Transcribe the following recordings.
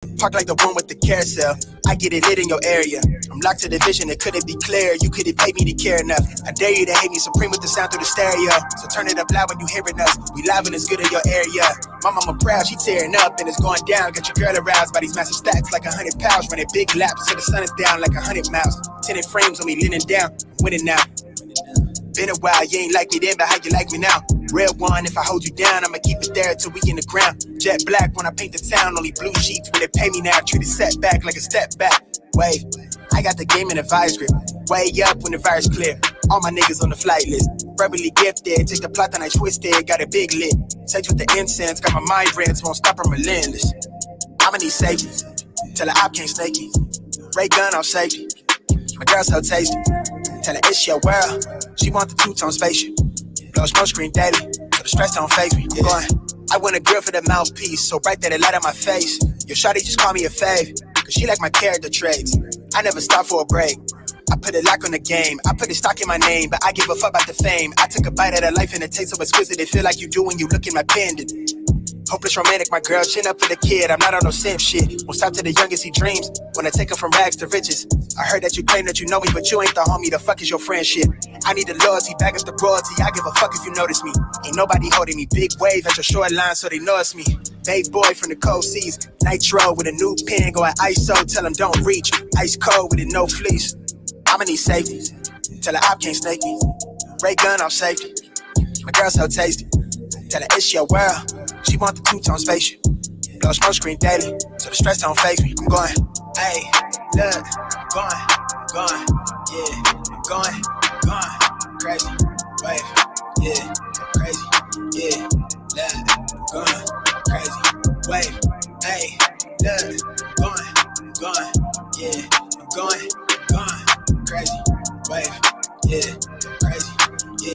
Park like the one with the carousel. I get it lit in your area. I'm locked to the vision, it couldn't be clear. You couldn't pay me to care enough. I dare you to hate me supreme with the sound through the stereo. So turn it up loud when you hearing us. We live and it's good in your area. My mama proud, she tearing up and it's going down. Got your girl aroused by these massive stacks like 100 pounds. Running big laps till the sun is down like 100 miles. Tinted frames on me leaning down, winning now. Been a while, you ain't like me then, but how you like me now? Red one, if I hold you down, I'ma keep it there till we in the ground. Jet black when I paint the town, only blue sheets when they pay me now. Treat a setback like a step back. Wave, I got the game in a vice grip. Way up when the fire's clear. All my niggas on the flight list. Verbally gifted, take the plot and I twist it. Got a big lit. Sex with the incense, got my mind rents, won't stop, I'm relentless. I'ma need safety, till the op can't snake me. Ray gun off safety. My girl so tasty. Tell her it's your world. She want the two-tone spaceship. Blow smoke screen daily, so the stress don't phase me. Yeah. Going, I want a grill for the mouthpiece, so bright that it light on my face. Your shawty just call me a fave, cause she like my character traits. I never stop for a break. I put a lock on the game. I put a stock in my name, but I give a fuck about the fame. I took a bite of the life and it tastes so exquisite. It feel like you do when you look in my pendant. Hopeless romantic, my girl, chin up for the kid. I'm not on no simp shit. Won't stop to the youngest he dreams. When I take him from rags to riches. I heard that you claim that you know me, but you ain't the homie. The fuck is your friendship? I need the loyalty, back up the royalty. I give a fuck if you notice me. Ain't nobody holding me. Big wave at your shoreline, so they know it's me. Babe boy from the cold seas. Nitro with a new pen, going ISO. Tell him don't reach. Ice cold with it, no fleece. I'ma need safety. Tell the op can't snake me. Ray gun off safety. My girl so tasty. Tell her it's your world. She want the two-tone spaceship. Blow smoke screen daily, so the stress don't phase me. I'm going, hey, look, going, yeah. I'm going, crazy, wave, yeah, crazy, yeah. Look, going, crazy, wave, hey, look, going, yeah. I'm going, crazy, wave, yeah, crazy, yeah.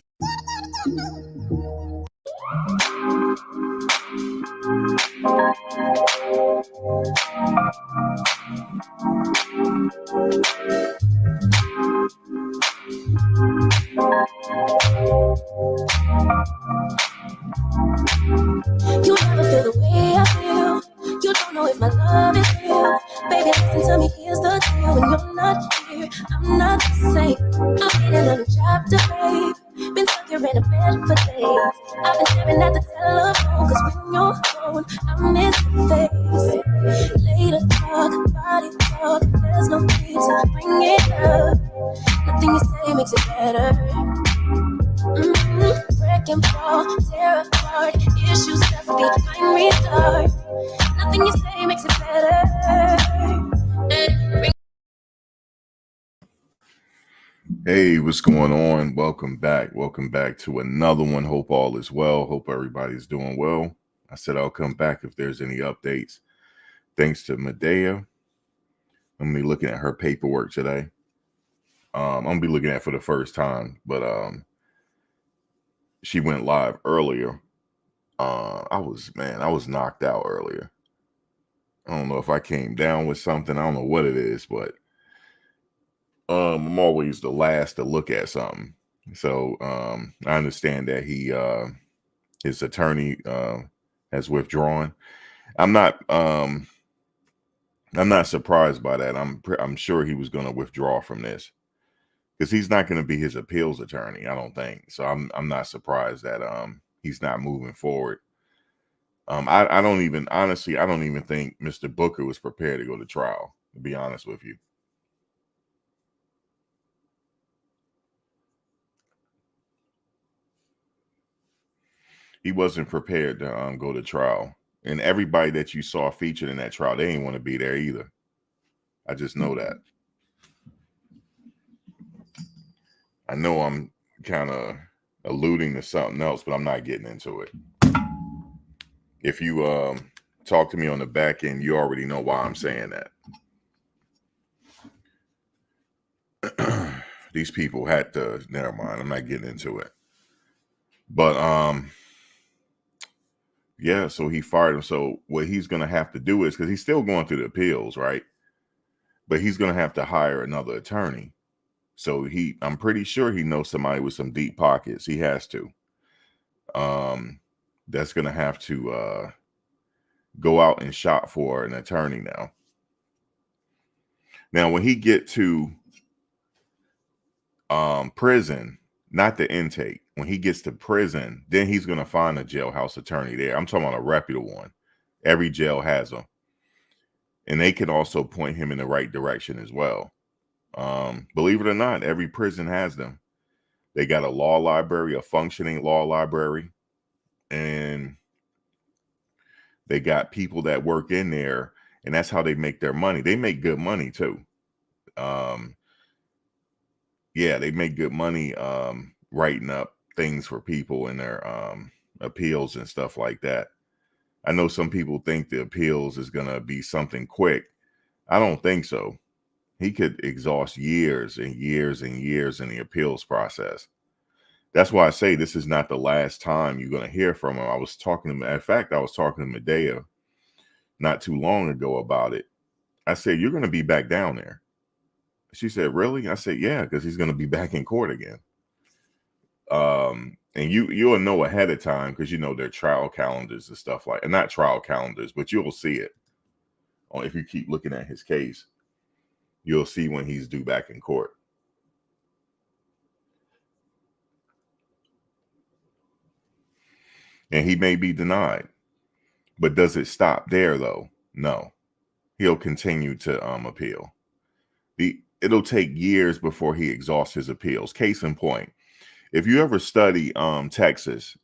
You never feel the way I feel. You don't know if my love is real. Baby, listen to me, here's the deal. When you're not here, I'm not the same. I'm in another chapter, babe. Been stuck here in a bed for days. I've been staring at the telephone, cause when you're gone, I miss your face. Later talk, body talk, there's no need to bring it up. Nothing you say makes it better. Break and fall, tear apart, issues left behind, restart. Nothing you say makes it better. Hey, what's going on? Welcome back. Welcome back to another one. Hope all is well. Hope everybody's doing well. I said I'll come back if there's any updates. Thanks to Medea. I'm going to be looking at her paperwork today. I'm going to be looking at it for the first time, but she went live earlier. I was knocked out earlier. I don't know if I came down with something. I don't know what it is, but I'm always the last to look at something. So I understand that his attorney has withdrawn. I'm not surprised by that. I'm sure he was going to withdraw from this because he's not going to be his appeals attorney, I don't think. So I'm not surprised that he's not moving forward. I don't even think Mr. Booker was prepared to go to trial, to be honest with you. He wasn't prepared to go to trial. And everybody that you saw featured in that trial, they didn't want to be there either. I just know that. I know I'm kind of alluding to something else, but I'm not getting into it. If you talk to me on the back end, you already know why I'm saying that. These people had to, never mind, I'm not getting into it. But yeah, so he fired him. So what he's going to have to do is, because he's still going through the appeals, right? But he's going to have to hire another attorney. So I'm pretty sure he knows somebody with some deep pockets. He has to. That's going to have to go out and shop for an attorney now. Now, when he get to prison, not the intake, when he gets to prison, then he's going to find a jailhouse attorney there. I'm talking about a reputable one. Every jail has them. And they can also point him in the right direction as well. Believe it or not, every prison has them. They got a law library, a functioning law library, and they got people that work in there, and that's how they make their money. They make good money too. Yeah, they make good money writing up things for people in their appeals and stuff like that. I know some people think the appeals is going to be something quick. I don't think so. He could exhaust years and years and years in the appeals process. That's why I say this is not the last time you're going to hear from him. I was talking to him. In fact, I was talking to Madea not too long ago about it. I said, you're going to be back down there. She said, really? I said, yeah, because he's going to be back in court again. And you'll know ahead of time because you know their trial calendars and stuff like, and not trial calendars, but you'll see it. If you keep looking at his case, you'll see when he's due back in court. And he may be denied. But does it stop there though? No. He'll continue to appeal. It'll take years before he exhausts his appeals. Case in point, if you ever study Texas,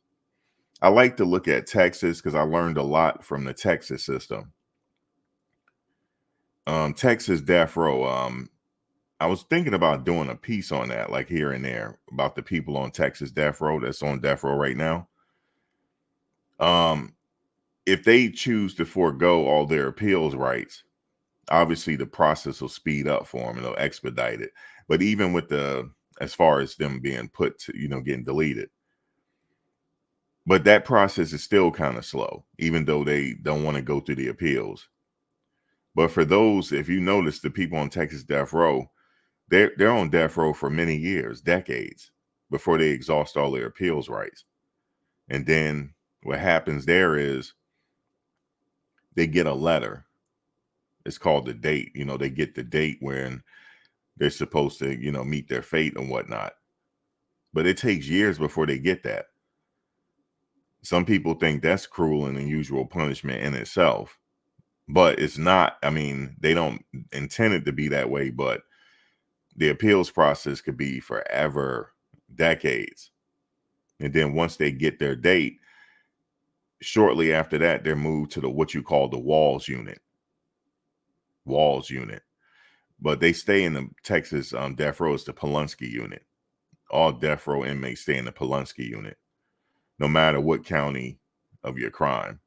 I like to look at Texas because I learned a lot from the Texas system. Texas death row. I was thinking about doing a piece on that, like here and there, about the people on Texas death row that's on death row right now. If they choose to forego all their appeals rights, obviously the process will speed up for them and they'll expedite it. But even with as far as them being put to, getting deleted. But that process is still kind of slow, even though they don't want to go through the appeals. But for those, if you notice, the people on Texas death row, they're on death row for many years, decades, before they exhaust all their appeals rights. And then what happens there is they get a letter. It's called the date. They get the date when they're supposed to, meet their fate and whatnot. But it takes years before they get that. Some people think that's cruel and unusual punishment in itself. But it's not. I mean, they don't intend it to be that way, but the appeals process could be forever, decades. And then once they get their date, shortly after that, they're moved to what you call the Walls Unit. Walls Unit. But they stay in the Texas death row. It's the Polunsky Unit. All death row inmates stay in the Polunsky Unit, no matter what county of your crime.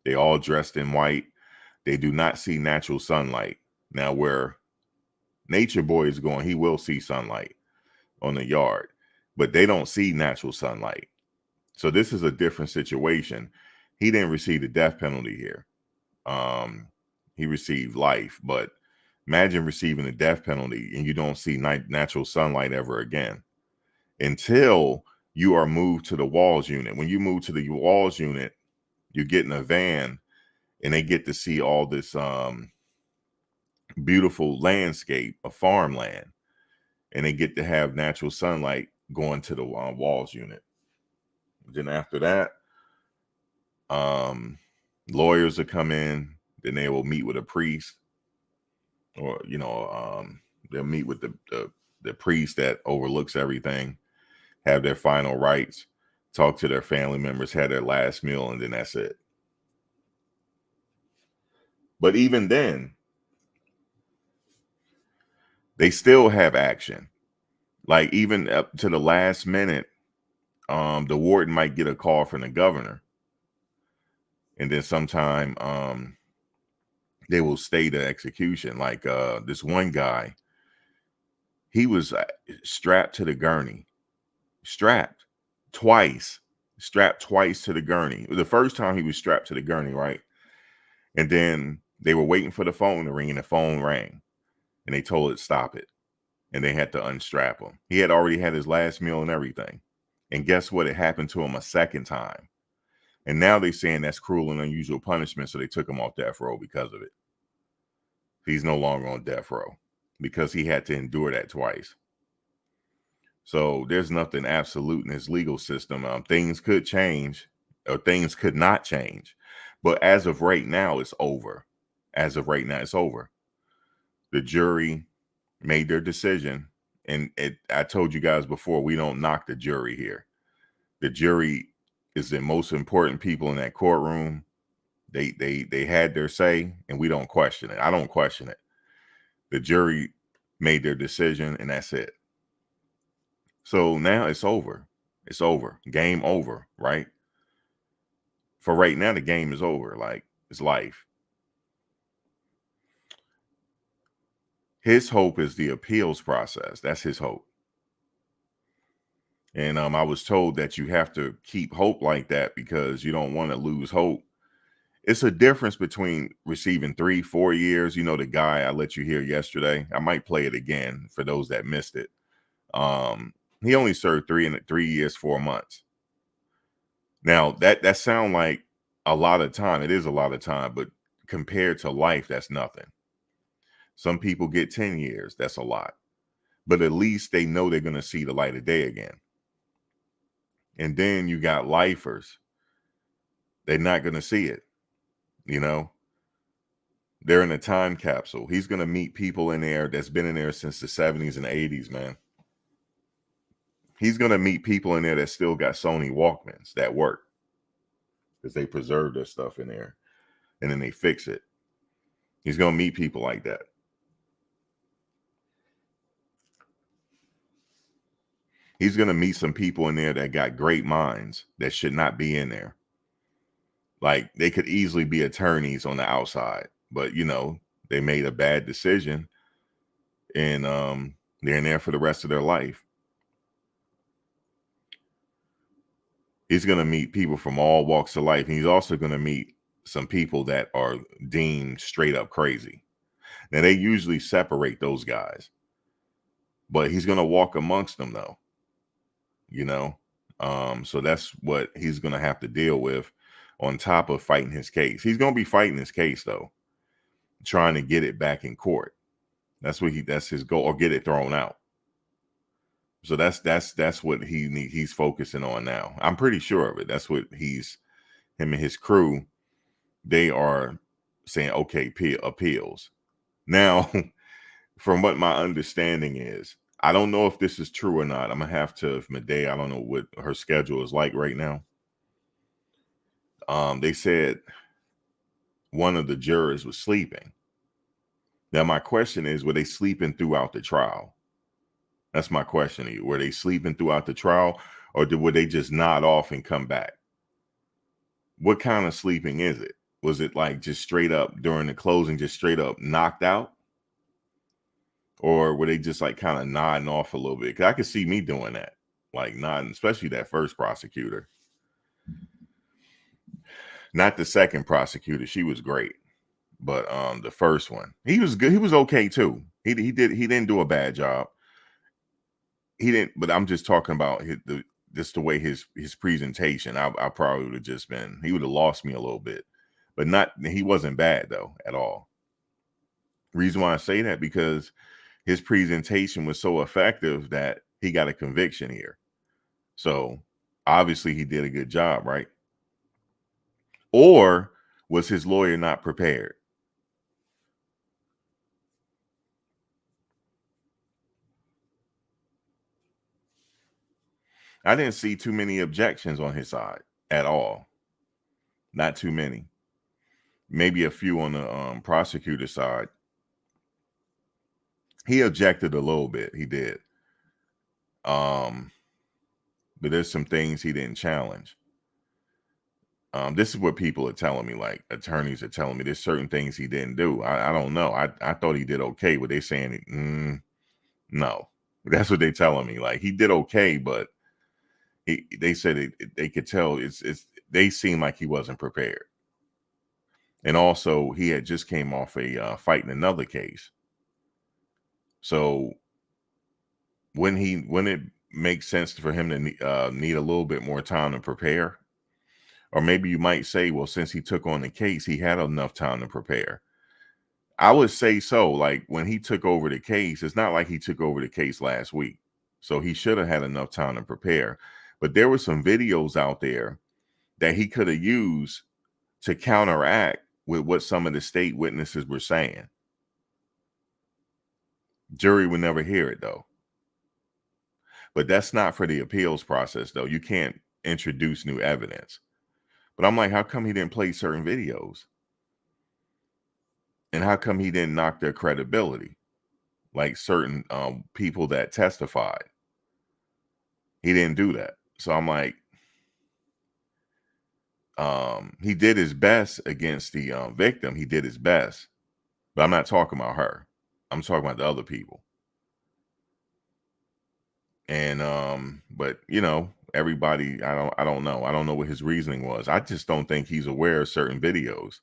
They all dressed in white. They do not see natural sunlight. Now, where Nature Boy is going, he will see sunlight on the yard, but they don't see natural sunlight. So this is a different situation. He didn't receive the death penalty here. He received life, but imagine receiving a death penalty and you don't see natural sunlight ever again until you are moved to the Walls Unit. When you move to the Walls Unit, you get in a van and they get to see all this beautiful landscape of farmland, and they get to have natural sunlight going to the Walls Unit. Then after that, lawyers will come in. Then they will meet with a priest, or they'll meet with the priest that overlooks everything, have their final rites, talk to their family members, have their last meal, and then that's it. But even then, they still have action. Like even up to the last minute, the warden might get a call from the governor. And then sometime they will stay the execution. Like this one guy, he was strapped to the gurney. Strapped twice to the gurney. The first time he was strapped to the gurney, right? And then they were waiting for the phone to ring, and the phone rang. And they told it, stop it. And they had to unstrap him. He had already had his last meal and everything. And guess what? It happened to him a second time. And now they're saying that's cruel and unusual punishment, so they took him off death row because of it. He's no longer on death row because he had to endure that twice. So there's nothing absolute in his legal system. Things could change or things could not change. But as of right now, it's over. As of right now, it's over. The jury made their decision. And I told you guys before, we don't knock the jury here. The jury is the most important people in that courtroom. They had their say, and we don't question it. I don't question it. The jury made their decision, and that's it. So now it's over. It's over. Game over, right? For right now, the game is over. Like, it's life. His hope is the appeals process. That's his hope. And I was told that you have to keep hope like that because you don't want to lose hope. It's a difference between receiving 3-4 years. You know, the guy I let you hear yesterday, I might play it again for those that missed it. He only served 3 years, 4 months. Now that sound like a lot of time. It is a lot of time, but compared to life, that's nothing. Some people get 10 years. That's a lot, but at least they know they're going to see the light of day again. And then you got lifers. They're not going to see it. You know, they're in a time capsule. He's going to meet people in there that's been in there since the 70s and 80s, man. He's going to meet people in there that still got Sony Walkmans that work because they preserve their stuff in there and then they fix it. He's going to meet people like that. He's going to meet some people in there that got great minds that should not be in there. Like, they could easily be attorneys on the outside, but, you know, they made a bad decision and they're in there for the rest of their life. He's going to meet people from all walks of life. And he's also going to meet some people that are deemed straight up crazy. Now, they usually separate those guys, but he's going to walk amongst them, though. You know, so that's what he's going to have to deal with on top of fighting his case. He's going to be fighting his case, though, trying to get it back in court. That's his goal, or get it thrown out. So that's what he's focusing on now. I'm pretty sure of it. That's what him and his crew, they are saying, okay, appeals. Now, from what my understanding is, I don't know if this is true or not. I'm going to have to, if Medea, I don't know what her schedule is like right now. They said one of the jurors was sleeping. Now, my question is, were they sleeping throughout the trial? That's my question to you. Were they sleeping throughout the trial, or would they just nod off and come back? What kind of sleeping is it? Was it like just straight up during the closing, just straight up knocked out? Or were they just like kind of nodding off a little bit? Because I could see me doing that, like nodding, especially that first prosecutor. Not the second prosecutor. She was great. But the first one, he was good. He was okay too. He didn't do a bad job. He didn't, but I'm just talking about the way his presentation. I probably would have just been, he would have lost me a little bit. But he wasn't bad though at all. Reason why I say that, because his presentation was so effective that he got a conviction here. So obviously he did a good job, right? Or was his lawyer not prepared? I didn't see too many objections on his side at all. Not too many. Maybe a few on the prosecutor side. He objected a little bit. He did. But there's some things he didn't challenge. This is what people are telling me, like attorneys are telling me there's certain things he didn't do. I don't know. I thought he did okay, but they're saying, no. That's what they're telling me. Like, he did okay, but they said they could tell they seem like he wasn't prepared. And also, he had just came off a fight in another case. So when it makes sense for him to need a little bit more time to prepare, Or maybe you might say, well, since he took on the case, he had enough time to prepare. I would say so. Like when he took over the case, it's not like he took over the case last week. So he should have had enough time to prepare. But there were some videos out there that he could have used to counteract with what some of the state witnesses were saying. Jury would never hear it, though. But that's not for the appeals process, though. You can't introduce new evidence. But I'm like, how come he didn't play certain videos? And how come he didn't knock their credibility? Like certain people that testified. He didn't do that. So I'm like, he did his best against the victim. He did his best. But I'm not talking about her. I'm talking about the other people. And but you know, everybody, I don't know. I don't know what his reasoning was. I just don't think he's aware of certain videos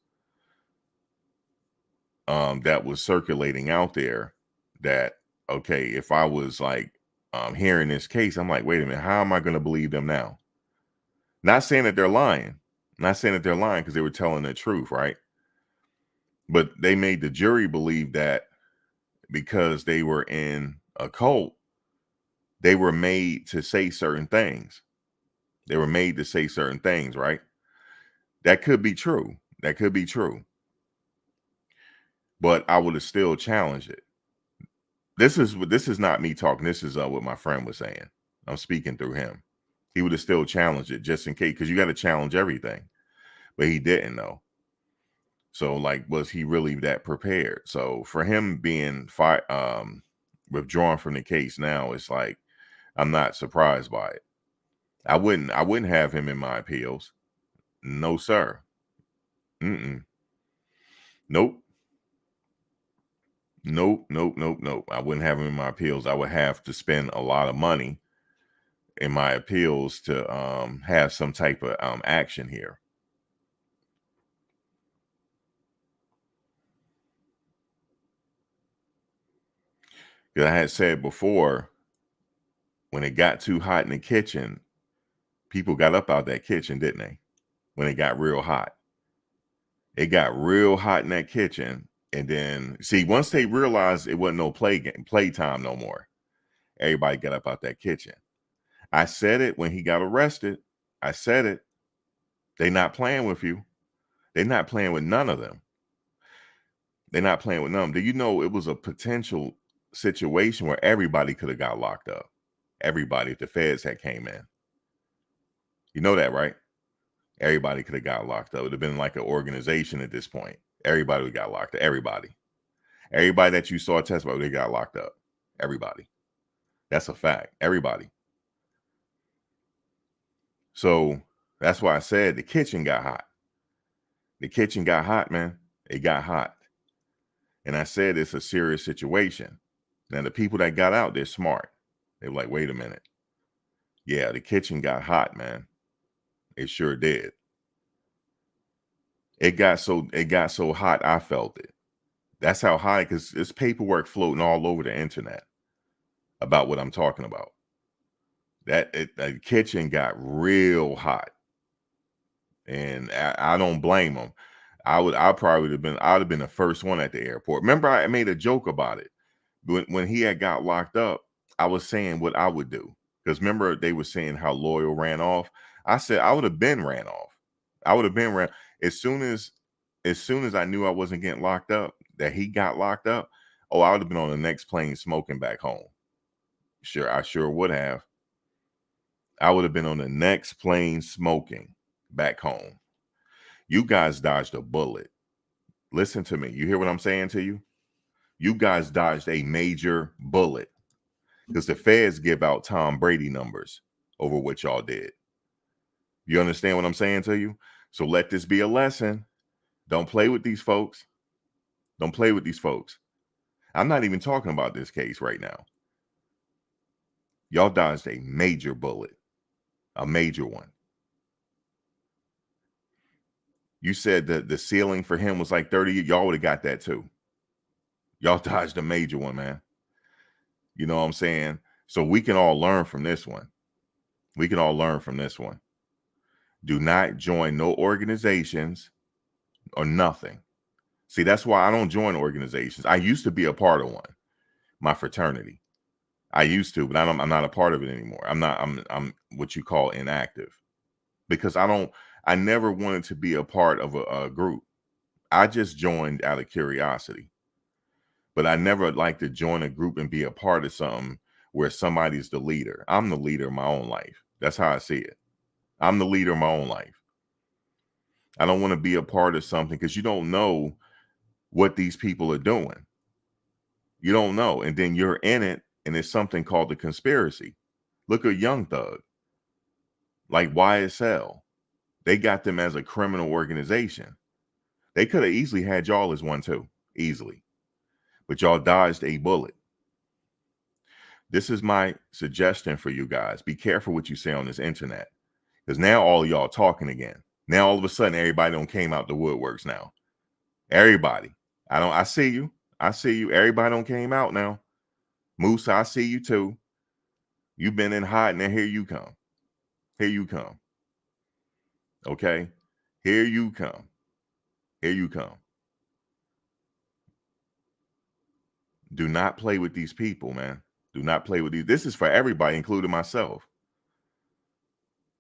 that was circulating out there that, okay, if I was like hearing this case, I'm like, wait a minute, how am I going to believe them now? Not saying that they're lying. Not saying that they're lying because they were telling the truth, right? But they made the jury believe that because they were in a cult, they were made to say certain things. They were made to say certain things, right? That could be true. That could be true. But I would have still challenged it. This is not me talking. This is what my friend was saying. I'm speaking through him. He would have still challenged it just in case, because you got to challenge everything. But he didn't, though. So, like, was he really that prepared? So, for him being withdrawn from the case now, it's like I'm not surprised by it. I wouldn't have him in my appeals. No, sir. Nope. Nope. I wouldn't have him in my appeals. I would have to spend a lot of money in my appeals to have some type of action here. Because I had said before, when it got too hot in the kitchen, people got up out that kitchen, didn't they? When it got real hot. It got real hot in that kitchen. And then, see, once they realized it wasn't no playtime no more, everybody got up out that kitchen. I said it when he got arrested. I said it. They not playing with you. They're not playing with none of them. They're not playing with none of them. Do you know it was a potential situation where everybody could have got locked up? Everybody, if the feds had came in. You know that, right? Everybody could have got locked up. It would have been like an organization at this point. Everybody would have got locked up. Everybody that you saw testify, they got locked up. Everybody. That's a fact. Everybody. So that's why I said the kitchen got hot. The kitchen got hot, man. It got hot. And I said it's a serious situation. Now, the people that got out, they're smart. They were like, wait a minute. Yeah, the kitchen got hot, man. It sure did. It got so hot, I felt it. That's how high, because there's paperwork floating all over the internet about what I'm talking about. The kitchen got real hot. And I don't blame them. I'd have been the first one at the airport. Remember, I made a joke about it. When he had got locked up, I was saying what I would do. Because remember, they were saying how Loyal ran off. I said I would have been ran off. I would have been ran as soon as I knew I wasn't getting locked up, that he got locked up. Oh, I would have been on the next plane smoking back home. Sure, I sure would have. I would have been on the next plane smoking back home. You guys dodged a bullet. Listen to me. You hear what I'm saying to you? You guys dodged a major bullet because the feds give out Tom Brady numbers over what y'all did. You understand what I'm saying to you? So let this be a lesson. Don't play with these folks. Don't play with these folks. I'm not even talking about this case right now. Y'all dodged a major bullet, a major one. You said that the ceiling for him was like 30. Y'all would have got that too. Y'all dodged a major one, man. You know what I'm saying? So we can all learn from this one. We can all learn from this one. Do not join no organizations or nothing. See, that's why I don't join organizations. I used to be a part of one, my fraternity. I used to, but I'm not a part of it anymore. I'm what you call inactive, because I never wanted to be a part of a group. I just joined out of curiosity, but I never like to join a group and be a part of something where somebody's the leader. I'm the leader of my own life. That's how I see it. I'm the leader of my own life. I don't want to be a part of something because you don't know what these people are doing. You don't know. And then you're in it, and it's something called the conspiracy. Look at Young Thug, like YSL. They got them as a criminal organization. They could have easily had y'all as one too, easily. But y'all dodged a bullet. This is my suggestion for you guys. Be careful what you say on this internet, because now all of y'all talking again. Now all of a sudden everybody don't came out the woodworks now. Everybody. I see you. I see you. Everybody don't came out now. Musa, I see you too. You've been in hiding, and here you come. Here you come. Okay? Here you come. Here you come. Do not play with these people, man. Do not play with these. This is for everybody, including myself.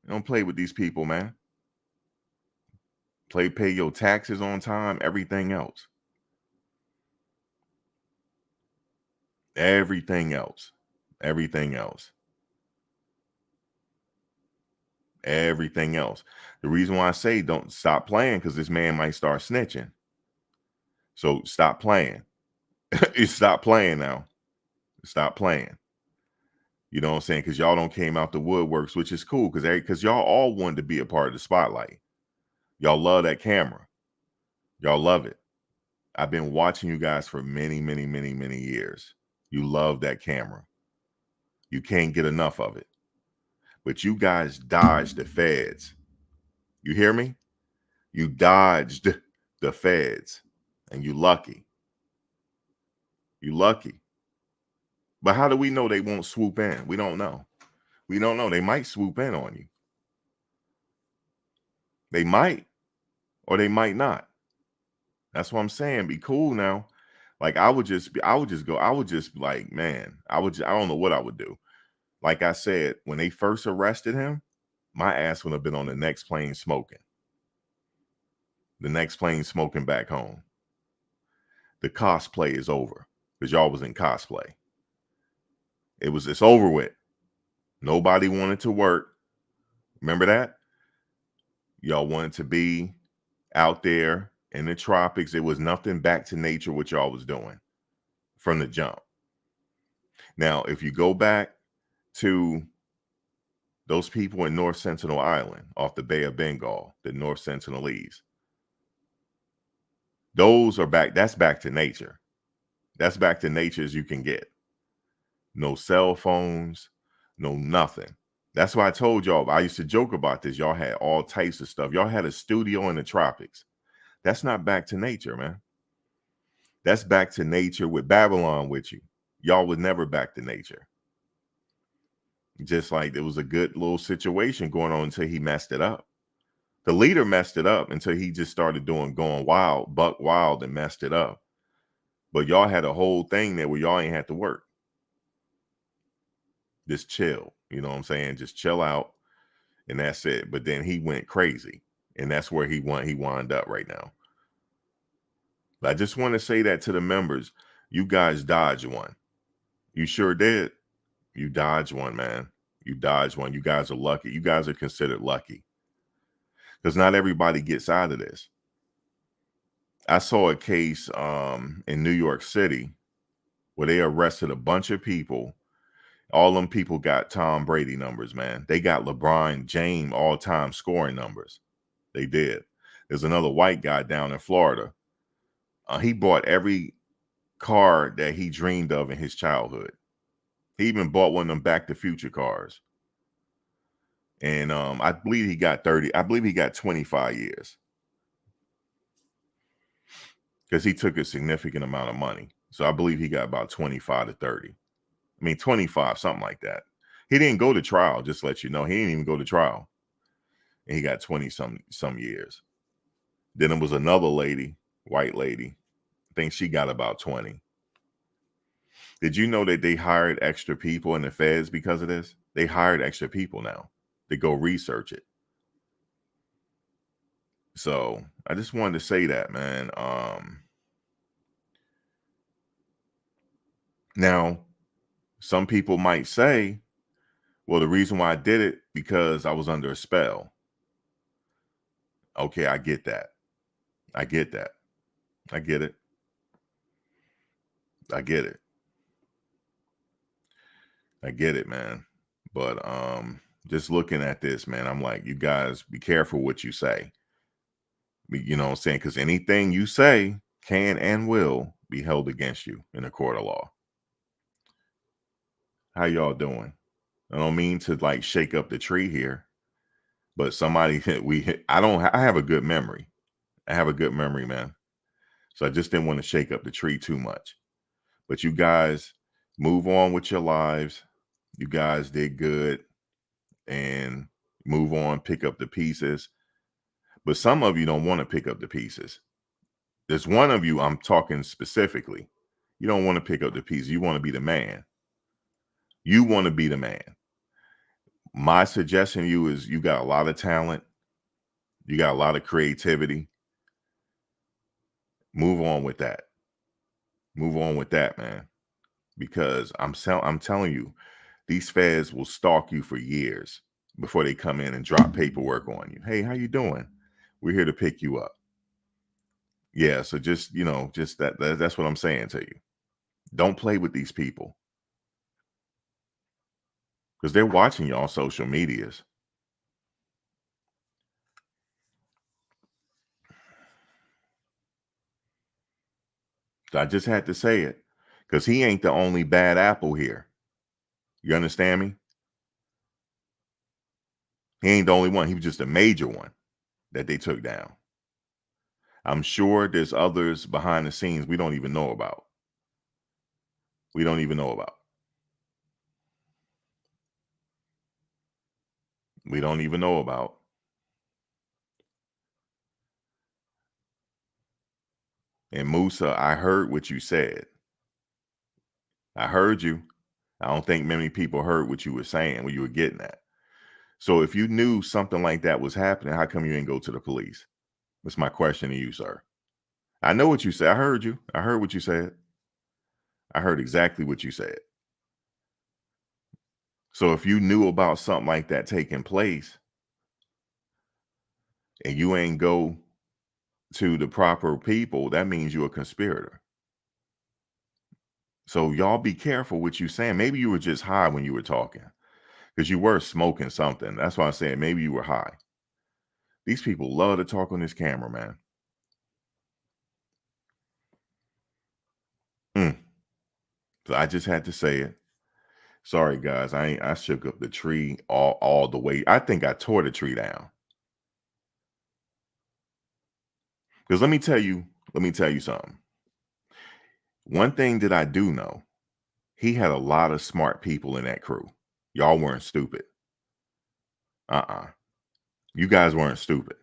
Don't play with these people, man. Pay your taxes on time, everything else. Everything else. Everything else. Everything else. The reason why I say don't stop playing, because this man might start snitching. So stop playing. Stop playing now. Stop playing. You know what I'm saying? Because y'all don't came out the woodworks, which is cool, because y'all all wanted to be a part of the spotlight. Y'all love that camera. Y'all love it. I've been watching you guys for many, many, many, many years. You love that camera. You can't get enough of it. But you guys dodged the feds. You hear me? You dodged the feds. And you lucky. You lucky. But how do we know they won't swoop in? We don't know. We don't know. They might swoop in on you. They might, or they might not. That's what I'm saying. Be cool now. Like I would just like, man, I don't know what I would do. Like I said, when they first arrested him, my ass would have been on the next plane smoking. The next plane smoking back home. The cosplay is over, because y'all was in cosplay. It's over with. Nobody wanted to work. Remember that? Y'all wanted to be out there in the tropics. It was nothing back to nature what y'all was doing from the jump. Now, if you go back to those people in North Sentinel Island off the Bay of Bengal, the North Sentinelese, those are back. That's back to nature. That's back to nature as you can get. No cell phones, no nothing. That's why I told y'all, I used to joke about this. Y'all had all types of stuff. Y'all had a studio in the tropics. That's not back to nature, man. That's back to nature with Babylon with you. Y'all was never back to nature. Just like there was a good little situation going on until he messed it up. The leader messed it up until he just started going wild, buck wild, and messed it up. But y'all had a whole thing there where y'all ain't had to work. Just chill, you know what I'm saying? Just chill out, and that's it. But then he went crazy, and that's where he wound up right now. But I just want to say that to the members. You guys dodged one. You sure did. You dodged one, man. You dodged one. You guys are lucky. You guys are considered lucky, because not everybody gets out of this. I saw a case in New York City where they arrested a bunch of people. All them people got Tom Brady numbers, man. They got LeBron James all-time scoring numbers. They did. There's another white guy down in Florida. He bought every car that he dreamed of in his childhood. He even bought one of them Back to Future cars. And I believe he got 25 years. Because he took a significant amount of money. So I believe he got about 25 to 30. 25, something like that. He didn't go to trial, just to let you know. He didn't even go to trial. and he got 20 some years. Then it was another lady, white lady. I think she got about 20. Did you know that they hired extra people in the feds because of this? They hired extra people now to go research it. So I just wanted to say that, man. Now, some people might say, well, the reason why I did it because I was under a spell. Okay, I get that. I get that. I get it. I get it. I get it, man. But just looking at this, man, I'm like, you guys be careful what you say. You know what I'm saying? Because anything you say can and will be held against you in a court of law. How y'all doing? I don't mean to like shake up the tree here, but somebody I have a good memory. I have a good memory, man. So I just didn't want to shake up the tree too much. But you guys move on with your lives. You guys did good and move on, pick up the pieces. But some of you don't want to pick up the pieces. There's one of you I'm talking specifically. You don't want to pick up the pieces. You want to be the man. You want to be the man. My suggestion to you is you got a lot of talent. You got a lot of creativity. Move on with that. Move on with that, man. Because I'm telling you, these feds will stalk you for years before they come in and drop paperwork on you. Hey, how you doing? We're here to pick you up. Yeah, so just, just that's what I'm saying to you. Don't play with these people. Because they're watching you on social medias. So I just had to say it. Because he ain't the only bad apple here. You understand me? He ain't the only one. He was just a major one that they took down. I'm sure there's others behind the scenes we don't even know about. We don't even know about. We don't even know about. And Musa, I heard what you said. I heard you. I don't think many people heard what you were saying, what you were getting at. So if you knew something like that was happening, how come you didn't go to the police? That's my question to you, sir. I know what you said. I heard you. I heard what you said. I heard exactly what you said. So if you knew about something like that taking place and you ain't go to the proper people, that means you're a conspirator. So y'all be careful what you saying. Maybe you were just high when you were talking because you were smoking something. That's why I'm saying maybe you were high. These people love to talk on this camera, man. So I just had to say it. Sorry, guys. I shook up the tree all the way. I think I tore the tree down. Because let me tell you something. One thing that I do know, he had a lot of smart people in that crew. Y'all weren't stupid. You guys weren't stupid.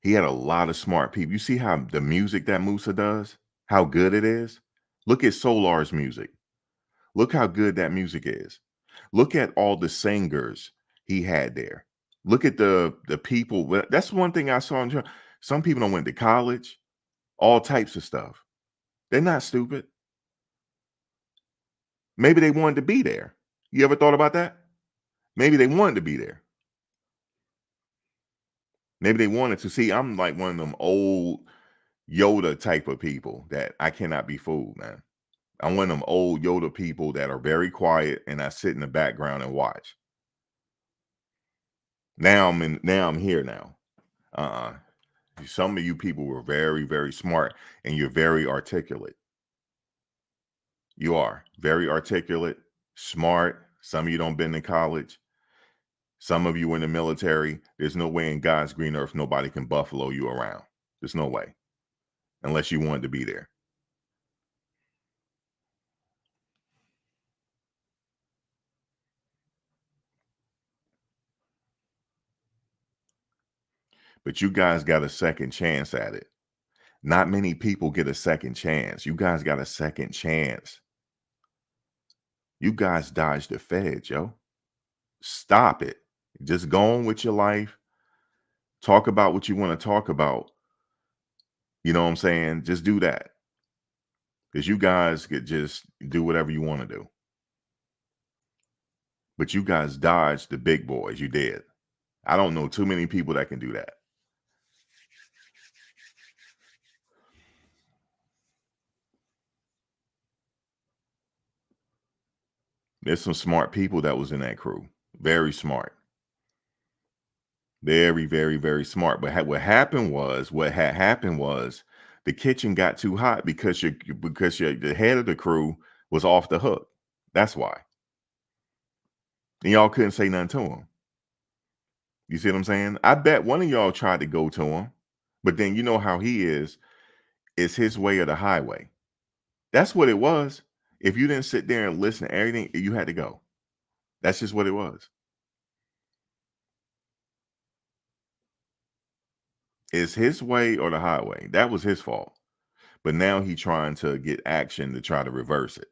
He had a lot of smart people. You see how the music that Musa does, how good it is? Look at Solar's music. Look how good that music is. Look at all the singers he had there. Look at the people. That's one thing I saw. Some people don't went to college, all types of stuff. They're not stupid. Maybe they wanted to be there. You ever thought about that? Maybe they wanted to be there. Maybe they wanted to see. I'm like one of them old Yoda type of people that I cannot be fooled, man. I'm one of them old Yoda people that are very quiet and I sit in the background and watch. Now I'm here now. Some of you people were very, very smart and you're very articulate. You are very articulate, smart. Some of you don't been in college. Some of you in the military. There's no way in God's green earth nobody can buffalo you around. There's no way. Unless you wanted to be there. But you guys got a second chance at it. Not many people get a second chance. You guys got a second chance. You guys dodged the feds, yo. Stop it. Just go on with your life. Talk about what you want to talk about. You know what I'm saying? Just do that. Because you guys could just do whatever you want to do. But you guys dodged the big boys. You did. I don't know too many people that can do that. There's some smart people that was in that crew. Very smart. Very, very, very smart. But what had happened was the kitchen got too hot because the head of the crew was off the hook. That's why. And y'all couldn't say nothing to him. You see what I'm saying? I bet one of y'all tried to go to him, but then you know how he is. It's his way or the highway. That's what it was. If you didn't sit there and listen to everything, you had to go. That's just what it was. It's his way or the highway. That was his fault. But now he's trying to get action to try to reverse it.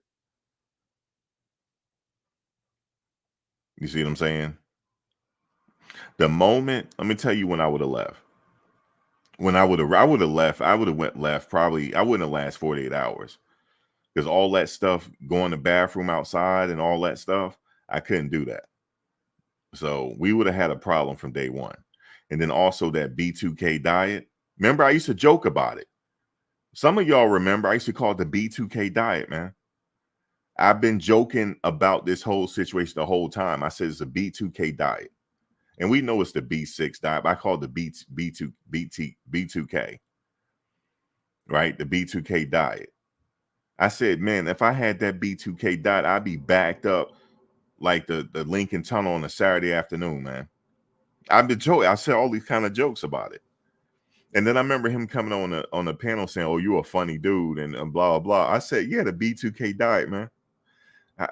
You see what I'm saying? The moment, let me tell you when I would have left. When I would have left, I would have went left probably, I wouldn't have lasted 48 hours. Because all that stuff, going to the bathroom outside and all that stuff, I couldn't do that. So we would have had a problem from day one. And then also that B2K diet. Remember, I used to joke about it. Some of y'all remember, I used to call it the B2K diet, man. I've been joking about this whole situation the whole time. I said it's a B2K diet. And we know it's the B6 diet, but I call it the B2K. Right? The B2K diet. I said, man, if I had that B2K diet, I'd be backed up like the Lincoln Tunnel on a Saturday afternoon, man. I've been joking. I said all these kind of jokes about it. And then I remember him coming on the panel saying, oh, you're a funny dude and blah, blah. I said, yeah, the B2K diet, man.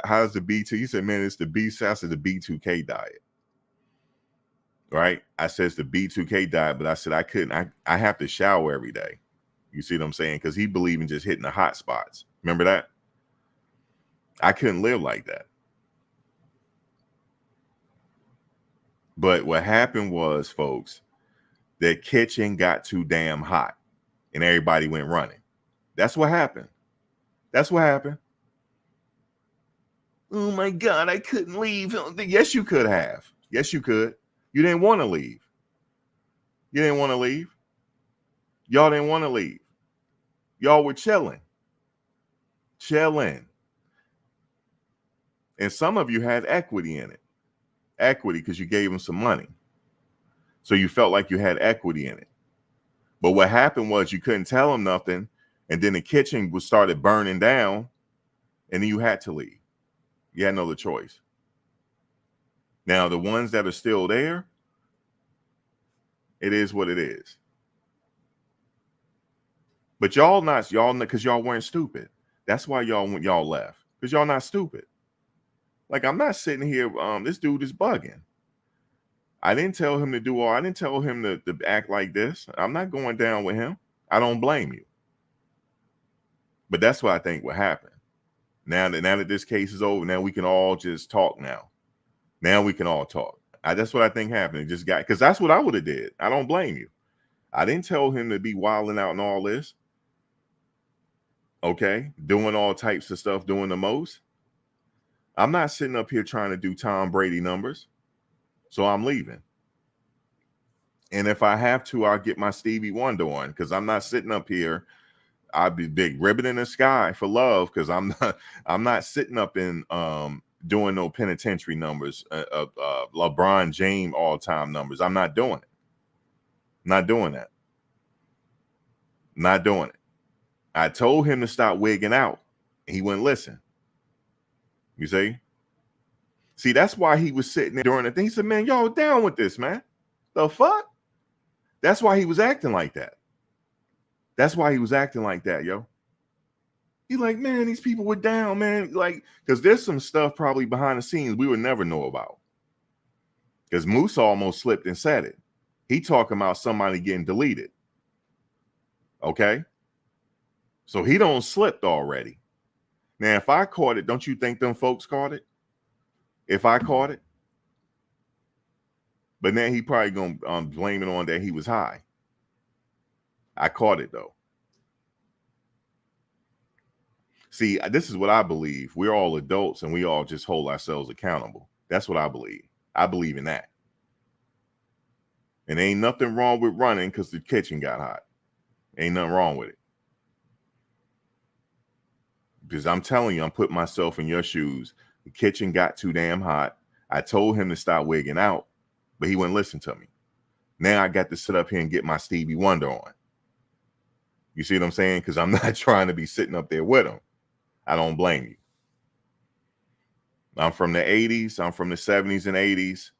How's the B2? He said, man, it's the B6. I said, the B2K diet. Right? I said, it's the B2K diet, but I said, I couldn't. I have to shower every day. You see what I'm saying? Because he believed in just hitting the hot spots. Remember that? I couldn't live like that. But what happened was, folks, the kitchen got too damn hot and everybody went running. That's what happened. That's what happened. Oh my God, I couldn't leave. Yes, you could have. Yes, you could. You didn't want to leave. You didn't want to leave. Y'all didn't want to leave. Y'all were chilling. Chilling. And some of you had equity in it. Equity because you gave them some money. So you felt like you had equity in it. But what happened was you couldn't tell them nothing. And then the kitchen was started burning down. And then you had to leave. You had no other choice. Now, the ones that are still there, it is what it is. But y'all because y'all weren't stupid. That's why y'all left. Because y'all not stupid. Like, I'm not sitting here, this dude is bugging. I didn't tell him to do all, I didn't tell him to act like this. I'm not going down with him. I don't blame you. But that's what I think what happened. Now that this case is over, now we can all just talk now. Now we can all talk. That's what I think happened. It just got, because that's what I would have did. I don't blame you. I didn't tell him to be wilding out and all this. Okay? Doing all types of stuff, doing the most. I'm not sitting up here trying to do Tom Brady numbers. So I'm leaving. And if I have to, I'll get my Stevie Wonder on, because I'm not sitting up here. I'd be big ribbon in the sky for love, because I'm not sitting up in doing no penitentiary numbers, LeBron James all-time numbers. I'm not doing it. Not doing that. Not doing it. I told him to stop wigging out. He wouldn't listen. You see, that's why he was sitting there during the thing. He said, man, y'all down with this, man. The fuck? That's why he was acting like that. That's why he was acting like that, yo. He like, man, these people were down, man. Like, because there's some stuff probably behind the scenes we would never know about. Because Moose almost slipped and said it. He talking about somebody getting deleted. Okay. So he don't slipped already. Now, if I caught it, don't you think them folks caught it? If I caught it? But then he probably gonna blame it on that he was high. I caught it though. See, this is what I believe. We're all adults and we all just hold ourselves accountable. That's what I believe. I believe in that. And ain't nothing wrong with running because the kitchen got hot. Ain't nothing wrong with it. Because I'm telling you, I'm putting myself in your shoes. The kitchen got too damn hot. I told him to stop wigging out, but he wouldn't listen to me. Now I got to sit up here and get my Stevie Wonder on. You see what I'm saying? Because I'm not trying to be sitting up there with him. I don't blame you. I'm from the 80s. I'm from the 70s and 80s.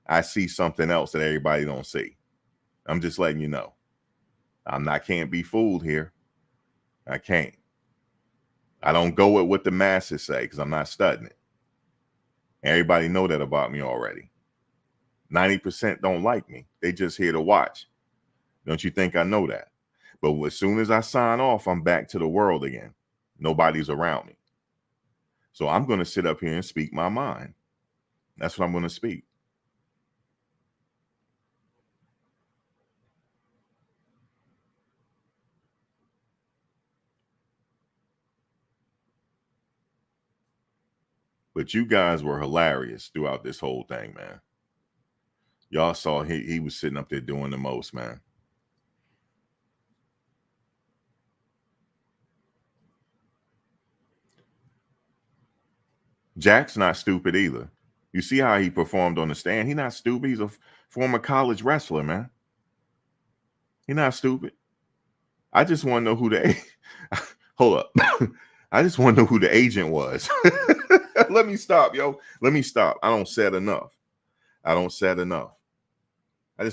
I see something else that everybody don't see. I'm just letting you know. Can't be fooled here. I can't. I don't go with what the masses say because I'm not studying it. Everybody know that about me already. 90% don't like me. They just here to watch. Don't you think I know that? But as soon as I sign off, I'm back to the world again. Nobody's around me. So I'm going to sit up here and speak my mind. That's what I'm going to speak. But you guys were hilarious throughout this whole thing, man. Y'all saw he was sitting up there doing the most, man. Jack's not stupid either. You see how he performed on the stand? He's not stupid. He's a former college wrestler, man. He's not stupid. I just want to know who the hold up. I just want to know who the agent was. Let me stop, yo. Let me stop. I don't said enough. I just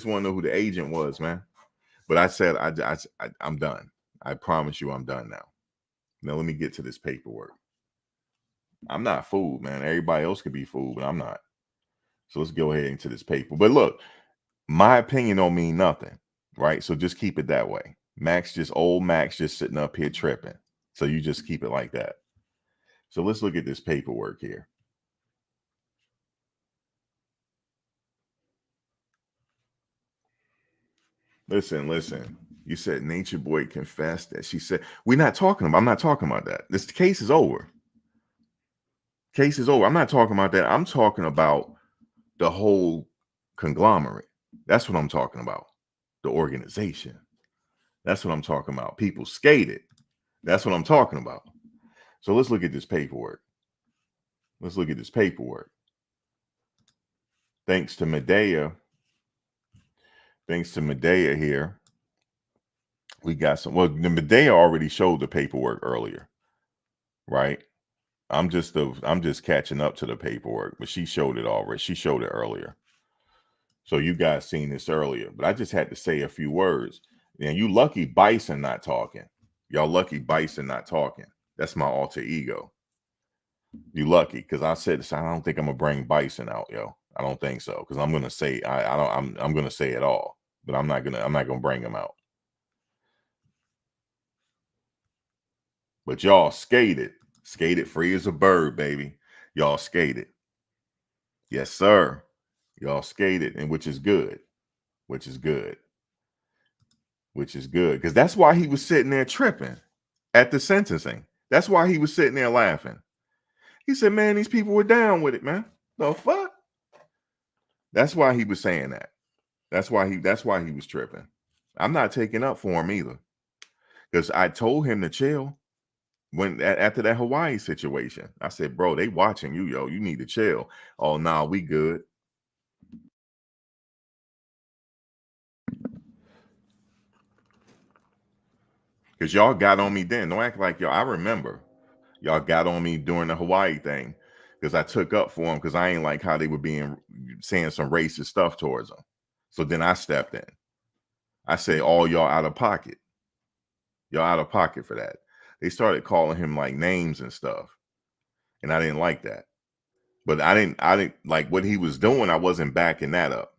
want to know who the agent was, man. But I said I'm done. I promise you I'm done now. Now let me get to this paperwork. I'm not fooled, man. Everybody else could be fooled, but I'm not. So let's go ahead into this paper. But look, my opinion don't mean nothing, right? So just keep it that way. Old Max just sitting up here tripping. So you just keep it like that. So let's look at this paperwork here. Listen. You said Nature Boy confessed that. She said, I'm not talking about that. This case is over. I'm not talking about that. I'm talking about the whole conglomerate. That's what I'm talking about. The organization. That's what I'm talking about. People skated. That's what I'm talking about. So let's look at this paperwork. Thanks to Medea here. We got some. Well, the Medea already showed the paperwork earlier, right? I'm just catching up to the paperwork, but she showed it already. She showed it earlier. So you guys seen this earlier, but I just had to say a few words. And you lucky Bison not talking. Y'all lucky Bison not talking. That's my alter ego. You lucky because I said this. I don't think I'm gonna bring Bison out, yo. I don't think so because I'm gonna say I'm gonna say it all, but I'm not gonna bring him out. But y'all skated free as a bird, baby. Y'all skated. Yes, sir. Y'all skated, and which is good. Because that's why he was sitting there tripping at the sentencing. That's why he was sitting there laughing. He said, man, these people were down with it, man. The fuck? That's why he was saying that. That's why he was tripping. I'm not taking up for him either. Because I told him to chill. After that Hawaii situation, I said, bro, they watching you, yo. You need to chill. Oh, nah, we good. Because y'all got on me then. Don't act like y'all. I remember y'all got on me during the Hawaii thing because I took up for them because I ain't like how they were saying some racist stuff towards them. So then I stepped in. I say, all y'all out of pocket. Y'all out of pocket for that. They started calling him like names and stuff. And I didn't like that. But I didn't like what he was doing. I wasn't backing that up.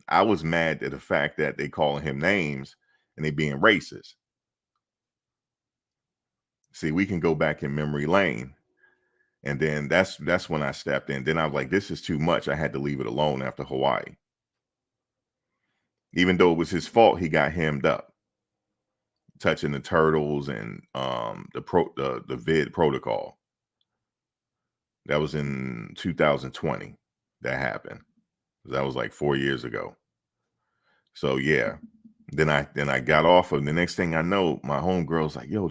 I was mad at the fact that they calling him names and they being racist. See, we can go back in memory lane. And then that's when I stepped in. Then I was like, this is too much. I had to leave it alone after Hawaii. Even though it was his fault, he got hemmed up. Touching the turtles and the vid protocol. That was in 2020. That happened. That was like 4 years ago. So yeah. Then I got off of the next thing I know, my homegirl's like, yo,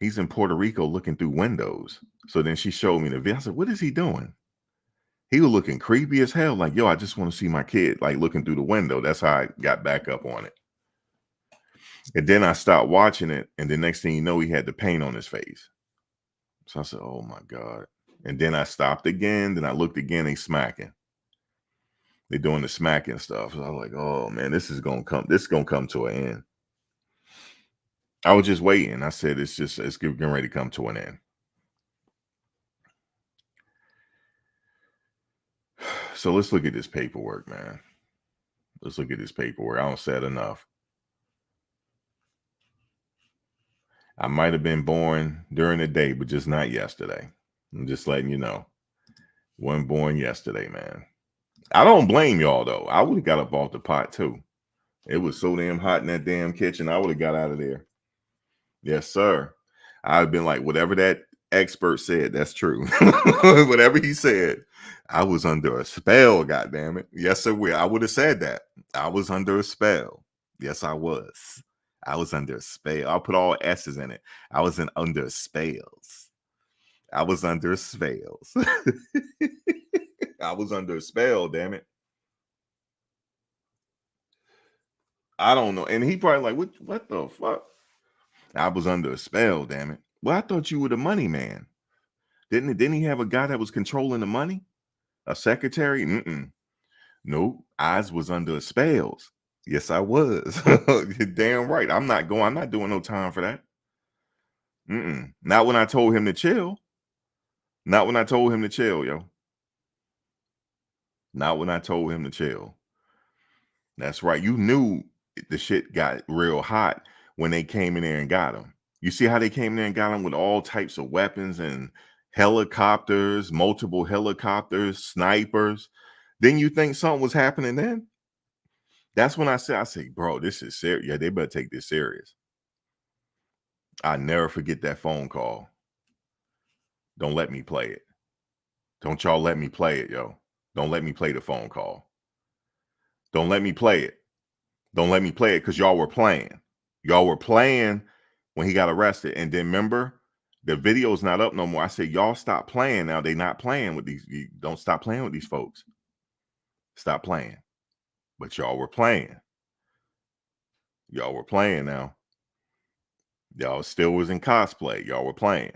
he's in Puerto Rico looking through windows. So then she showed me the video. I said, what is he doing? He was looking creepy as hell. Like, yo, I just want to see my kid, like looking through the window. That's how I got back up on it. And then I stopped watching it. And the next thing you know, he had the paint on his face. So I said, oh my God. And then I stopped again. Then I looked again, they smacking. They're doing the smacking stuff. So I was like, oh man, this is going to come to an end. I was just waiting. I said, it's getting ready to come to an end. So let's look at this paperwork, man. Let's look at this paperwork. I don't say it enough. I might have been born during the day, but just not yesterday. I'm just letting you know. Wasn't born yesterday, man. I don't blame y'all, though. I would have got up off the pot, too. It was so damn hot in that damn kitchen. I would have got out of there. Yes, sir. I've been like, whatever that expert said, that's true. Whatever he said, I was under a spell, goddammit. Yes, sir. I would have said that. I was under a spell. Yes, I was. I was under a spell. I'll put all S's in it. I was under spells. I was under spells. I was under a spell, damn it. I don't know. And he probably like, what the fuck? I was under a spell, damn it. Well, I thought you were the money man. Didn't he have a guy that was controlling the money? A secretary? Nope. I was under spells. Yes, I was. You're damn right. I'm not doing no time for that. Not when I told him to chill. Not when I told him to chill, yo. Not when I told him to chill. That's right. You knew the shit got real hot when they came in there and got him. You see how they came in there and got him with all types of weapons and helicopters, multiple helicopters, snipers. Then you think something was happening then? That's when I say, bro, this is serious. Yeah, they better take this serious. I never forget that phone call. Don't let me play it. Don't y'all let me play it, yo. Don't let me play the phone call. Don't let me play it. Don't let me play it because y'all were playing. Y'all were playing when he got arrested. And then remember, the video's not up no more. I said, y'all stop playing now. They not playing with these. You don't stop playing with these folks. Stop playing. But y'all were playing. Y'all were playing now. Y'all still was in cosplay. Y'all were playing.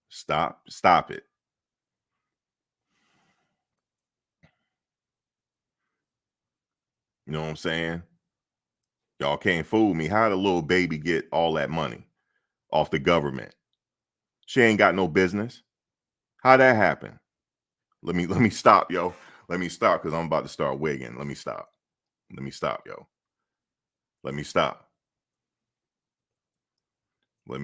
Stop it. You know what I'm saying? Y'all can't fool me. How did a little baby get all that money off the government? She ain't got no business. How'd that happen? Let me stop, yo. Let me stop because I'm about to start wigging. Let me stop, yo. Let me stop. Let me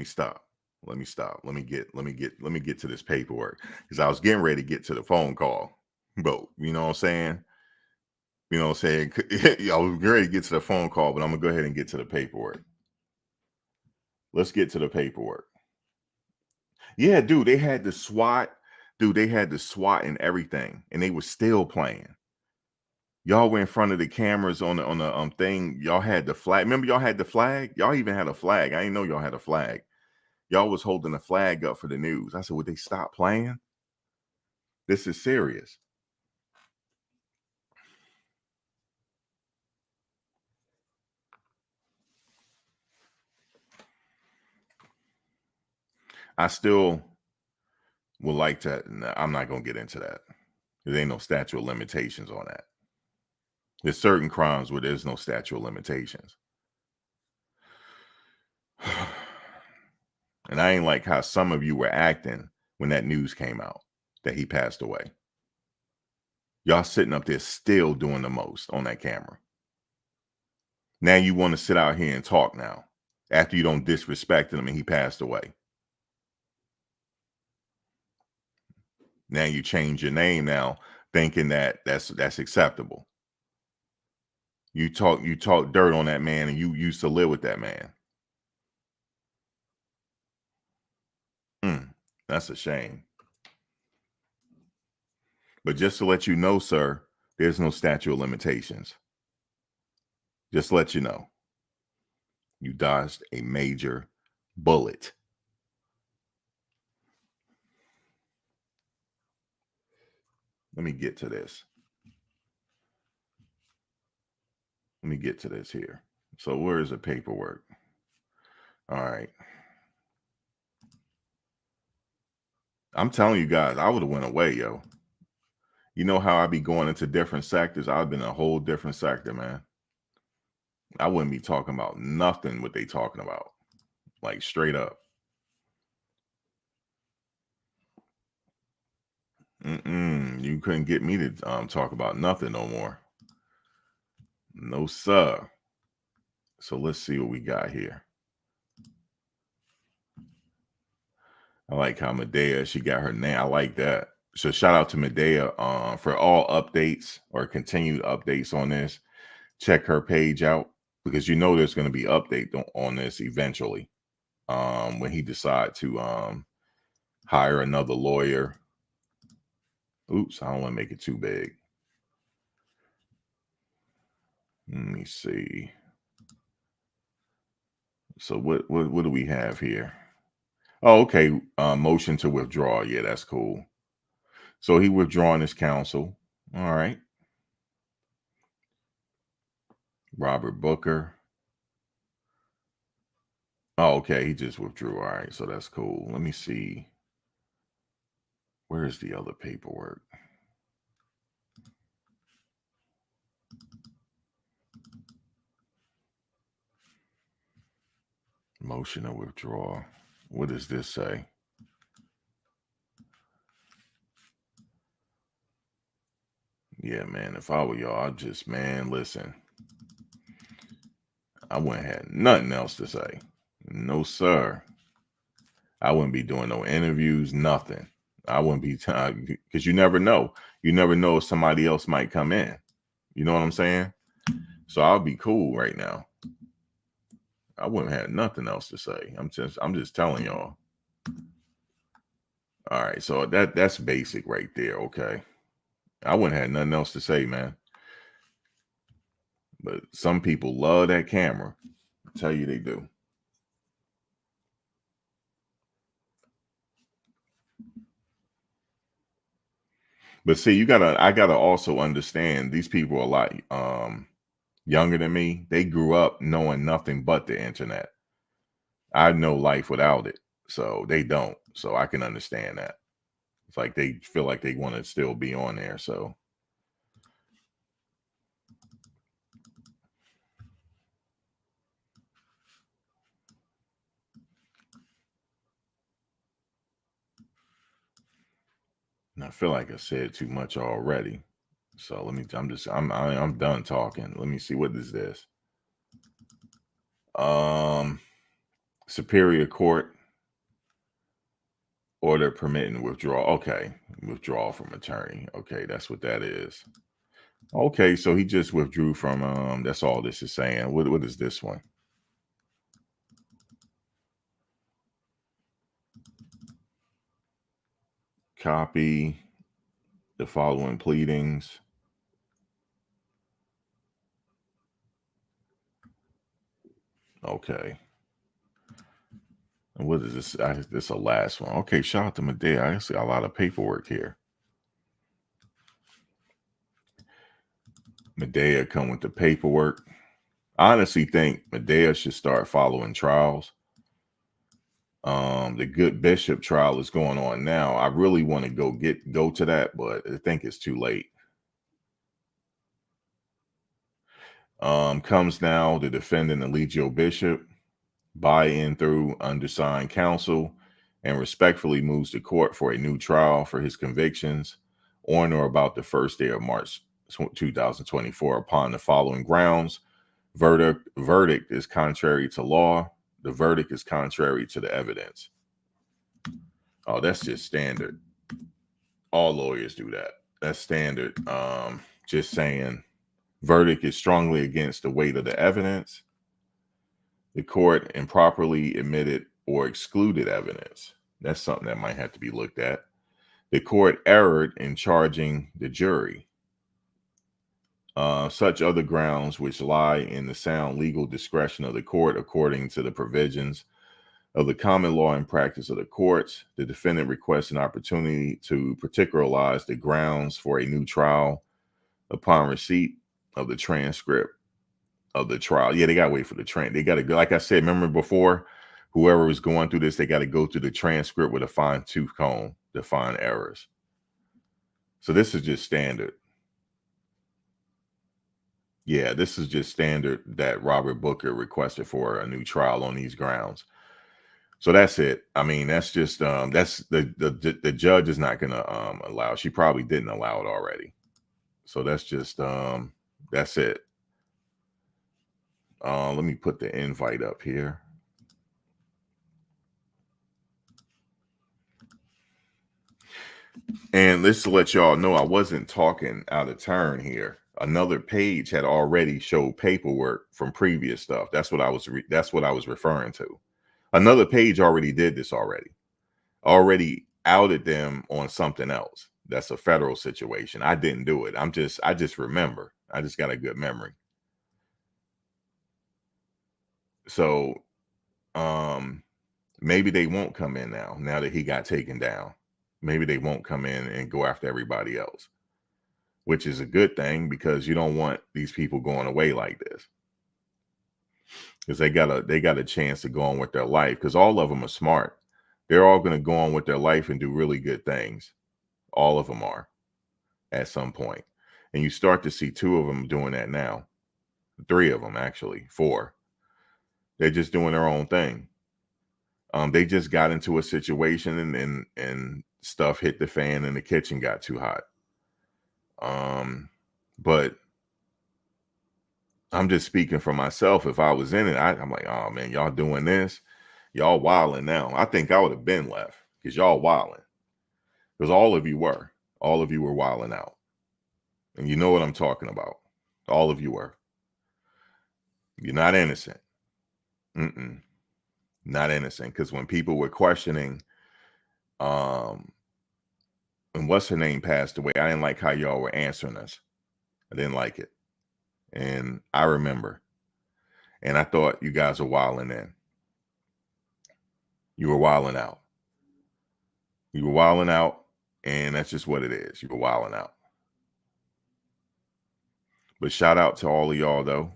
get to this paperwork because I was getting ready to get to the phone call. But you know what I'm saying? You know what I'm saying? I was ready to get to the phone call, but I'm going to go ahead and get to the paperwork. Let's get to the paperwork. Yeah, dude, they had the SWAT. Dude, they had the SWAT and everything, and they were still playing. Y'all were in front of the cameras on the thing. Y'all had the flag. Remember, y'all had the flag? Y'all even had a flag. I didn't know y'all had a flag. Y'all was holding the flag up for the news. I said, would they stop playing? This is serious. I still would like to. I'm not going to get into that. There ain't no statute of limitations on that. There's certain crimes where there's no statute of limitations. And I ain't like how some of you were acting when that news came out that he passed away. Y'all sitting up there still doing the most on that camera. Now you want to sit out here and talk now after you don't disrespect him and he passed away. Now you change your name now, thinking that that's acceptable. You talk dirt on that man, and you used to live with that man. That's a shame. But just to let you know, sir, there's no statute of limitations. Just to let you know, you dodged a major bullet. Let me get to this. Let me get to this here. So where is the paperwork? All right. I'm telling you guys, I would have went away, yo. You know how I be going into different sectors? I've been in a whole different sector, man. I wouldn't be talking about nothing what they talking about. Like straight up. You couldn't get me to talk about nothing no more. No, sir. So let's see what we got here. I like how Medea, she got her name. I like that. So shout out to Medea for all updates or continued updates on this. Check her page out because you know there's going to be update on this eventually. When he decide to hire another lawyer. Oops, I don't want to make it too big. Let me see. So what do we have here? Oh, okay. Motion to withdraw. Yeah, that's cool. So he withdrawing his counsel. All right. Robert Booker. Oh, okay. He just withdrew. All right. So that's cool. Let me see. Where is the other paperwork? Motion to withdraw. What does this say? Yeah, man. If I were y'all, I'd just, man, listen. I wouldn't have nothing else to say. No, sir. I wouldn't be doing no interviews, nothing. I wouldn't be, because you never know. You never know if somebody else might come in. You know what I'm saying? So I'll be cool right now. I wouldn't have nothing else to say. I'm just telling y'all. All right, so that's basic right there. Okay, I wouldn't have nothing else to say, man. But some people love that camera. I tell you they do. But see, I gotta also understand these people are a lot younger than me. They grew up knowing nothing but the internet. I know life without it, so they don't. So I can understand that. It's like they feel like they want to still be on there. So and I feel like I said too much already. So let me. I'm done talking. Let me see, what is this? Superior Court order permitting withdrawal. Okay, withdrawal from attorney. Okay, that's what that is. Okay, so he just withdrew from. That's all this is saying. What is this one? Copy the following pleadings. Okay. And what is this? This is the last one. Okay, shout out to Medea. I see a lot of paperwork here. Medea come with the paperwork. I honestly think Medea should start following trials. The Good Bishop trial is going on now. I really want to go to that, but I think it's too late. Comes now the defendant Eligio Bishop, buy-in through undersigned counsel, and respectfully moves to court for a new trial for his convictions on or about the first day of March 2024 upon the following grounds. Verdict is contrary to law. The verdict is contrary to the evidence. Oh, that's just standard. All lawyers do that. That's standard. Just saying verdict is strongly against the weight of the evidence. The court improperly admitted or excluded evidence. That's something that might have to be looked at. The court erred in charging the jury. Such other grounds which lie in the sound legal discretion of the court according to the provisions of the common law and practice of the courts. The defendant requests an opportunity to particularize the grounds for a new trial upon receipt of the transcript of the trial. Yeah, they got to wait for the they got to go. Like I said, remember before, whoever was going through this, they got to go through the transcript with a fine tooth comb to find errors. So this is just standard. Yeah, this is just standard that Robert Booker requested for a new trial on these grounds. So that's it. I mean, that's just that's the judge is not going to allow. She probably didn't allow it already. So that's just that's it. Let me put the invite up here. And let's let y'all know I wasn't talking out of turn here. Another page had already showed paperwork from previous stuff. That's what I was referring to. Another page already did this already outed them on something else. That's a federal situation. I didn't do it. I just remember. I just got a good memory. So maybe they won't come in now that he got taken down. Maybe they won't come in and go after everybody else, which is a good thing because you don't want these people going away like this. Because they got a chance to go on with their life, because all of them are smart. They're all going to go on with their life and do really good things. All of them are at some point. And you start to see 2 of them doing that now. 3 of them, actually, 4. They're just doing their own thing. They just got into a situation and stuff hit the fan and the kitchen got too hot. But I'm just speaking for myself. If I was in it, I'm like, oh man, y'all doing this, y'all wilding now. I think I would have been left because y'all wilding. Because all of you were wilding out, and you know what I'm talking about. All of you were. You're not innocent. Not innocent. Because when people were questioning, and what's her name passed away, I didn't like how y'all were answering us. I didn't like it. And I remember. And I thought you guys were wilding in. You were wilding out. You were wilding out, and that's just what it is. You were wilding out. But shout out to all of y'all, though,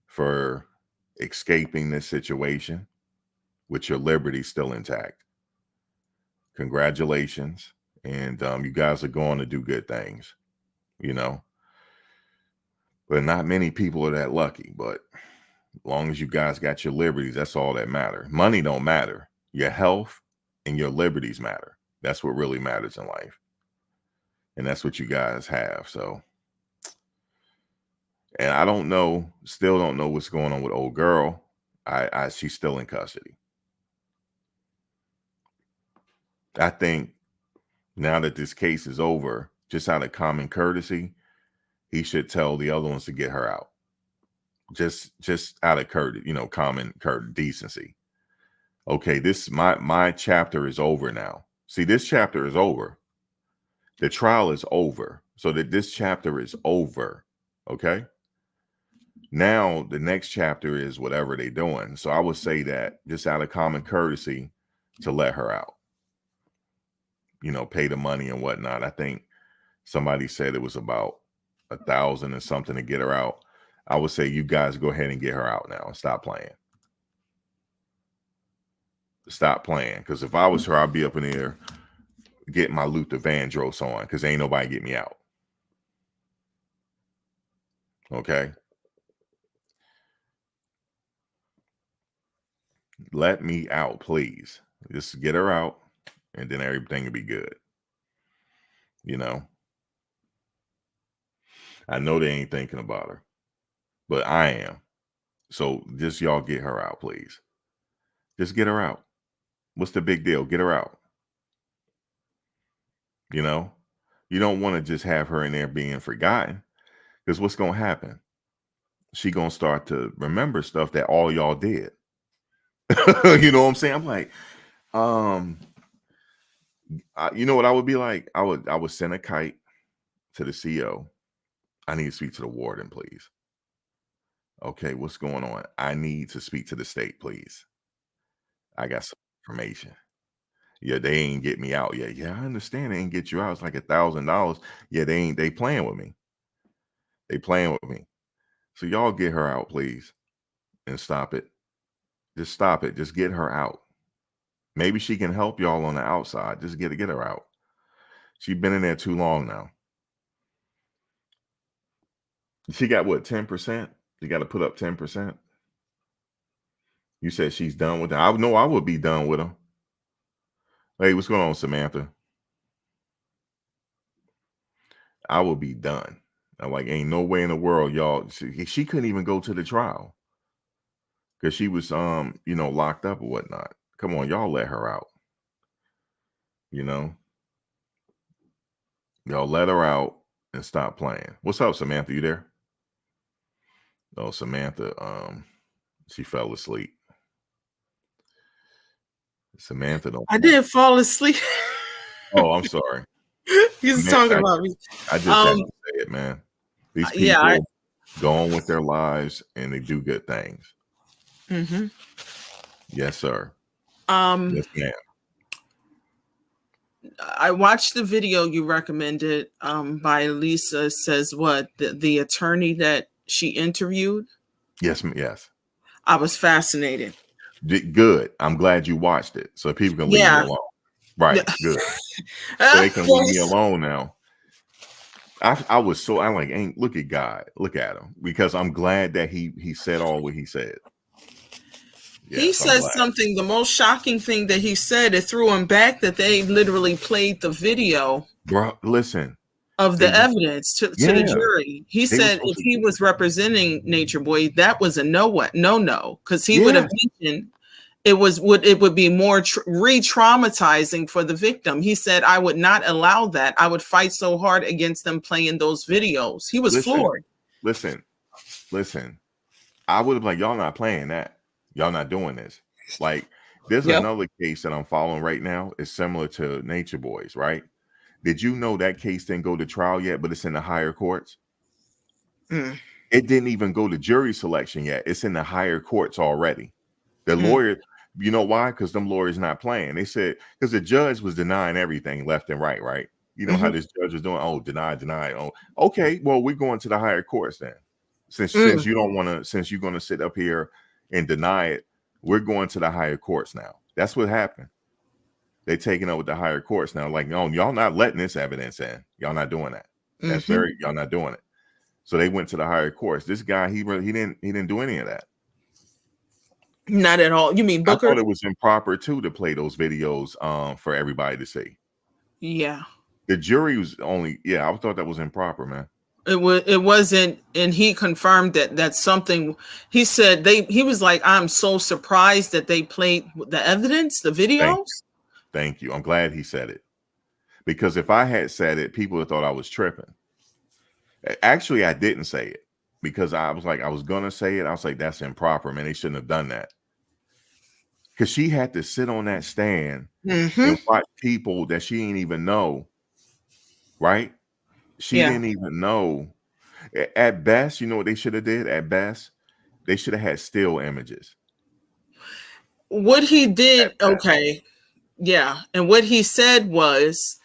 for escaping this situation with your liberty still intact. Congratulations. And you guys are going to do good things, But not many people are that lucky. But as long as you guys got your liberties, that's all that matters. Money don't matter. Your health and your liberties matter. That's what really matters in life. And that's what you guys have. So, and I still don't know what's going on with old girl. She's still in custody. I think now that this case is over, just out of common courtesy, he should tell the other ones to get her out. Just out of courtesy, common decency. Okay, my chapter is over now. See, this chapter is over. The trial is over. So that this chapter is over. Okay. Now the next chapter is whatever they're doing. So I would say that just out of common courtesy to let her out. Pay the money and whatnot. I think somebody said it was about $1,000 and something to get her out. I would say you guys go ahead and get her out now and stop playing. Stop playing. Because if I was her, I'd be up in there getting my Luther Vandross on, because ain't nobody get me out. Okay? Let me out, please. Just get her out, and then everything will be good. You know, I know they ain't thinking about her, but I am. So just y'all get her out, please. Just get her out. What's the big deal? Get her out. You know, you don't want to just have her in there being forgotten, because what's going to happen? She going to start to remember stuff that all y'all did. You know what I'm saying? I'm like, you know what I would be like? I would send a kite to the CO. I need to speak to the warden, please. Okay, what's going on? I need to speak to the state, please. I got some information. Yeah, they ain't get me out yet. Yeah, I understand they ain't get you out. It's like $1,000. Yeah, they playing with me. They playing with me. So y'all get her out, please, and stop it. Just stop it. Just get her out. Maybe she can help y'all on the outside. Just get her out. She's been in there too long now. She got what, 10%? You got to put up 10%. You said she's done with it. I know I would be done with her. Hey, what's going on, Samantha? I would be done. I'm like, ain't no way in the world, y'all. She couldn't even go to the trial because she was, locked up or whatnot. Come on, y'all let her out. You know, y'all let her out and stop playing. What's up, Samantha? You there? Oh, Samantha, she fell asleep. Samantha don't. I didn't fall asleep. Oh, I'm sorry. He's talking about me. I just had to say it, man. These people go on with their lives and they do good things. Mm-hmm. Yes, sir. Yes, ma'am. I watched the video you recommended by Lisa Says What, the attorney that she interviewed. Yes, yes. I was fascinated. Good. I'm glad you watched it so people can leave me alone. Right. Good. So they can leave me alone now. I was so ain't look at God, look at him, because I'm glad that he said all what he said. Yes, he said something. The most shocking thing that he said, it threw him back that they literally played the video. Bro, listen. Of the evidence to the jury. He said if he was representing Nature Boy, that was a no, because he would have mentioned it would be more re-traumatizing for the victim. He said, I would not allow that. I would fight so hard against them playing those videos. He was floored. Listen. I would have been like, y'all not playing that. Y'all not doing this. Like, there's another case that I'm following right now. It's similar to Nature Boys, right? Did you know that case didn't go to trial yet, but it's in the higher courts? It didn't even go to jury selection yet. It's in the higher courts already. The lawyer, you know why? Because them lawyers not playing. They said, because the judge was denying everything left and right? You know how this judge was doing? Oh, deny. Oh, okay. Well, we're going to the higher courts then. Since you don't want to, since you're going to sit up here and deny it, we're going to the higher courts now. That's what happened. They taking up with the higher courts now. Like, no, y'all not letting this evidence in. Y'all not doing that. That's y'all not doing it. So they went to the higher courts. This guy, he didn't do any of that. Not at all. You mean Booker? I thought it was improper too to play those videos for everybody to see. Yeah. The jury was only, I thought that was improper, man. It wasn't, and he confirmed that that's something. He said he was like, I'm so surprised that they played the evidence, the videos. Thank you. I'm glad he said it, because if I had said it, people would have thought I was tripping. Actually, I didn't say it because I was like, I was gonna say it. I was like, that's improper, man. They shouldn't have done that. Because she had to sit on that stand and watch people that she didn't even know. Right? She didn't even know. At best, you know what they should have did? At best, they should have had still images. What he did, okay. Yeah. And what he said was,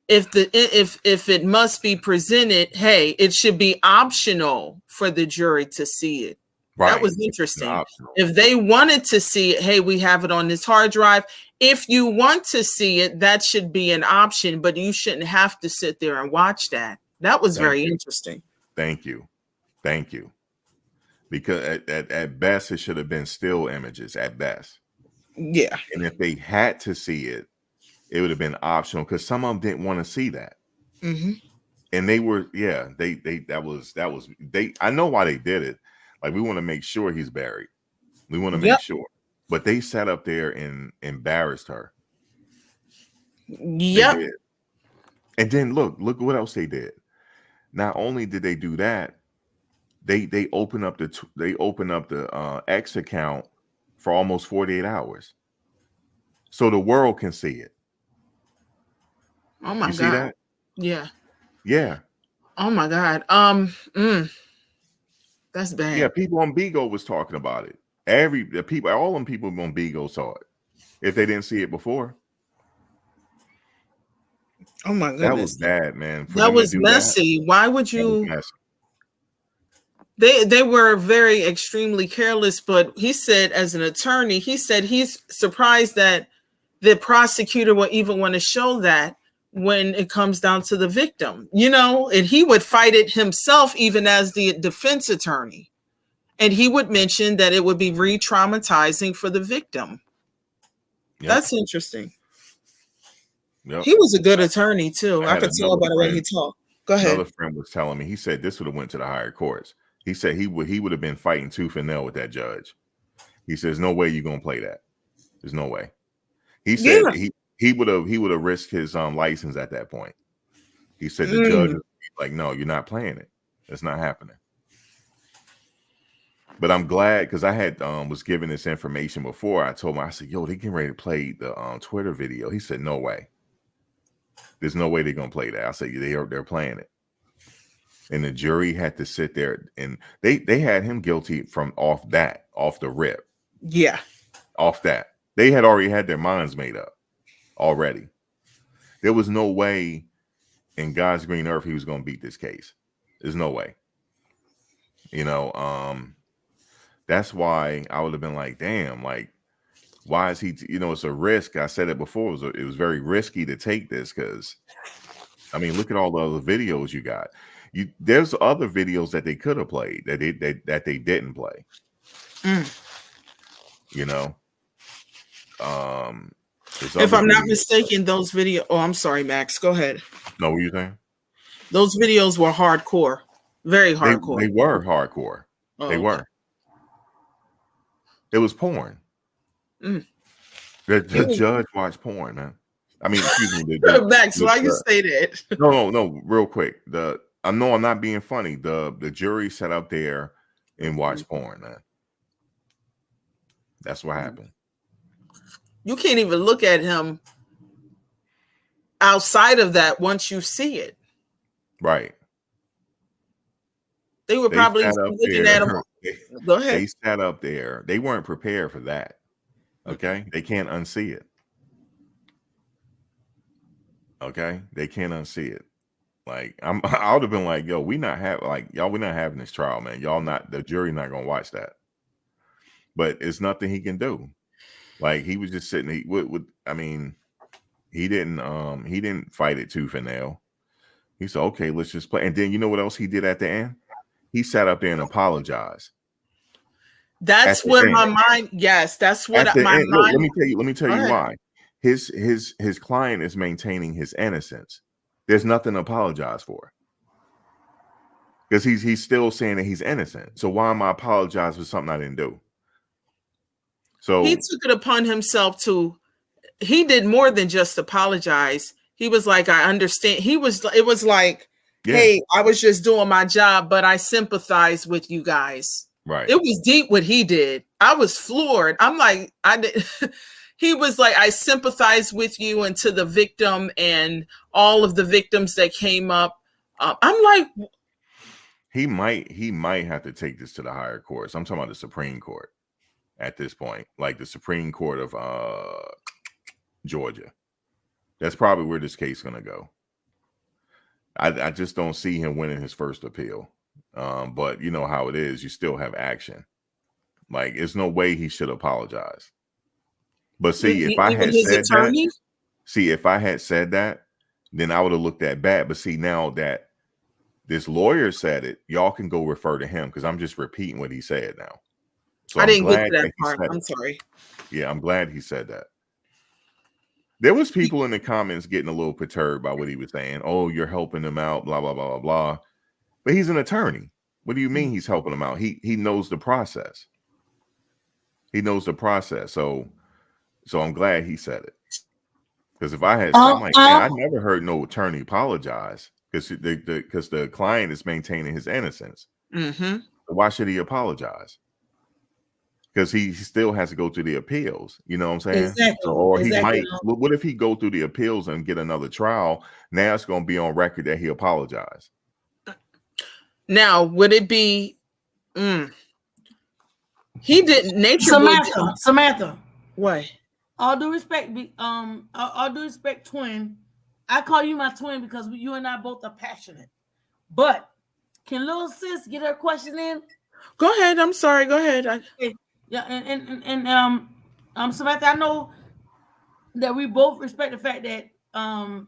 if it must be presented, hey, it should be optional for the jury to see it. Right. That was interesting. If they wanted to see it, hey, we have it on this hard drive. If you want to see it, that should be an option, but you shouldn't have to sit there and watch that. That was very interesting. Thank you. Because at best, it should have been still images at best. And if they had to see it, it would have been optional because some of them didn't want to see that. Mm-hmm. And they were, I know why they did it. Like, we want to make sure he's buried. We want to make sure. But they sat up there and embarrassed her. Yep. They did. And then look what else they did. Not only did they do that, they open up the X account for almost 48 hours. So the world can see it. Oh my God. See that? Yeah. Yeah. Oh my God. That's bad. Yeah, people on Bigo was talking about it. All them people on Bigo saw it. If they didn't see it before. Oh my goodness. That was bad, man. That was messy. Why would you? They They were very extremely careless, but he said, as an attorney, he said he's surprised that the prosecutor would even want to show that when it comes down to the victim, and he would fight it himself, even as the defense attorney. And he would mention that it would be re-traumatizing for the victim. Yep. That's interesting. Yep. He was a good attorney too. I could tell by the way he talked. Go ahead. Another friend was telling me, he said this would have went to the higher courts. He said he would have been fighting tooth and nail with that judge. He says, no way you're gonna play that. There's no way. He said he would have risked his license at that point. He said the judge was like, no, you're not playing it. It's not happening. But I'm glad, because I had was given this information before. I told him, I said, yo, they getting ready to play the Twitter video. He said, no way. There's no way they're gonna play that. I said, they're playing it. And the jury had to sit there, and they had him guilty off the rip. Yeah. Off that. They had already had their minds made up already. There was no way in God's green earth he was going to beat this case. There's no way. That's why I would have been like, damn, like, why is he, it's a risk. I said it before. It was very risky to take this because, I mean, look at all the other videos you got. There's other videos that they could have played that they didn't play. If I'm not mistaken, those videos. Oh, I'm sorry, Max. Go ahead. No, what are you saying? Those videos were hardcore, very hardcore. They were hardcore. Oh, they were. It was porn. The judge watched porn, man. I mean, excuse me. Max, why you say that? No. Real quick. I'm not being funny. The jury sat up there and watched porn, man. That's what happened. You can't even look at him outside of that once you see it. Right. They were probably looking at him. Go ahead. They sat up there. They weren't prepared for that. Okay. They can't unsee it. Okay. They can't unsee it. Like, I would have been like, yo, we're not having this trial, man. The jury not going to watch that. But it's nothing he can do. Like, he was just sitting. He didn't fight it tooth and nail. He said, okay, let's just play. And then you know what else he did at the end? He sat up there and apologized. That's what my mind. Yes, that's what my mind. Look, let me tell you why. His client is maintaining his innocence. There's nothing to apologize for. Because he's still saying that he's innocent. So why am I apologizing for something I didn't do? So he took it upon himself he did more than just apologize. He was like, I understand. It was like, hey, I was just doing my job, but I sympathize with you guys. Right. It was deep what he did. I was floored. I'm like, he was like, I sympathize with you and to the victim and all of the victims that came up. I'm like, he might have to take this to the higher courts. I'm talking about the Supreme Court at this point, like the Supreme Court of Georgia. That's probably where this case is going to go. I just don't see him winning his first appeal. But you know how it is. You still have action. Like, there's no way he should apologize. But see, if I had said that, then I would have looked at bad. But see, now that this lawyer said it, y'all can go refer to him because I'm just repeating what he said now. So I didn't get to that part. I'm sorry. Yeah, I'm glad he said that. There was people in the comments getting a little perturbed by what he was saying. Oh, you're helping him out, blah, blah, blah, blah, blah. But he's an attorney. What do you mean he's helping him out? He knows the process. He knows the process. So I'm glad he said it. Because if I had, I'm like, man, I never heard no attorney apologize because the client is maintaining his innocence. Mm-hmm. Why should he apologize? Because he still has to go through the appeals. You know what I'm saying? Exactly. So, or he might. What if he go through the appeals and get another trial? Now it's going to be on record that he apologized. Now, would it be? He didn't. Samantha. What? All due respect, twin. I call you my twin because you and I both are passionate. But can little sis get her question in? Go ahead. I'm sorry. Go ahead. Yeah, and Samantha, I know that we both respect the fact that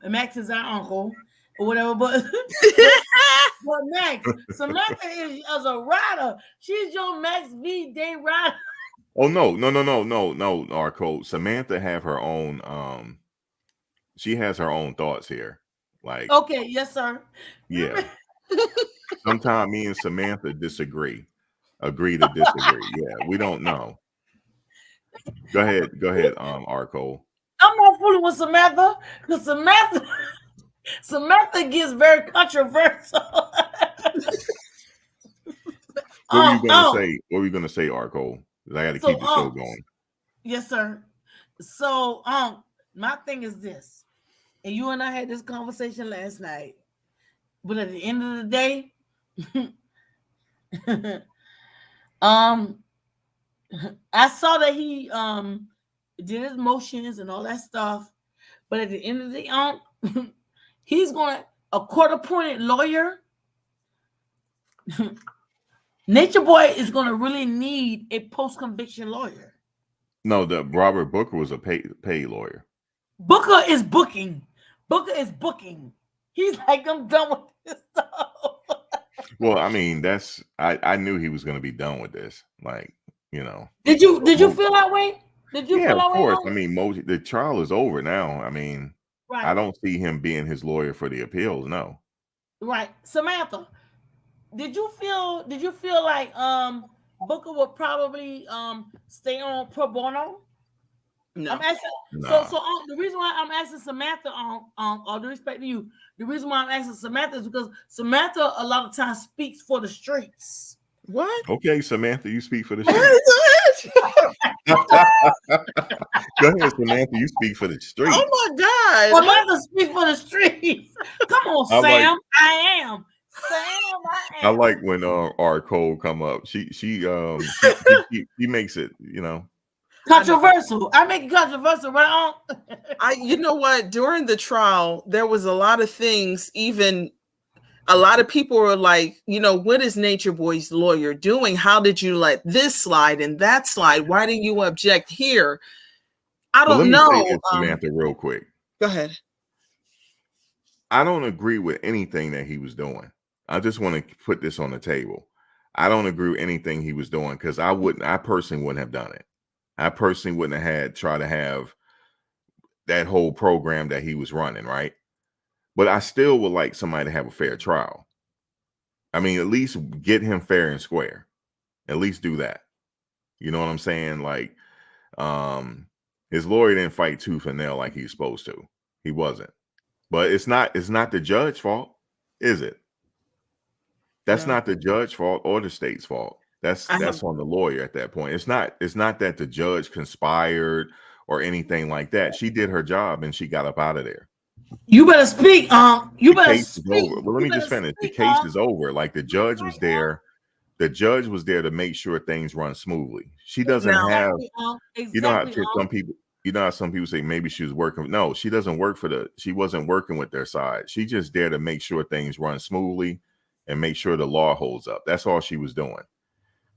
Max is our uncle or whatever, but but Max, Samantha is a rider. She's your Max V Day rider. Oh no, Arco. Samantha have her own. She has her own thoughts here. Like, okay, yes, sir. Yeah. Sometimes me and Samantha agree to disagree. Yeah, we don't know. Go ahead, Arco. I'm not fooling with Samantha because Samantha gets very controversial. What were you gonna say, Arco? I got to keep the show going. Yes, sir. So, my thing is this, and you and I had this conversation last night, but at the end of the day, I saw that he did his motions and all that stuff, but at the end of the day, he's going a court-appointed lawyer. Nature Boy is going to really need a post-conviction lawyer. No, the Robert Booker was a paid lawyer. Booker is booking. He's like, I'm done with this stuff. Well, I mean, I knew he was going to be done with this. Like, you know. Did you feel that way? Did you feel that way? Yeah, of course. I mean, the trial is over now. I mean, right. I don't see him being his lawyer for the appeals. No. Right, Samantha. Did you feel like Booker would probably stay on pro bono? No. I'm asking. Nah. So the reason why I'm asking Samantha all due respect to you, the reason why I'm asking Samantha is because Samantha a lot of times speaks for the streets. What? Okay, Samantha, you speak for the streets. Go ahead, Samantha, you speak for the streets. Oh my God. Samantha speak for the streets. Come on, Sam. I am. I like when our Cole come up. She makes it, you know, controversial. I make it controversial, right? You know what? During the trial, there was a lot of things. Even a lot of people were like, you know, what is Nature Boy's lawyer doing? How did you let this slide and that slide? Why didn't you object here? I don't know. Let me say this, Samantha, real quick. Go ahead. I don't agree with anything that he was doing. I just want to put this on the table. I don't agree with anything he was doing because I personally wouldn't have done it. I personally wouldn't have tried to have that whole program that he was running, right? But I still would like somebody to have a fair trial. I mean, at least get him fair and square. At least do that. You know what I'm saying? Like, his lawyer didn't fight tooth and nail like he was supposed to. He wasn't. But it's not the judge's fault, is it? That's not the judge's fault or the state's fault. That's on the lawyer at that point. It's not that the judge conspired or anything like that. She did her job and she got up out of there. You better speak. You better speak. Well, let me just finish. The case is over. Like the judge was there. The judge was there to make sure things run smoothly. She doesn't have. You know how some people. You know how some people say maybe she was working. No, she doesn't work she wasn't working with their side. She just there to make sure things run smoothly and make sure the law holds up. That's all she was doing.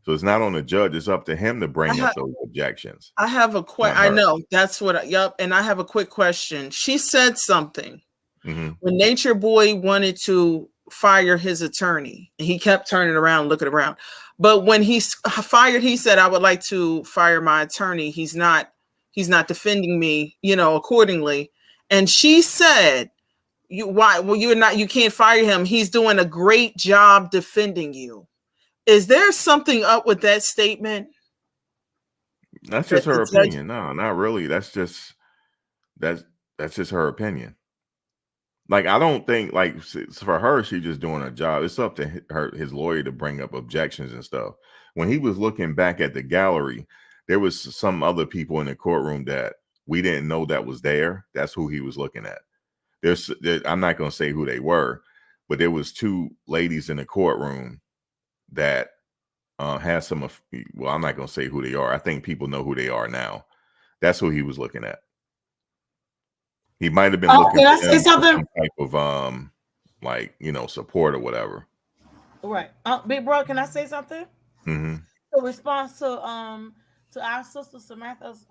So it's not on the judge. It's up to him to bring up those objections. I have a question. I know that's what. Yep. And I have a quick question. She said something when Nature Boy wanted to fire his attorney, and he kept turning around, looking around. But when he's fired, he said, "I would like to fire my attorney. He's not He's not defending me, accordingly. And she said, why? Well, you can't fire him. He's doing a great job defending you. Is there something up with that statement? That's just her opinion. No, not really. That's just her opinion. Like, I don't think, like, for her, she's just doing her job. It's up to his lawyer to bring up objections and stuff. When he was looking back at the gallery, there was some other people in the courtroom that we didn't know that was there. That's who he was looking at. I'm not going to say who they were, but there was two ladies in the courtroom that had some, well, I'm not going to say who they are. I think people know who they are now. That's who he was looking at. He might have been looking for some type of like, support or whatever. Right. Big bro, can I say something? Mm-hmm. In response to our sister Samantha's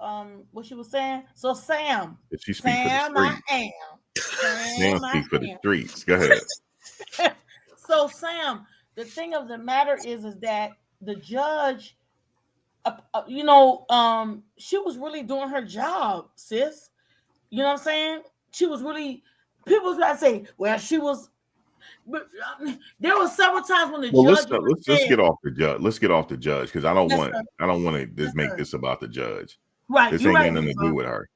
what she was saying. So Sam. Did she speak for the streets? Sam speak for the streets. Go ahead. So Sam, the thing of the matter is that the judge, she was really doing her job, sis. You know what I'm saying? She was really, people was trying to say, well, she was, but there were several times when the judge. Let's get off the judge. Let's get off the judge because I don't want to just make this about the judge. Right. This ain't got nothing to do with her.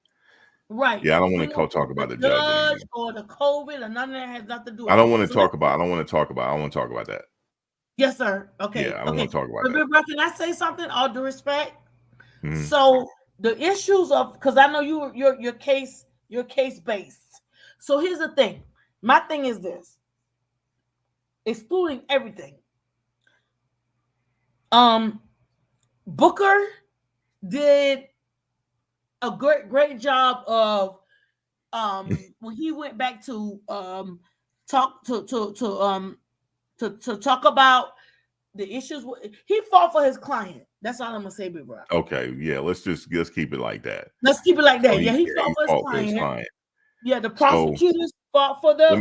Right. Yeah, I don't want to talk about the judge or the COVID or none of that has nothing to do with it. I don't want to talk about that. Yes, sir. Okay. Yeah, I don't want to talk about that. But can I say something? All due respect. Mm-hmm. So the issues of, because I know your case based. So here's the thing. My thing is this. Excluding everything. Booker did a great job of when he went back to talk about the issues. He fought for his client. That's all I'm gonna say, big bro. Okay, yeah, let's keep it like that. Let's keep it like that. Yeah, he fought for his client. Yeah, the prosecutors fought for the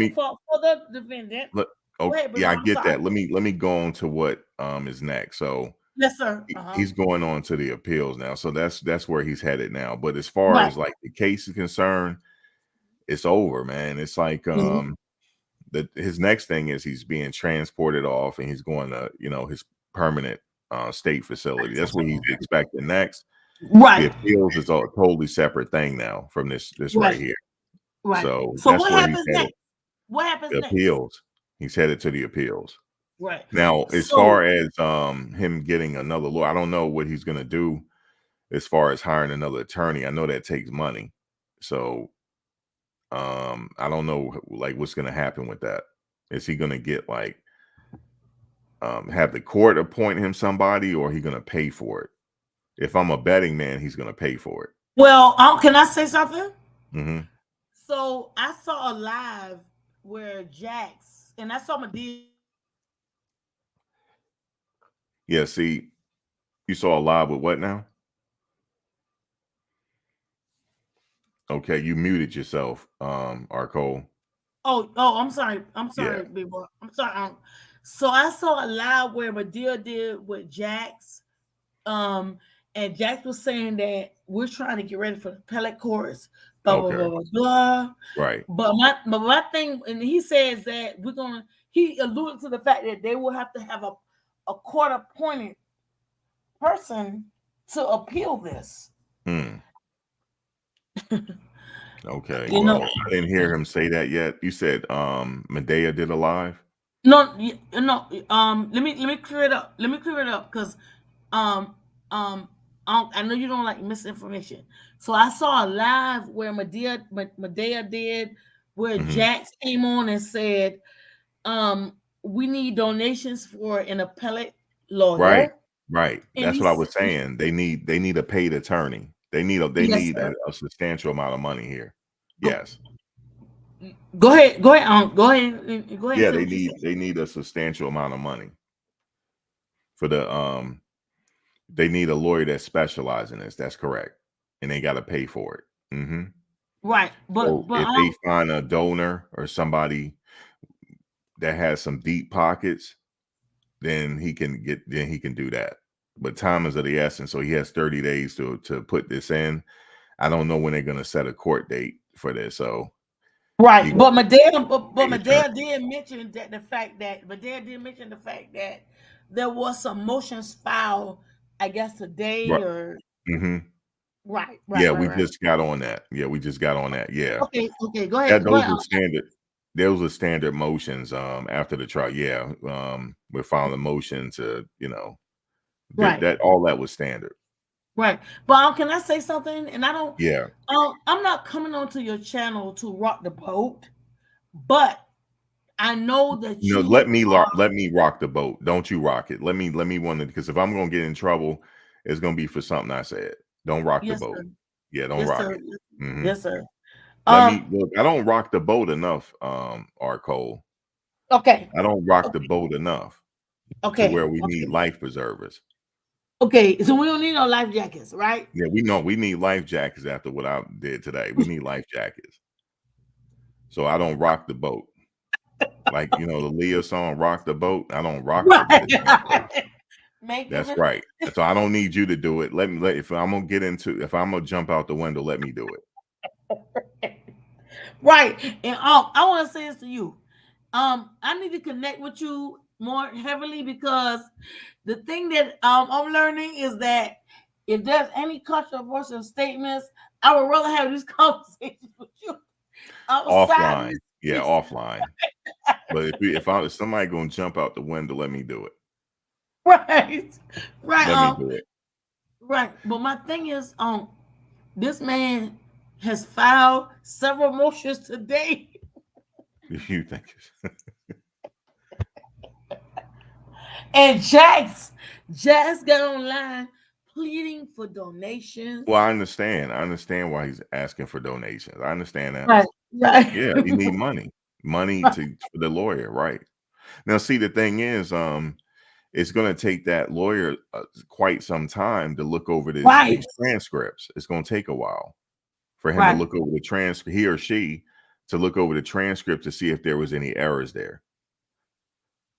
defendant. I get that. Let me go on to what is next. So yes, sir. He's going on to the appeals now. So that's where he's headed now. But as far as like the case is concerned, it's over, man. It's like his next thing is he's being transported off and he's going to, his permanent state facility. That's what he's expecting next. Right. The appeals is a totally separate thing now from this right here. Right. So that's what happens next? What happens next? Appeals. He's headed to the appeals. Right. Now, as far as him getting another lawyer, I don't know what he's going to do as far as hiring another attorney. I know that takes money. So I don't know like what's going to happen with that. Is he going to get like have the court appoint him somebody, or he going to pay for it? If I'm a betting man, he's going to pay for it. Well, can I say something? Mm-hmm. So I saw a live where Jax, and I saw Madea. Yeah, see, you saw a live with what now? Okay, you muted yourself, Arcole. Oh, I'm sorry. Yeah. Big boy. I'm sorry. So I saw a live where Madea did with Jax. And Jax was saying that we're trying to get ready for the appellate courts, blah, blah, blah, blah, blah. Right. But my thing, and he says that he alluded to the fact that they will have to have a court-appointed person to appeal this. Okay. I didn't hear him say that yet. You said Madea did a live? No. Let me clear it up. Because I know you don't like misinformation. So I saw a live where Madea did, where Jax came on and said, we need donations for an appellate lawyer. Right. That's what I was saying. They need a paid attorney. They need a substantial amount of money here. Yes. Go ahead. Yeah, they need a substantial amount of money for the they need a lawyer that specializes in this. That's correct. And they got to pay for it. Mm-hmm. Right. But if they find a donor or somebody that has some deep pockets, then he can do that. But time is of the essence. So he has 30 days to put this in. I don't know when they're gonna set a court date for this. So Right, but Medea Medea did mention that the fact that there was some motions filed, I guess today right. or Mm-hmm. right. Yeah, we just got on that. Yeah, we just got on that. Yeah. Okay, go Yeah, ahead. those are standard. Those are standard motions. After the trial. Yeah. We're filing a motion to, Right. that all that was standard. Right, but can I say something? And I don't. Yeah. I'm not coming onto your channel to rock the boat, but I know that you. Let me rock the boat. Don't you rock it. Let me wonder, because if I'm gonna get in trouble, it's gonna be for something I said. Don't rock the boat. Sir. Yeah, don't Yes, rock sir. it. Mm-hmm. Yes, sir. Look, I don't rock the boat enough, R. Cole. Okay. I don't rock the boat enough. Okay. To where we need life preservers. Okay, so we don't need no life jackets, right? Yeah, we know we need life jackets after what I did today. We need life jackets. So I don't rock the boat. Like, the Leah song, Rock the Boat. I don't rock the boat. That's right. So I don't need you to do it. If I'm gonna jump out the window, let me do it. Right. And I want to say this to you. I need to connect with you more heavily, because the thing that I'm learning is that if there's any controversial statements, I would rather have these conversations with you offline. Yeah, offline. But if somebody gonna jump out the window, let me do it. Right. Let me do it. Right. But my thing is, this man has filed several motions today. You think? And Jax got online pleading for donations. Well, I understand. I understand why he's asking for donations. I understand that. Right. Yeah, you need money for the lawyer, right? Now, see, the thing is, it's going to take that lawyer quite some time to look over these transcripts. It's going to take a while for him to look over the transcript, he or she, to look over the transcript to see if there was any errors there.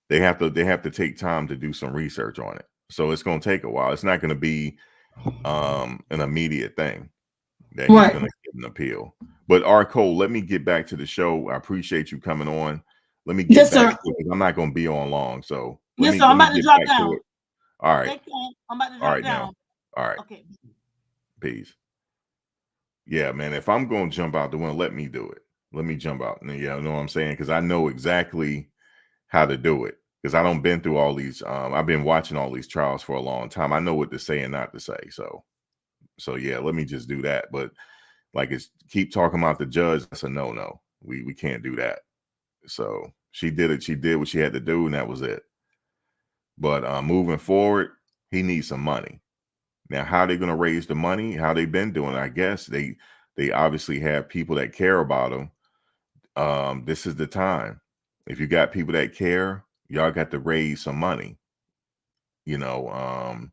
They have to take time to do some research on it. So it's going to take a while. It's not going to be an immediate thing that he's going to get an appeal. But R. Cole, let me get back to the show. I appreciate you coming on. Let me get back to it. I'm not going to be on long. So I'm about to drop down. All right. I'm about to drop down. Now. All right. Okay. Peace. Yeah, man. If I'm going to jump out the window, let me do it. Let me jump out. Yeah, you know what I'm saying? Because I know exactly how to do it. Because I don't been through all these. I've been watching all these trials for a long time. I know what to say and not to say. So yeah, let me just do that. But keep talking about the judge. That's a no. We can't do that. So she did it. She did what she had to do, and that was it. But moving forward, he needs some money. Now, how they going to raise the money? How they been doing? I guess they obviously have people that care about them. This is the time. If you got people that care, y'all got to raise some money. And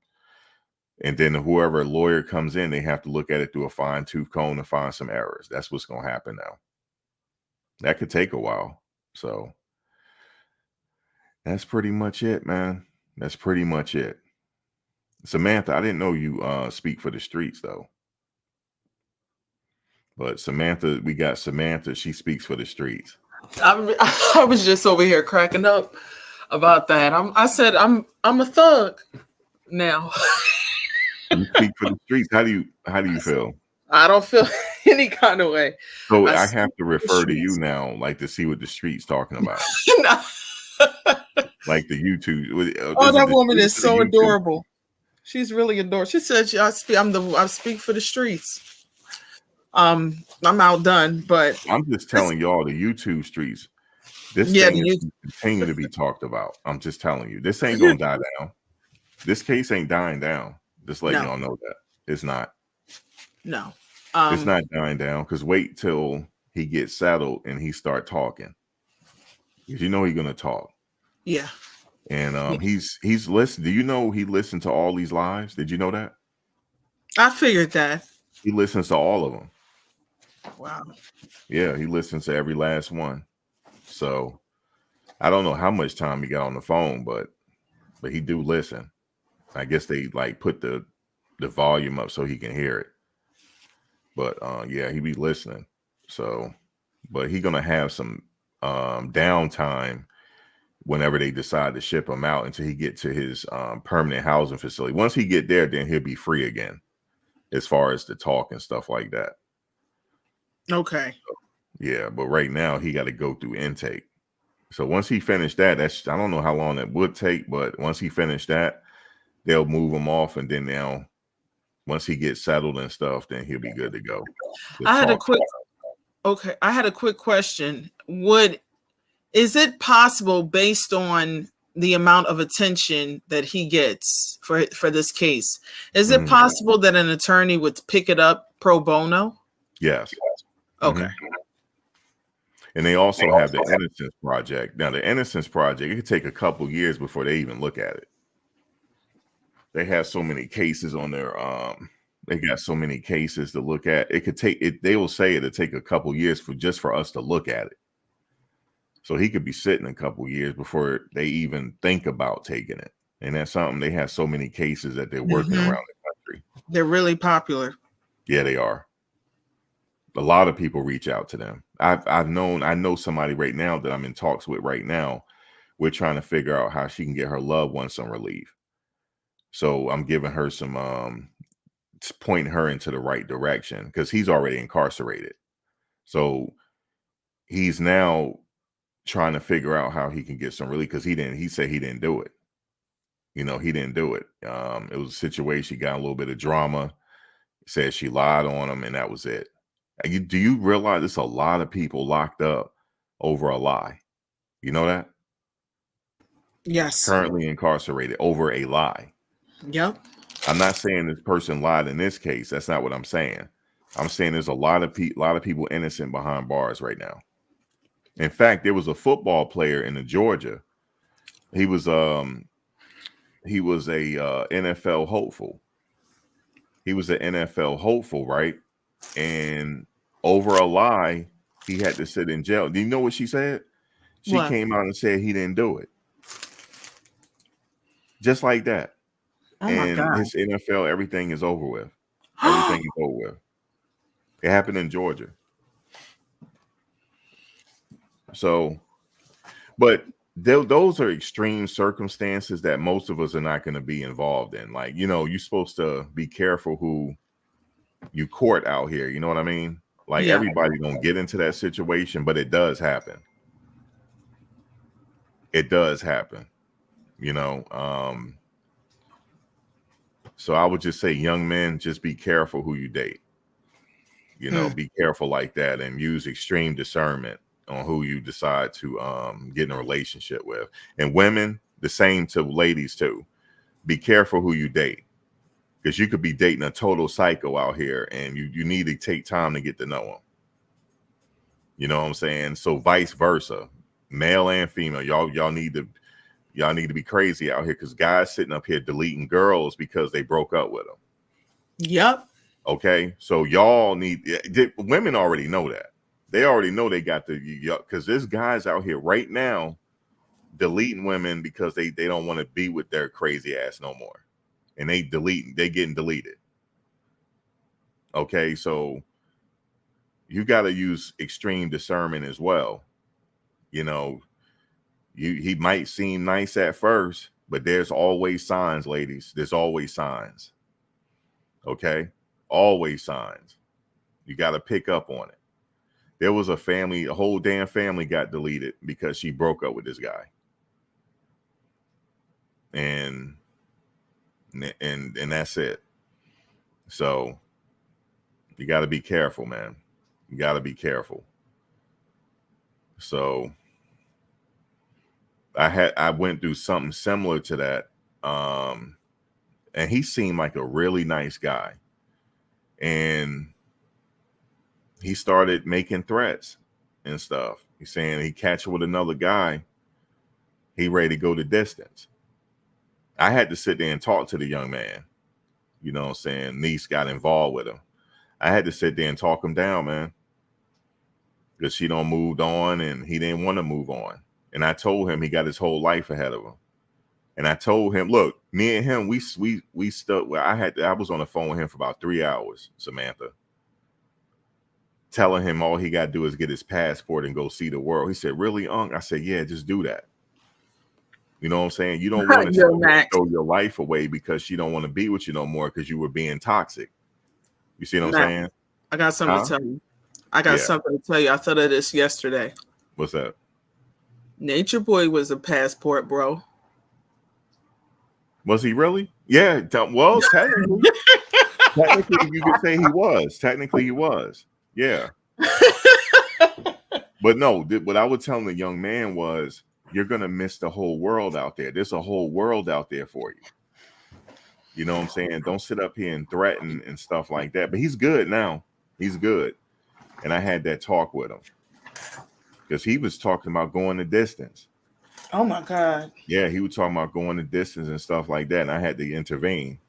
then whoever lawyer comes in, they have to look at it through a fine-tooth comb and find some errors. That's what's going to happen now. That could take a while. So that's pretty much it, man. That's pretty much it. Samantha, I didn't know you speak for the streets, though. But Samantha, we got Samantha. She speaks for the streets. I was just over here cracking up about that. I said I'm a thug now. You speak for the streets. How do you feel? I don't feel any kind of way. So I have to refer to you now, to see what the street's talking about. Like the YouTube. Oh, that woman is so adorable. She's really adorable. She said, "I speak for the streets." I'm outdone, but I'm just telling y'all, the YouTube streets. This thing is continue to be talked about. I'm just telling you, this ain't gonna die down. This case ain't dying down. Just letting y'all know that it's not. No, it's not dying down. Because wait till he gets settled and he start talking. Because he's gonna talk. Yeah. And he's listened. Do you know he listened to all these lives? Did you know that? I figured that. He listens to all of them. Wow. Yeah, he listens to every last one. So I don't know how much time he got on the phone, but he do listen. I guess they put the volume up so he can hear it. But yeah, he be listening. So, but he gonna have some downtime whenever they decide to ship him out until he get to his permanent housing facility. Once he get there, then he'll be free again, as far as the talk and stuff like that. Okay. Yeah, but right now he got to go through intake. So once he finished that, that's I don't know how long that would take, but once he finished that, they'll move him off, and then now once he gets settled and stuff, then he'll be good to go. I had a quick question. Is it possible, based on the amount of attention that he gets for this case, is it possible that an attorney would pick it up pro bono? Yes. Okay. And they also have the Innocence Project. Now, the Innocence Project, it could take a couple years before they even look at it. They have so many cases on their they got so many cases to look at. It could take it, they will say it'll take a couple years for us to look at it. So he could be sitting a couple years before they even think about taking it. And that's something, they have so many cases that they're working around the country. They're really popular. Yeah, they are. A lot of people reach out to them. I know somebody right now that I'm in talks with right now. We're trying to figure out how she can get her loved one some relief. So I'm giving her some pointing her into the right direction, because he's already incarcerated. So he's now trying to figure out how he can get some relief, because he said he didn't do it. He didn't do it. It was a situation, he got a little bit of drama, said she lied on him, and that was it. Do you realize there's a lot of people locked up over a lie? You know that? Yes. Currently incarcerated over a lie. Yep. I'm not saying this person lied in this case. That's not what I'm saying. I'm saying there's a lot of people innocent behind bars right now. In fact, there was a football player in Georgia. He was a NFL hopeful. He was an NFL hopeful, right? And over a lie, he had to sit in jail. Do you know what she said? She came out and said he didn't do it. Just like that. Oh and my God. His NFL, everything is over with. Everything is over with. It happened in Georgia. So, but those are extreme circumstances that most of us are not going to be involved in. Like, you're supposed to be careful who you court out here. You know what I mean? Like, everybody don't get into that situation, but it does happen. It does happen. So I would just say, young men, just be careful who you date. Be careful like that, and use extreme discernment on who you decide to get in a relationship with. And women, the same to ladies too. Be careful who you date, because you could be dating a total psycho out here, and you need to take time to get to know him. You know what I'm saying? So vice versa, male and female, y'all need to be crazy out here, because guys sitting up here deleting girls because they broke up with them. Yep. Okay, so y'all women already know that. They already know they got because there's guys out here right now deleting women because they don't want to be with their crazy ass no more, and they getting deleted. Okay, so you got to use extreme discernment as well. He might seem nice at first, but there's always signs, ladies. There's always signs. Okay, always signs. You got to pick up on it. There was a whole damn family got deleted because she broke up with this guy. And that's it. So you got to be careful, man. You got to be careful. So I went through something similar to that. And he seemed like a really nice guy. And he started making threats and stuff. He's saying he catch her with another guy, he ready to go the distance. I had to sit there and talk to the young man. You know what I'm saying? Niece got involved with him. I had to sit there and talk him down, man. Because she done moved on, and he didn't want to move on. And I told him he got his whole life ahead of him. And I told him, look, me and him, we stuck. Well, I was on the phone with him for about 3 hours, Samantha. telling him all he got to do is get his passport and go see the world. He said, really, Unc? I said, yeah, just do that. You know what I'm saying? You don't want to throw your life away because she don't want to be with you no more because you were being toxic. You see what I'm saying? I got something to tell you. Something to tell you. I thought of this yesterday. What's that? Nature Boy was a passport, bro. Was he really? Yeah. Well, technically you could say he was. Technically he was. Yeah. But no, what I was telling the young man was, you're going to miss the whole world out there. There's a whole world out there for you. You know what I'm saying? Don't sit up here and threaten and stuff like that. But he's good now. He's good. And I had that talk with him because he was talking about going the distance. Oh, my God. Yeah, he was talking about going the distance and stuff like that. And I had to intervene.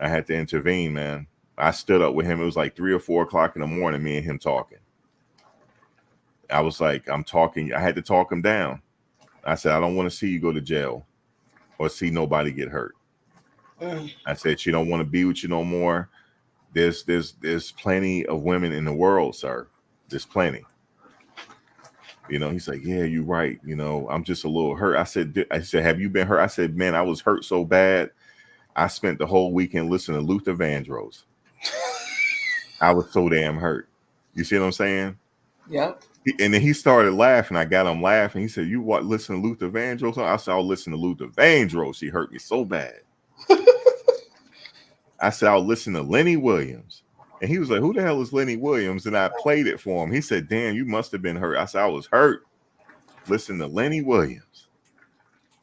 Man. I stood up with him. It was like 3 or 4 o'clock in the morning, me and him talking. I was like, I'm talking. I had to talk him down. I said, I don't want to see you go to jail or see nobody get hurt. I said, she don't want to be with you no more. There's plenty of women in the world, sir. There's plenty. You know, he's like, yeah, you're right. You know, I'm just a little hurt. I said, have you been hurt? I said, man, I was hurt so bad. I spent the whole weekend listening to Luther Vandross. I was so damn hurt. You see what I'm saying? Yep. And then he started laughing. I got him laughing. He said, you what, listen to Luther Vandross? I said, I'll listen to Luther Vandross. She hurt me so bad. I said, I'll listen to Lenny Williams. And he was like, who the hell is Lenny Williams? And I played it for him. He said, damn, you must have been hurt. I said, I was hurt. Listen to Lenny Williams.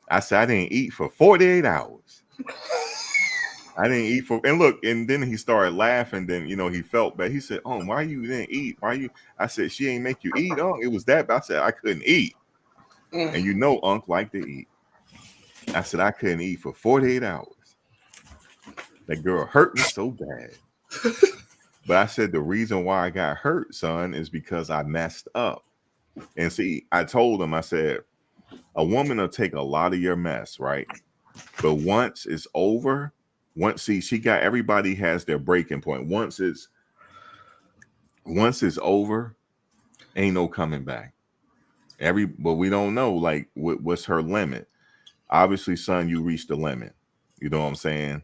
I said, I didn't eat for 48 hours. I didn't eat for, and look, and then he started laughing. Then, you know, he felt bad. He said, oh, why you didn't eat? I said, she ain't make you eat, Unc. It was that bad. I said, I couldn't eat. And you know, Unc liked to eat. I said, I couldn't eat for 48 hours. That girl hurt me so bad. But I said, the reason why I got hurt, son, is because I messed up. And see, I told him, I said, a woman will take a lot of your mess, right? But once it's over, she got, everybody has their breaking point. Once it's over, ain't no coming back. But we don't know, like, what's her limit. Obviously, son, you reached the limit. You know what I'm saying?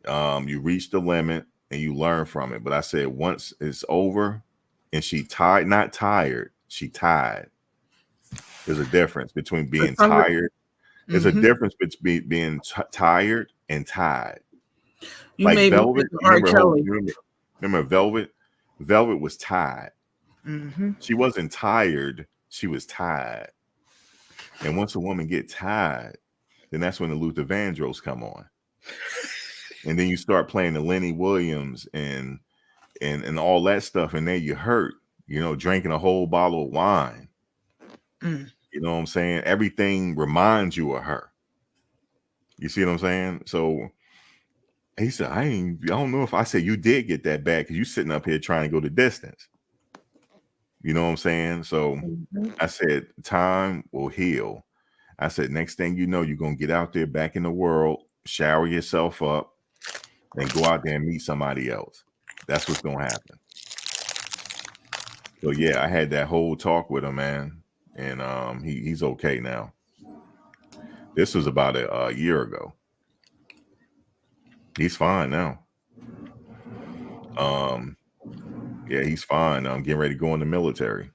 You reach the limit and you learn from it. But I said, once it's over and she not tired, she tied. There's a difference between being tired. There's a difference between being tired and tied. You like made Velvet. Remember Velvet? Velvet was tied. Mm-hmm. She wasn't tired. She was tied. And once a woman get tied, then that's when the Luther Vandross come on. And then you start playing the Lenny Williams and all that stuff, and then you hurt, you know, drinking a whole bottle of wine. You know what I'm saying? Everything reminds you of her. You see what I'm saying? So he said, I don't know if I said you did get that bad because you sitting up here trying to go the distance. You know what I'm saying? So I said, time will heal. I said, next thing you know, you're going to get out there back in the world, shower yourself up, and go out there and meet somebody else. That's what's going to happen. So, yeah, I had that whole talk with him, man. And he's okay now. This was about a year ago. He's fine now. Yeah, he's fine. I'm getting ready to go in the military.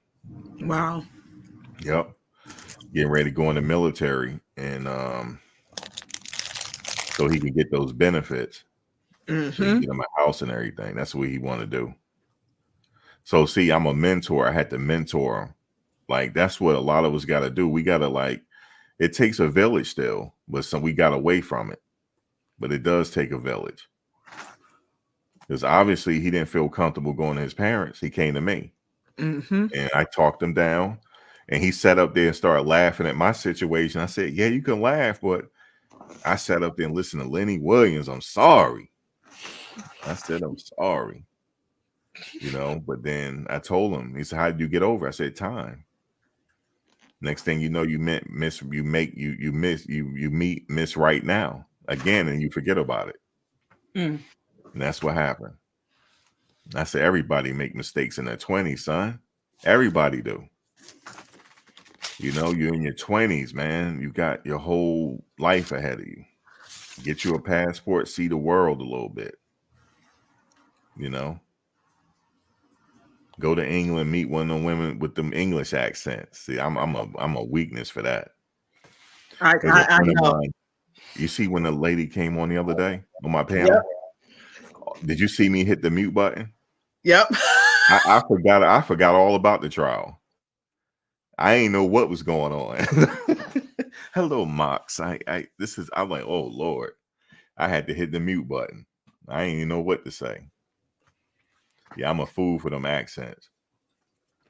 Wow. Yep. Getting ready to go in the military, and so he can get those benefits. So get him a house and everything. That's what he want to do. So see, I'm a mentor. I had to mentor him. Like, that's what a lot of us got to do. We got to, like, it takes a village still, but we got away from it. But it does take a village. Because obviously he didn't feel comfortable going to his parents. He came to me. And I talked him down. And he sat up there and started laughing at my situation. I said, yeah, you can laugh, but I sat up there and listened to Lenny Williams. I'm sorry. I said, I'm sorry. You know, but then I told him, he said, how did you get over? I said, time. Next thing you know, you meet Miss Right Now again, and you forget about it. And that's what happened. I said, everybody make mistakes in their 20s, son. Everybody do. You know, you're in your 20s, man. You got your whole life ahead of you. Get you a passport, see the world a little bit. You know, go to England, meet one of the women with them English accents. See, I'm a weakness for that. I know. You see when the lady came on the other day on my panel? Yep. Did you see me hit the mute button? Yep. I forgot all about the trial. I ain't know what was going on. Hello, Mox. I'm like, oh Lord. I had to hit the mute button. I ain't even know what to say. Yeah, I'm a fool for them accents.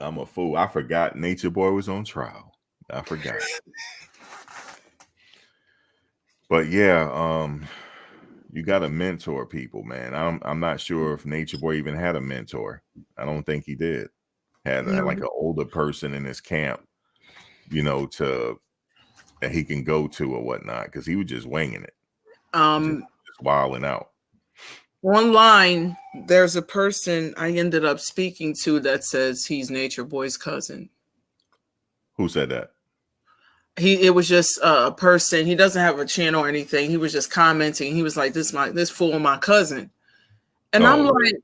I'm a fool. I forgot Nature Boy was on trial. I forgot. But yeah, you got to mentor people, man. I'm not sure if Nature Boy even had a mentor. I don't think he did. Had like an older person in his camp, you know, that he can go to or whatnot, because he was just winging it. Just wilding out. Online, there's a person I ended up speaking to that says he's Nature Boy's cousin. Who said that? It was just a person. He doesn't have a channel or anything. He was just commenting. He was like, this fool my cousin. And I'm like,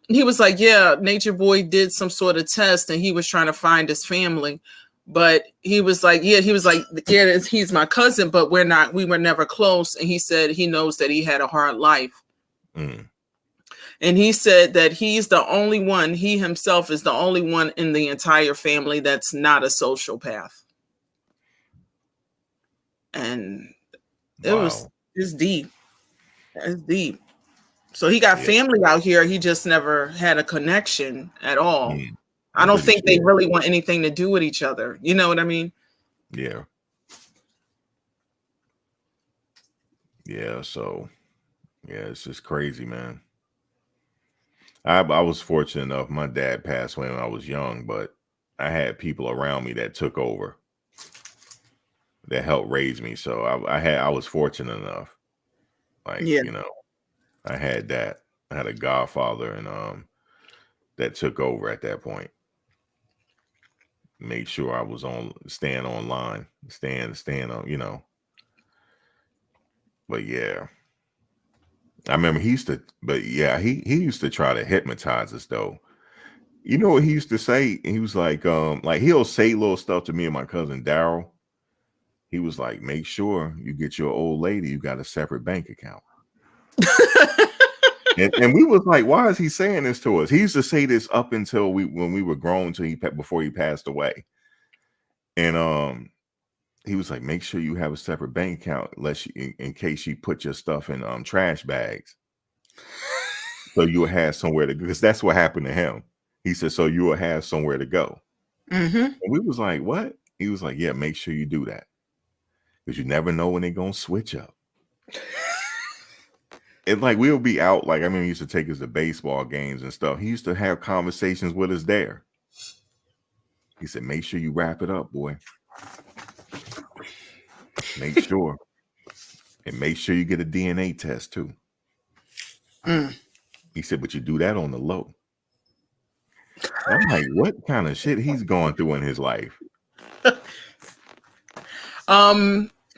he was like, yeah, Nature Boy did some sort of test and he was trying to find his family. But he was like, yeah, he's my cousin, but we were never close. And he said he knows that he had a hard life. Mm. And he said that he's the only one, he himself is the only one in the entire family that's not a sociopath. And it's deep. It's deep. So he got family out here. He just never had a connection at all. I don't think they really want anything to do with each other. You know what I mean? Yeah. Yeah. So, yeah, it's just crazy, man. I was fortunate enough. My dad passed away when I was young, but I had people around me that took over, that helped raise me. So I was fortunate enough. Like, you know, I had that. I had a godfather and that took over at that point. Made sure I was staying online, staying on, you know. But yeah. I remember he used to try to hypnotize us though. You know what he used to say? He was like he'll say little stuff to me and my cousin Daryl. He was like, make sure you get your old lady, you got a separate bank account. and we was like, why is he saying this to us? He used to say this up until when we were grown before he passed away. And he was like, make sure you have a separate bank account in case you put your stuff in trash bags. So you will have somewhere to go, because that's what happened to him. He said, so you will have somewhere to go. Mm-hmm. And we was like, what? He was like, yeah, make sure you do that. Because you never know when they're going to switch up. And like, we'll be out. Like, I mean, he used to take us to baseball games and stuff. He used to have conversations with us there. He said, make sure you wrap it up, boy. Make sure. And make sure you get a DNA test too. He said, but you do that on the low. I'm like, what kind of shit he's going through in his life?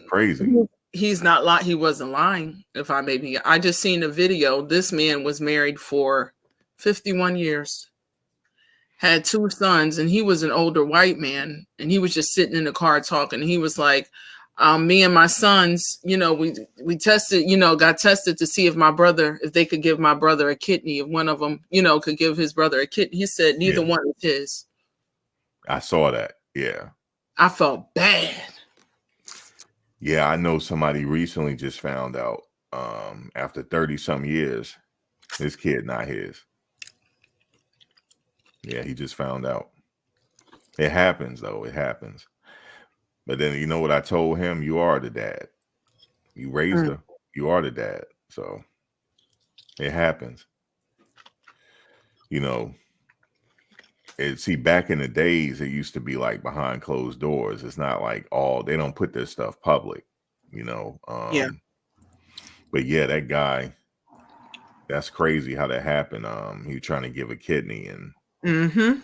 Crazy. He's not lying. He wasn't lying. If I may be, I just seen a video. This man was married for 51 years, had 2 sons, and he was an older white man. And he was just sitting in the car talking. And he was like, me and my sons, you know, we tested, you know, got tested to see if they could give my brother a kidney. If one of them, you know, could give his brother a kidney. He said neither one is his. I saw that. Yeah. I felt bad. Yeah, I know somebody recently just found out after 30-some years, his kid not his. Yeah, he just found out. It happens, though. It happens. But then, you know what I told him? You are the dad. You raised her. You are the dad. So it happens. You know, see, back in the days, it used to be like behind closed doors. It's not like they don't put this stuff public, you know. But yeah, that guy, That's crazy how that happened. He was trying to give a kidney, and Mm-hmm.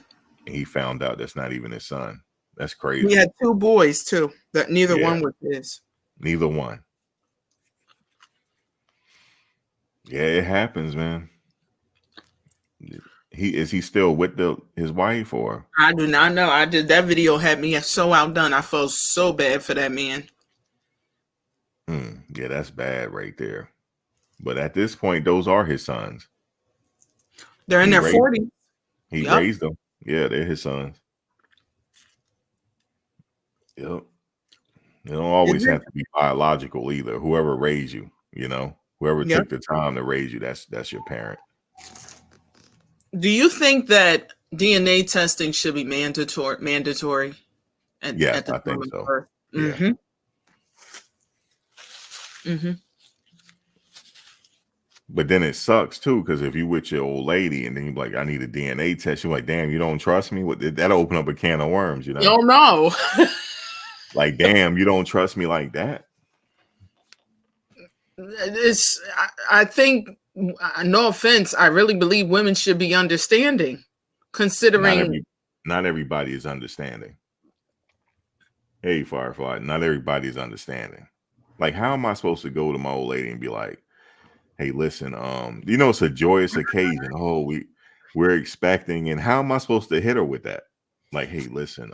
he found out that's not even his son. That's He crazy. had 2 boys too, that neither Yeah. one was his. Neither one. Yeah, it happens, man. Is he still with his wife, or? I do not know. That video had me so outdone. I felt so bad for that man. Yeah, that's bad right there. But at this point, those are his sons. They're in He their raised 40s. He Yep. raised them. Yeah, they're his sons. Yep. They don't always have to be biological either. Whoever raised you, whoever Yep. took the time to raise you, that's your parent. Do you think that DNA testing should be mandatory at Yes, the I time think of so. birth? Yeah. Mm-hmm. Mm-hmm. But then it sucks too, because if you with your old lady and then you be like, I need a DNA test, you're like, damn, you don't trust me? That'll open up a can of worms, Oh no. Like, damn, you don't trust me like that. I think, no offense, I really believe women should be understanding, considering Not everybody is understanding. Hey, Firefly, not everybody is understanding. Like, how am I supposed to go to my old lady and be like, hey, listen, it's a joyous occasion. Oh, we're expecting, and how am I supposed to hit her with that? Like, hey, listen,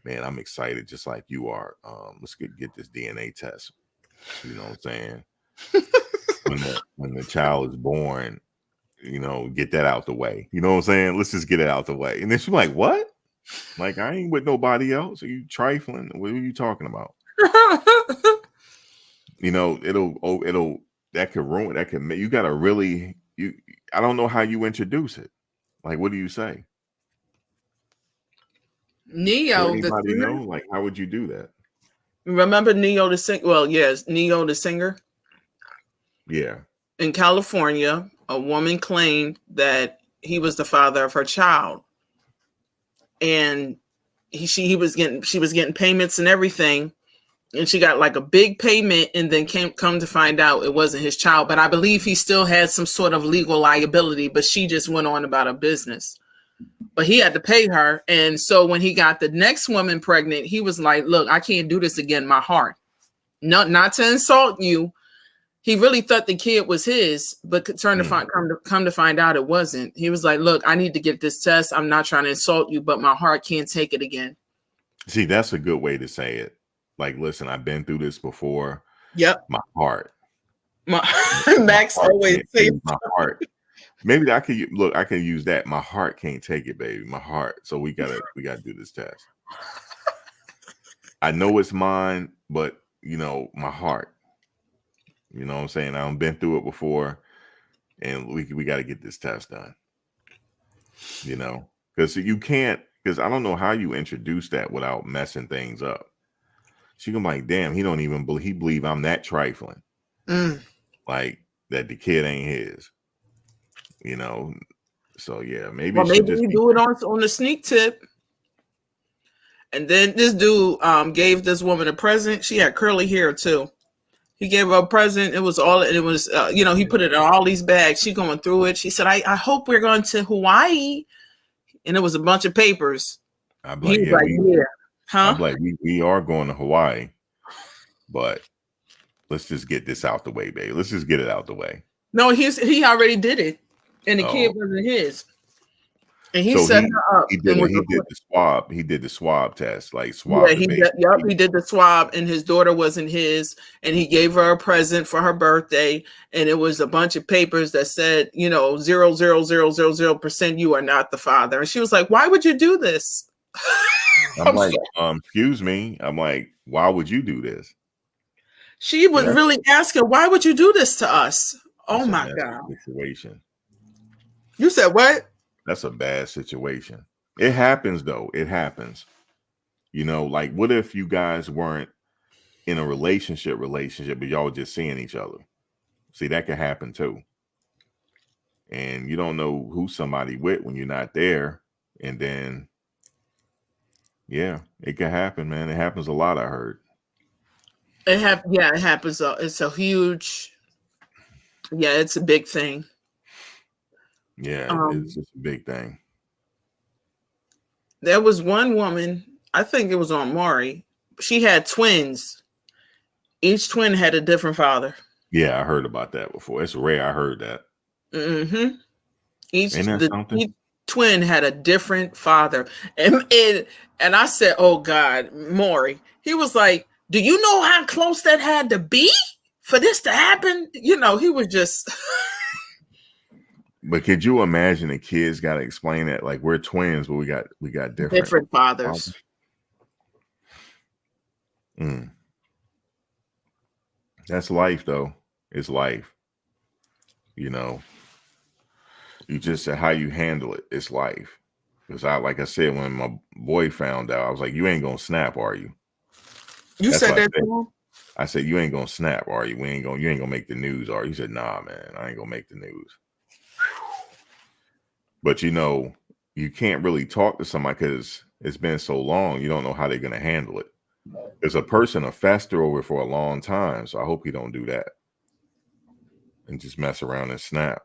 man, I'm excited just like you are. Let's get this DNA test. You know what I'm saying? when the child is born, get that out the way. You know what I'm saying? Let's just get it out the way. And then she's like, what? Like, I ain't with nobody else. Are you trifling? What are you talking about? That could ruin, you gotta really, I don't know how you introduce it. Like, what do you say? Neo, Does the anybody singer? know? Like, how would you do that? Remember Neo the singer? Well, yes, Neo the singer. Yeah. In California, a woman claimed that he was the father of her child, and she was getting payments and everything, and she got like a big payment, and then come to find out it wasn't his child. But I believe he still had some sort of legal liability, but she just went on about her business. But he had to pay her, and so when he got the next woman pregnant, he was like, "Look, I can't do this again. My heart, not to insult you." He really thought the kid was his, but come to find out it wasn't. He was like, "Look, I need to get this test. I'm not trying to insult you, but my heart can't take it again." See, that's a good way to say it. Like, listen, I've been through this before. Yep. My heart. Max always says my heart. Maybe I could use that. My heart can't take it, baby. My heart. So we gotta do this test. I know it's mine, but my heart. You know what I'm saying? I've been through it before, and we got to get this test done. Because you can't. Because I don't know how you introduce that without messing things up. She gonna be like, damn, he don't even believe I'm that trifling. Like that the kid ain't his. So yeah, maybe you do it on the sneak tip. And then this dude gave this woman a present. She had curly hair too. He gave her a present. It was he put it in all these bags. She going through it. She said, I hope we're going to Hawaii. And it was a bunch of papers. I'm like, I'm like, we are going to Hawaii, but let's just get this out the way, baby. Let's just get it out the way. No, he already did it. And the kid wasn't his. And he set her up. He did the swab. He did the swab test, like swab. Yeah, he did the swab, and his daughter wasn't his. And he gave her a present for her birthday, and it was a bunch of papers that said, 0.00000% you are not the father. And she was like, "Why would you do this?" I'm like, excuse me. I'm like, why would you do this? She was really asking, "Why would you do this to us?" Oh my God! Situation. You said what? That's a bad situation. It happens though. It happens. Like what if you guys weren't in a relationship, but y'all were just seeing each other? See, that could happen too. And you don't know who somebody with when you're not there. And then, yeah, it can happen, man. It happens a lot, I heard. It happens. It's a huge Yeah, it's a big thing. Yeah, it's just a big thing. There was one woman, I think it was on Maury. She had twins. Each twin had a different father. Yeah, I heard about that before. It's rare. I heard that. Mm-hmm. Each twin had a different father. And I said, oh God, Maury. He was like, do you know how close that had to be for this to happen? You know, he was just... But could you imagine the kids got to explain that? Like, we're twins, but we got different fathers. That's life, though. It's life. You know, you just said how you handle it. It's life. Because like I said, when my boy found out, I was like, you ain't going to snap, are you? You said that to him? I said, you ain't going to snap, are you? You ain't going to make the news, are you? He said, nah, man, I ain't going to make the news. But, you know, you can't really talk to somebody because it's been so long. You don't know how they're going to handle it. There's a person a fester over for a long time. So I hope he don't do that and just mess around and snap.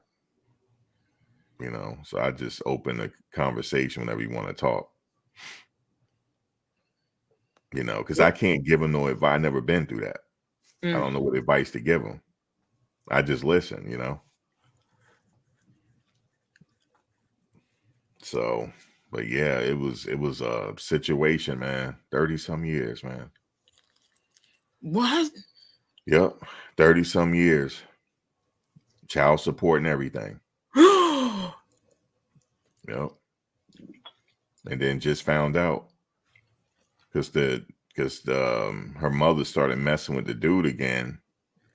You know, so I just open the conversation whenever you want to talk. You know, because I can't give him no advice. I've never been through that. I don't know what advice to give him. I just listen, you know. So, but yeah, it was a situation, man. 30-some years, man. What? Yep. 30-some years. Child support and everything. Yep. And then just found out because her mother started messing with the dude again,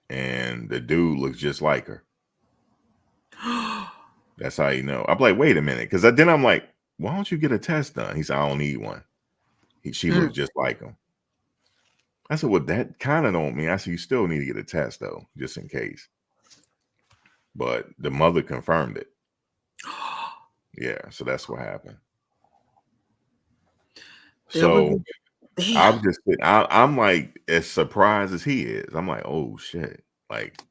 and the dude looks just like her. That's how you know. I'm like, wait a minute, because then I'm like, why don't you get a test done? He said, I don't need one. She looks just like him. I said, well, that kind of don't mean. I said, you still need to get a test though, just in case. But the mother confirmed it. Yeah, so that's what happened. So I'm just, I'm like as surprised as he is. I'm like, oh shit! Like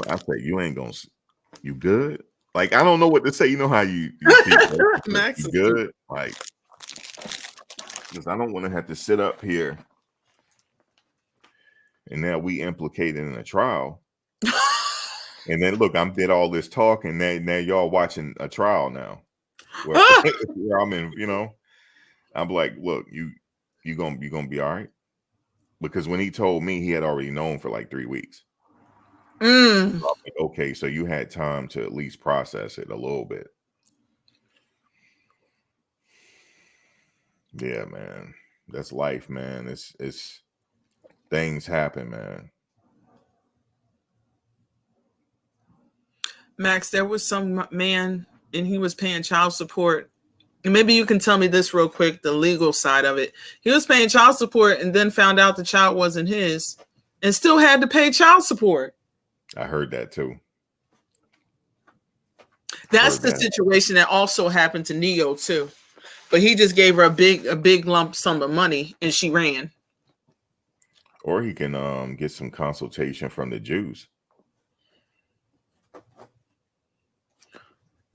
I said, you ain't gonna, you good? Like I don't know what to say. You know how you good? Like, because I don't want to have to sit up here and now we implicated in a trial. And then look, I did all this talking. Now y'all watching a trial now. Where I'm in, you know. I'm like, look, you gonna be all right? Because when he told me, he had already known for like 3 weeks. So I'm like, okay, so you had time to at least process it a little bit. Yeah, man. That's life, man. It's things happen, man. Max, there was some man and he was paying child support. And maybe you can tell me this real quick, the legal side of it. He was paying child support and then found out the child wasn't his and still had to pay child support. I heard that too. That's the situation that also happened to Neo too. But he just gave her a big lump sum of money and she ran. Or he can get some consultation from the Jews.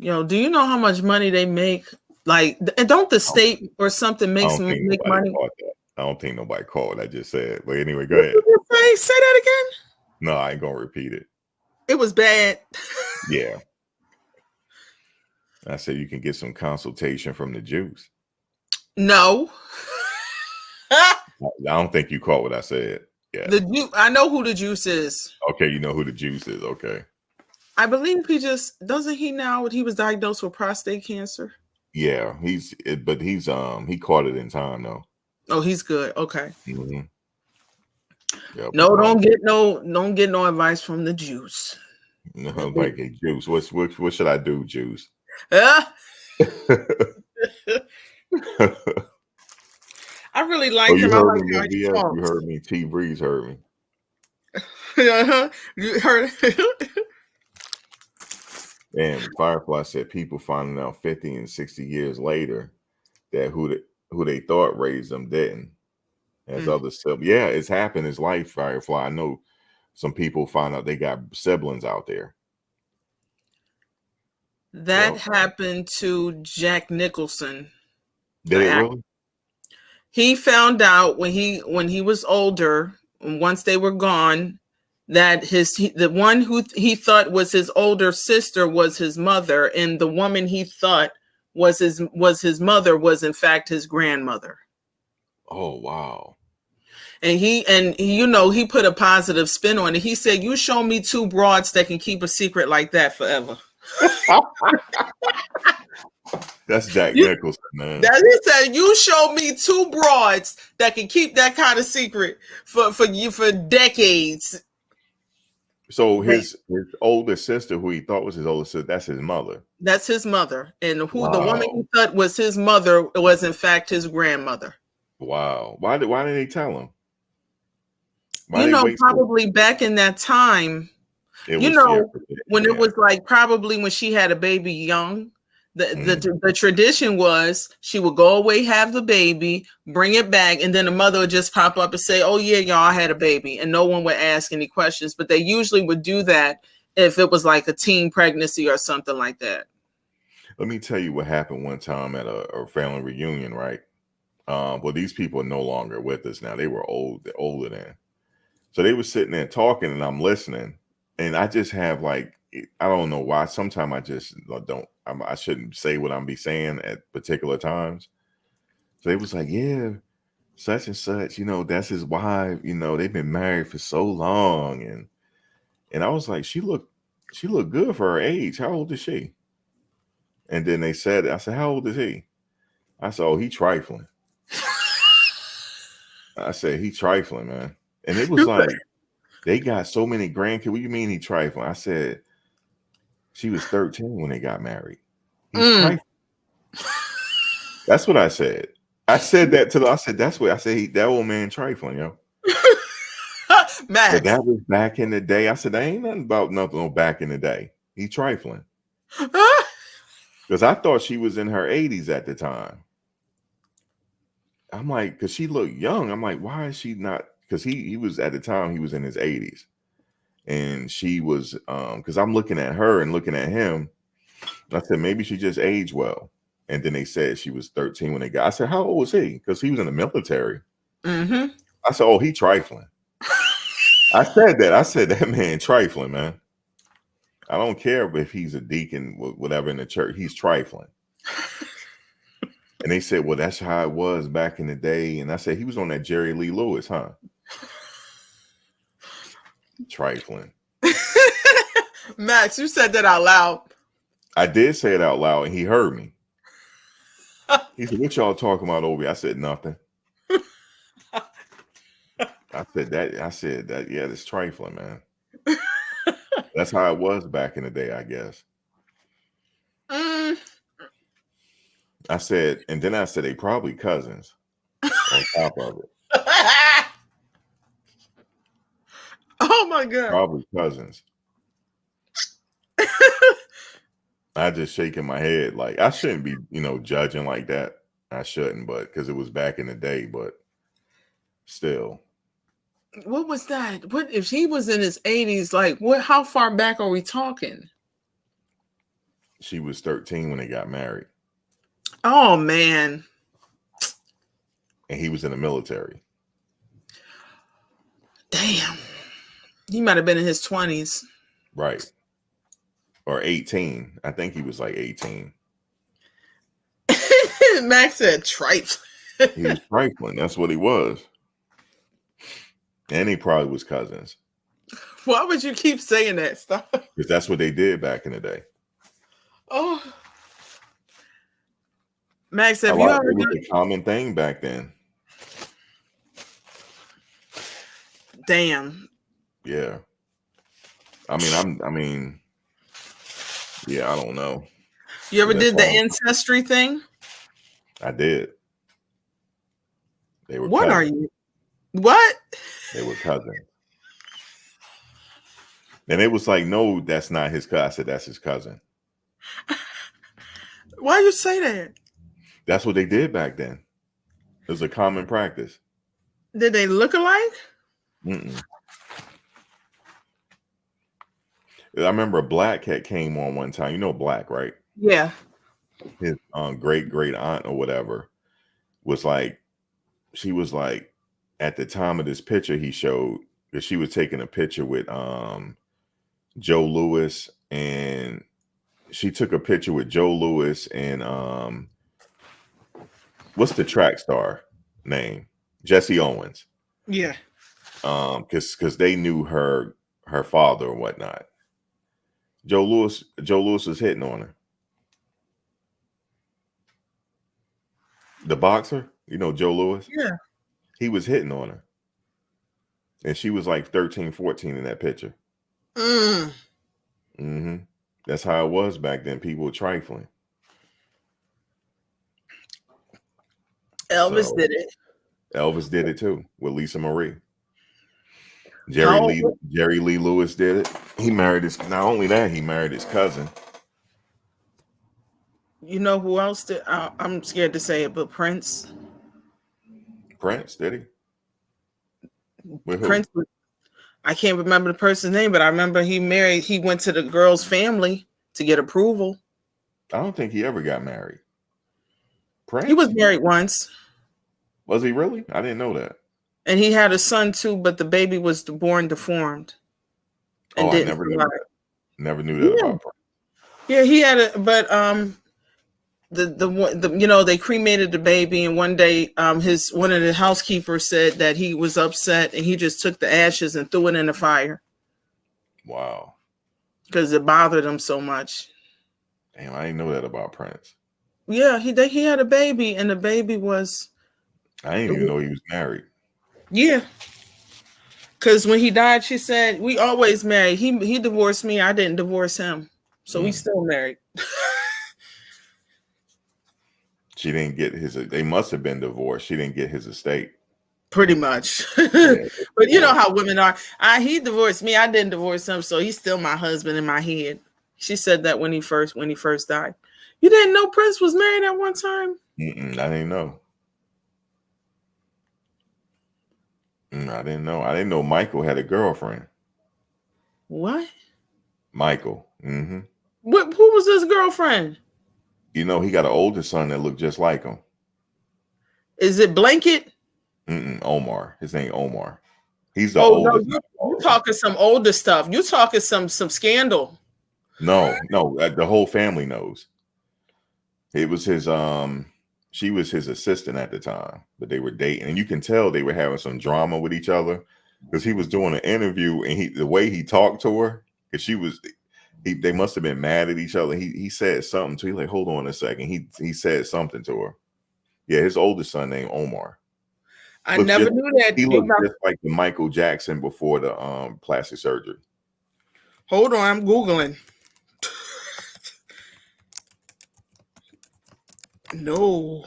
Yo, do you know how much money they make? Like, and don't the state or something make money? I don't think nobody called. I just said. But anyway, go ahead. Say that again. No, I ain't gonna repeat it. It was bad. Yeah. I said you can get some consultation from the Jews. No. I don't think you caught what I said. Yeah. I know who the juice is. Okay, you know who the juice is. Okay. I believe he was diagnosed with prostate cancer. Yeah, he caught it in time though. Oh, he's good. Okay. Mm-hmm. Yep. No, don't get no advice from the juice. No, like a juice. What should I do, juice? I really like him. You heard me, You heard me. T Breeze heard me. You heard. And Firefly said people finding out 50 and 60 years later that who they thought raised them didn't. As other stuff. Yeah, it's happened. It's life, Firefly. I know some people find out they got siblings out there. That Well, happened to Jack Nicholson. did it really? He found out when he was older, once they were gone, that the one who he thought was his older sister was his mother, and the woman he thought was his mother was in fact his grandmother. Oh wow. And he he put a positive spin on it. He said, "You show me two broads that can keep a secret like that forever." That's Jack Nicholson, man. That he said, "You show me two broads that can keep that kind of secret for decades." So his older sister, who he thought was his older sister, that's his mother. That's his mother, and the woman he thought was his mother was in fact his grandmother. Wow. Why didn't they tell him? Probably back in that time, when it was like probably when she had a baby young, the tradition was she would go away, have the baby, bring it back, and then the mother would just pop up and say, "Oh yeah, y'all had a baby," and no one would ask any questions. But they usually would do that if it was like a teen pregnancy or something like that. Let me tell you what happened one time at a family reunion, right? Well, these people are no longer with us now. They were older then. So they were sitting there talking and I'm listening. And I just have like, I don't know why. Sometimes I just I shouldn't say what I'm be saying at particular times. So they was like, yeah, such and such, that's his wife. They've been married for so long. And I was like, she looked good for her age. How old is she? And then I said, how old is he? I said, oh, he trifling. I said, he trifling, man. And it was like, they got so many grandkids. What do you mean he trifling? I said, she was 13 when they got married. He's trifling. That's what I said. I said that to them. I said, that's what I said. That old man trifling, yo. Max. But that was back in the day. I said, that ain't nothing about nothing back in the day. He trifling. Because I thought she was in her 80s at the time. I'm like, because she looked young. I'm like, why is she not? Because he was at the time, he was in his 80s. And she was, because I'm looking at her and looking at him. I said, maybe she just aged well. And then they said she was 13 when they got. I said, how old was he? Because he was in the military. Mm-hmm. I said, oh, he trifling. I said that. I said, that man trifling, man. I don't care if he's a deacon, whatever in the church. He's trifling. And they said, well, that's how it was back in the day. And I said, he was on that Jerry Lee Lewis, huh? Trifling. Max, you said that out loud. I did say it out loud, and he heard me. He said, what y'all talking about over here? I said, nothing. I said that, yeah, that's trifling, man. That's how it was back in the day, I guess. I said, and then I said they probably cousins on top of it. Oh my God. Probably cousins. I just shaking my head like I shouldn't be, judging like that. I shouldn't, but because it was back in the day, but still. What was that? What if he was in his 80s? Like, how far back are we talking? She was 13 when they got married. Oh man. And he was in the military. Damn. He might have been in his 20s. Right. Or 18. I think he was like 18. Max said trifling. He was trifling. That's what he was. And he probably was cousins. Why would you keep saying that stuff? Because that's what they did back in the day. Oh. Max, have you ever done a common thing back then? Damn. Yeah. I mean, yeah, I don't know. You ever did the ancestry thing? I did. They were What cousins. are you? What? They were cousins. And it was like, no, that's not his cousin. I said, that's his cousin. Why you say that? That's what they did back then. It was a common practice. Did they look alike? Mm-mm. I remember Black had came on one time. You know Black, right? Yeah. His great aunt or whatever was like, she was like, at the time of this picture he showed, that she was taking a picture with Joe Louis, and she took a picture with Joe Louis and what's the track star name? Jesse Owens. Yeah. Because they knew her father or whatnot. Joe Louis was hitting on her. The boxer, you know, Joe Louis? Yeah. He was hitting on her. And she was like 13, 14 in that picture. Mm-hmm. That's how it was back then. People were trifling. Elvis did it. Elvis did it too with Lisa Marie. How Jerry Lee Lewis did it. He married his, not only that, he married his cousin. You know who else did? I'm scared to say it, but Prince. Prince, did he? With who? Prince, I can't remember the person's name, but I remember he went to the girl's family to get approval. I don't think he ever got married. Prince? He was married once. Was he really? I didn't know that. And he had a son too, but the baby was born deformed. And I never knew that. Never knew that about Prince. Yeah, he had a, but the you know, they cremated the baby, and one day one of the housekeepers said that he was upset and he just took the ashes and threw it in the fire. Wow. Because it bothered him so much. Damn, I didn't know that about Prince. Yeah, he had a baby, and the baby was, I didn't even know he was married. Yeah. Because when he died, she said, we always married. He divorced me. I didn't divorce him. So we still married. She didn't get they must have been divorced. She didn't get his estate. Pretty much. But you know how women are. He divorced me. I didn't divorce him. So he's still my husband in my head. She said that when he first died. You didn't know Prince was married at one time? I didn't know. I didn't know. I didn't know Michael had a girlfriend. What? Michael. Mm-hmm. Who was his girlfriend? You know, he got an older son that looked just like him. Is it Blanket? Omar. His name Omar. He's the oldest. No, you're talking some older stuff. You're talking some scandal. No, the whole family knows. It was his she was his assistant at the time, but they were dating, and you can tell they were having some drama with each other because he was doing an interview, and the way he talked to her, because they must have been mad at each other. He said something to her, like, hold on a second. He said something to her. Yeah, his oldest son named Omar. I never knew that. He looked just like the Michael Jackson before the plastic surgery. Hold on, I'm Googling. No.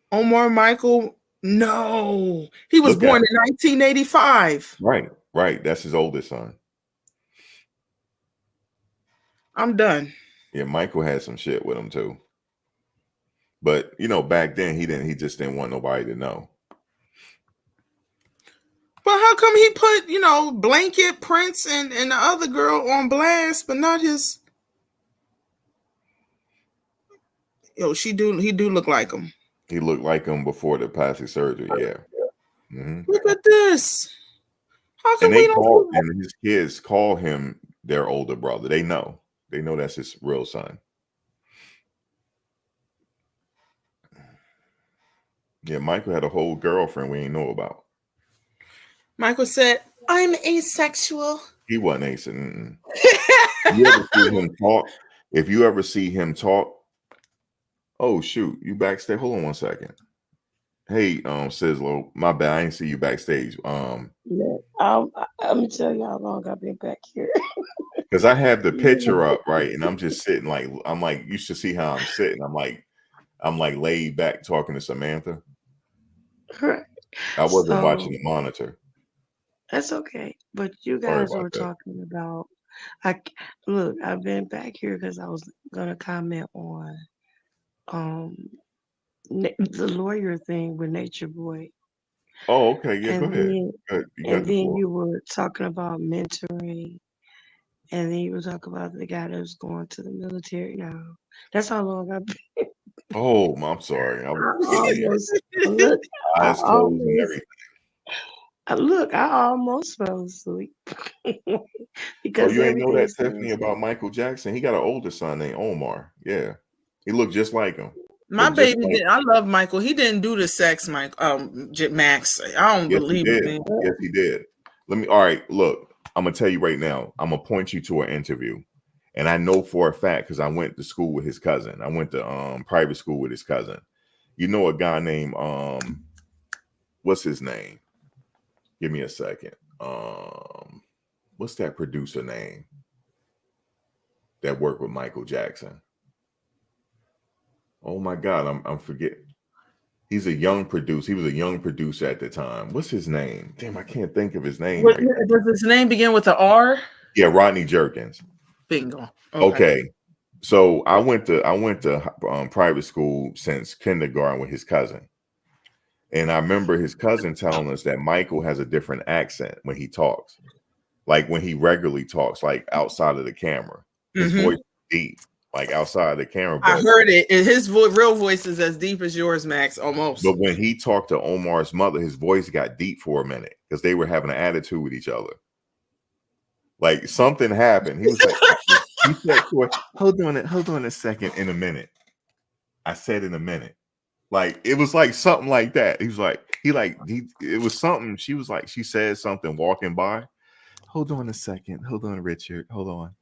Omar Michael, no. He was born in 1985. Right. That's his oldest son. I'm done. Yeah, Michael had some shit with him too. But you know, back then he just didn't want nobody to know. But how come he put, Blanket, Prince, and the other girl on blast, but not his? He do look like him. He looked like him before the plastic surgery. Yeah. Mm-hmm. Look at this. How come and his kids call him their older brother? They know that's his real son. Yeah, Michael had a whole girlfriend we ain't know about. Michael said, "I'm asexual." He wasn't asexual. You ever see him talk? If you ever see him talk, oh shoot, you backstage. Hold on one second. Hey, Sizzlo, my bad. I didn't see you backstage. I'm gonna tell you how long I've been back here. Because I have the picture up, right, and I'm just sitting I'm like, you should see how I'm sitting. I'm like laid back talking to Samantha. Right. I wasn't watching the monitor. That's okay, but you guys were talking about. I've been back here because I was gonna comment on the lawyer thing with Nature Boy. Oh, okay. Yeah, go And ahead. then You got the floor. you were talking about mentoring, and then you were talking about the guy that was going to the military now. That's how long I've been. Oh, I'm sorry. I was I yeah, almost look. I eyes closed and almost everything. look. I almost fell asleep Oh, because you ain't know everything that, Tiffany, sounds about Michael Jackson? He got an older son named Omar. Yeah. He looked just like him. My Looked just baby like did. I love Michael. He didn't do the sex, Mike. Max. I don't Yes, he believe it, did. man. Yes, he did. All right, look, I'm gonna tell you right now, I'm gonna point you to an interview. And I know for a fact because I went to school with his cousin. I went to private school with his cousin. You know a guy named what's his name? Give me a second. What's that producer name that worked with Michael Jackson? Oh my God, I'm forgetting. He's a young producer. He was a young producer at the time. What's his name? Damn, I can't think of his name right now. Does his name begin with an R? Yeah, Rodney Jerkins. Bingo. Okay. So I went to private school since kindergarten with his cousin. And I remember his cousin telling us that Michael has a different accent when he talks. Like when he regularly talks, like outside of the camera. His voice is deep, like outside of the camera. I heard it. And his real voice is as deep as yours, Max, almost. But when he talked to Omar's mother, his voice got deep for a minute because they were having an attitude with each other. Like something happened. He was like, he said to her, hold on a second, in a minute. I said in a minute. Like it was like something like that. He was like, it was something. She was like, she said something walking by. Hold on a second. Hold on, Richard. Hold on.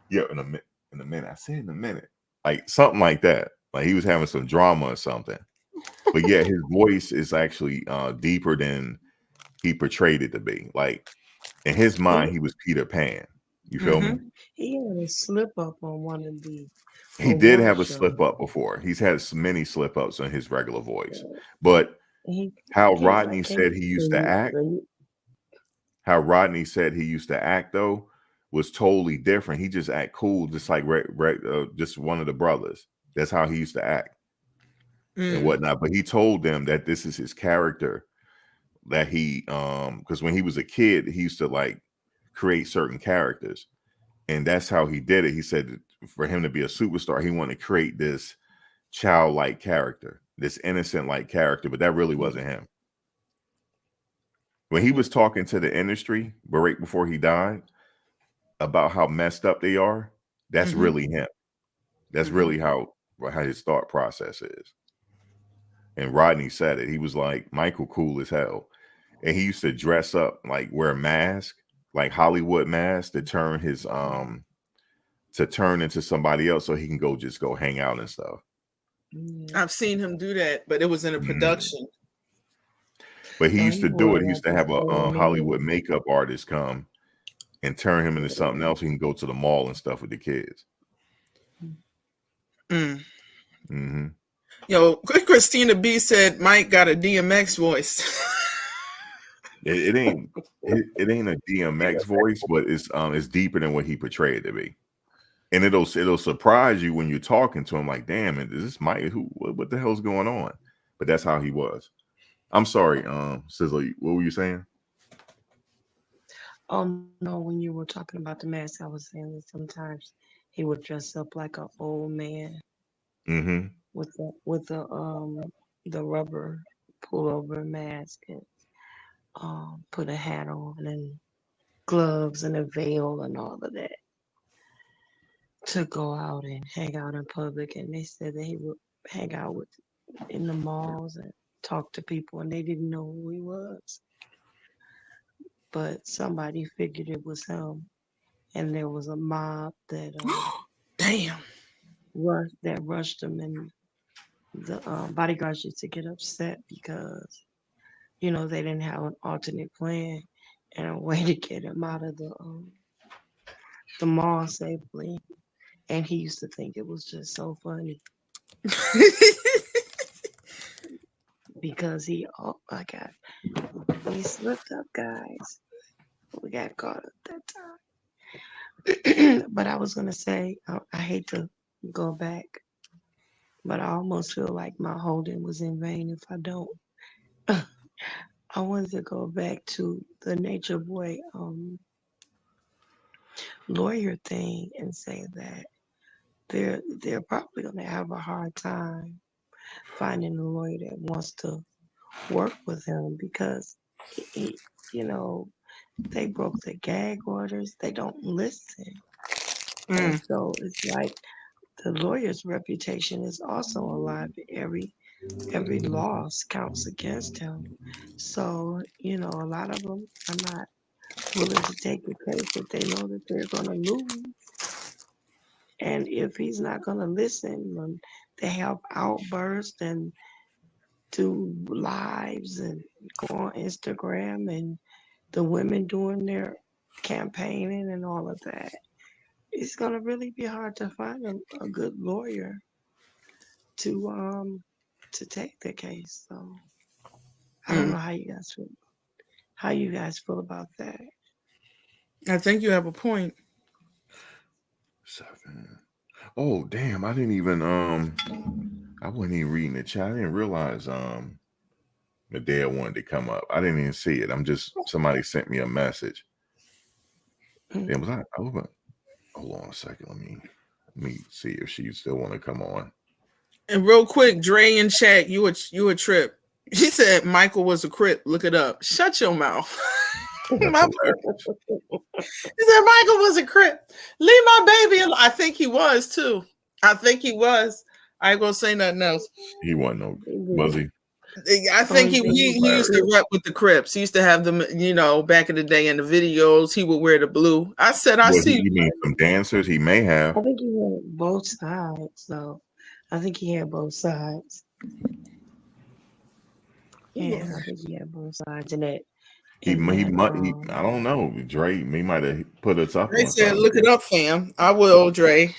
Yeah, in a minute. I said in a minute. Like something like that. Like he was having some drama or something. But yeah, his voice is actually deeper than he portrayed it to be. Like in his mind, he was Peter Pan. You feel me? He had a slip up on one of the He did have a show. slip up before. He's had many slip ups in his regular voice. But how Rodney said he used to act, though, was totally different. He just act cool, just like just one of the brothers. That's how he used to act and whatnot. But he told them that this is his character. That he because when he was a kid, he used to like create certain characters, and that's how he did it. He said for him to be a superstar, he wanted to create this childlike character, this innocent like character, but that really wasn't him. When he was talking to the industry, but right before he died, about how messed up they are, that's really him. That's really how his thought process is. And Rodney said it. He was like, Michael cool as hell. And he used to dress up, like wear a mask, like Hollywood mask, to turn his turn into somebody else so he can go hang out and stuff. I've seen him do that, but it was in a production. But he used to do it. He used to have a Hollywood makeup artist come and turn him into something else. He can go to the mall and stuff with the kids. Yo, Christina B said Mike got a DMX voice. It ain't a DMX voice, but it's deeper than what he portrayed it to be. And it'll surprise you when you're talking to him, like, damn, is this Mike? What the hell's going on? But that's how he was. I'm sorry, Sizzle, what were you saying? Oh no, when you were talking about the mask, I was saying that sometimes he would dress up like an old man with the rubber pullover mask and put a hat on and gloves and a veil and all of that to go out and hang out in public. And they said that he would hang out in the malls and talk to people, and they didn't know who he was. But somebody figured it was him, and there was a mob that rushed him, and the bodyguards used to get upset because they didn't have an alternate plan and a way to get him out of the mall safely. And he used to think it was just so funny because we slipped up, guys. We got caught up that time. But I was going to say, I hate to go back, but I almost feel like my holding was in vain if I don't. I wanted to go back to the Nature Boy lawyer thing and say that they're probably going to have a hard time finding a lawyer that wants to work with him because he, they broke the gag orders. They don't listen, and so it's like the lawyer's reputation is also alive. Every loss counts against him. So a lot of them are not willing to take the case if they know that they're going to lose. And if he's not going to listen, when they have outbursts and do lives and go on Instagram and the women doing their campaigning and all of that, it's going to really be hard to find a good lawyer to take the case. So I don't know how you guys feel about that. I think you have a point. 7. Oh damn! I didn't even I wasn't even reading the chat. I didn't realize Medea wanted to come up. I didn't even see it. Somebody sent me a message. Damn, was I over? Hold on a second. Let me see if she still want to come on. And real quick, Dre in chat, you a trip. He said Michael was a crip. Look it up. Shut your mouth. He said Michael was a crip. Leave my baby alone. I think he was too. I ain't gonna say nothing else. He wasn't was he? I think he used to rep with the Crips. He used to have them, back in the day in the videos. He would wear the blue. I said, I see. You mean some dancers? He may have. I think he had both sides. So I think he had both sides. Yeah, I think he had both sides in that. I don't know. Dre, he might have put us up. Dre said, "Look it up, fam." I will, Dre.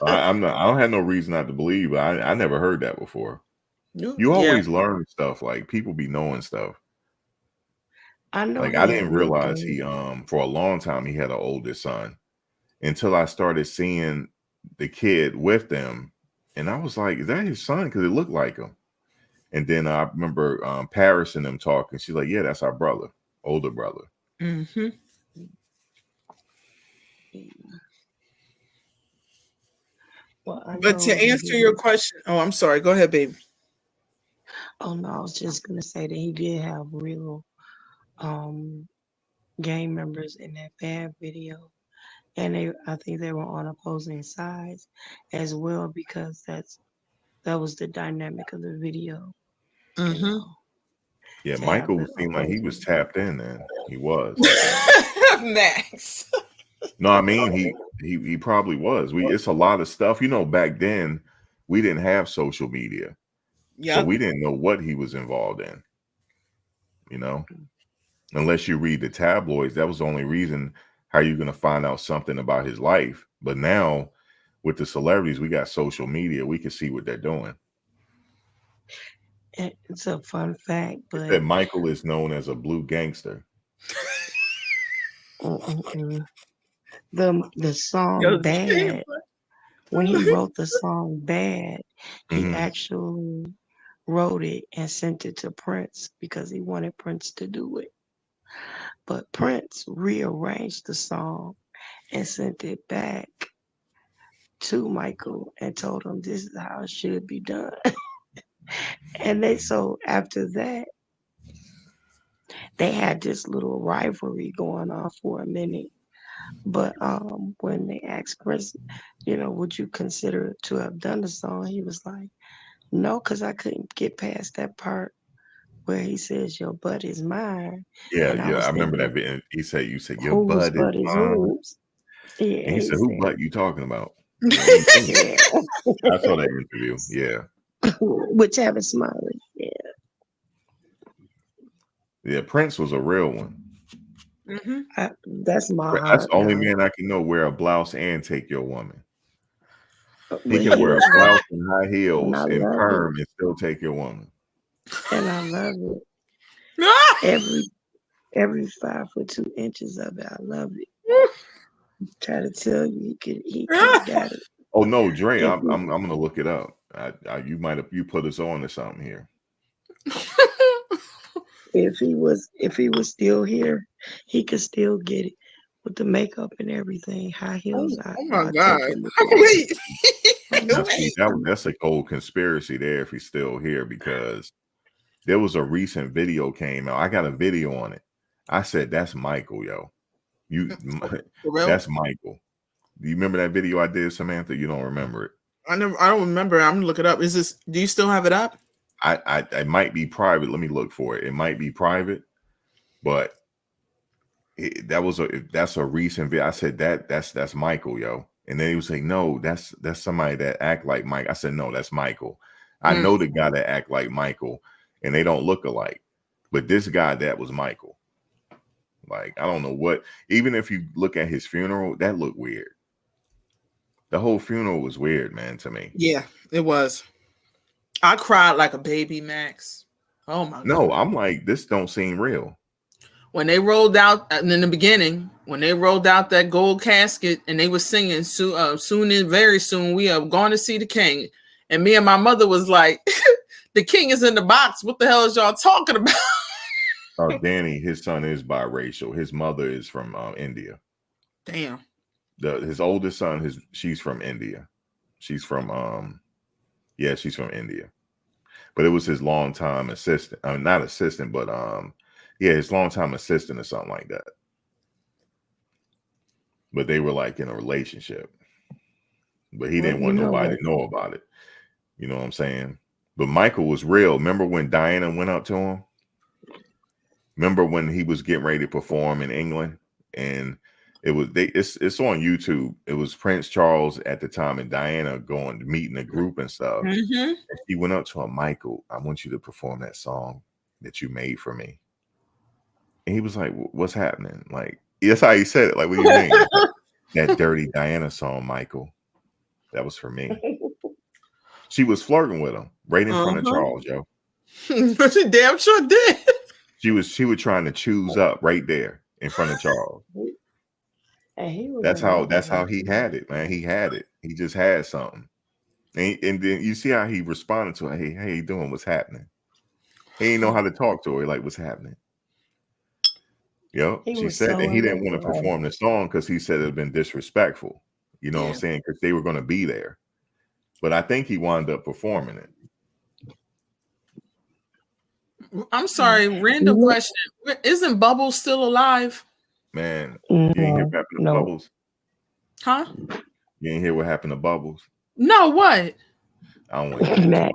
I don't have no reason not to believe. I never heard that before. You always learn stuff. Like people be knowing stuff. I know. Like I didn't realize he for a long time he had an older son until I started seeing the kid with them, and I was like, "Is that his son?" Because it looked like him. And then I remember Paris and them talking. She's like, "Yeah, that's our brother, older brother." Mm-hmm. Well, but to answer your question, I'm sorry. Go ahead, baby. Oh no, I was just gonna say that he did have real gang members in that bad video, and I think they were on opposing sides as well because that was the dynamic of the video. Mm-hmm. Yeah, Michael seemed like he was tapped in. Then he was. Max. No, I mean he probably was. It's a lot of stuff. Back then we didn't have social media. Yeah. So we didn't know what he was involved in. Unless you read the tabloids, that was the only reason how you're going to find out something about his life. But now with the celebrities, we got social media. We can see what they're doing. It's a fun fact, but that Michael is known as a blue gangster. The song Bad, when he wrote the song Bad, he actually wrote it and sent it to Prince because he wanted Prince to do it. But Prince rearranged the song and sent it back to Michael and told him this is how it should be done. And after that, they had this little rivalry going on for a minute. But when they asked Prince, would you consider to have done the song? He was like, no, because I couldn't get past that part where he says your butt is mine. Yeah, I remember that bit. You said your butt is mine. Yeah, and he said, who butt you talking about? Yeah. I saw that interview. Yeah. With Tavis Smiley. Yeah. Yeah, Prince was a real one. Mm-hmm. That's my. That's the only man I can know wear a blouse and take your woman. He can wear a blouse and high heels and perm and still take your woman. And I love it. Every 5 foot 2 inches of it, I love it. Try to tell you he got it. Oh no, Dre, I'm gonna look it up. You put us on to something here. if he was still here, he could still get it with the makeup and everything, high heels. Oh my I'd God. take him. Wait. Now, see, Wait. that's a cold conspiracy there if he's still here, because there was a recent video came out. I got a video on it. I said, that's Michael, yo. For real? That's Michael. Do you remember that video I did, Samantha? You don't remember it. I don't remember. I'm gonna look it up. Is this, do you still have it up? I might be private. Let me look for it. It might be private, but that's a recent video. I said that's Michael, yo. And then he was saying, no, that's somebody that act like Mike. I said, no, that's Michael. I know the guy that act like Michael, and they don't look alike. But this guy, that was Michael. Like, I don't know what, even if you look at his funeral, that looked weird. The whole funeral was weird, man, to me. Yeah, it was. I cried like a baby, Max. Oh my God. No, I'm like, this don't seem real. When they rolled out in the beginning, when they rolled out that gold casket and they were singing soon and very soon we are going to see the king. And me and my mother was like, the king is in the box. What the hell is y'all talking about? Danny, his son is biracial. His mother is from India. Damn. His oldest son, she's from India. She's from she's from India. But it was his longtime assistant. Not assistant, but his longtime assistant or something like that. But they were like in a relationship. But he didn't want nobody to know about it. You know what I'm saying? But Michael was real. Remember when Diana went up to him? Remember when he was getting ready to perform in England? And it's on YouTube. It was Prince Charles at the time and Diana going to meet in a group and stuff. Mm-hmm. And he went up to him, Michael, I want you to perform that song that you made for me. And he was like, what's happening? Like, that's how he said it. Like, what do you mean? That dirty Diana song, Michael. That was for me. She was flirting with him right in front of Charles, yo. She damn sure did. She was trying to choose up right there in front of Charles. And that's how he had it, man. He had it. He just had something. And then you see how he responded to her. Hey, how you doing? What's happening? He didn't know how to talk to her. Like, what's happening? Yo, she said that he didn't want to perform the song because he said it had been disrespectful. You know what I'm saying? Because they were going to be there. But I think he wound up performing it. I'm sorry, random question. Isn't Bubbles still alive? Man, you didn't hear what happened to Bubbles? Huh? You didn't hear what happened to Bubbles? No, what? I don't want to Max.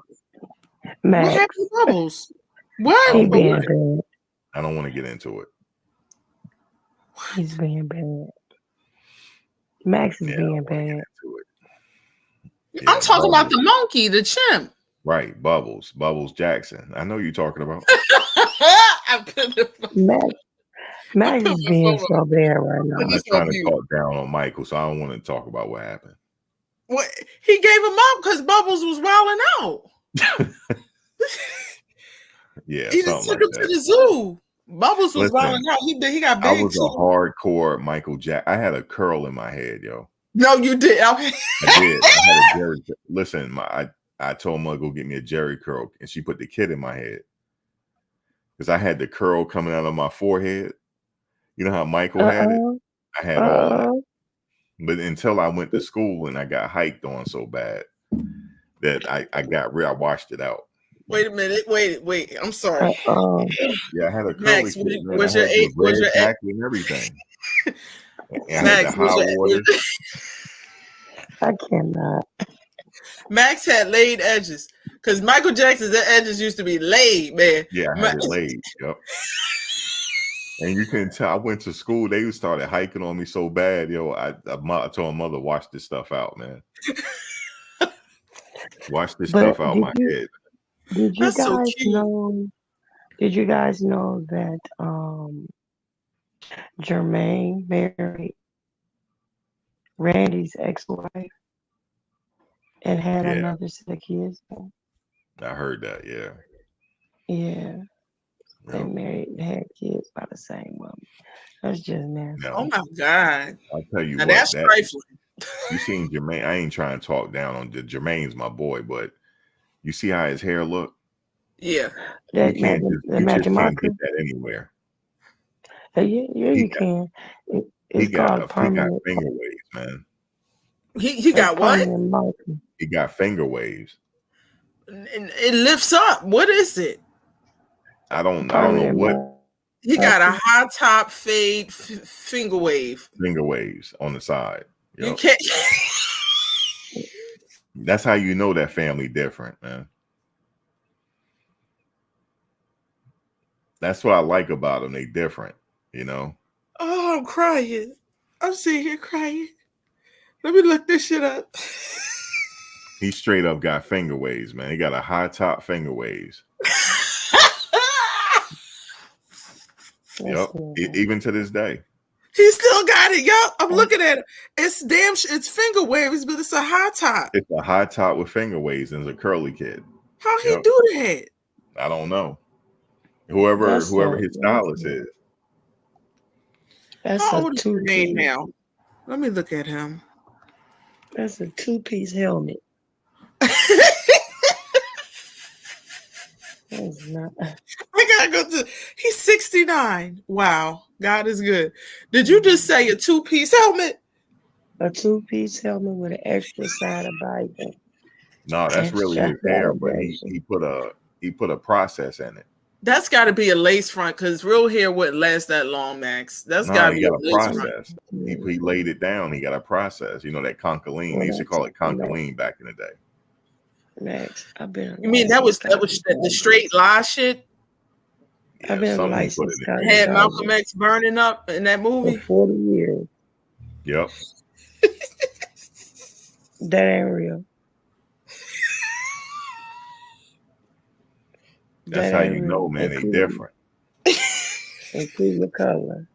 What happened to Bubbles? What? I don't want to get into it. He's being bad. Max is being bad. I'm talking about the monkey, the chimp. Right, Bubbles Jackson. I know you're talking about. Max is being so bad right now. I'm not trying to talk down on Michael, so I don't want to talk about what happened. What he gave him up because Bubbles was wilding out. Yeah, he just took him to the zoo. Bubbles was wilding out. He got big. I was a hardcore Michael Jackson. I had a curl in my head, yo. No, you did. I did. I had a Jerry. Listen, I told Mother go get me a Jerry curl, and she put the kid in my head because I had the curl coming out of my forehead. You know how Michael had it? I had all that. But until I went to school and I got hiked on so bad that I got real. I washed it out. Wait a minute. Wait. I'm sorry. Yeah, I had a curly Max, kid. was your age? Was your age? And everything. And Max, I cannot. Max had laid edges because Michael Jackson's edges used to be laid, man. Yeah, I had it laid. Yep. And you can tell I went to school. They started hiking on me so bad, yo. I told my mother, wash this stuff out, man. Wash this stuff out my head. Did you guys know? Did you guys know that Jermaine married Randy's ex-wife and had another set of kids? I heard that. Yeah. Yeah. They had kids by the same woman. That's just nasty. Oh my God. I'll tell you now what. That's trifling. You seen Jermaine? I ain't trying to talk down on Jermaine's my boy, but you see how his hair look? Yeah. You That can't Magic, just the you Magic just can't Marker. get that anywhere. Yeah, He you got can. he It's got called a he got permanent. finger waves, man. He That's got what? permanent marker. He got finger waves. And it lifts up. What is it? I don't know Permanent what He got a marker. high top fade finger wave. finger waves on the side. You Yep. can't. That's how you know that family different, man. That's what I like about them. They different, you know. Oh, I'm crying. I'm sitting here crying. Let me look this shit up. He straight up got finger waves, man. He got a high top finger waves. Yep. Even to this day. He still got it, yo. I'm looking at it. It's it's finger waves, but it's a high top. It's a high top with finger waves and it's a curly kid. How he do that? I don't know. Whoever his stylist is. That's How a old is your name 2-piece. now? Let me look at him. That's a 2-piece helmet. That's not. I gotta go to. He's 69. Wow, God is good. Did you just say a 2-piece helmet? A 2-piece helmet with an extra side of Bible. No, that's really his hair, but he put a process in it. That's got to be a lace front because real hair wouldn't last that long, Max. That's got to be a process. He laid it down. He got a process. You know that concholine. They used to call it concholine back in the day. Max, I've been. You mean that was the straight lie shit? I've been licensed. Had Malcolm X burning up in that movie for 40 years. Yep. That ain't real. That's how you know, man. They different. Include the color.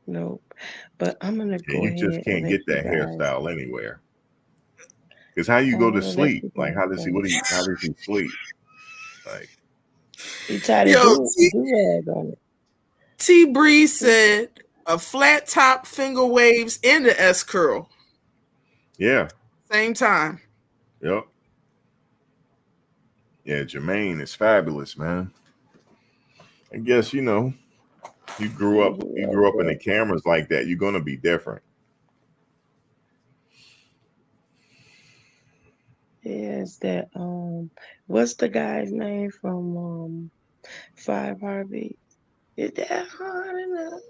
Nope. But I'm gonna go ahead. You just can't get that hairstyle anywhere. Because how you go to sleep? Like how does he sleep? Like he tied his do-rag on it. T Breeze said a flat top, finger waves, and the S curl. Yeah. Same time. Yep. Yeah, Jermaine is fabulous, man. I guess you grew up in the cameras like that. You're gonna be different. Yes, that what's the guy's name from 5 Heartbeats? Is that hard enough?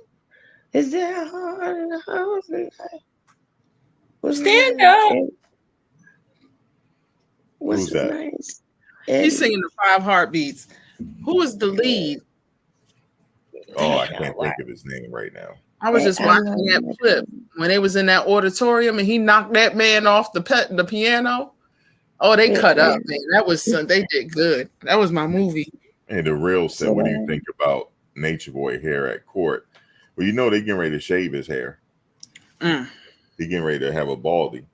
Is that hard enough? Stand up. What's his name? He's singing the 5 Heartbeats. Who is the lead? Oh, I can't think of his name right now. I was just watching that clip when they was in that auditorium and he knocked that man off the piano. Oh, they cut up, man. That was they did good. That was my movie. And the real said, "What do you think about Nature Boy hair at court?" Well, they getting ready to shave his hair. He getting ready to have a baldy.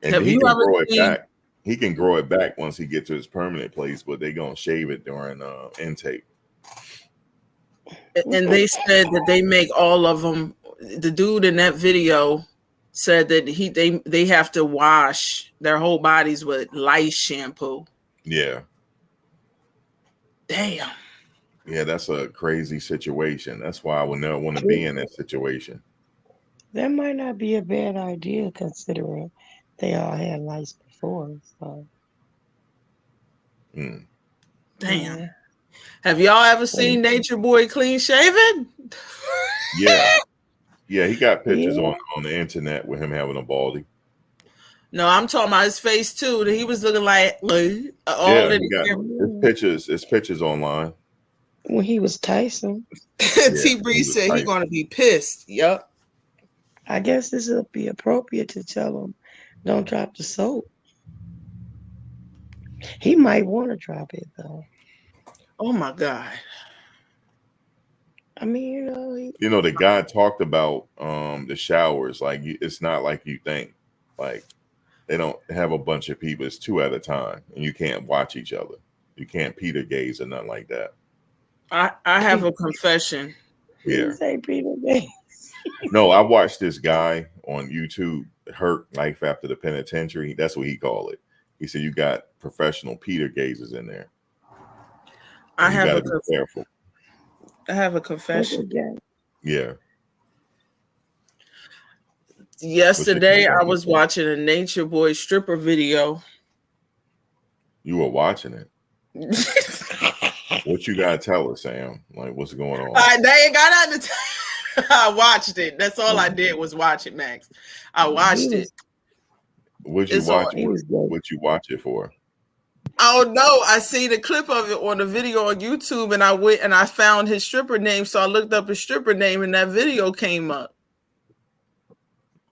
And he can grow it back. He can grow it back once he gets to his permanent place, but they gonna shave it during intake. And they said that they make all of them. The dude in that video said that they have to wash their whole bodies with lice shampoo. Yeah. Damn. Yeah, that's a crazy situation. That's why I would never want to be in that situation. That might not be a bad idea considering they all had lice before. So. Damn. Yeah. Have y'all ever seen Nature Boy clean shaven? Yeah. Yeah, he got pictures on the internet with him having a baldy. No, I'm talking about his face too. He was looking like his pictures online. When he was Tyson. T Breeze said he's gonna be pissed. Yep. I guess this would be appropriate to tell him don't drop the soap. He might want to drop it though. Oh my God. I mean, the guy talked about the showers. Like it's not like you think. Like they don't have a bunch of people. It's 2 at a time, and you can't watch each other. You can't Peter gaze or nothing like that. I have a confession. Yeah. Say Peter gaze. No, I watched this guy on YouTube. hurt life after the penitentiary. That's what he called it. He said you got professional Peter gazers in there. I have gotta be careful. I have a confession. Yeah. Yesterday, I was watching a Nature Boy stripper video. You were watching it. What you gotta tell us, Sam? Like, what's going on? They ain't got nothing to tell. I watched it. That's all I did was watch it, Max. I watched it. What'd you watch? What you watch it for? Oh no, I seen a clip of it on a video on YouTube, and I went and I found his stripper name. So I looked up his stripper name, and that video came up.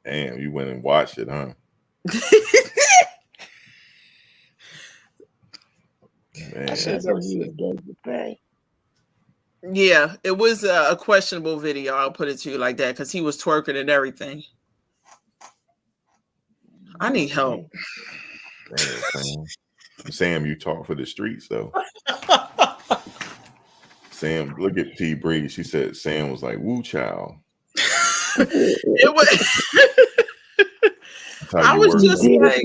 Damn, you went and watched it, huh? Man. Yeah, it was a questionable video. I'll put it to you like that because he was twerking and everything. I need help. Sam, you talk for the streets though. Sam, look at T Bree. She said Sam was like woo child. It was. I was just like,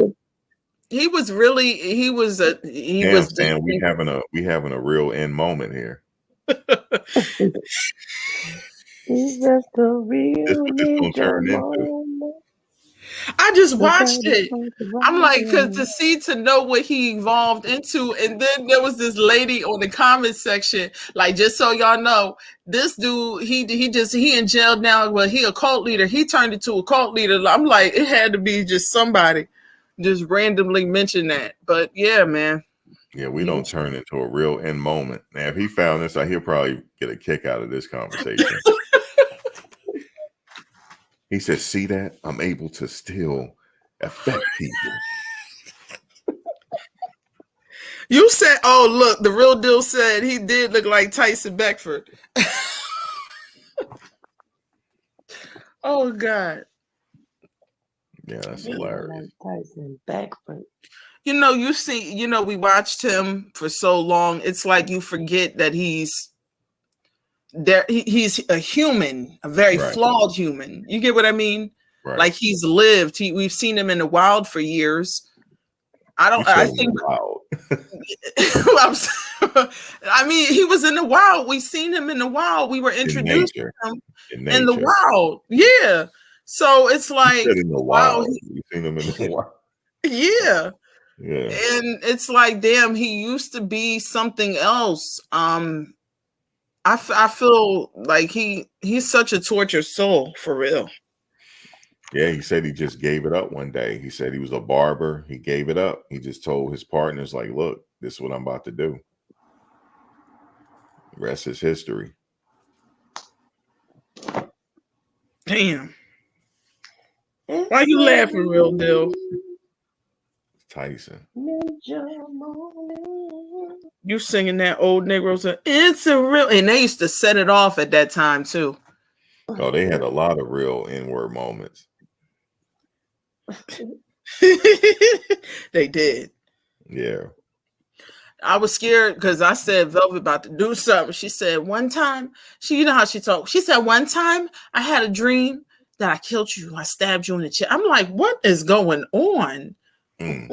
he was really. He was. Sam, we having a real end moment here. He's just a real. This what this gonna turn into. I just watched it. I'm like, because to know what he evolved into, and then there was this lady on the comment section, like, just so y'all know, this dude, he in jail now. Well, he a cult leader. He turned into a cult leader. I'm like, it had to be just somebody just randomly mention that. But yeah, man. Yeah, we don't turn into a real end moment. Now, if he found this out, he'll probably get a kick out of this conversation. He said, see that? I'm able to still affect people. You said, oh, look, the real deal said he did look like Tyson Beckford. Oh, God. Yeah, that's hilarious. Like Tyson Beckford. We watched him for so long. It's like you forget that he's there. He's a human, a very flawed human. You get what I mean? Right. Like he's lived. We've seen him in the wild for years. I think wild. I mean, he was in the wild. We seen him in the wild. We were introduced to him in the wild. Yeah. So it's like in the wild. We seen him in the wild. Yeah. Yeah. And it's like, damn, he used to be something else. I feel like he's such a tortured soul for real. Yeah, he said he just gave it up one day. He said he was a barber. He gave it up. He just told his partners, like, look, this is what I'm about to do. The rest is history. Damn. Why you laughing, real deal? Tyson. You singing that old Negroes? It's a real, and they used to set it off at that time too. Oh, they had a lot of real N-word moments. They did. Yeah. I was scared because I said Velvet about to do something. She said one time, you know how she talked. She said one time I had a dream that I killed you. I stabbed you in the chest. I'm like, what is going on? Mm.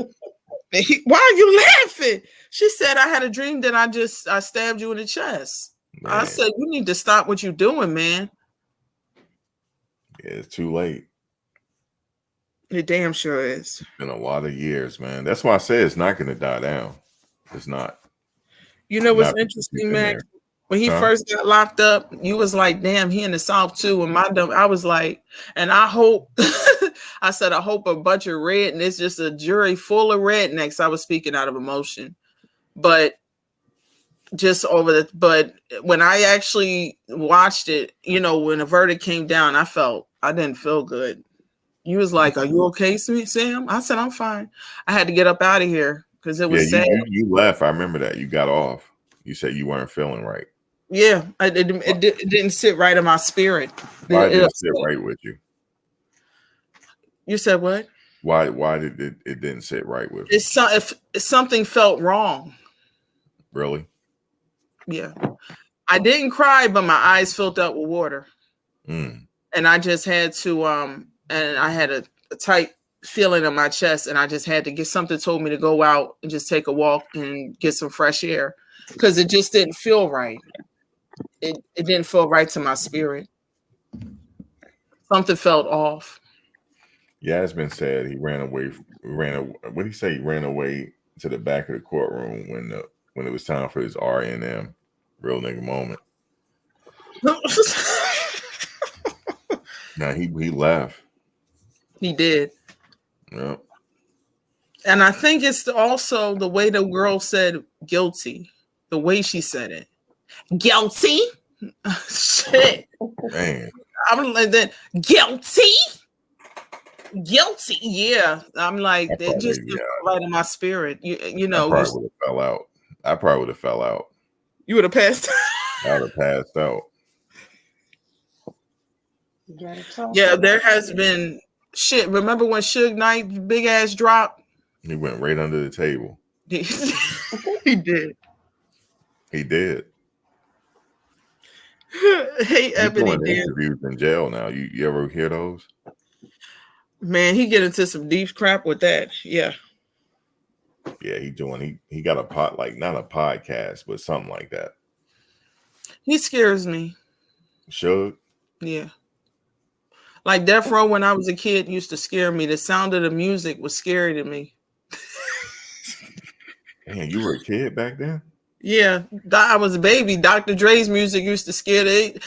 Why are you laughing? She said I had a dream that I stabbed you in the chest. Man. I said, you need to stop what you're doing, man. Yeah, it's too late. It damn sure is. It's been a lot of years, man. That's why I say it's not going to die down. It's not. You know what's interesting, Max? When he first got locked up, you was like, damn, he in the South too. And I was like, and I hope, I said, I hope a bunch of red, and it's just a jury full of rednecks. I was speaking out of emotion. But but when I actually watched it, when the verdict came down, I didn't feel good. You was like, are you okay, Sam? I said, I'm fine. I had to get up out of here because it was sad. You left. I remember that. You got off. You said you weren't feeling right. Yeah, it didn't sit right in my spirit. Why did it sit right with you? You said what? Why did it didn't sit right with you? If something felt wrong. Really? Yeah. I didn't cry, but my eyes filled up with water. Mm. And I just had to and I had to tight feeling in my chest, and I just had to get something told me to go out and just take a walk and get some fresh air because it just didn't feel right. It didn't feel right to my spirit. Something felt off. Yasmin said he ran away. What did he say? He ran away to the back of the courtroom when it was time for his R&M, real nigga moment. Now he left. He did. Yep. And I think it's also the way the girl said guilty, the way she said it. Guilty? Shit. Man. I'm like that. Guilty? Guilty. Yeah. I'm like, it just right in my spirit. You know. I probably would have fell out. I probably would have fell out. You would have passed out. I would have passed out. Yeah, there has been shit. Remember when Suge Knight big ass dropped? He went right under the table. He did. He did. Hey, Ebony, interviews in jail now. You ever hear those? Man, he get into some deep crap with that. Yeah. Yeah, he got a not a podcast, but something like that. He scares me. Suge? Yeah. Like Death Row when I was a kid used to scare me. The sound of the music was scary to me. Man, you were a kid back then? Yeah, I was a baby. Dr. Dre's music used to scare the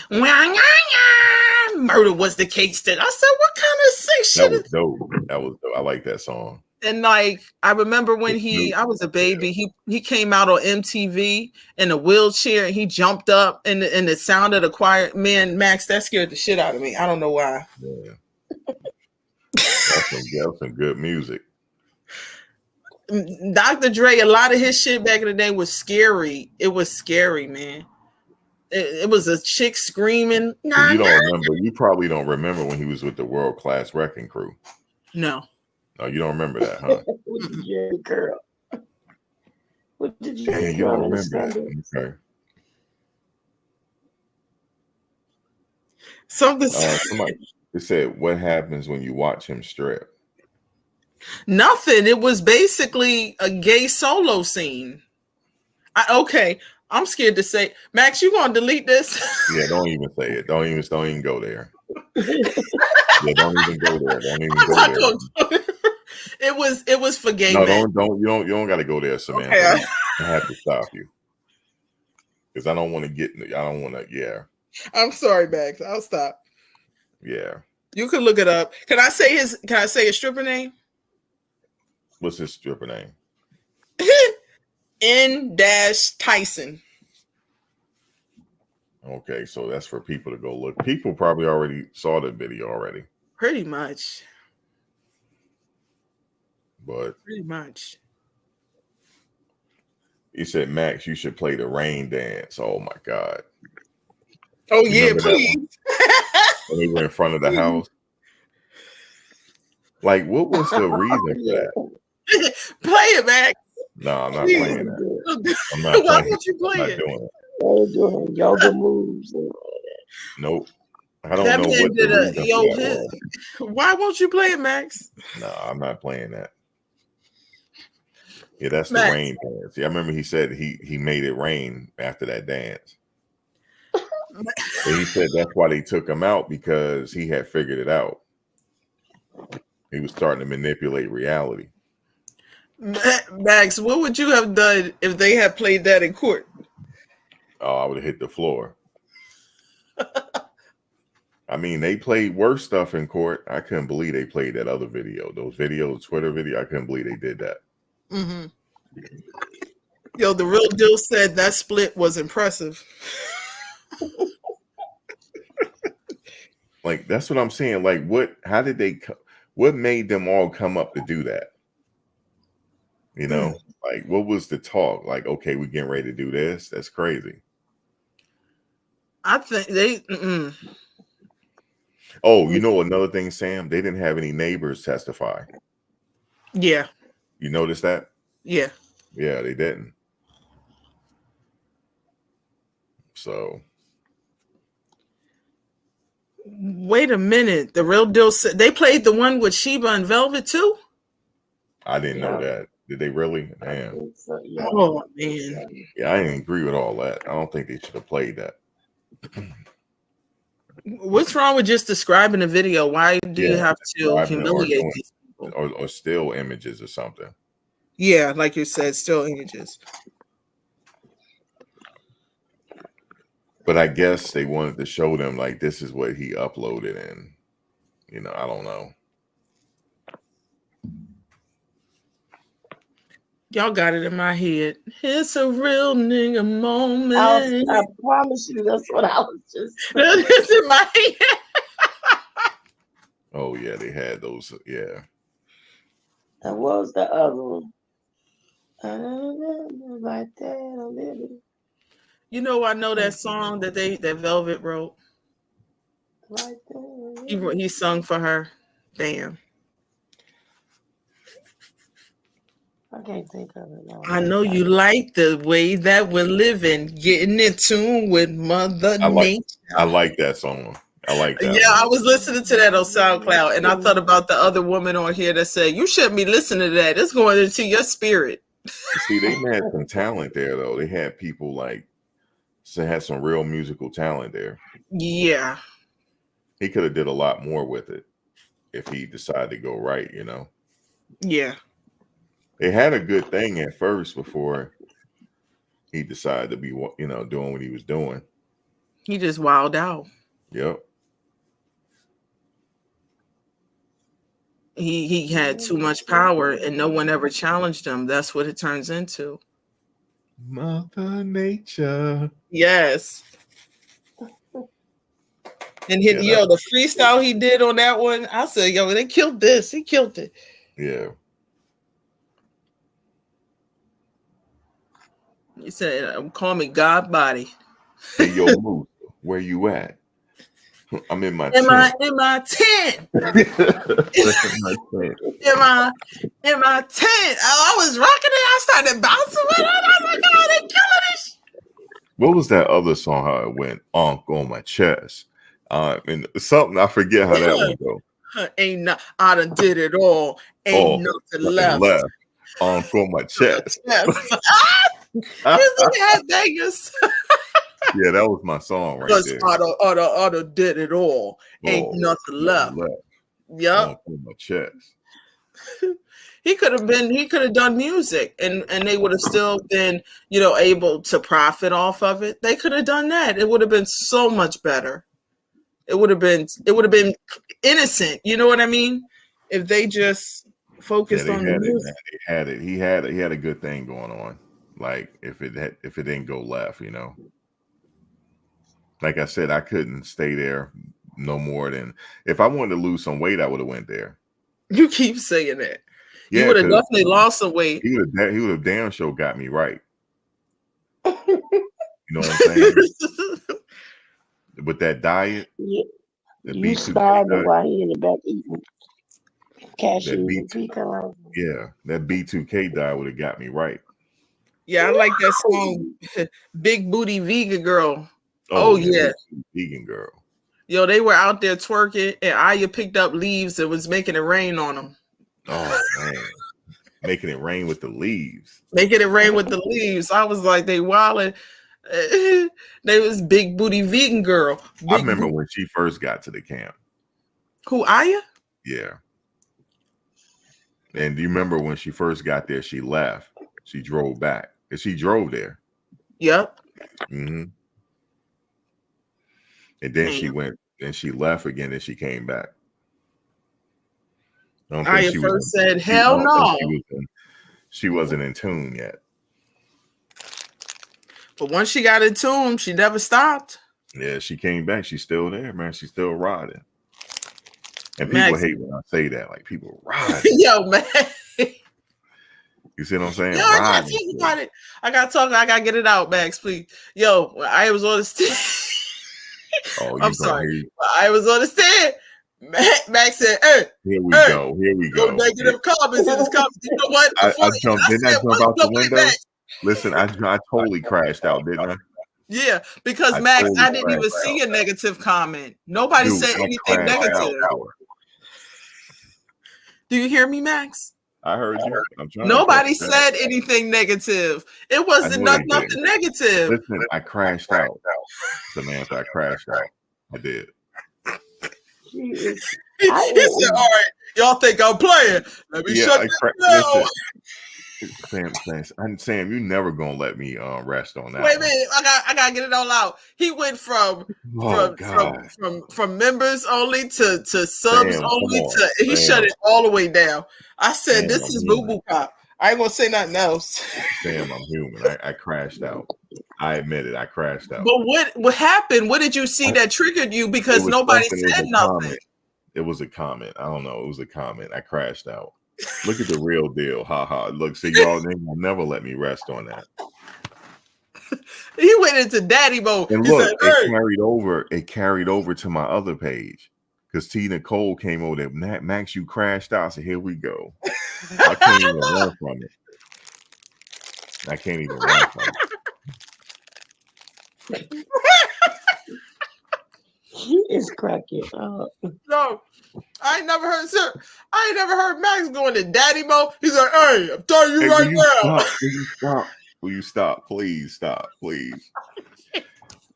murder was the case. That I said, what kind of sick shit? That was dope. That was dope. I like that song. And like I remember when I was a baby, he came out on MTV in a wheelchair and he jumped up and the sound of the choir. Man, Max, that scared the shit out of me. I don't know why. Yeah. That's some good music. Dr. Dre, a lot of his shit back in the day was scary. It was scary, man. It was a chick screaming. Nah, you don't remember. You probably don't remember when he was with the World Class Wrecking Crew. No. No, you don't remember that, huh? Yeah, girl. What did you? You don't remember that. Okay. Somebody said, "What happens when you watch him strip?" Nothing. It was basically a gay solo scene. Okay, I'm scared to say, Max, you gonna delete this? Yeah, don't even say it. Don't even go there. Yeah, don't even go there. Don't even go there. It was for gay men. No, you don't got to go there, Samantha. Okay. I have to stop you because I don't want to. Yeah. I'm sorry, Max. I'll stop. Yeah. You can look it up. Can I say his stripper name? What's his stripper name? N-Tyson. Okay, so that's for people to go look. People probably already saw the video already. Pretty much. But pretty much. He said, Max, you should play the rain dance. Oh my God. Oh, yeah, please. When we were in front of the house. Like, what was the reason for that? Play it, Max. No, I'm not playing that. I'm not Why won't you play it? They're doing yoga moves. Nope. I don't know what the reason for that. Why won't you play it, Max? No, I'm not playing that. Yeah, that's Max. The rain dance. Yeah, I remember he said he made it rain after that dance. And he said that's why they took him out, because he had figured it out. He was starting to manipulate reality. Max, what would you have done if they had played that in court? Oh, I would have hit the floor. I mean, they played worse stuff in court. I couldn't believe they played that other video. Those videos, Twitter video, I couldn't believe they did that. Mm-hmm. Yo, the real deal said that split was impressive. Like, that's what I'm saying. Like, what made them all come up to do that? You know, like, what was the talk? Like, okay, we're getting ready to do this. That's crazy. I think they. Oh, you know another thing, Sam? They didn't have any neighbors testify. Yeah. You noticed that? Yeah. Yeah, they didn't. So. Wait a minute. The Real Deal. They played the one with Sheba and Velvet too. I didn't know that. Did they really? Damn. So, yeah. Oh man. Yeah, I didn't agree with all that. I don't think they should have played that. What's wrong with just describing a video? Why do you have to humiliate these people? Or still images or something? Yeah, like you said, still images. But I guess they wanted to show them like this is what he uploaded, and you know, I don't know. Y'all got it in my head. It's a real nigga moment. I promise you, that's what I was just. It's in my head. Oh yeah, they had those. Yeah. And what was the other one? Right there, You know, I know that song that Velvet wrote. right there. He sung for her. Damn. I can't think of it now. I know you like the way that we're living, getting in tune with Mother Nature. I like that song. I like that. Yeah, I was listening to that on SoundCloud, and I thought about the other woman on here that said, you shouldn't be listening to that. It's going into your spirit. See, they had some talent there, though. They had people had some real musical talent there. Yeah. He could have did a lot more with it if he decided to go right, you know? Yeah. They had a good thing at first before he decided to be, you know, doing what he was doing. He just wilded out. Yep. He had too much power and no one ever challenged him. That's what it turns into. Mother Nature. Yes. And the freestyle he did on that one, I said, yo, they killed this. He killed it. Yeah. He said, call me God Body. Hey, yo, Moose, where you at? I'm in my in my tent. In my tent. I was rocking it. I started bouncing with it. I was like, oh, they killing this. What was that other song? How it went? On my chest. And something I forget how that one go. Ain't no, I done did it all. Ain't nothing left. On my chest. Vegas. Yeah, that was my song right there. I done did it all. Ain't nothing left. Yep. On my chest. He could have done music and they would have still been, you know, able to profit off of it. They could have done that. It would have been so much better. It would have been innocent. You know what I mean? If they just focused on the music. He had a good thing going on. Like if it didn't go left, you know. Like I said, I couldn't stay there no more than if I wanted to lose some weight, I would have went there. You keep saying that. Yeah, you would have definitely lost some weight. He would have damn sure got me right. You know what I'm saying? With that diet. Yeah. You starving while he in the back eating cashews and pecans. Yeah, that B2K diet would have got me right. Yeah, I like that song, Big Booty Vegan Girl. Oh yeah. Vegan Girl. Yo, they were out there twerking and Aya picked up leaves and was making it rain on them. Oh man. Making it rain with the leaves. Making it rain with the leaves. I was like, they wilding. They was Big Booty Vegan Girl. I remember when she first got to the camp. Who, Aya? Yeah. And do you remember when she first got there, she left. She drove back. And she drove there. Yep. Mm-hmm. And then she went and she left again and she came back. Aya first said, hell no. She wasn't in tune yet. But once she got in tune, she never stopped. Yeah, she came back. She's still there, man. She's still riding. And people hate when I say that. Like, people riding. Yo, man. You see what I'm saying? Yo, I gotta think about it. I gotta talk. I gotta get it out, Max, please. Yo, I was on the stand. I'm sorry. I was on the stand. Max said, hey, here we go. No negative comments in this comment. You know what? I jumped. Didn't I jump out the window? Listen, I totally crashed out, didn't I? Yeah, because I Max, totally I didn't even crashed see out. a negative comment. Nobody Dude, said I anything crashed out. negative. Do you hear me, Max? I heard you. I'm trying Nobody to said anything negative. It wasn't know they nothing negative. Listen, I crashed out. Samantha, I crashed out. I did. He said, all right, y'all think I'm playing. Let me shut this down. Sam, you never gonna let me rest on that. Wait a minute, I gotta get it all out. He went from members only to subs Sam, only to he shut it all the way down. I said, Sam, this is Boo Boo Cop. I ain't gonna say nothing else. Sam, I'm human. I crashed out. I admit it, I crashed out. But what happened? What did you see that triggered you? Because nobody said nothing. It was a comment. I don't know. It was a comment. I crashed out. Look at the real deal. Ha ha. Look, see, y'all will never let me rest on that. He went into daddy mode. And he look, said, hey. it carried over to my other page. Because T. Nicole came over there. Max, you crashed out. I said, here we go. I can't even run from it. I can't even run from it. He is cracking up. No, I ain't never heard Max going to daddy mode. He's like, hey, I'm telling you right now. Will you stop? Please stop. Please.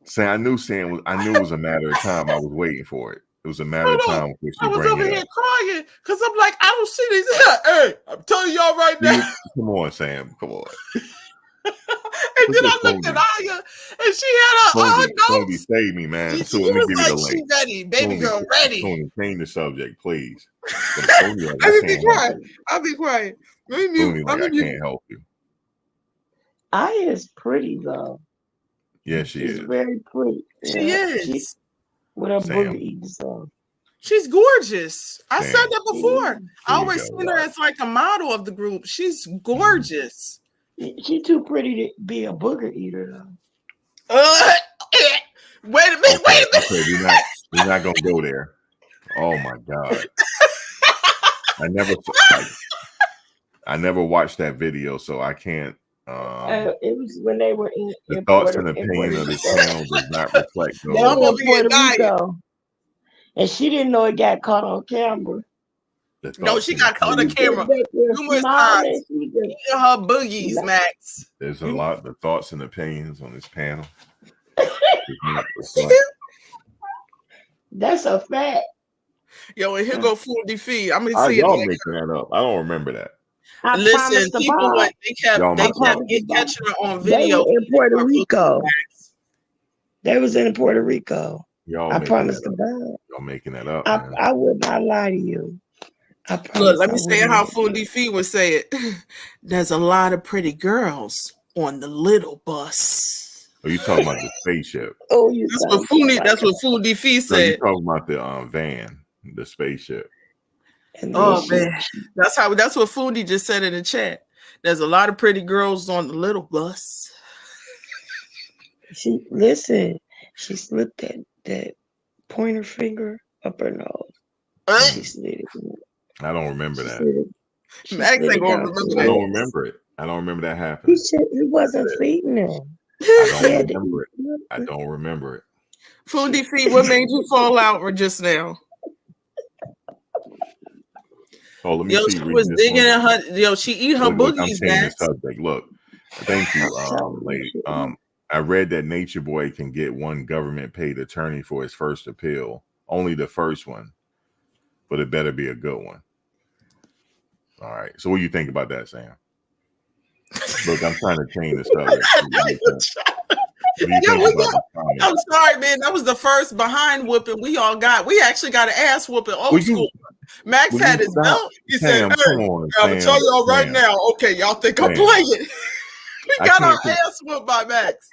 Sam, I knew it was a matter of time. I was waiting for it. It was a matter of time. I was over here crying because I'm like, I don't see these. Hey, I'm telling y'all right now. Come on, Sam. Come on. And then I looked at Aya, and she had her notes. Save me, man. She was like, she ready, baby girl, ready. Change the subject, please. Let me be quiet. I'll be quiet. Let me mute. I can't help you. Aya is pretty though. Yeah, she's very pretty. She is. With her booty eating stuff. She's gorgeous. I said that before. I always seen her as like a model of the group. She's gorgeous. She's too pretty to be a booger eater, though. Wait a minute. Okay, we're not gonna go there. Oh my god! I never watched that video, so I can't. It was when they were in the thoughts and opinion of this panel does not reflect those. They were in Puerto Rico, and she didn't know it got caught on camera. No, she got caught on camera numerous times. Eating her boogies, Max. There's a lot of thoughts and opinions on this panel. That's a fact. Yo, and here go Full Defeat. I'm gonna see y'all making that up. I don't remember that. Listen, people they kept catching her on video in Puerto Rico. They was in Puerto Rico. Y'all I promised to God. Y'all making that up. I would not lie to you. Look, let me say how Full Defeat would say it. There's a lot of pretty girls on the little bus. Are you talking about the spaceship? That's what Full Defeat said. You're talking about the van, the spaceship. Oh man, that's what Foodie just said in the chat. There's a lot of pretty girls on the little bus. She slipped that pointer finger up her nose. She slid it. I don't remember that. Max ain't gonna remember that. I don't remember it. I don't remember that happening. He wasn't feeding her. I don't remember it. Food Defeat, what made you fall out just now? Oh, let me see. She was digging in her. She eat her boogies, man. Look, thank you, lady. I read that Nature Boy can get one government-paid attorney for his first appeal, only the first one, but it better be a good one. All right. So, what do you think about that, Sam? Look, I'm trying to change the subject. I'm sorry, man. That was the first behind whooping we all got. We actually got an ass whooping old school. Max had his belt. He said, "Hey, I'm gonna tell y'all right now. Okay, y'all think I'm playing." We got our ass whooped by Max.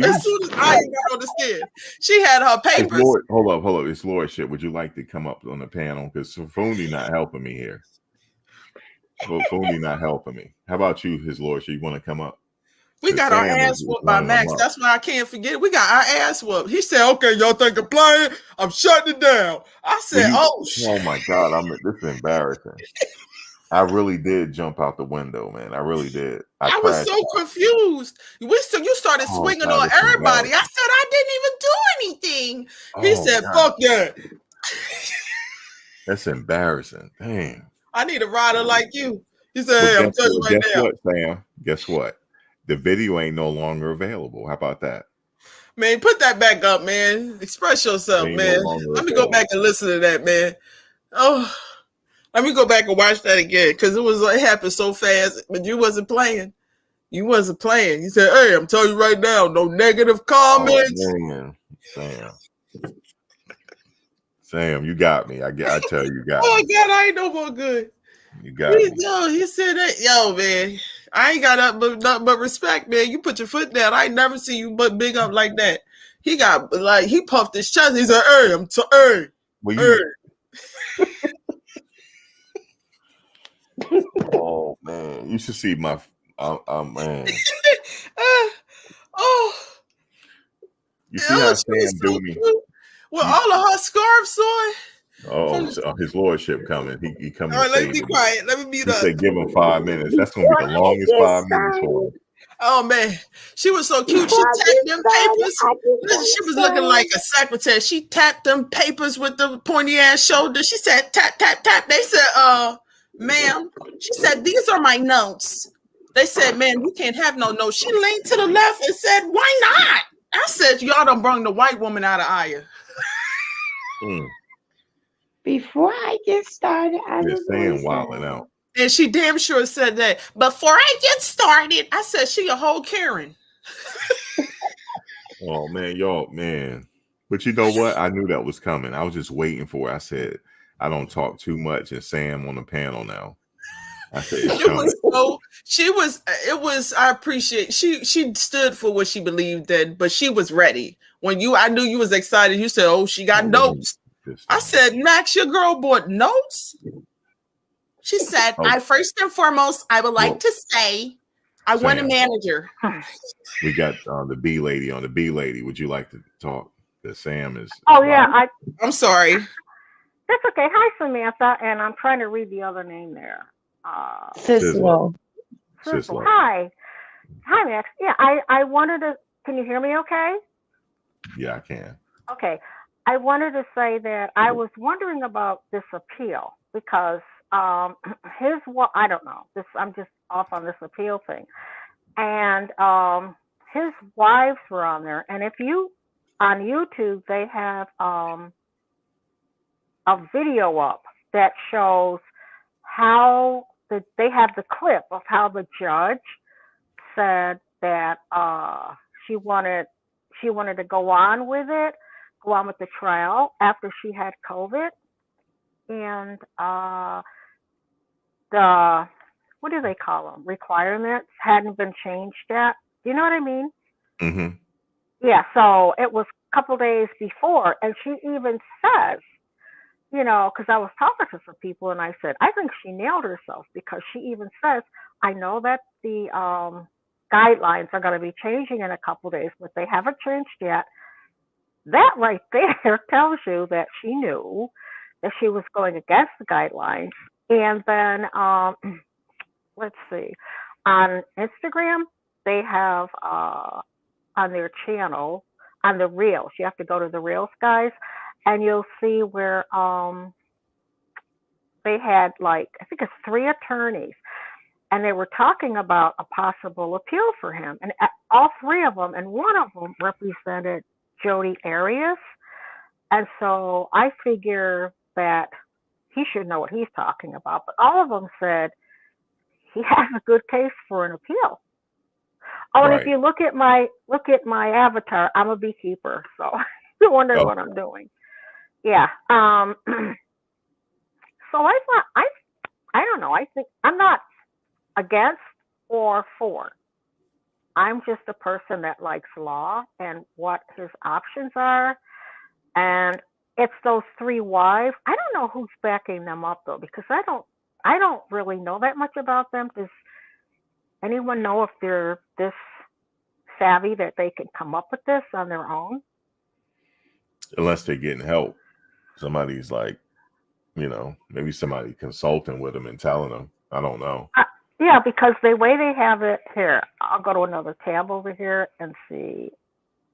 As soon as I got on the skin, she had her papers. Hold up. It's Lordship. Would you like to come up on the panel? Because Fundi not helping me here. Fundi not helping me. How about you, His Lordship? You want to come up? We got our ass whooped by Max. That's why I can't forget it. We got our ass whooped. He said, "Okay, y'all think I'm playing? I'm shutting it down." I said, "Oh shit!" Oh my god, this is embarrassing. I really did jump out the window, man. I really did. I was crashed. so confused. You started swinging on that's everybody. I said I didn't even do anything. He said, God. "Fuck that." That's embarrassing. Dang. I need a rider like you. He said, "Hey, I'm telling you right now." What, Sam? Guess what? The video ain't no longer available. How about that? Man, put that back up, man. Express yourself, man. Let me go back and listen to that, man. Oh, let me go back and watch that again because it happened so fast, but you wasn't playing. You wasn't playing. You said, "Hey, I'm telling you right now, no negative comments." Oh, man. Sam, you got me. I tell you, got oh me. God, I ain't no more good. You got me. Yo, he said that. Yo, man, I ain't got nothing but respect, man. You put your foot down. I ain't never seen you but big up like that. He got he puffed his chest. He said, "Hey, Oh man, you should see my man. You see how Sam do me? Well, all of her scarves on. Oh, his lordship coming. He coming. All right, let me be quiet. Let me mute up. He said, "Give him 5 minutes." That's gonna be the longest 5 minutes for him. Oh man, she was so cute. She tapped them papers. She was looking like a secretary. She tapped them papers with the pointy ass shoulder. She said, "Tap, tap, tap." They said, ma'am. She said, "These are my notes." They said, "Man, you can't have no notes." She leaned to the left and said, "Why not?" I said, "Y'all done brung the white woman out of Aya." Before I get started, I was saying wilding out. And she damn sure said that. Before I get started, I said she a whole Karen. Oh man, y'all, man. But you know what? I knew that was coming. I was just waiting for it. I said, I don't talk too much, and Sam on the panel now. I said, I appreciate she stood for what she believed in, but she was ready. When I knew you was excited, you said, "Oh, she got notes." I said, "Max, your girl bought notes?" She said, "I first and foremost, I would like to say I want a manager." We got the B lady on the B lady. Would you like to talk? That Sam is. Oh yeah, I'm sorry. That's okay. Hi, Samantha, and I'm trying to read the other name there. Sizzle. Hi, Max. Yeah, I wanted to. Can you hear me? Okay. Yeah, I can. Okay, I wanted to say that I was wondering about this appeal because I don't know. I'm just off on this appeal thing, and his wives were on there, and if you on YouTube they have a video up that shows how they have the clip of how the judge said that she wanted to go on with the trial after she had COVID, and the what do they call them? Requirements hadn't been changed yet. Do you know what I mean? Mm-hmm. Yeah. So it was a couple days before, and she even says, because I was talking to some people, and I said, I think she nailed herself because she even says, I know that the guidelines are going to be changing in a couple days, but they haven't changed yet. That right there tells you that she knew that she was going against the guidelines. And then, let's see, on Instagram, they have on their channel, on the Reels, you have to go to the Reels, guys, and you'll see where they had I think it's 3 attorneys, and they were talking about a possible appeal for him. And all 3 of them, and one of them represented Jodi Arias. And so I figure that he should know what he's talking about. But all of them said he has a good case for an appeal. Oh, and if you look at my avatar, I'm a beekeeper, so you're wondering what I'm doing. Yeah. So I thought I don't know. I think I'm not against or for. I'm just a person that likes law and what his options are. And it's those 3 wives. I don't know who's backing them up though, because I don't really know that much about them. Does anyone know if they're this savvy that they can come up with this on their own? Unless they're getting help. Somebody's maybe somebody consulting with them and telling them. I don't know. Yeah, because the way they have it here, I'll go to another tab over here and see.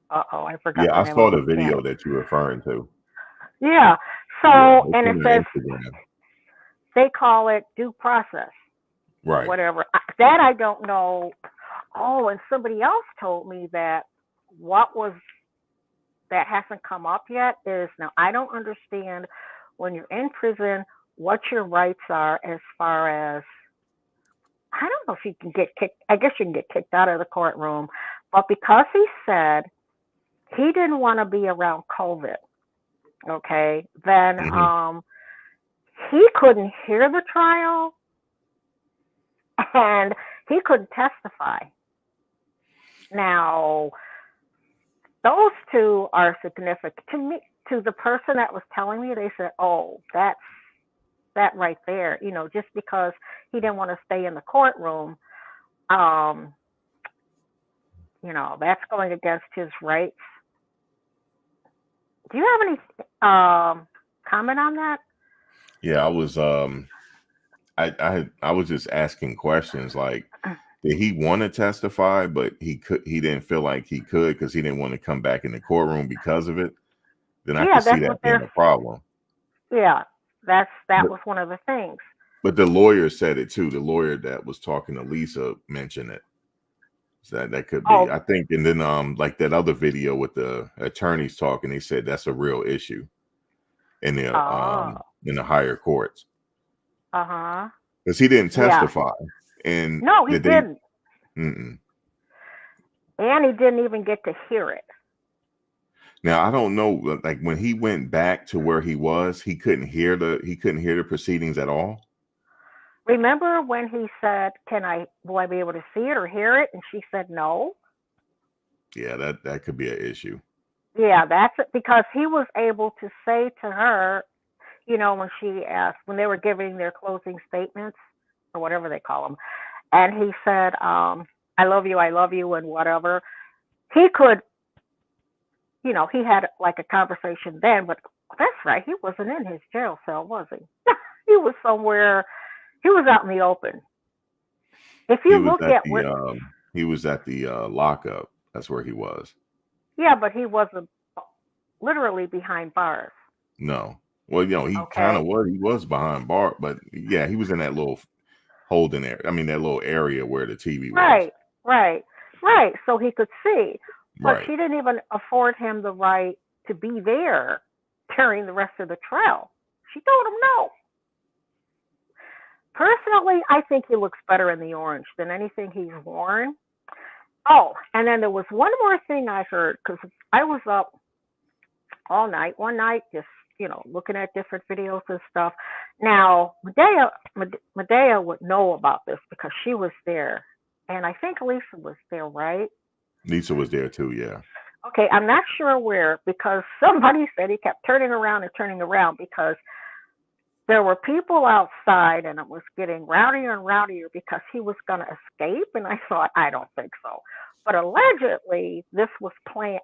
I forgot Yeah, the I name of saw the the video channel. that you're referring to. Yeah. Yeah, So, it's and it on says their Instagram. they call it due process or Right. whatever. That I don't know. Oh, and somebody else told me that what was that hasn't come up yet is now I don't understand when you're in prison what your rights are as far as I don't know if you can get kicked. I guess you can get kicked out of the courtroom, but because he said he didn't want to be around COVID, okay, then Hmm. he couldn't hear the trial and he couldn't testify. Now, those two are significant to me. To the person that was telling me, they said, "Oh, that's that right there." You know, just because he didn't want to stay in the courtroom, um, you know, that's going against his rights. Do you have any comment on that? Yeah, I was I was just asking questions like, did he want to testify, but he didn't feel like he could because he didn't want to come back in the courtroom because of it? Then I Yeah, could see that's what that being a problem. yeah, that But, was one of the things. but the lawyer said it too. The lawyer that was talking to Lisa mentioned it. So that could be, Oh, I think. And then like that other video with the attorneys talking, they said that's a real issue oh, in the higher courts uh-huh. because he didn't Yeah. testify. And No, he did they? didn't. Mm-mm. And he didn't even get to hear it. Now I don't know. Like when he went back to where he was, he couldn't hear the proceedings at all. Remember when he said, will I be able to see it or hear it? And she said no. Yeah, that could be an issue. Yeah, that's it. Because he was able to say to her, you know, when she asked, when they were giving their closing statements or whatever they call them, and he said, I love you, and whatever. He could, you know, he had like a conversation then, but that's right. He wasn't in his jail cell, was he? He was somewhere, he was out in the open. If He you was look at at the where, lockup. That's where he was. yeah, but he wasn't literally behind bars. No. Well, he kind Okay. of was. He was behind bar, but yeah, he was in that little holding area. I mean, that little area where the TV was. Right, right, right. So he could see. But Right. she didn't even afford him the right to be there during the rest of the trial. She told him no. Personally, I think he looks better in the orange than anything he's worn. Oh, and then there was one more thing I heard because I was up all night, one night, just, you know, looking at different videos and stuff. Now, Medea would know about this because she was there. And I think Lisa was there, right? Lisa was there too. Yeah. Okay, I'm not sure where because somebody said he kept turning around and turning around because there were people outside and it was getting rowdier and rowdier because he was going to escape. And I thought, I don't think so. But allegedly, this was planned.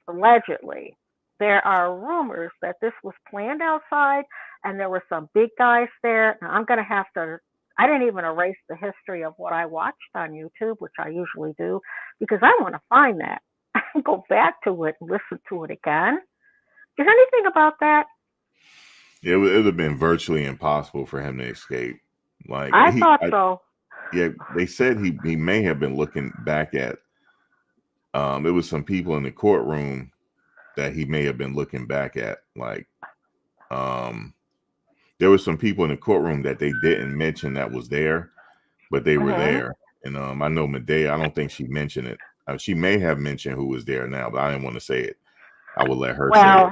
Allegedly, there are rumors that this was planned outside and there were some big guys there. Now, I'm going to have to, I didn't even erase the history of what I watched on YouTube, which I usually do, because I want to find that. Go back to it and listen to it again. Is there anything about that? It would have been virtually impossible for him to escape. Like I thought so. Yeah, they said he may have been looking back at. There was some people in the courtroom that he may have been looking back at. Like, there were some people in the courtroom that they didn't mention that was there, but they were there. And I know Medea. I don't think she mentioned it. She may have mentioned who was there now, but I didn't want to say it. I would let her say it.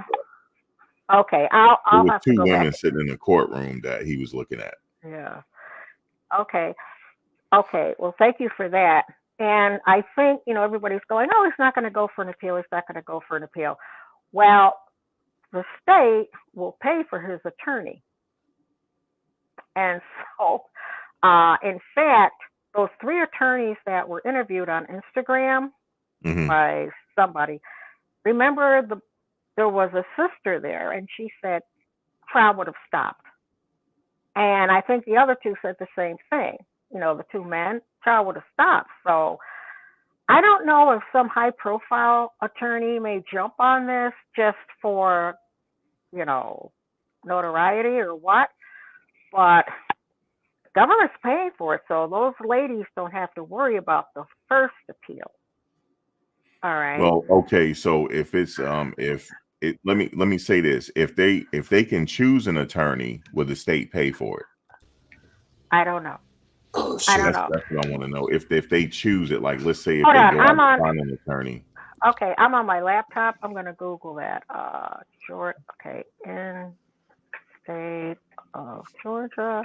Okay, There I'll was have to two go women back. sitting in the courtroom that he was looking at. Yeah. Okay. Okay. Well, thank you for that. And I think, you know, everybody's going, oh, he's not going to go for an appeal. He's not going to go for an appeal. Well, the state will pay for his attorney. And so, in fact, those 3 attorneys that were interviewed on Instagram by somebody, remember there was a sister there and she said trial would have stopped. And I think the other two said the same thing. You know, the two men, child would have stopped. So I don't know if some high profile attorney may jump on this just for, you know, notoriety or what, but government's paying for it. So those ladies don't have to worry about the first appeal. All right. Well, okay, so if it's if it let me say this. If they can choose an attorney, will the state pay for it? I don't know. Oh I shit. don't That's know. what I want to know. If they choose it, like let's say if Hold they on, go out I'm and on. find an attorney. Okay, I'm on my laptop. I'm gonna Google that. Okay, in state of Georgia.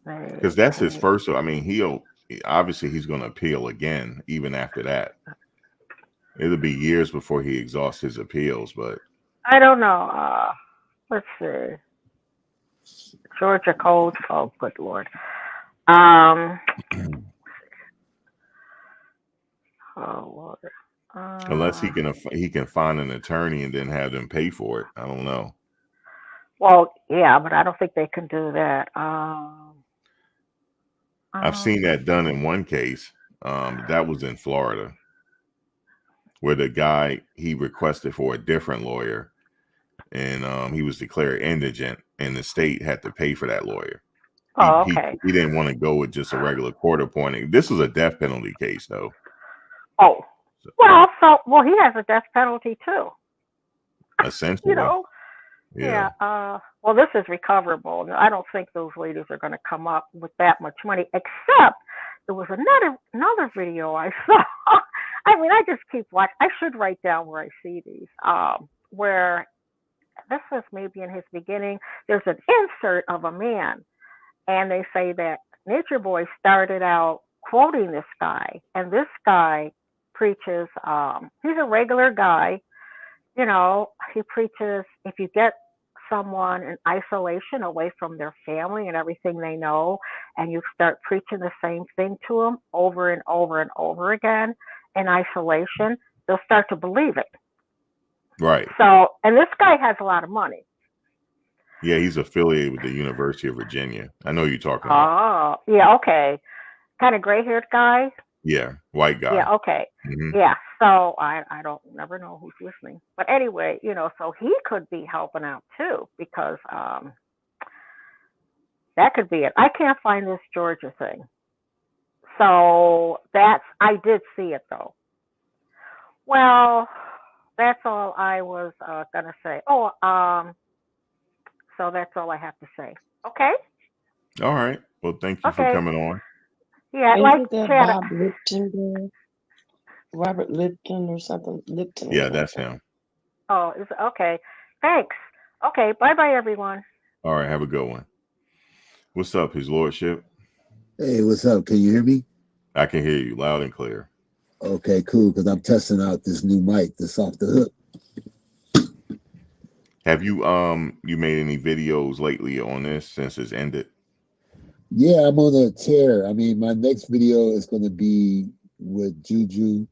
Because that's his first. I mean, he's going to appeal again, even after that. It'll be years before he exhausts his appeals, but I don't know. Let's see. Georgia code. Oh, good lord. Oh lord. unless he can find an attorney and then have them pay for it, I don't know. Well, yeah, but I don't think they can do that. I've seen that done in one case. That was in Florida, where the guy, he requested for a different lawyer, and he was declared indigent, and the state had to pay for that lawyer. Okay. He didn't want to go with just a regular court appointing. This was a death penalty case, though. Oh, well, he has a death penalty too. Essentially, you know. Yeah. Well, this is recoverable. I don't think those ladies are going to come up with that much money. Except there was another video I saw. I mean, I just keep watching. I should write down where I see these. Where this was maybe in his beginning. There's an insert of a man, and they say that Nature Boy started out quoting this guy, and this guy preaches. He's a regular guy. You know, he preaches if you get someone in isolation away from their family and everything they know, and you start preaching the same thing to them over and over and over again in isolation, they'll start to believe it. Right. So, and this guy has a lot of money. Yeah, he's affiliated with the University of Virginia. I know you're talking about. Oh, yeah, okay. Kind of gray-haired guy. Yeah, white guy. Yeah, okay. Mm-hmm. Yeah, so I don't never know who's listening. But anyway, you know, so he could be helping out too, because that could be it. I can't find this Georgia thing. So I did see it though. Well, that's all I was gonna say. Oh, so that's all I have to say. Okay? All right. Well, thank you for coming on. Yeah, I'd like to chat. Bob Lipton there? Robert Lipton or something? Lipton. Yeah, that's him. Oh, okay. Thanks. Okay, bye-bye, everyone. All right, have a good one. What's up, His Lordship? Hey, what's up? Can you hear me? I can hear you loud and clear. Okay, cool, because I'm testing out this new mic that's off the hook. Have you you made any videos lately on this since it's ended? Yeah, I'm on a tear. I mean, my next video is going to be with Juju.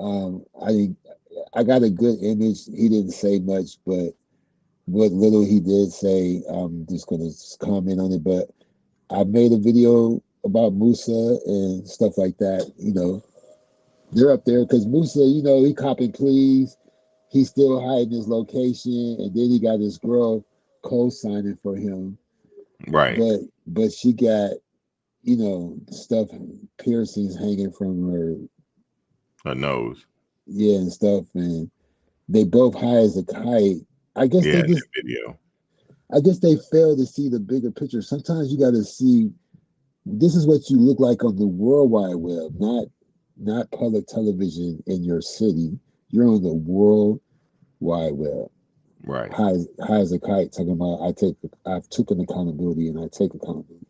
I got a good image. He didn't say much, but what little he did say, I'm just going to comment on it. But I made a video about Musa and stuff like that. You know, they're up there because Musa, you know, he copping pleas. He's still hiding his location, and then he got his girl co-signing for him. Right. But she got, you know, stuff, piercings hanging from her nose. Yeah, and stuff, and they both high as a kite. I guess they just video. I guess they fail to see the bigger picture. Sometimes you got to see this is what you look like on the World Wide Web, not public television in your city. You're on the World Wide Web. Right. High as a kite, talking about I've taken accountability and I take accountability.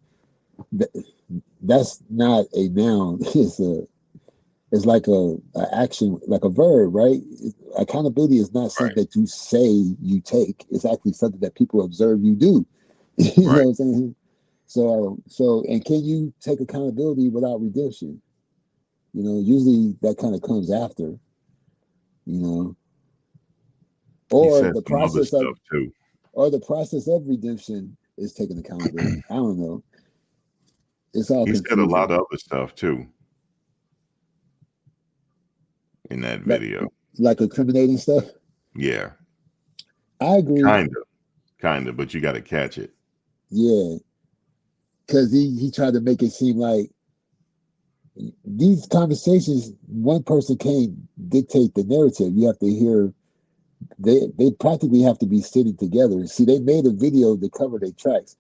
That's not a noun. It's like a action, like a verb, right? Accountability is not something that you say you take. It's actually something that people observe you do. You know what I'm saying? So, and can you take accountability without redemption? You know, usually that kind of comes after, you know. Or the process of too. or the process of redemption is taking accountability. I don't know. It's all He said a lot confusing. of other stuff too in that Like, video. like incriminating stuff. Yeah, I agree. kind of, but you got to catch it. Yeah, because he tried to make it seem like these conversations, one person can't dictate the narrative. You have to hear. They practically have to be sitting together. See, they made a video to cover their tracks.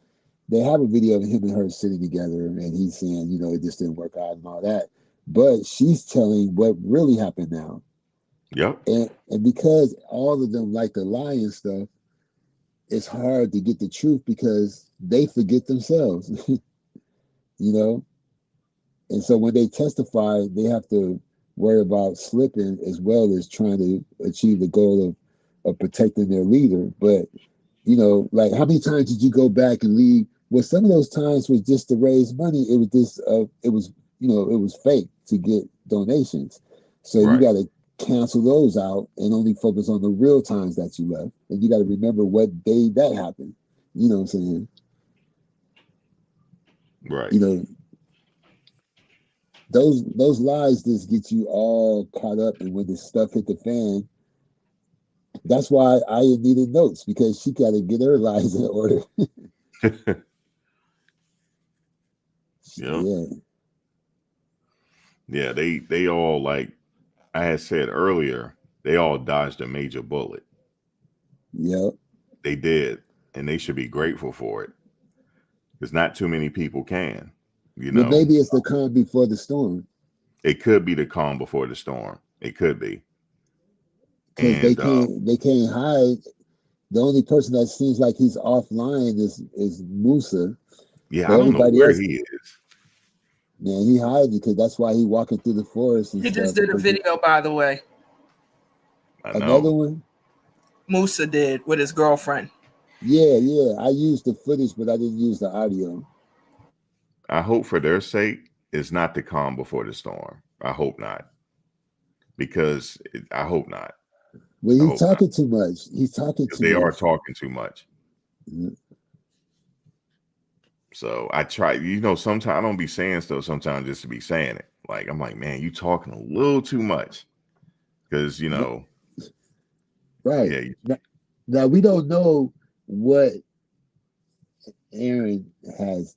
They have a video of him and her sitting together, and he's saying, you know, it just didn't work out and all that. But she's telling what really happened now. Yep. And because all of them like to lie and stuff, it's hard to get the truth because they forget themselves, you know? And so when they testify, they have to worry about slipping as well as trying to achieve the goal of protecting their leader. But, you know, like how many times did you go back and leave? Well, some of those times was just to raise money. It was just, it was fake to get donations. So you got to cancel those out and only focus on the real times that you left. And you got to remember what day that happened. You know what I'm saying? Right. You know, those lies just get you all caught up. And when the stuff hit the fan, that's why I needed notes, because she got to get her lies in order. Yeah. Yeah, they all, like I had said earlier, they all dodged a major bullet. Yep. They did, and they should be grateful for it. Because not too many people can, you know. Well, maybe it's the calm before the storm. It could be the calm before the storm. It could be. Because they can't hide. The only person that seems like he's offline is Musa. Yeah, I don't know where he is. Man, he hides because that's why he walking through the forest. And he stuff, just did a video, by the way. Another one? Musa did with his girlfriend. Yeah. I used the footage, but I didn't use the audio. I hope for their sake it's not the calm before the storm. I hope not. Because I hope not. Well, he's talking too much. He's talking too much. They are talking too much. Mm-hmm. So I try, you know, sometimes I don't be saying stuff sometimes just to be saying it. Like, I'm like, man, you talking a little too much. Because, you know. Right. Yeah. Now, we don't know what Aaron has.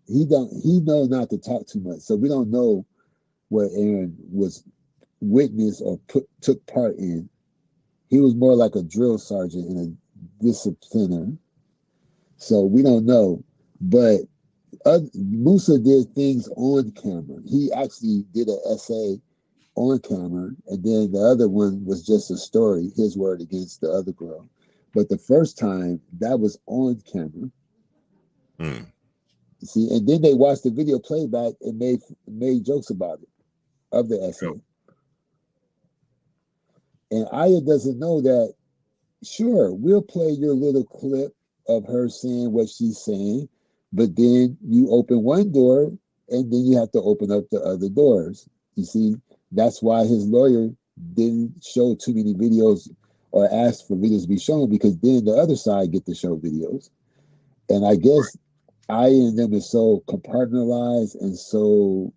He knows not to talk too much. So we don't know what Aaron was witness or took part in. He was more like a drill sergeant and a discipliner. So we don't know. But Musa did things on camera. He actually did an essay on camera, and then the other one was just a story, his word against the other girl. But the first time, that was on camera. See, and then they watched the video playback and made jokes about it, of the essay. And Aya doesn't know that, sure, we'll play your little clip of her saying what she's saying, but then you open one door and then you have to open up the other doors. You see, that's why his lawyer didn't show too many videos or ask for videos to be shown, because then the other side get to show videos. And I guess Aya and them is so compartmentalized, and so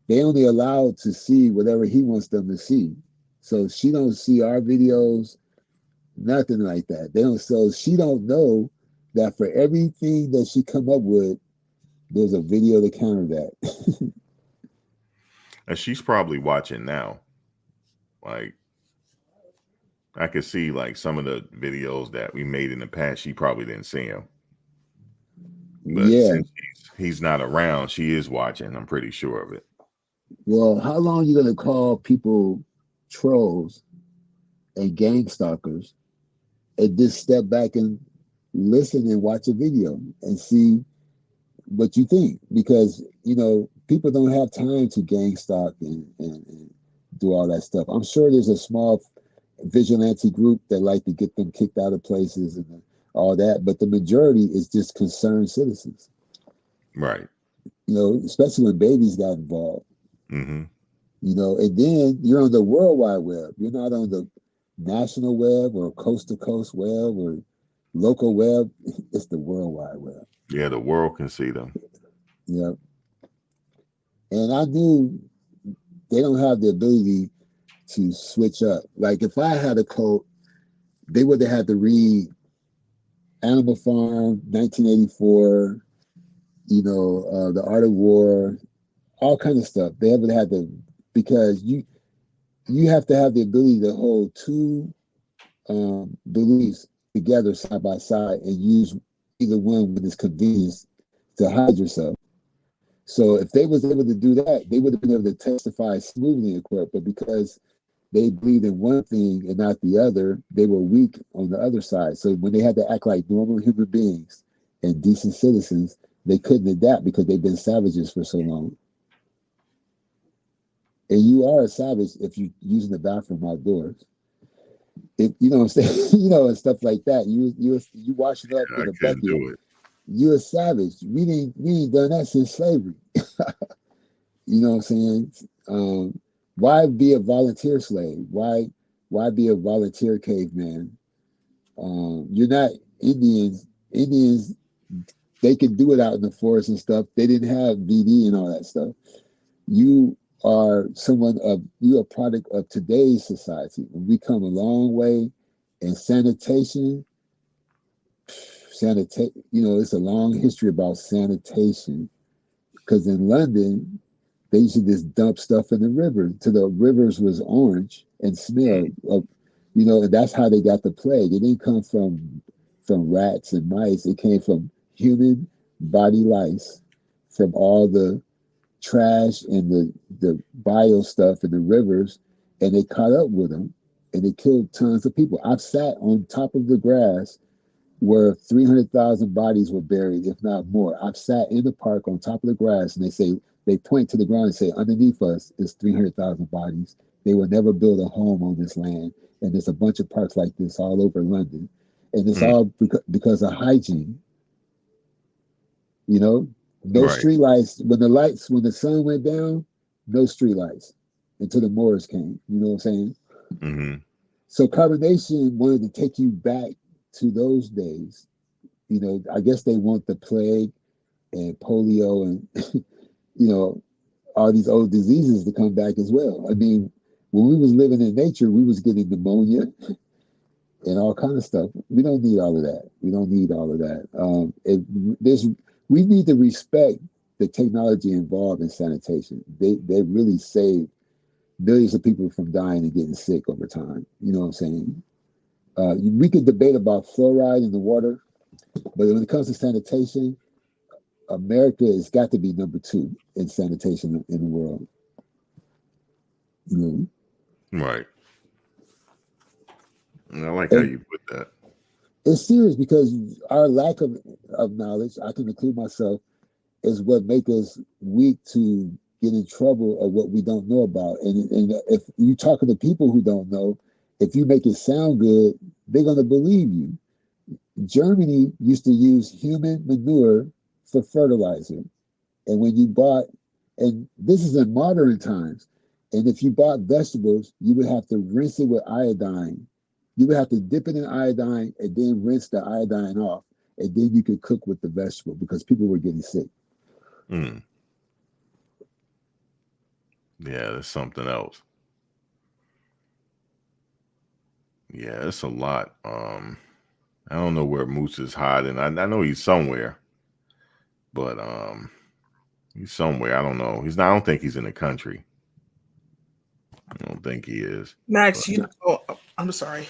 they only allowed to see whatever he wants them to see. So she don't see our videos, nothing like that. They don't. So she don't know that for everything that she come up with, there's a video to counter that. And she's probably watching now. Like, I could see like some of the videos that we made in the past, she probably didn't see them. But since he's not around, she is watching. I'm pretty sure of it. Well, how long are you going to call people trolls and gang stalkers and just step back and listen and watch a video and see what you think? Because, you know, people don't have time to gang stalk and do all that stuff. I'm sure there's a small vigilante group that like to get them kicked out of places and all that, but the majority is just concerned citizens. Right. You know, especially when babies got involved. Mm-hmm. You know, and then you're on the World Wide Web. You're not on the national web or coast to coast web or, local web, it's the World Wide Web. Yeah, the world can see them. Yeah. And I knew they don't have the ability to switch up. Like if I had a code, they would have had to read Animal Farm, 1984, The Art of War, all kind of stuff. They would have to, because you have to have the ability to hold two beliefs together side by side and use either one when it's convenient to hide yourself. So if they was able to do that, they would have been able to testify smoothly in court. But because they believed in one thing and not the other, they were weak on the other side. So when they had to act like normal human beings and decent citizens, they couldn't adapt because they've been savages for so long. And you are a savage if you're using the bathroom outdoors. If you know what I'm saying, and stuff like that. You washing up in a bucket. Do it. You're a savage. We ain't done that since slavery. You know what I'm saying? Why be a volunteer slave? Why be a volunteer caveman? You're not Indians. Indians, they could do it out in the forest and stuff. They didn't have VD and all that stuff. You are you're a product of today's society. We come a long way in sanitation. It's a long history about sanitation. Because in London, they used to just dump stuff in the river till the rivers was orange and smelled. And that's how they got the plague. It didn't come from rats and mice. It came from human body lice, from all the trash and the bio stuff in the rivers, and they caught up with them, and they killed tons of people. I've sat on top of the grass where 300,000 bodies were buried, if not more. I've sat in the park on top of the grass, and they point to the ground and say, underneath us is 300,000 bodies. They will never build a home on this land. And there's a bunch of parks like this all over London. And it's all because of hygiene. No street lights. When the sun went down, no street lights until the Moors came. You know what I'm saying? Mm-hmm. So Carbonation wanted to take you back to those days. I guess they want the plague and polio and all these old diseases to come back as well. I mean, when we was living in nature, we was getting pneumonia and all kind of stuff. We don't need all of that. We need to respect the technology involved in sanitation. They really saved millions of people from dying and getting sick over time. You know what I'm saying? We could debate about fluoride in the water, but when it comes to sanitation, America has got to be number 2 in sanitation in the world. Right. I like how you put that. It's serious because our lack of knowledge, I can include myself, is what makes us weak to get in trouble of what we don't know about. And if you talking to people who don't know, if you make it sound good, they're going to believe you. Germany used to use human manure for fertilizer. And when you bought, and this is in modern times, and if you bought vegetables, you would have to rinse it with iodine. You would have to dip it in iodine and then rinse the iodine off. And then you could cook with the vegetable because people were getting sick. Yeah, that's something else. Yeah, it's a lot. I don't know where Moose is hiding. I know he's somewhere, but he's somewhere. I don't know. I don't think he's in the country. I don't think he is. Max, I'm sorry.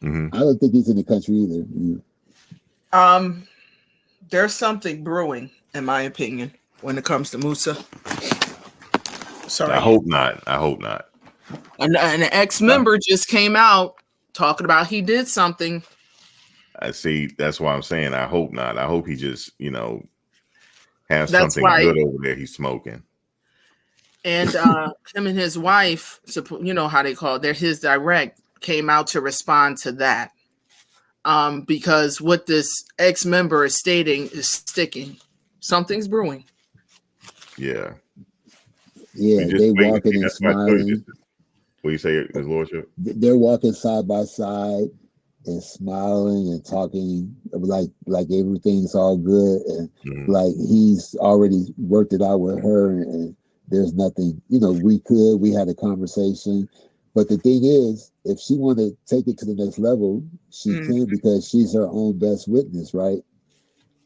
Mm-hmm. I don't think he's in the country either. There's something brewing, in my opinion, when it comes to Musa. Sorry. I hope not. And an ex-member just came out talking about he did something. I see. That's why I'm saying I hope not. I hope he just, has something good over there he's smoking. And him and his wife, you know how they call it, they're his direct, came out to respond to that. Because what this ex-member is stating is sticking. Something's brewing. Yeah. Yeah, they walking and smiling. What do you say, His Lordship? They're walking side by side and smiling and talking like everything's all good, and like he's already worked it out with her, and there's nothing, we had a conversation. But the thing is, if she wanted to take it to the next level, she can, because she's her own best witness, right?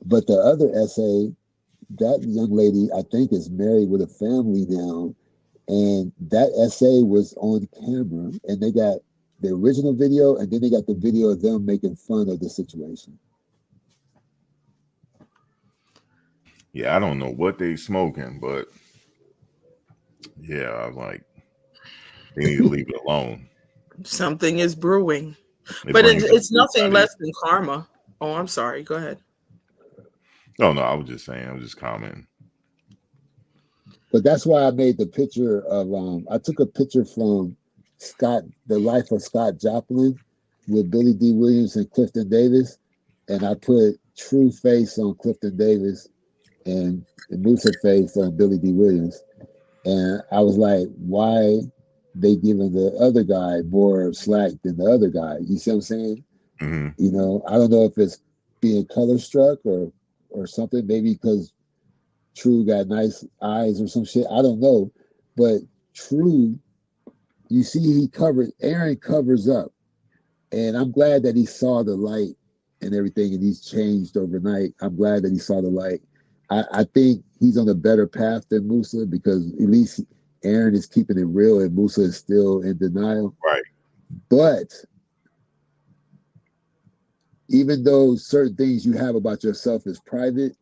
But the other essay, that young lady, I think, is married with a family now, and that essay was on camera, and they got the original video, and then they got the video of them making fun of the situation. Yeah, I don't know what they smoking, but yeah, I'm like, they need to leave it alone. Something is brewing, but it's nothing less than karma. Oh, I'm sorry. Go ahead. No, I was just saying. I was just commenting. But that's why I made the picture of. I took a picture from The Life of Scott Joplin, with Billy D. Williams and Clifton Davis, and I put True face on Clifton Davis and Musa face on Billy D. Williams, and I was like, why they giving the other guy more slack than the other guy? You see what I'm saying? I don't know if it's being color struck or something, maybe because True got nice eyes or some shit. I don't know. But True, you see, Aaron covers up. And I'm glad that he saw the light and everything, and he's changed overnight. I'm glad that he saw the light. I think he's on a better path than Musa, because at least Aaron is keeping it real and Musa is still in denial. Right. But even though certain things you have about yourself is private,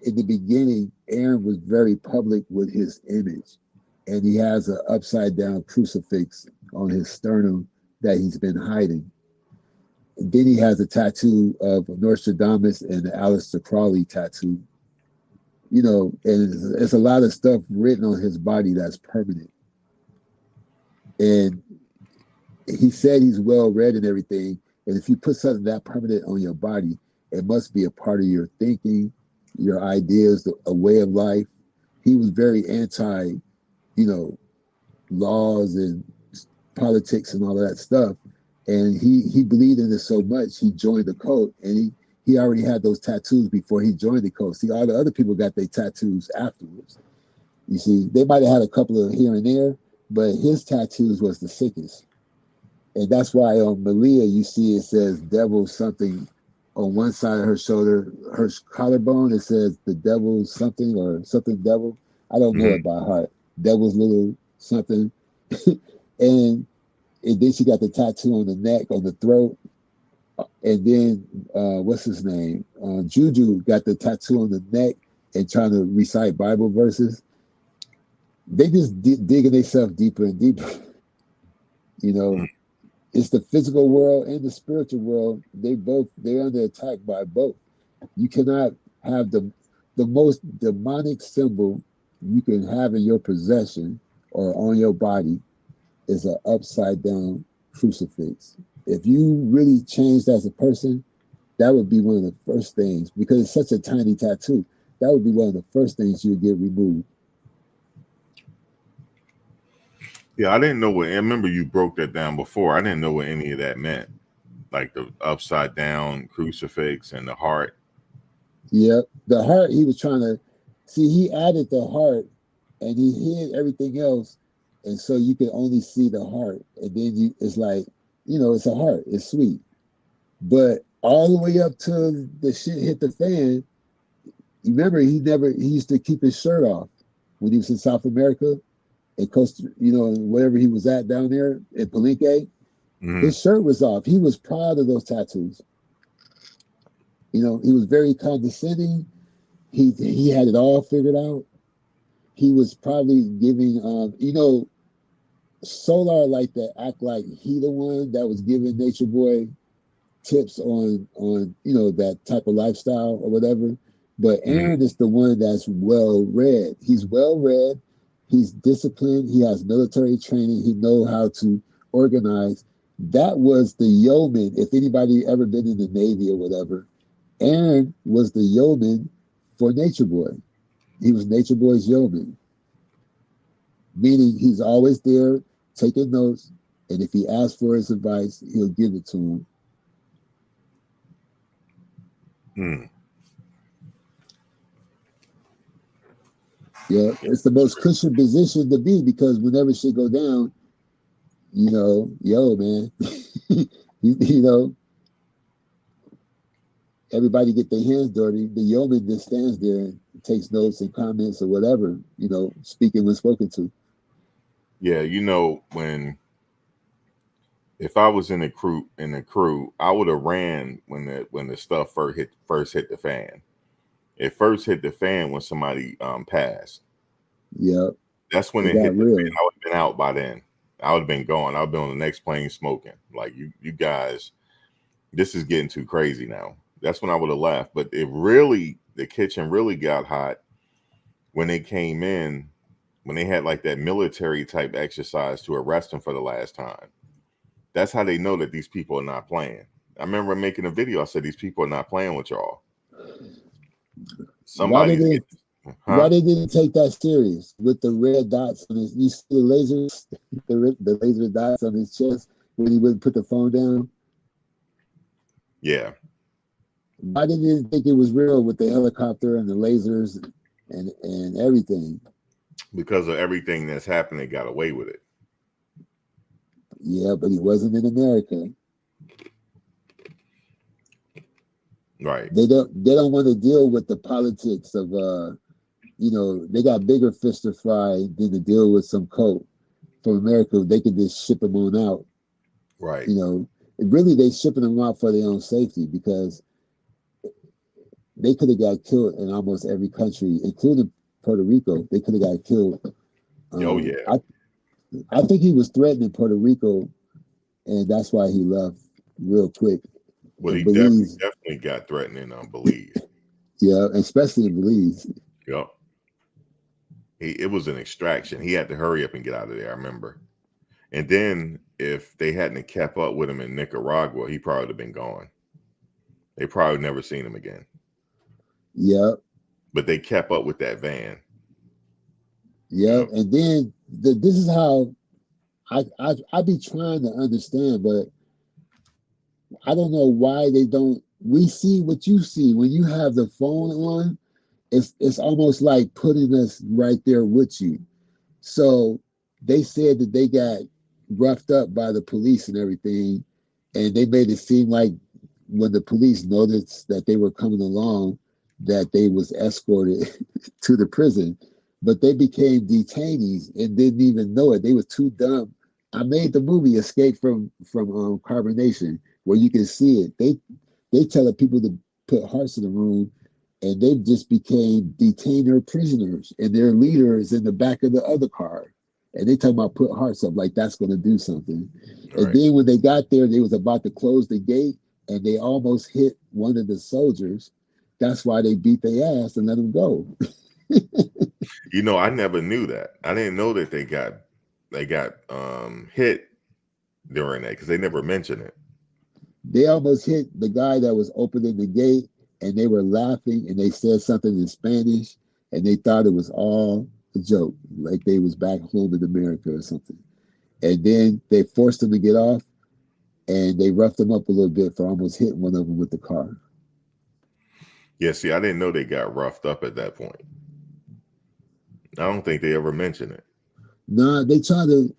in the beginning, Aaron was very public with his image, and he has an upside down crucifix on his sternum that he's been hiding. And then he has a tattoo of Nostradamus and the Aleister Crowley tattoo. And it's a lot of stuff written on his body that's permanent. And he said he's well read and everything. And if you put something that permanent on your body, it must be a part of your thinking, your ideas, a way of life. He was very anti, laws and politics and all of that stuff. And he believed in it so much, he joined the cult, and he already had those tattoos before he joined the cult. See, all the other people got their tattoos afterwards. You see, they might have had a couple of here and there, but his tattoos was the sickest. And that's why on Malia, you see it says devil something on one side of her shoulder, her collarbone, it says the devil something or something devil. I don't know it by heart. Devil's little something. and then she got the tattoo on the neck, on the throat. And then, what's his name? Juju got the tattoo on the neck and trying to recite Bible verses. They just digging themselves deeper and deeper. It's the physical world and the spiritual world. They're under attack by both. You cannot have the most demonic symbol you can have in your possession or on your body is an upside down crucifix. If you really changed as a person, that would be one of the first things, because it's such a tiny tattoo. That would be one of the first things you would get removed. Yeah, I didn't know I remember you broke that down before. I didn't know what any of that meant. Like the upside down crucifix and the heart. Yep. The heart, he was trying to see, he added the heart and he hid everything else. And so you can only see the heart. And then it's like, it's a heart. It's sweet. But all the way up to the shit hit the fan, you remember he used to keep his shirt off when he was in South America and Costa, wherever he was at down there in Palenque. His shirt was off. He was proud of those tattoos. He was very condescending. He had it all figured out. He was probably giving, Solar like to act like he the one that was giving Nature Boy tips on that type of lifestyle or whatever. But Aaron is the one that's well read. He's well read. He's disciplined. He has military training. He knows how to organize. That was the yeoman. If anybody ever been in the Navy or whatever, Aaron was the yeoman for Nature Boy. He was Nature Boy's yeoman. Meaning he's always there taking notes, and if he asks for his advice, he'll give it to him. Yeah, it's the most cushion position to be because whenever shit go down, you know, yo, man, you know, everybody get their hands dirty. The yeoman just stands there and takes notes and comments or whatever, you know, speaking when spoken to. Yeah, you know, if I was in the crew, I would have ran when the stuff first hit the fan. It first hit the fan when somebody passed. Yeah, that's when it got hit the real. fan. I would have been out by then. I would have been gone. I would have been on the next plane smoking. Like you guys, this is getting too crazy now. That's when I would have left. But the kitchen really got hot when they came in, when they had like that military type exercise to arrest them for the last time. That's how they know that these people are not playing. I remember making a video. I said, these people are not playing with y'all. Why they didn't take that serious with the red dots on his? You see the lasers, the laser dots on his chest when he wouldn't put the phone down. Yeah. Why didn't they think it was real with the helicopter and the lasers and everything? Because of everything that's happened, they got away with it. Yeah, but he wasn't in America. Right. They don't want to deal with the politics of you know, they got bigger fish to fry than to deal with some coat from America. They could just ship them on out. Right. You know, really they shipping them out for their own safety because they could have got killed in almost every country, including Puerto Rico. They could have got killed. Oh yeah. I think he was threatening Puerto Rico, and that's why he left real quick. Well, he definitely got threatening on Belize. Yeah, especially in Belize. Yep. It was an extraction. He had to hurry up and get out of there, I remember. And then if they hadn't kept up with him in Nicaragua, he probably would have been gone. They probably never seen him again. Yeah. But they kept up with that van. Yeah, you know? And then this is how I be trying to understand, but I don't know why they don't. We see what you see when you have the phone on. It's almost like putting us right there with you. So they said that they got roughed up by the police and everything, and they made it seem like when the police noticed that they were coming along, that they was escorted to the prison, but they became detainees and didn't even know it. They was too dumb. I made the movie Escape from Carbonation, where you can see it. They tell the people to put hearts in the room, and they just became detainer prisoners, and their leader is in the back of the other car. And they talking about put hearts up, like that's going to do something. Right. And then when they got there, they was about to close the gate, and they almost hit one of the soldiers. That's why they beat their ass and let them go. You know, I never knew that. I didn't know that they got hit during that because they never mentioned it. They almost hit the guy that was opening the gate, and they were laughing, and they said something in Spanish, and they thought it was all a joke, like they was back home in America or something. And then they forced them to get off, and they roughed them up a little bit for almost hitting one of them with the car. Yeah, see, I didn't know they got roughed up at that point. I don't think they ever mentioned it. Nah, they try to.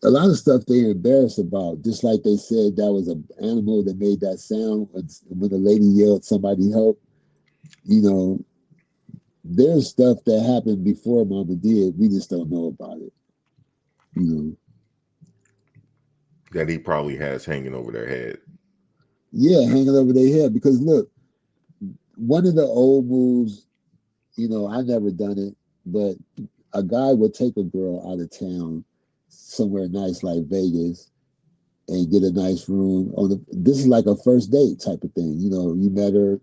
A lot of stuff they're embarrassed about, just like they said that was an animal that made that sound when the lady yelled, "Somebody help!" You know, there's stuff that happened before Mama did. We just don't know about it. You know, that he probably has hanging over their head. Yeah, hanging over their head. Because look, one of the old moves, you know, I never done it, but a guy would take a girl out of town, somewhere nice like Vegas, and get a nice room. This is like a first date type of thing. You know, you met her,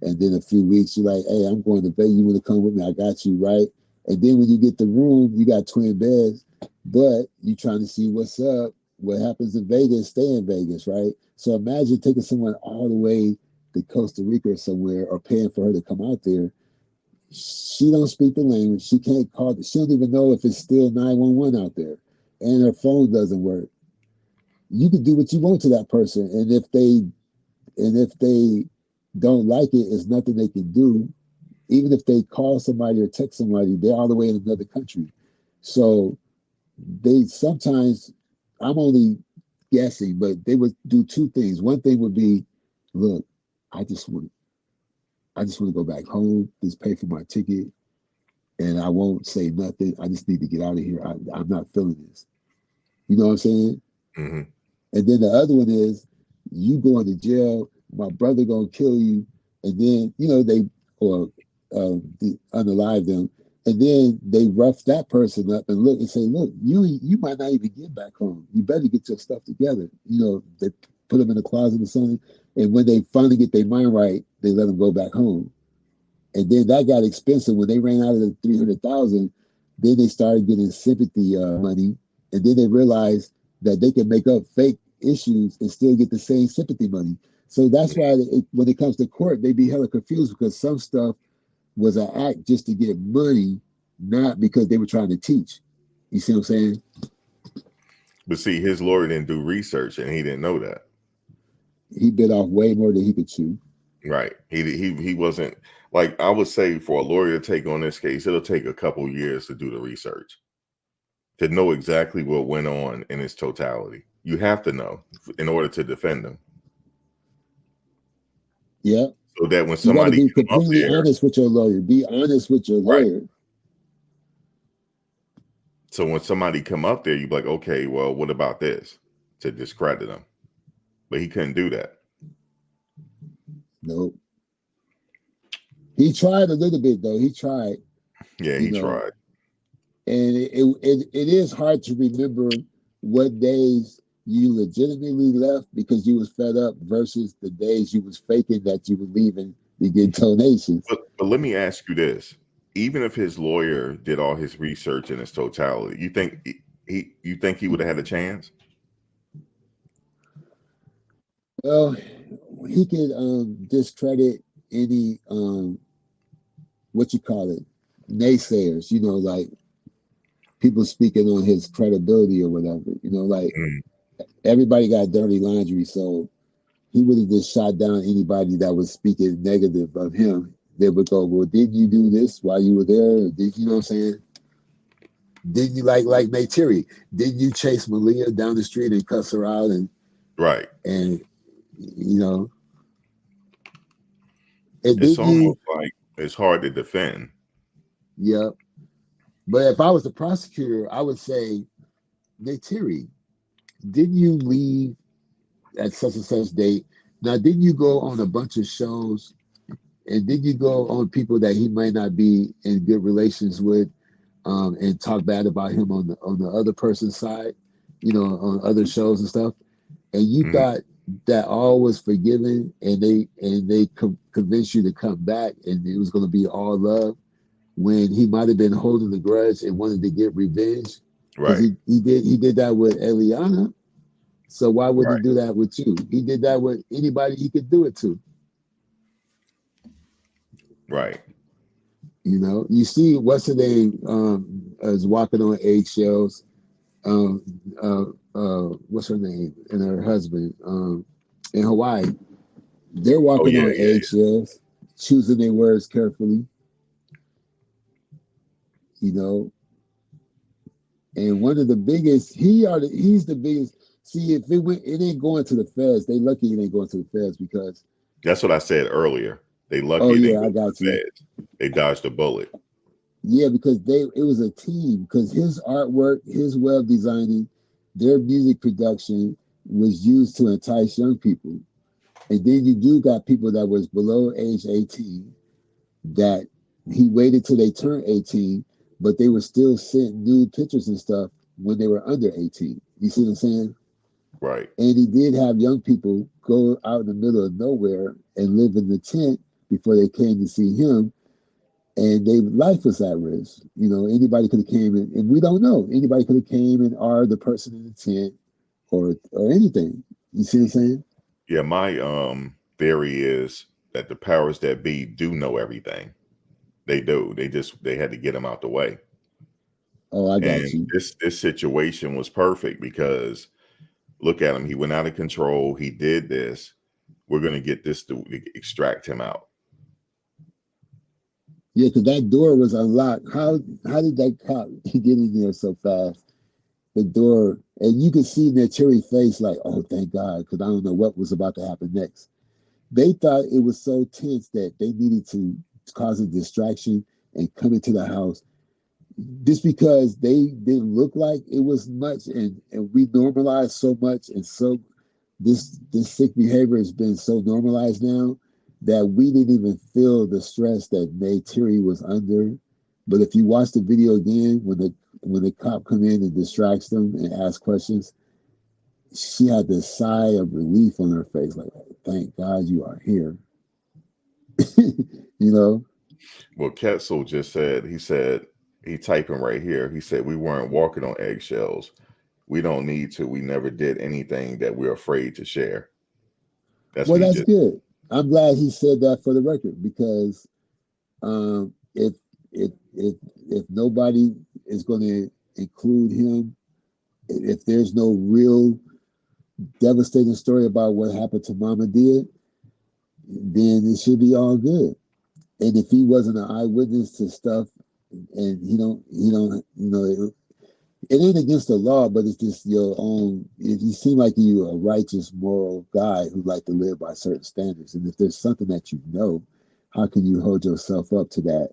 and then a few weeks you're like, "Hey, I'm going to Vegas. You want to come with me? I got you, right?" And then when you get the room, you got twin beds, but you trying to see what's up. What happens in Vegas, stay in Vegas, right? So imagine taking someone all the way to Costa Rica or somewhere, or paying for her to come out there. She don't speak the language. She can't call. She don't even know if it's still 911 out there, and her phone doesn't work. You can do what you want to that person, and if they don't like it, it's nothing they can do. Even if they call somebody or text somebody, they're all the way in another country. So they sometimes, I'm only guessing, but they would do two things. One thing would be, look, I just want to go back home, just pay for my ticket, and I won't say nothing. I just need to get out of here. I'm not feeling this. You know what I'm saying? Mm-hmm. And then the other one is, you going to jail, my brother gonna kill you, and then they unalive them, and then they rough that person up and look and say, look, you might not even get back home. You better get your stuff together. They put them in a closet or something, and when they finally get their mind right, they let them go back home. And then that got expensive when they ran out of the 300,000. Then they started getting sympathy money, and then they realized that they can make up fake issues and still get the same sympathy money. So that's why when it comes to court, they be hella confused, because some stuff was an act just to get money, not because they were trying to teach. You see what I'm saying? But see, his lawyer didn't do research, and he didn't know that. He bit off way more than he could chew. Right. He wasn't, like, I would say for a lawyer to take on this case, it'll take a couple years to do the research, to know exactly what went on in its totality. You have to know in order to defend them. Yeah. So that when you somebody be completely honest with your lawyer. Be honest with your lawyer. Right. So when somebody come up there, you be like, okay, well, what about this? To discredit them. But he couldn't do that. Nope. He tried a little bit though. He tried. Yeah, he tried. And it is hard to remember what days you legitimately left because you was fed up versus the days you was faking that you were leaving to get donations. But let me ask you this. Even if his lawyer did all his research in its totality, you think he would have had a chance? Well, he could discredit any what you call it, naysayers, like people speaking on his credibility or whatever, everybody got dirty laundry, so he would have just shot down anybody that was speaking negative of him. They would go, well, didn't you do this while you were there? Did you know what I'm saying? Didn't you like Neytiri? Didn't you chase Malia down the street and cuss her out right? And and it's almost like it's hard to defend. Yeah. But if I was the prosecutor, I would say, Neytiri, didn't you leave at such and such date? Now, didn't you go on a bunch of shows? And did you go on people that he might not be in good relations with and talk bad about him on the other person's side, on other shows and stuff? And you thought that all was forgiven and they convinced you to come back and it was going to be all love when he might have been holding the grudge and wanted to get revenge. Right. He did that with Eliana. So why wouldn't he do that with you? He did that with anybody he could do it to. Right. You see what's her name is walking on eggshells. What's her name? And her husband in Hawaii. They're walking on eggshells, choosing their words carefully. And one of the biggest, he's the biggest. See, if it ain't going to the feds, they lucky it ain't going to the feds because that's what I said earlier. They lucky. Oh yeah, I got you. Feds. They dodged a bullet. Yeah, because it was a team. Because his artwork, his web designing, their music production was used to entice young people, and then you do got people that was below age 18 that he waited till they turned 18, but they were still sent nude pictures and stuff when they were under 18. You see what I'm saying? Right. And he did have young people go out in the middle of nowhere and live in the tent before they came to see him. And their life was at risk. Anybody could have came in, and we don't know. Anybody could have came and are the person in the tent or anything. You see what I'm saying? Yeah, my theory is that the powers that be do know everything. They do. They had to get them out the way. Oh, I got you. This situation was perfect because look at him. He went out of control. He did this. we're going to get this to extract him out. Yeah, because that door was unlocked. How did that cop get in there so fast? The door, and you could see their cherry face like, oh, thank God, because I don't know what was about to happen next. They thought it was so tense that they needed to cause a distraction and come into the house just because they didn't look like it was much, and we normalized so much, and so this sick behavior has been so normalized now that we didn't even feel the stress that Neytiri was under. But if you watch the video again, when the cop come in and distracts them and ask questions, she had this sigh of relief on her face, like, thank God you are here. You know? Well, Ketzel just said, he typing right here. He said, we weren't walking on eggshells. We don't need to. We never did anything that we're afraid to share. That's good. I'm glad he said that for the record, because if nobody is going to include him, if there's no real devastating story about what happened to Mama Dia, then it should be all good. And if he wasn't an eyewitness to stuff, and it ain't against the law, but it's just your own. If you seem like you're a righteous, moral guy who like to live by certain standards, and if there's something that you know, how can you hold yourself up to that,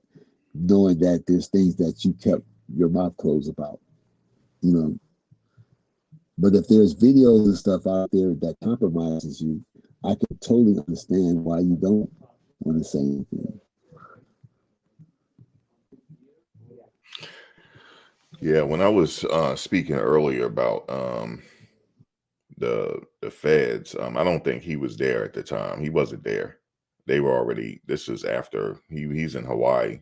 knowing that there's things that you kept your mouth closed about, you know? But if there's videos and stuff out there that compromises you, I can totally understand why you don't want to say anything. Yeah, when I was speaking earlier about the feds, I don't think he was there at the time. He wasn't there. They were already. This was after he's in Hawaii.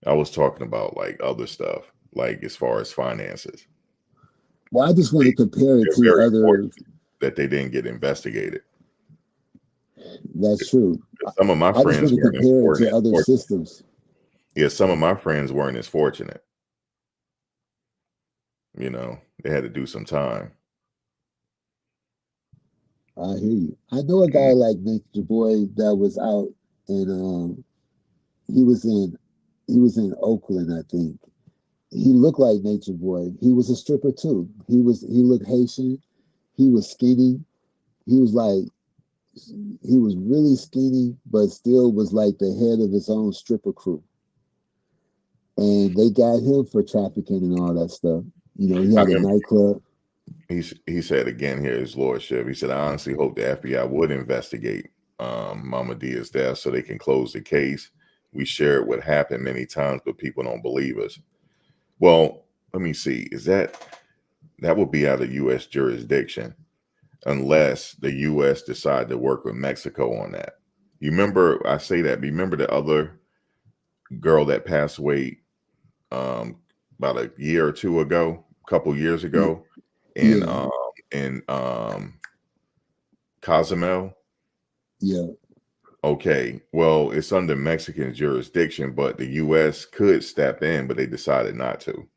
I was talking about like other stuff, like as far as finances. Well, I just want to compare it to other that they didn't get investigated. That's true. Some of my friends just want to compare it to other systems. Yeah, some of my friends weren't as fortunate. You know, they had to do some time. I hear you. I know a guy like Nature Boy that was out, and he was in Oakland, I think. He looked like Nature Boy. He was a stripper too. He looked Haitian. He was skinny. He was really skinny, but still was like the head of his own stripper crew. And they got him for trafficking and all that stuff. You know, he had a nightclub. He said again here, his lordship, he said, I honestly hope the FBI would investigate Mama Dia's death so they can close the case. We shared what happened many times, but people don't believe us. Well, let me see. That would be out of U.S. jurisdiction unless the U.S. decide to work with Mexico on that. You remember, I say that, remember the other girl that passed away about a year or two ago, a couple years ago, in Cozumel? Yeah. Okay. Well, it's under Mexican jurisdiction, but the U.S. could step in, but they decided not to.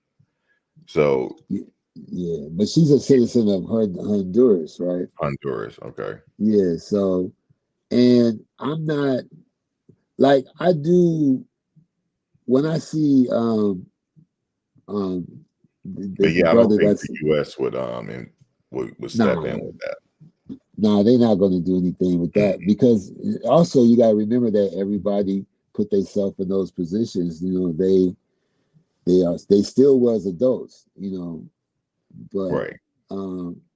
So yeah, but she's a citizen of Honduras, right? Honduras, okay. Yeah, so, and I'm not, like, I do, when I see the I don't think the U.S. would step in with that. No, they're not going to do anything with that, because also you got to remember that everybody put themselves in those positions. You know, they still was adults. You know, but right.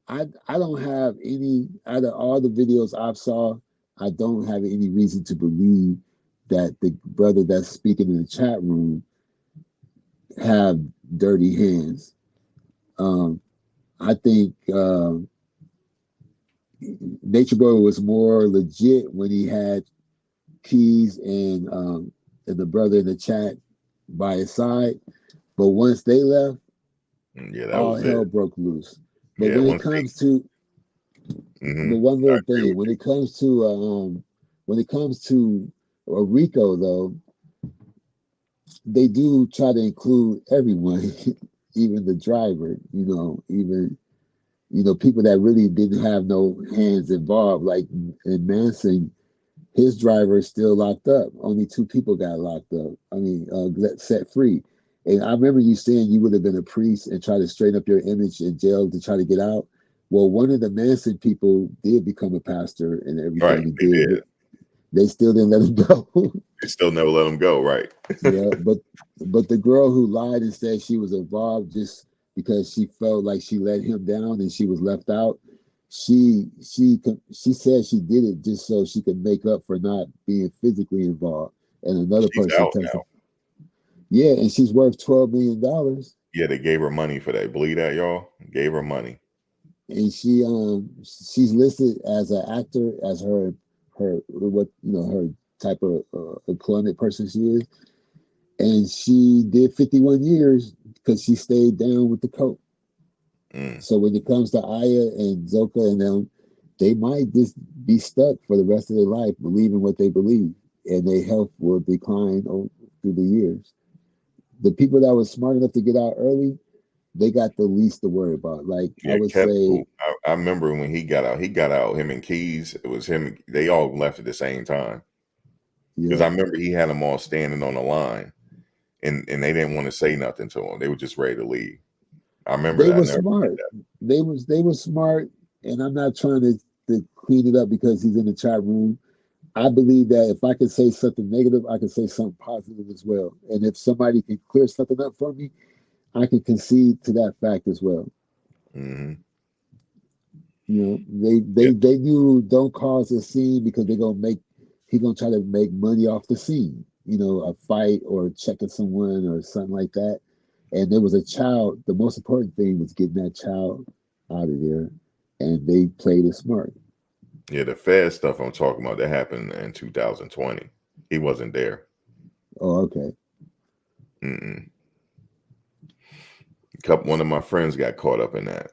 I don't have any, out of all the videos I've saw, I don't have any reason to believe that the brother that's speaking in the chat room have dirty hands. I think Nature Boy was more legit when he had Keys and the brother in the chat by his side. But once they left, all hell broke loose. But when it comes to but one little thing, when it comes to Rico, though, they do try to include everyone, even the driver, you know, even you know, people that really didn't have no hands involved, like in Manson, his driver is still locked up. Only 2 people got locked up. I mean, set free. And I remember you saying you would have been a priest and try to straighten up your image in jail to try to get out. Well, one of the Manson people did become a pastor and everything. Right, He did. They still didn't let him go. They still never let him go, right? Yeah, but the girl who lied and said she was involved just because she felt like she let him down and she was left out, she said she did it just so she could make up for not being physically involved. And another person testified. Yeah, and she's worth $12 million. Yeah, they gave her money for that. Believe that, y'all? Gave her money. And she's listed as an actor, as her what, you know, her type of employment person she is. And she did 51 years because she stayed down with the coke. So when it comes to Aya and Zoka and them, they might just be stuck for the rest of their life believing what they believe, and their health will decline through the years. The people that were smart enough to get out early, they got the least to worry about. Like, yeah, I would say, I remember when he got out, him and Keys, it was him. They all left at the same time. Because I remember he had them all standing on the line, and they didn't want to say nothing to him. They were just ready to leave. I remember they were smart. They were smart, and I'm not trying to clean it up because he's in the chat room. I believe that if I can say something negative, I can say something positive as well. And if somebody can clear something up for me, I can concede to that fact as well. Mm-hmm. You know, they knew don't cause a scene because he's gonna try to make money off the scene. You know, a fight or checking someone or something like that. And there was a child. The most important thing was getting that child out of there, and they played it smart. Yeah, the Fed stuff I'm talking about, that happened in 2020. He wasn't there. Oh, okay. One of my friends got caught up in that.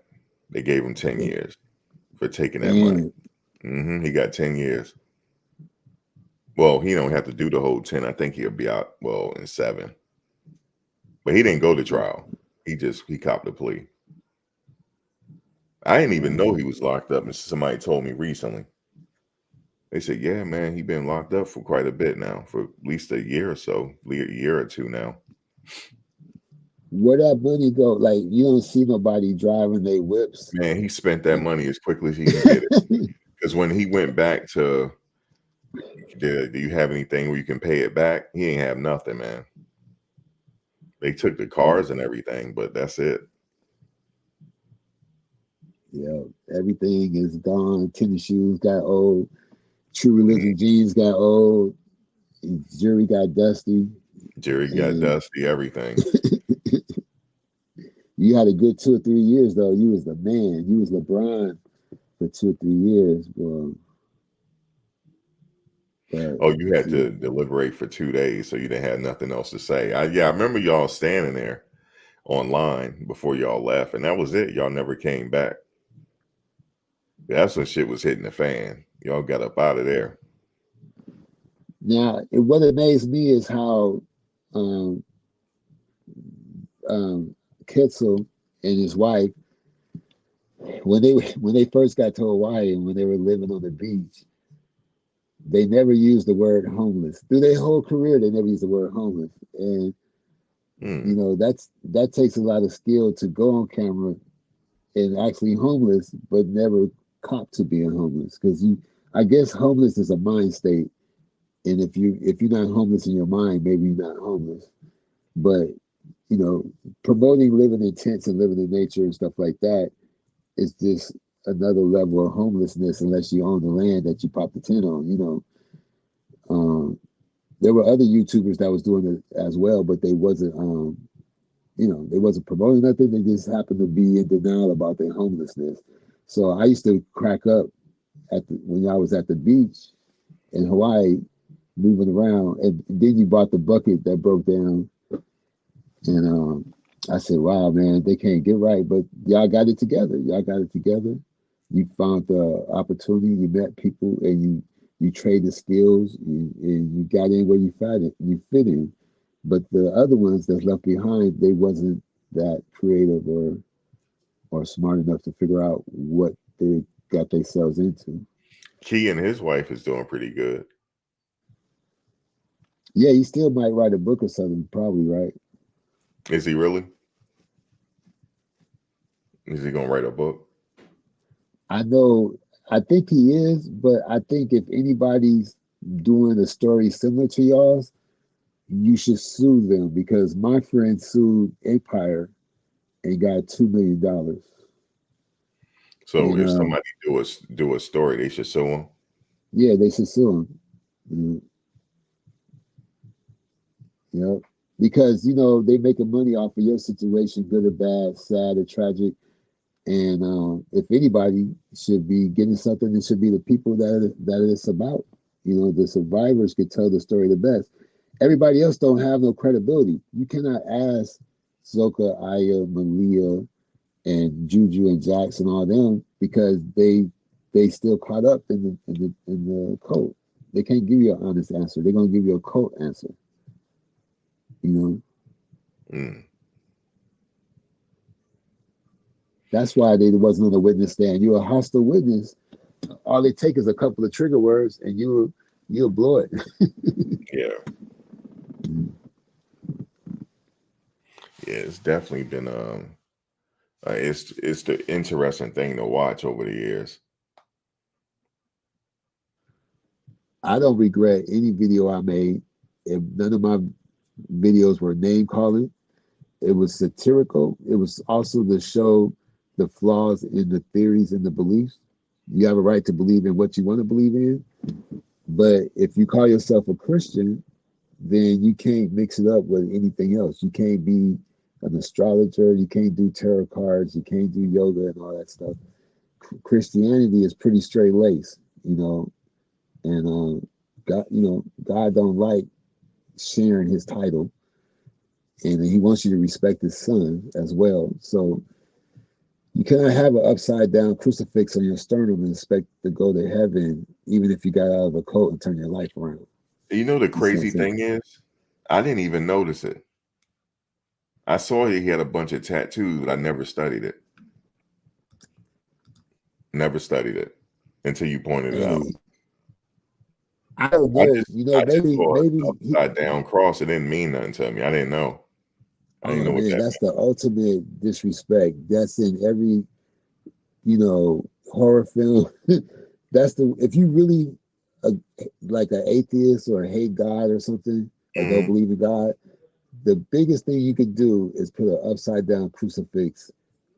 They gave him 10 years for taking that money. He got 10 years. Well, he don't have to do the whole 10. I think he'll be out, in 7. But he didn't go to trial. He copped the plea. I didn't even know he was locked up. And somebody told me recently. They said, yeah, man, he been locked up for quite a bit now, for at least a year or so, a year or 2 now. Where that money go? Like, you don't see nobody driving their whips. Man, he spent that money as quickly as he can get it. Because when he went back to, do you have anything where you can pay it back? He ain't have nothing, man. They took the cars and everything, but that's it. Yeah, everything is gone. Tennis shoes got old. True Religion jeans got old. Jerry got dusty. Everything. You had a good 2 or 3 years, though. You was the man. You was LeBron for 2 or 3 years. Well, you had to deliberate for 2 days, so you didn't have nothing else to say. I remember y'all standing there online before y'all left, and that was it. Y'all never came back. That's when shit was hitting the fan. Y'all got up out of there. Now, what amazed me is how Kitzel and his wife, when they first got to Hawaii and when they were living on the beach, they never used the word homeless. Through their whole career, they never used the word homeless. And you know, that takes a lot of skill to go on camera and actually homeless, but never cop to being homeless. Because I guess homeless is a mind state. And if you're not homeless in your mind, maybe you're not homeless. But, you know, promoting living in tents and living in nature and stuff like that is just another level of homelessness unless you own the land that you pop the tent on, you know. There were other YouTubers that was doing it as well, but they wasn't, you know, they wasn't promoting nothing. They just happened to be in denial about their homelessness. So I used to crack up when I was at the beach in Hawaii, moving around, and then you bought the bucket that broke down, and I said, "Wow, man, they can't get right, but y'all got it together. Y'all got it together. You found the opportunity. You met people, and you traded skills, and you got in where you fit in. But the other ones that's left behind, they wasn't that creative or or smart enough to figure out what they got themselves into. Key and his wife is doing pretty good. Yeah, he still might write a book or something, probably, right? Is he really? Is he gonna write a book? I think he is, but I think if anybody's doing a story similar to y'all's, you should sue them, because my friend sued Empire and got $2 million. So if somebody do a story, they should sue him. Yeah, they should sue him. Yep. Because they making money off of your situation, good or bad, sad or tragic. And if anybody should be getting something, it should be the people that it's about. The survivors could tell the story the best. Everybody else don't have no credibility. You cannot ask Zoka, Aya, Malia, and Juju and Jax and all them, because they still caught up in the cult. They can't give you an honest answer. They're gonna give you a cult answer. That's why they wasn't on the witness stand. You're a hostile witness. All they take is a couple of trigger words, and you'll blow it. Yeah. Yeah, it's definitely been it's the interesting thing to watch over the years. I don't regret any video I made. If none of my videos were name calling, it was satirical. It was also to show the flaws in the theories and the beliefs. You have a right to believe in what you want to believe in, but if you call yourself a Christian, then you can't mix it up with anything else. You can't be an astrologer. You can't do tarot cards. You can't do yoga and all that stuff. Christianity is pretty straight laced, and God don't like sharing his title, and he wants you to respect his son as well. So you cannot have an upside down crucifix on your sternum and expect to go to heaven, even if you got out of a cult and turn your life around. The crazy thing is, I didn't even notice it. I saw he had a bunch of tattoos, but I never studied it. Never studied it until you pointed it out. I don't know. I just saw upside down cross. It didn't mean nothing to me. I didn't know. I didn't know what that that's meant. The ultimate disrespect. That's in every, horror film. If you really like an atheist or hate God or something, or don't believe in God, the biggest thing you could do is put an upside down crucifix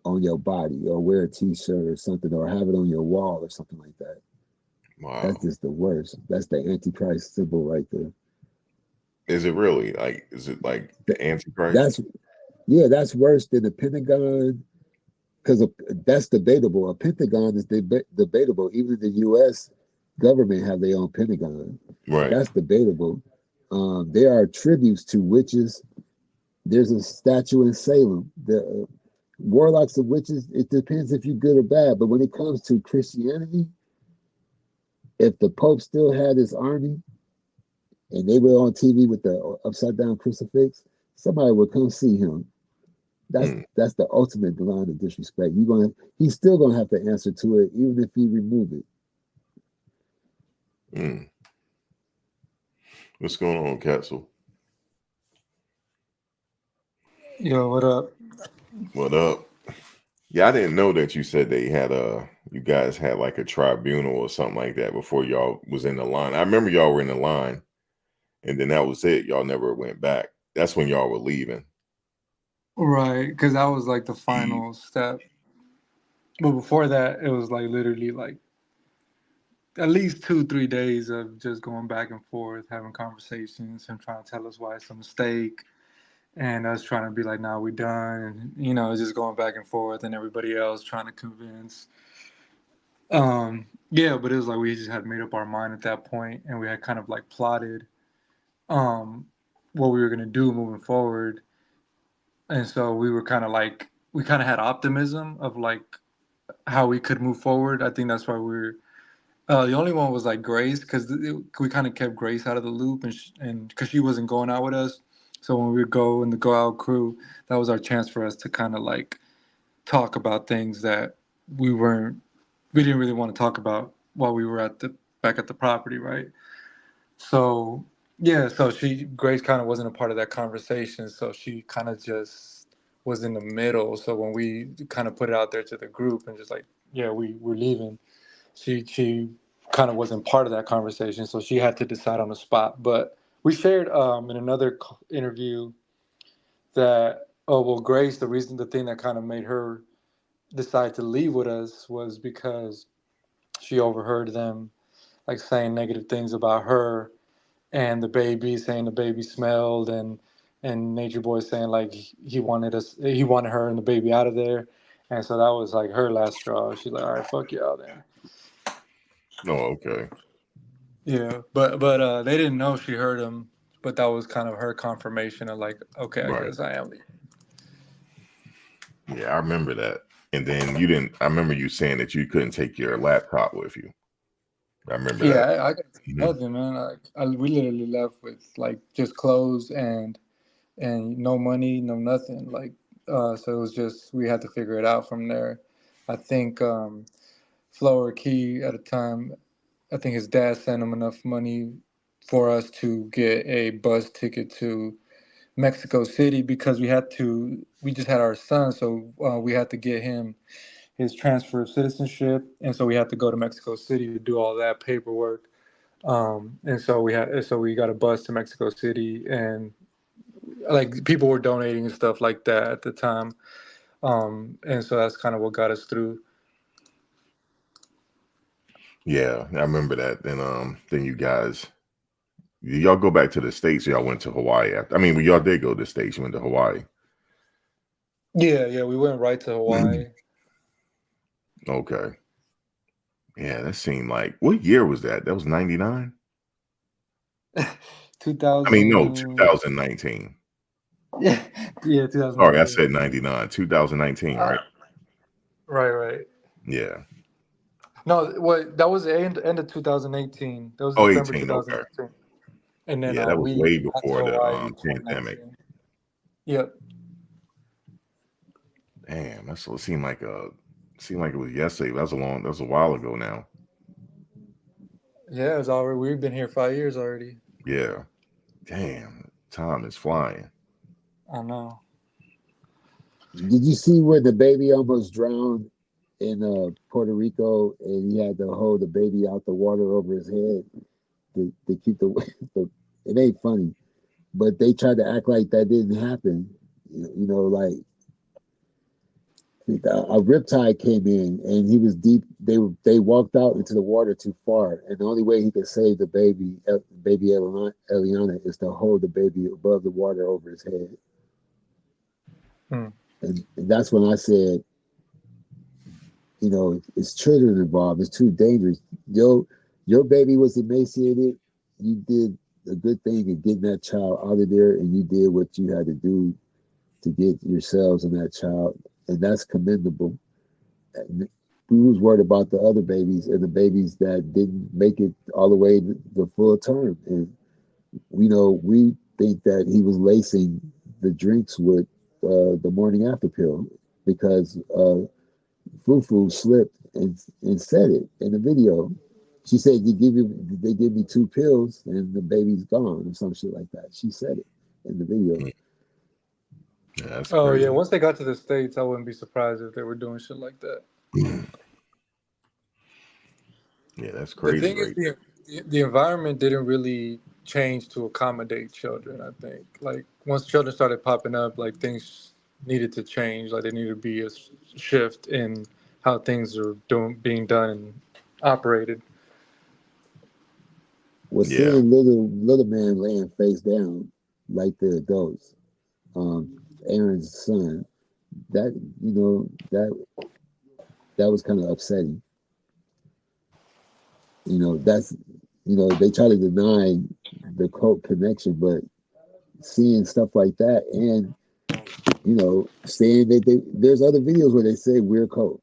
on your body, or wear a t-shirt or something, or have it on your wall or something like that. Wow. That's just the worst. That's the Antichrist symbol right there. Is it really? Is it like the Antichrist? That's worse than the Pentagon, because that's debatable. A Pentagon is debatable. Even the U.S. government have their own Pentagon. Right. That's debatable. There are tributes to witches. There's a statue in Salem. The warlocks and witches, it depends if you're good or bad. But when it comes to Christianity, if the Pope still had his army and they were on TV with the upside down crucifix, somebody would come see him. That's the ultimate line of disrespect. He's still gonna have to answer to it, even if he remove it. What's going on, Capsule? Yo, what up? What up? Yeah, I didn't know that you said they had you guys had like a tribunal or something like that before y'all was in the line. I remember y'all were in the line, and then that was it. Y'all never went back. That's when y'all were leaving. Right, because that was like the final step. But before that, it was like literally like at least 2-3 days of just going back and forth, having conversations, him trying to tell us why it's a mistake, and us trying to be like, nah, we done, and just going back and forth, and everybody else trying to convince. Yeah, but it was like we just had made up our mind at that point, and we had kind of like plotted what we were gonna do moving forward. And so we were kind of like, we kind of had optimism of like how we could move forward. I think that's why the only one was like Grace, because we kind of kept Grace out of the loop, and because she wasn't going out with us. So when we would go in the Go Out crew, that was our chance for us to kind of like talk about things that we didn't really want to talk about while we were back at the property, right? So yeah, so Grace kind of wasn't a part of that conversation, so she kind of just was in the middle. So when we kind of put it out there to the group and just like, yeah, we're leaving, she kind of wasn't part of that conversation, so she had to decide on the spot. But we shared in another interview that Grace, the thing that kind of made her decide to leave with us was because she overheard them like saying negative things about her and the baby, saying the baby smelled, and Nature Boy saying like he wanted her and the baby out of there, and so that was like her last straw. She's like, all right, fuck y'all then. Oh, okay. Yeah, but they didn't know she heard him, but that was kind of her confirmation of like, okay, I guess I am leaving. Yeah, I remember that. And then you didn't. I remember you saying that you couldn't take your laptop with you. I remember that. Yeah, I got nothing, man. We literally left with like just clothes and no money, no nothing. Like, so it was just we had to figure it out from there. I think Flo or Key at a time, I think his dad sent him enough money for us to get a bus ticket to Mexico City because we just had our son, so we had to get him his transfer of citizenship, and so we had to go to Mexico City to do all that paperwork. And so we got a bus to Mexico City, and like people were donating and stuff like that at the time. And so that's kind of what got us through. Yeah, I remember that. Then you guys, y'all go back to the States. Y'all went to Hawaii after. I mean, when y'all did go to the States, you went to Hawaii. Yeah, we went right to Hawaii. Okay. Yeah, that seemed like, what year was that? That was 99? 2000. I mean, no, 2019. Yeah, 2019. Sorry, I said 99. 2019, right? Right. Yeah. No, that was the end of 2018. That was December 18, 2019. Okay. And then yeah, that was we way before the pandemic. Yep. Damn, it seemed like it was yesterday. That was a while ago now. Yeah, it's already. We've been here 5 years already. Yeah. Damn, time is flying. I know. Did you see where the baby almost drowned in Puerto Rico, and he had to hold the baby out the water over his head to keep the it ain't funny, but they tried to act like that didn't happen. Like a riptide came in and he was deep. They walked out into the water too far, and the only way he could save the baby Eliana, is to hold the baby above the water over his head. And that's when I said, it's children involved. It's too dangerous. Your baby was emaciated. You did a good thing in getting that child out of there, and you did what you had to do to get yourselves and that child, and that's commendable. And we was worried about the other babies and the babies that didn't make it all the way the full term. And we think that he was lacing the drinks with the morning after pill because Fufu slipped and said it in the video. She said, they give me 2 pills and the baby's gone or some shit like that. She said it in the video. Yeah, that's crazy. Yeah. Once they got to the States, I wouldn't be surprised if they were doing shit like that. Yeah, that's crazy. The thing is, the environment didn't really change to accommodate children. I think, like once children started popping up, like things needed to change. Like there needed to be a shift in how things are being done and operated. Well, seeing little man laying face down like the adults, Aaron's son, that was kind of upsetting. That's they try to deny the cult connection, but seeing stuff like that and saying that there's other videos where they say we're cult.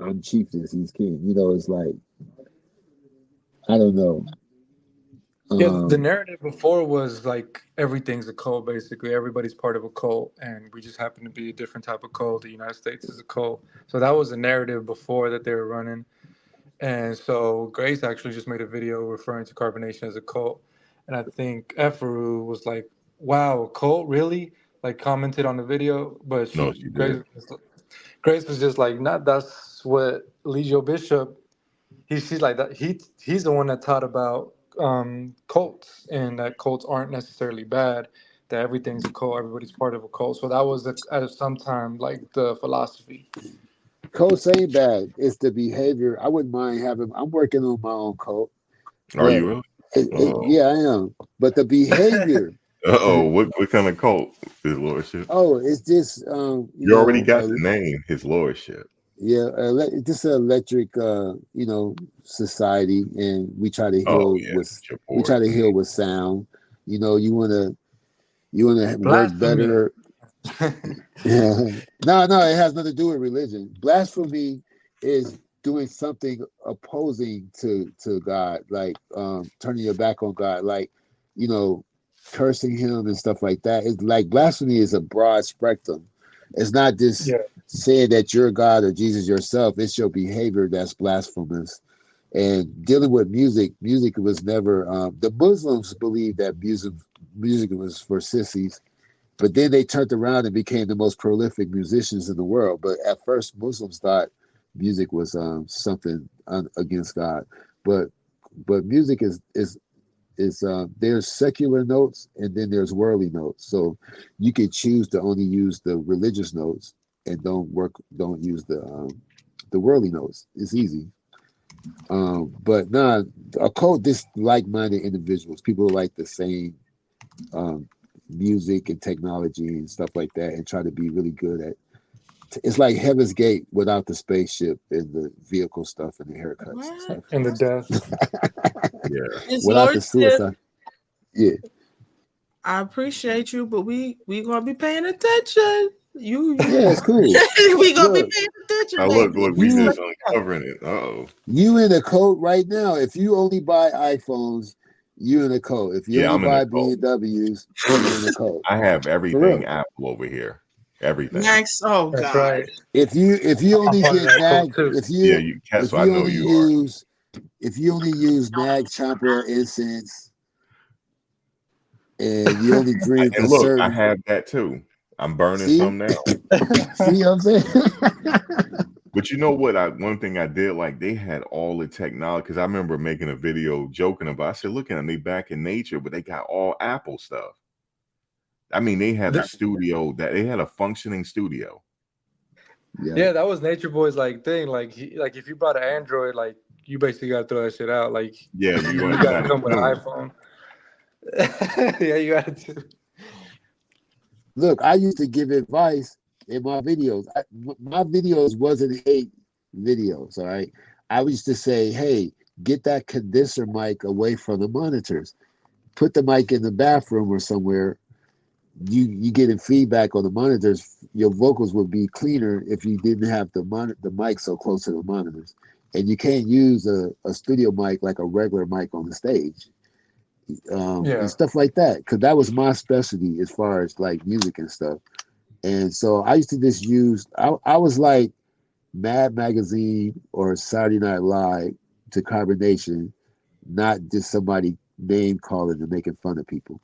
I'm chief this, he's king. It's like, I don't know. Yeah, the Um, narrative before was like everything's a cult, basically. Everybody's part of a cult, and we just happen to be a different type of cult. The United States is a cult. So that was the narrative before that they were running. And so Grace actually just made a video referring to carbonation as a cult. And I think Efaru was like, wow, a cult, really? Like commented on the video, but No, she Grace, did. Grace was just like, not that's what Legio Bishop, she's like that. He's the one that taught about cults, and that cults aren't necessarily bad, that everything's a cult, everybody's part of a cult. So that was at some time like the philosophy. cults ain't bad. It's the behavior. I wouldn't mind having. I'm working on my own cult, Are but you really? Oh, yeah, I am. But the behavior. oh, what kind of cult, His Lordship? Oh, it's just You already got the name, His Lordship. yeah, just an electric society, and we try to Oh heal yeah, with Japort. sound. You wanna work Blasphemy. better. No, it has nothing to do with religion. Blasphemy is doing something opposing to God, like turning your back on God, like cursing him and stuff like that. It's like blasphemy is a broad spectrum. It's not just Yeah. saying that you're God or Jesus yourself. It's your behavior that's blasphemous. And dealing with music was never. The Muslims believe that music was for sissies, but then they turned around and became the most prolific musicians in the world. But at first, Muslims thought music was something against God. But music is there's secular notes and then there's worldly notes. So you can choose to only use the religious notes and don't use the worldly notes. It's easy. But a cult, this like-minded individuals, people who like the same music and technology and stuff like that, and try to be really good at. It's like Heaven's Gate without the spaceship and the vehicle stuff and the haircuts and stuff. And the death. Yeah. His Without the Lordship, suicide. Yeah. I appreciate you, but we gonna be paying attention. You Yeah, it's cool. we gonna Look. be paying attention. Now baby. look, we just uncovering it. Uh-oh. You in a cult right now. If you only buy iPhones, you in a cult. If you only buy BMWs, you're in a cult. I have everything Apple over here. Everything. Max, oh That's God. right. If you only get Nag, if you only use Nag Champa incense, and you only drink and a look, certain. I have that too. I'm burning See? some now. See what I'm saying? But you know what? One thing I did like, they had all the technology, because I remember making a video joking about. I said, "Look at them, they back in nature, but they got all Apple stuff." I mean, they had a studio they had a functioning studio. Yeah, that was Nature Boy's like thing. Like if you bought an Android, like you basically got to throw that shit out. Like yeah, you got to come with an iPhone. Yeah, you got to. Look, I used to give advice in my videos. My videos wasn't hate videos, all right? I used to say, hey, get that condenser mic away from the monitors. Put the mic in the bathroom or somewhere. You getting feedback on the monitors. Your vocals would be cleaner if you didn't have the mic so close to the monitors. And you can't use a studio mic like a regular mic on the stage. And stuff like that, because that was my specialty as far as like music and stuff. And so I used to just use I was like Mad Magazine or Saturday Night Live to Carbonation, not just somebody name calling and making fun of people.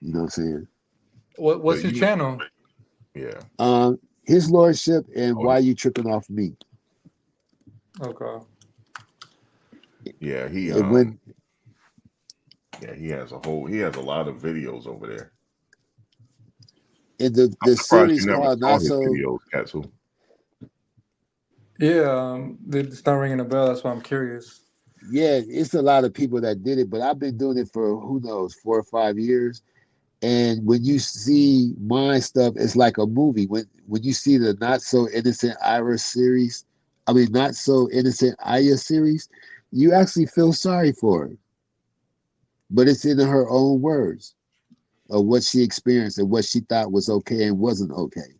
You know what I'm saying? What's your channel? Yeah. His Lordship and Why You Tripping Off Me. Okay. Yeah, he has a lot of videos over there. And the series called Not So videos, Katsu. Yeah, it's not ringing a bell. That's why I'm curious. Yeah, it's a lot of people that did it, but I've been doing it for who knows 4 or 5 years. And when you see my stuff, it's like a movie. When you see the Not So Innocent Ira series, Not So Innocent Aya series, you actually feel sorry for her. But it's in her own words of what she experienced and what she thought was okay and wasn't okay.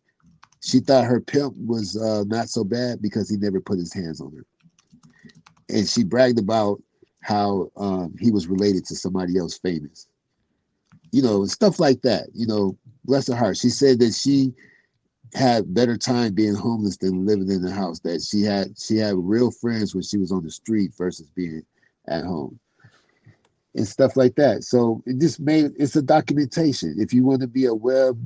She thought her pimp was not so bad because he never put his hands on her. And she bragged about how he was related to somebody else famous. You know, stuff like that. You know, bless her heart. She said that she had better time being homeless than living in the house. That she had real friends when she was on the street versus being at home and stuff like that. So it's a documentation. If you want to be a web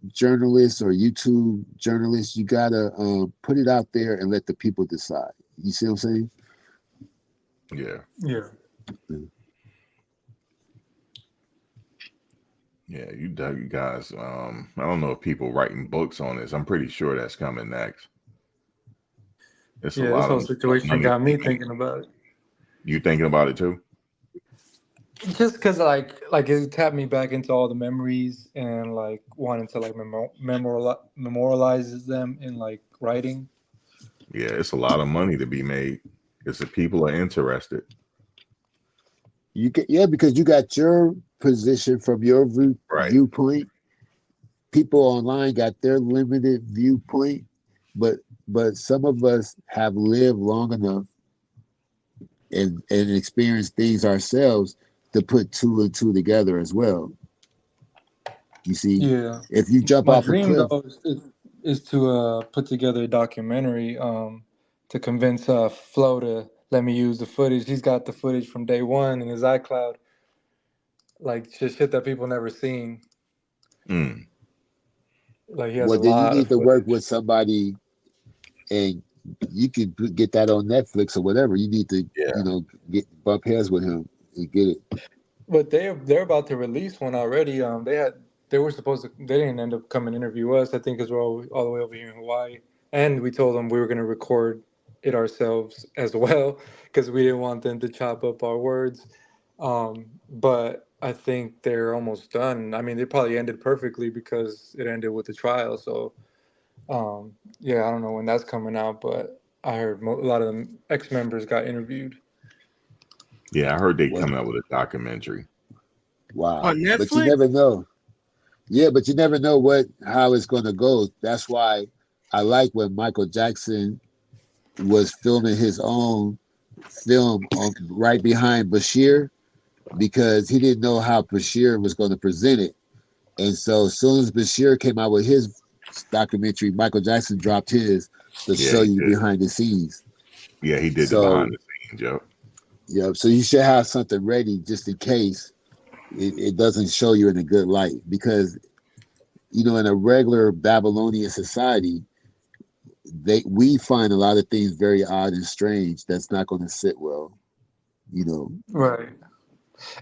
journalist or YouTube journalist, you gotta put it out there and let the people decide. You see what I'm saying? Yeah. Yeah. Yeah, you guys. I don't know if people writing books on this. I'm pretty sure that's coming next. It's a Yeah, this lot whole of situation money. got me thinking about it. You thinking about it too? Just because like it tapped me back into all the memories and like wanting to like memorialize them in like writing. Yeah, it's a lot of money to be made because the people are interested. Because you got your position from your viewpoint. People online got their limited viewpoint, but some of us have lived long enough and experienced things ourselves to put 2 and 2 together as well. You see, Yeah. if you jump My off a dream cliff, though is to put together a documentary to convince Flo to let me use the footage. He's got the footage from day one in his iCloud, like shit that people never seen. Like he has a then you lot need of to footage. work with somebody, and you can get that on Netflix or whatever. You need to, get bump heads with him and get it. But they're about to release one already. They were supposed to. They didn't end up coming to interview us. I think because we're all the way over here in Hawaii, and we told them we were going to record it ourselves as well because we didn't want them to chop up our words. But I think they're almost done. I mean, they probably ended perfectly because it ended with the trial. So, yeah, I don't know when that's coming out, but I heard a lot of the ex-members got interviewed. Yeah, I heard they coming out with a documentary. Wow. On Netflix? But you never know. Yeah, but you never know how it's going to go. That's why I like when Michael Jackson was filming his own film right behind Bashir, because he didn't know how Bashir was going to present it. And so as soon as Bashir came out with his documentary, Michael Jackson dropped his to show you behind the scenes. Yeah, he did the behind the scenes, yep. Yeah, so you should have something ready just in case it doesn't show you in a good light. Because, in a regular Babylonian society, we find a lot of things very odd and strange that's not going to sit well, Right.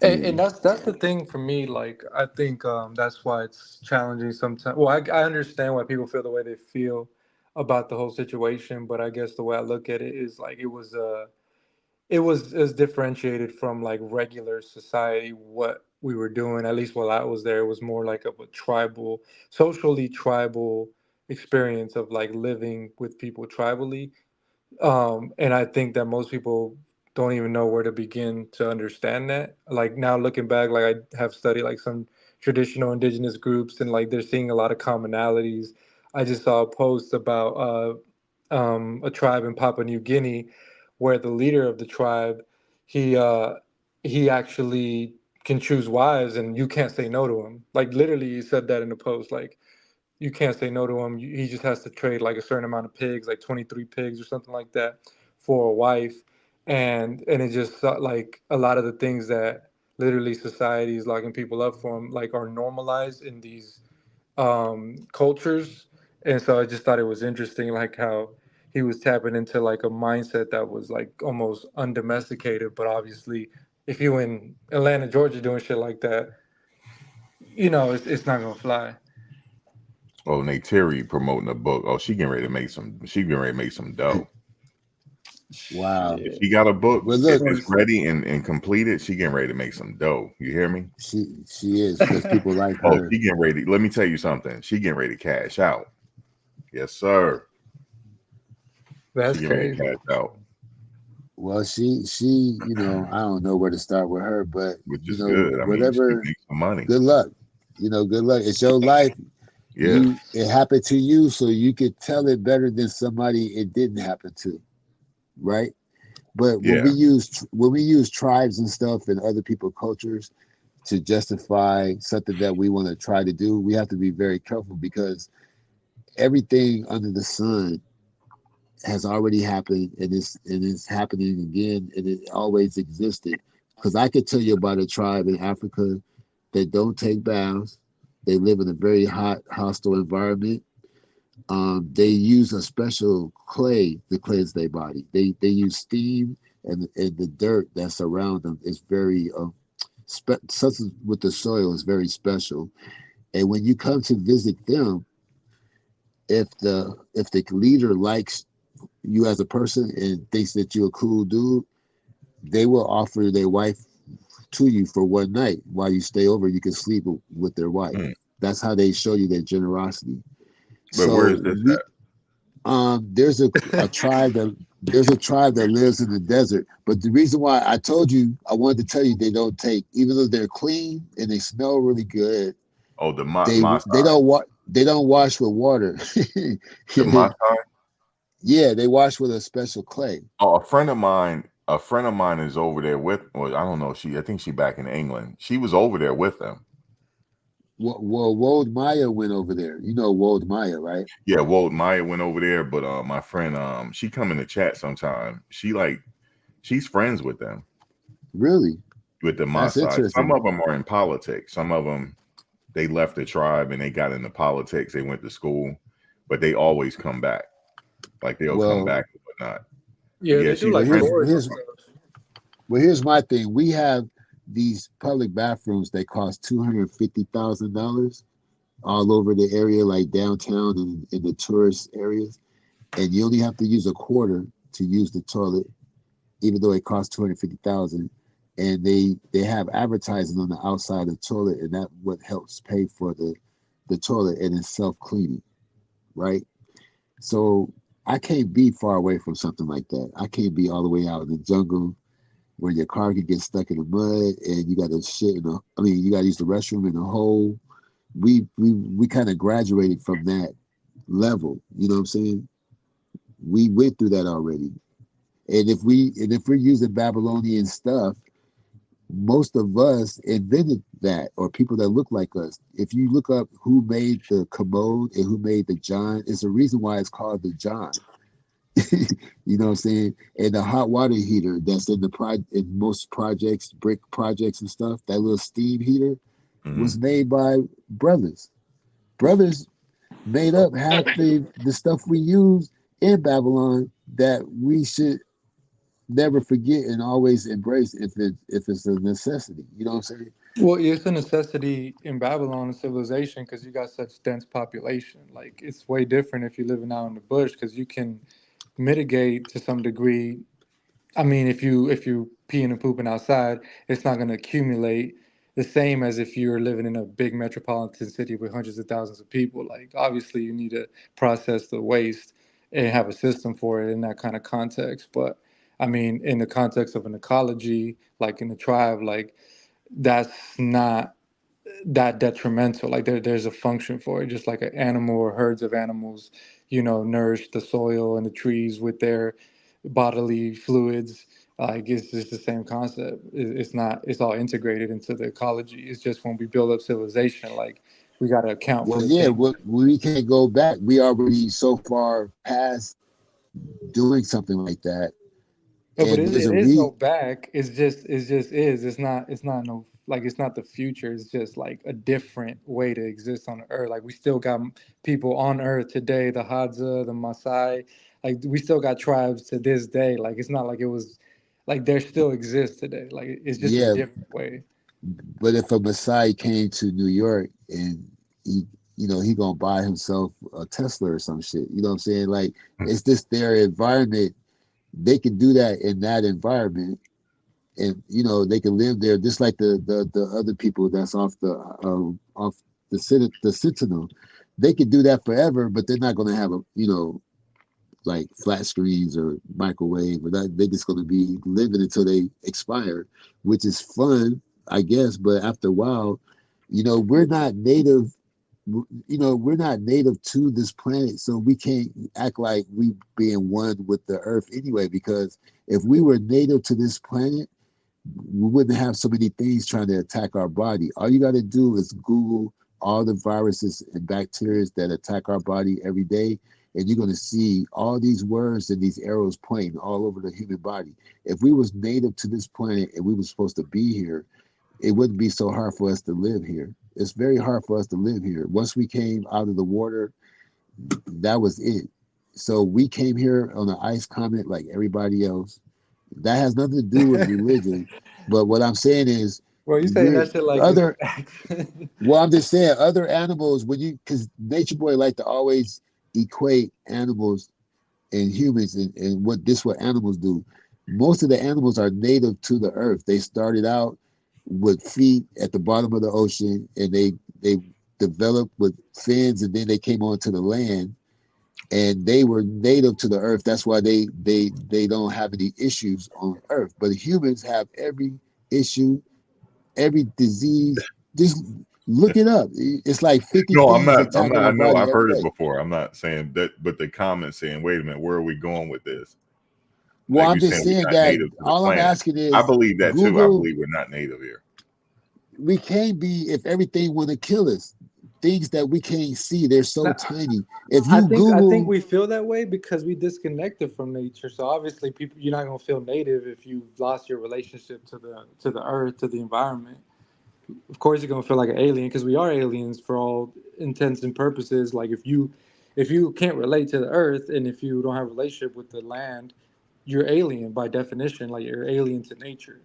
And that's the thing for me. Like, I think that's why it's challenging sometimes. Well, I understand why people feel the way they feel about the whole situation, but I guess the way I look at it is like it was differentiated from like regular society. What we were doing, at least while I was there, it was more like of a socially tribal experience of like living with people tribally. And I think that most people don't even know where to begin to understand that. Like now looking back, like I have studied like some traditional indigenous groups and like they're seeing a lot of commonalities. I just saw a post about a tribe in Papua New Guinea where the leader of the tribe, he actually can choose wives and you can't say no to him. Like literally he said that in the post, like you can't say no to him. He just has to trade like a certain amount of pigs, like 23 pigs or something like that, for a wife. And it just like a lot of the things that literally society is locking people up from, like are normalized in these cultures. And so I just thought it was interesting, like how he was tapping into like a mindset that was like almost undomesticated. But obviously, if you in Atlanta, Georgia, doing shit like that, it's not gonna fly. Oh, Neytiri promoting a book. Oh, she getting ready to make some dough. Wow. If she got a book, well, look, if it's ready and completed, she getting ready to make some dough. You hear me? She is, because people like her. Oh, she getting ready. Let me tell you something. She getting ready to cash out. Yes, sir. That's she getting ready crazy. to cash out. Well, she, I don't know where to start with her, but which is good. I whatever. mean, she makes some money. Good luck. Good luck. It's your life. Yeah. It happened to you, so you could tell it better than somebody it didn't happen to, right? But when Yeah. we use tribes and stuff and other people's cultures to justify something that we want to try to do, we have to be very careful because everything under the sun has already happened and it's happening again and it always existed. Because I could tell you about a tribe in Africa that don't take baths. They live in a very hot, hostile environment. They use a special clay to cleanse their body. They use steam and the dirt that's around them is very something with the soil is very special. And when you come to visit them, if the leader likes you as a person and thinks that you're a cool dude, they will offer their wife to you for one night while you stay over. You can sleep with their wife. That's how they show you their generosity. But where is this at? There's a tribe that lives in the desert. But the reason why I told you, I wanted to tell you they don't take, even though they're clean and they smell really good. Oh, the they don't wash with water. The Maasai? Yeah, they wash with a special clay. Oh, a friend of mine is over there with, well, I don't know, I think she back in England. She was over there with them. Well, Wold Maya went over there. You know Wold Maya, right? Yeah, Wold Maya went over there, but my friend, she come in the chat sometime. She's friends with them. Really? With the Maasai. Some of them are in politics. Some of them, they left the tribe and they got into politics. They went to school, but they always come back. Like they'll come back and whatnot. Yeah, they do like here's my thing. We have these public bathrooms that cost $250,000 all over the area, like downtown and in the tourist areas, and you only have to use a quarter to use the toilet, even though it costs $250,000. And they have advertising on the outside of the toilet, and that what helps pay for the toilet, and it's self-cleaning, right? So I can't be far away from something like that. I can't be all the way out in the jungle where your car can get stuck in the mud and you got to you got to use the restroom in a hole. We kind of graduated from that level. You know what I'm saying? We went through that already. And if we're using Babylonian stuff, most of us invented that, or people that look like us. If you look up who made the commode and who made the John, it's a reason why it's called the John. You know what I'm saying? And the hot water heater that's in in most projects, brick projects and stuff, that little steam heater was made by brothers. Brothers made up half the stuff we use in Babylon that we should never forget and always embrace if it's a necessity. You know what I'm saying? Well, it's a necessity in Babylon and civilization because you got such dense population. Like it's way different if you're living out in the bush because you can mitigate to some degree. I mean, if you peeing and pooping outside, it's not going to accumulate the same as if you're living in a big metropolitan city with hundreds of thousands of people. Like obviously you need to process the waste and have a system for it in that kind of context. But I mean, in the context of an ecology, like in the tribe, like that's not that detrimental. Like there's a function for it, just like an animal or herds of animals, nourish the soil and the trees with their bodily fluids. Like it's just the same concept. It's all integrated into the ecology. It's just when we build up civilization, like we got to account for. We can't go back. We already so far past doing something like that. No, but it is no back. It's just is. It's not no, like it's not the future. It's just like a different way to exist on the earth. Like we still got people on earth today, the Hadza, the Maasai. Like we still got tribes to this day. Like it's not like it was, like there still exists today. Like it's just a different way. But if a Maasai came to New York and he gonna buy himself a Tesla or some shit. You know what I'm saying? Like it's just their environment. They can do that in that environment, and they can live there just like the other people that's off the Sentinel. They can do that forever, but they're not going to have like flat screens or microwave, or that. They're just going to be living until they expire, which is fun, I guess. But after a while, we're not native we're not native to this planet, so we can't act like we being one with the earth anyway, because if we were native to this planet, we wouldn't have so many things trying to attack our body. All you got to do is Google all the viruses and bacteria that attack our body every day, and you're going to see all these words and these arrows pointing all over the human body. If we was native to this planet and we were supposed to be here, it wouldn't be so hard for us to live here. It's very hard for us to live here. Once we came out of the water, that was it. So we came here on an ice comet like everybody else. That has nothing to do with religion. But what I'm saying is, well, you saying that shit like other. Well, I'm just saying other animals, because Nature Boy like to always equate animals and humans and what animals do. Most of the animals are native to the earth. They started out with feet at the bottom of the ocean, and they developed with fins, and then they came onto the land, and they were native to the earth. That's why they don't have any issues on earth. But humans have every issue, every disease. Just look it up. It's like 50 No, things attacking I our know body I've heard every it day. before. I'm not saying that, but the comment saying, wait a minute, where are we going with this? Well, Like I'm you just saying, saying we're not that native to the all I'm planet. asking is I believe that too. I Google. believe we're not native here. We can't be if everything want to kill us. Things that we can't see, they're so tiny. If you I think Google, we feel that way because we disconnected from nature. So obviously, you're not gonna feel native if you've lost your relationship to the earth, to the environment. Of course, you're gonna feel like an alien because we are aliens for all intents and purposes. Like if you can't relate to the earth and if you don't have a relationship with the land, you're alien by definition. Like you're alien to nature.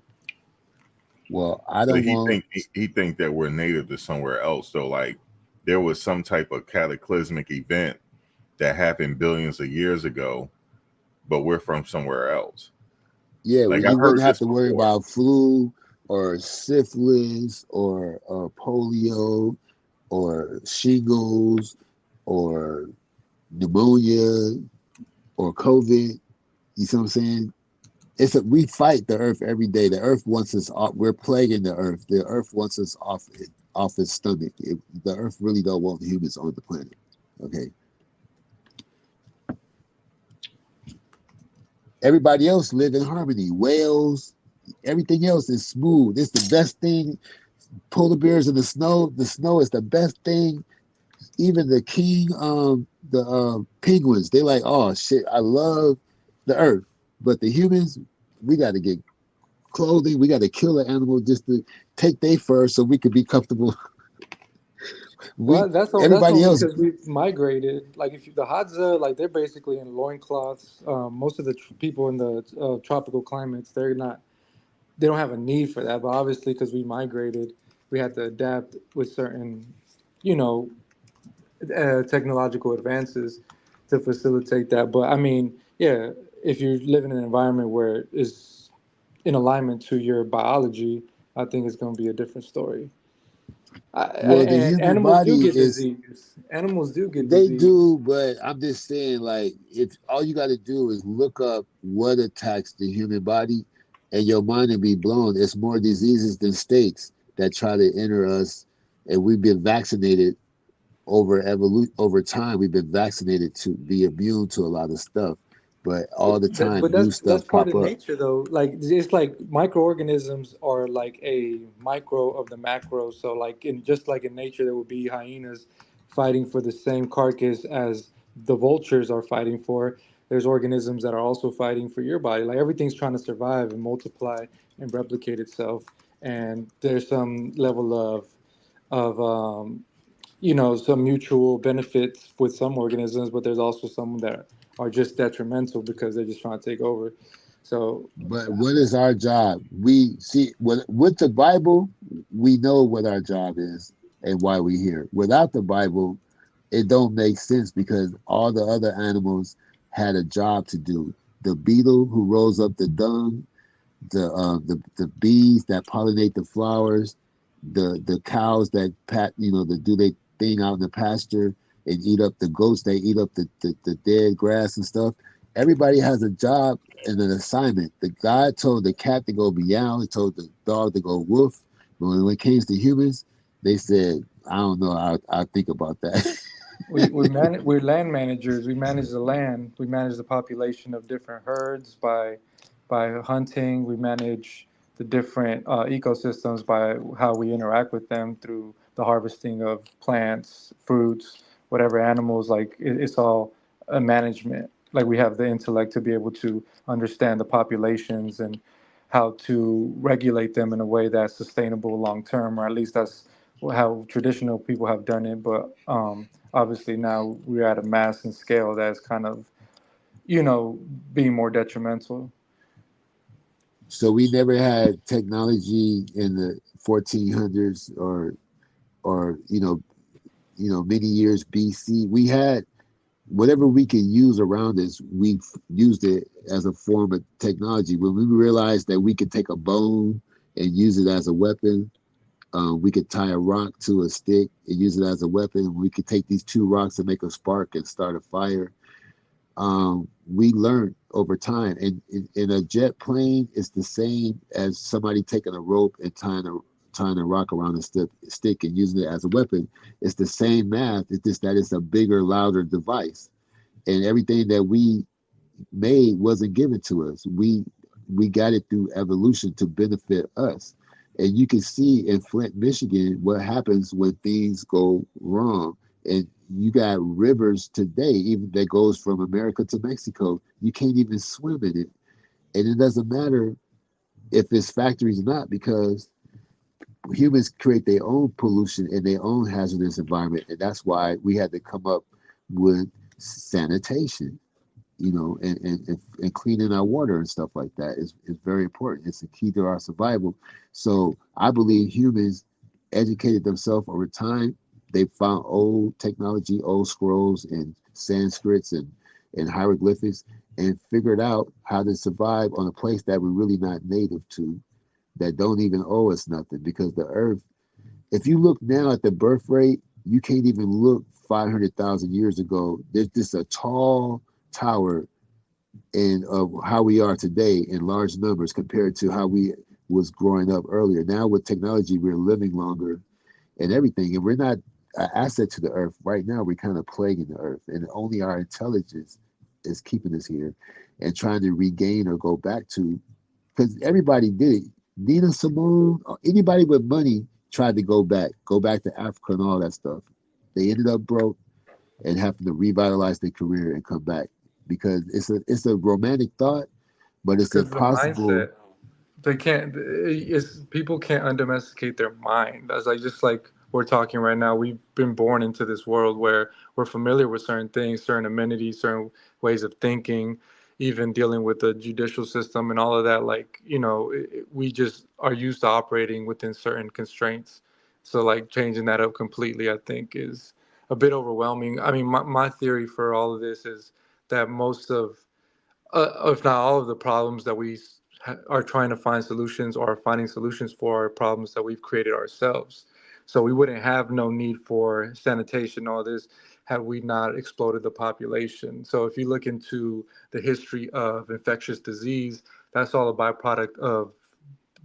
well, I But don't want. he think that we're native to somewhere else. So like there was some type of cataclysmic event that happened billions of years ago, but we're from somewhere else. Yeah, Like you I've heard wouldn't have this to worry before. about flu or syphilis or polio or shingles or pneumonia or COVID. You see what I'm saying? We fight the earth every day. The earth wants us off. We're plaguing the earth. The earth wants us off its stomach. The earth really don't want humans on the planet. Okay. Everybody else live in harmony. Whales, everything else is smooth. It's the best thing. Polar bears in the snow. The snow is the best thing. Even the penguins, they like, oh shit, I love the earth. But the humans, we got to get clothing. We got to kill an animal just to take their fur so we could be comfortable. Well, that's Everybody only else. because we've migrated. Like if the Hadza, like they're basically in loincloths. Most of the people in the tropical climates, they don't have a need for that. But obviously, because we migrated, we had to adapt with certain, technological advances to facilitate that. But I mean, yeah, if you live in an environment where it's in alignment to your biology, I think it's going to be a different story. Well, the And human animals do body get is. disease. Animals do get They disease. do, but I'm just saying, like, if all you got to do is look up what attacks the human body, and your mind will be blown. It's more diseases than states that try to enter us, and we've been vaccinated over time. We've been vaccinated to be immune to a lot of stuff, but all the But time new that's stuff part pop of up. nature, though. Like it's like microorganisms are like a micro of the macro. So like in nature, there would be hyenas fighting for the same carcass as the vultures are fighting for. There's organisms that are also fighting for your body. Like everything's trying to survive and multiply and replicate itself. And there's some level of some mutual benefits with some organisms, but there's also some that are just detrimental because they're just trying to take over. So, But what is our job? We see with the Bible, we know what our job is and why we're here. Without the Bible, it don't make sense because all the other animals had a job to do. The beetle who rolls up the dung, the bees that pollinate the flowers, the cows that that do their thing out in the pasture and eat up the goats. They eat up the dead grass and stuff. Everybody has a job and an assignment. The guy told the cat to go meow. He told the dog to go woof. But when it came to humans, they said, I don't know. I think about that. We're land managers. We manage the land. We manage the population of different herds by hunting. We manage the different ecosystems by how we interact with them through the harvesting of plants, fruits, whatever animals. Like it's all a management. Like we have the intellect to be able to understand the populations and how to regulate them in a way that's sustainable long term, or at least that's how traditional people have done it. But obviously now we're at a mass and scale that's kind of, being more detrimental. So we never had technology in the 1400s or many years BC. We had whatever we can use around us. We've used it as a form of technology. When we realized that we could take a bone and use it as a weapon, we could tie a rock to a stick and use it as a weapon. We could take these two rocks and make a spark and start a fire. We learned over time. And in a jet plane, it's the same as somebody taking a rope and tying a rock around a stick and using it as a weapon. It's the same math. It's just that it's a bigger, louder device. And everything that we made wasn't given to us. We got it through evolution to benefit us. And you can see in Flint, Michigan, what happens when things go wrong. And you got rivers today, even that goes from America to Mexico. You can't even swim in it. And it doesn't matter if it's factories or not, because humans create their own pollution and their own hazardous environment. And that's why we had to come up with sanitation, and cleaning our water and stuff like that is very important. It's a key to our survival. So I believe humans educated themselves over time. They found old technology, old scrolls and Sanskrits and hieroglyphics, and figured out how to survive on a place that we're really not native to, that don't even owe us nothing. Because the earth, if you look now at the birth rate, you can't even look 500,000 years ago. There's just a tall tower of how we are today in large numbers compared to how we was growing up earlier. Now with technology, we're living longer and everything, and we're not an asset to the earth. Right now, we're kind of plaguing the earth, and only our intelligence is keeping us here and trying to regain or go back to, because everybody did it. Nina Simone, anybody with money tried to go back to Africa and all that stuff. They ended up broke and having to revitalize their career and come back, because it's a romantic thought, but it's Because the impossible. mindset, they can't. People can't undomesticate their mind. That's just like we're talking right now. We've been born into this world where we're familiar with certain things, certain amenities, certain ways of thinking, even dealing with the judicial system and all of that. We just are used to operating within certain constraints. So changing that up completely, I think, is a bit overwhelming. I mean, my theory for all of this is that most of, if not all of the problems that we are trying to find solutions or are finding solutions for, are problems that we've created ourselves. So we wouldn't have no need for sanitation, all this, had we not exploded the population. So if you look into the history of infectious disease, that's all a byproduct of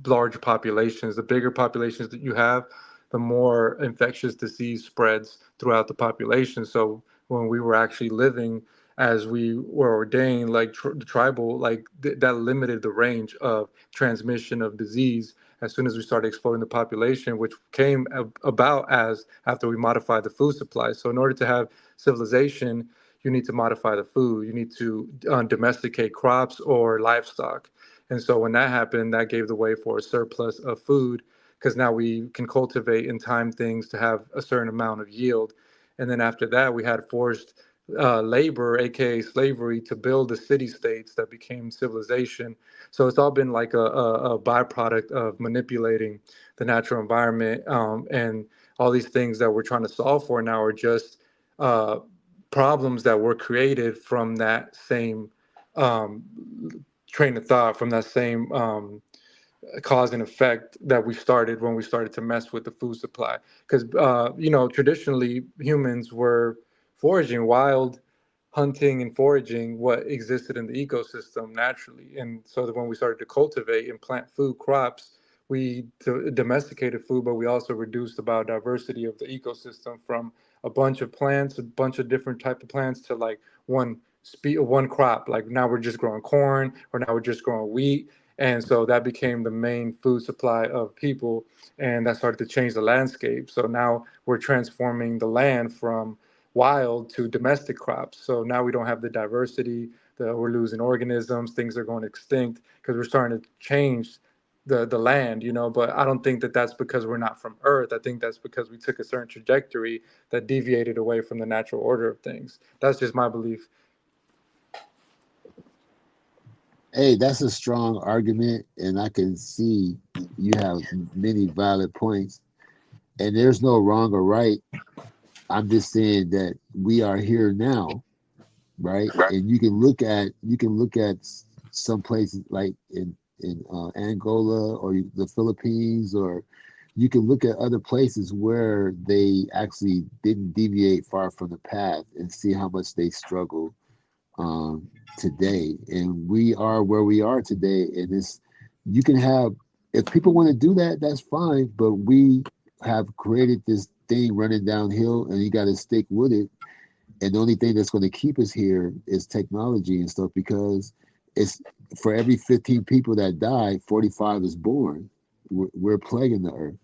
large populations. The bigger populations that you have, the more infectious disease spreads throughout the population. So when we were actually living as we were ordained, the tribal, that limited the range of transmission of disease as soon as we started exploding the population, which came about as after we modified the food supply. So in order to have civilization, you need to modify the food. You need to domesticate crops or livestock. And so when that happened, that gave the way for a surplus of food, because now we can cultivate and time things to have a certain amount of yield. And then after that, we had forced labor, aka slavery, to build the city states that became civilization. So it's all been like a byproduct of manipulating the natural environment, and all these things that we're trying to solve for now are just problems that were created from that same train of thought, from that same cause and effect that we started when we started to mess with the food supply. Because traditionally humans were foraging, wild hunting and foraging what existed in the ecosystem naturally. And so that when we started to cultivate and plant food crops, we domesticated food, but we also reduced the biodiversity of the ecosystem from a bunch of plants, a bunch of different type of plants, to like one crop. Like now we're just growing corn, or now we're just growing wheat. And so that became the main food supply of people, and that started to change the landscape. So now we're transforming the land from wild to domestic crops. So now we don't have the diversity, we're losing organisms, things are going extinct because we're starting to change the land, but I don't think that that's because we're not from Earth. I think that's because we took a certain trajectory that deviated away from the natural order of things. That's just my belief. Hey, that's a strong argument, and I can see you have many valid points, and there's no wrong or right. I'm just saying that we are here now, right? And you can look at some places like in Angola or the Philippines, or you can look at other places where they actually didn't deviate far from the path and see how much they struggle today. And we are where we are today. And you can have, if people want to do that, that's fine. But we have created this thing running downhill, and you got to stick with it. And the only thing that's going to keep us here is technology and stuff, because it's for every 15 people that die, 45 is born. We're plaguing the earth.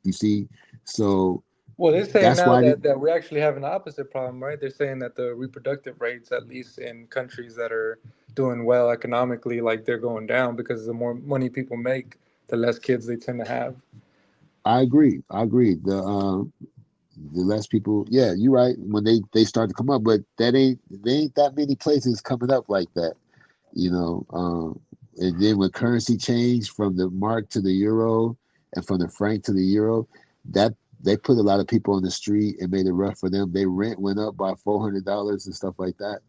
You see? So well, they're saying that's now why that we actually have an opposite problem, right? They're saying that the reproductive rates, at least in countries that are doing well economically, like they're going down because the more money people make, the less kids they tend to have. I agree. The less people, yeah, you're right. When they start to come up, but there ain't that many places coming up like that, and then when currency changed from the mark to the euro and from the franc to the euro, that they put a lot of people on the street and made it rough for them. Their rent went up by $400 and stuff like that.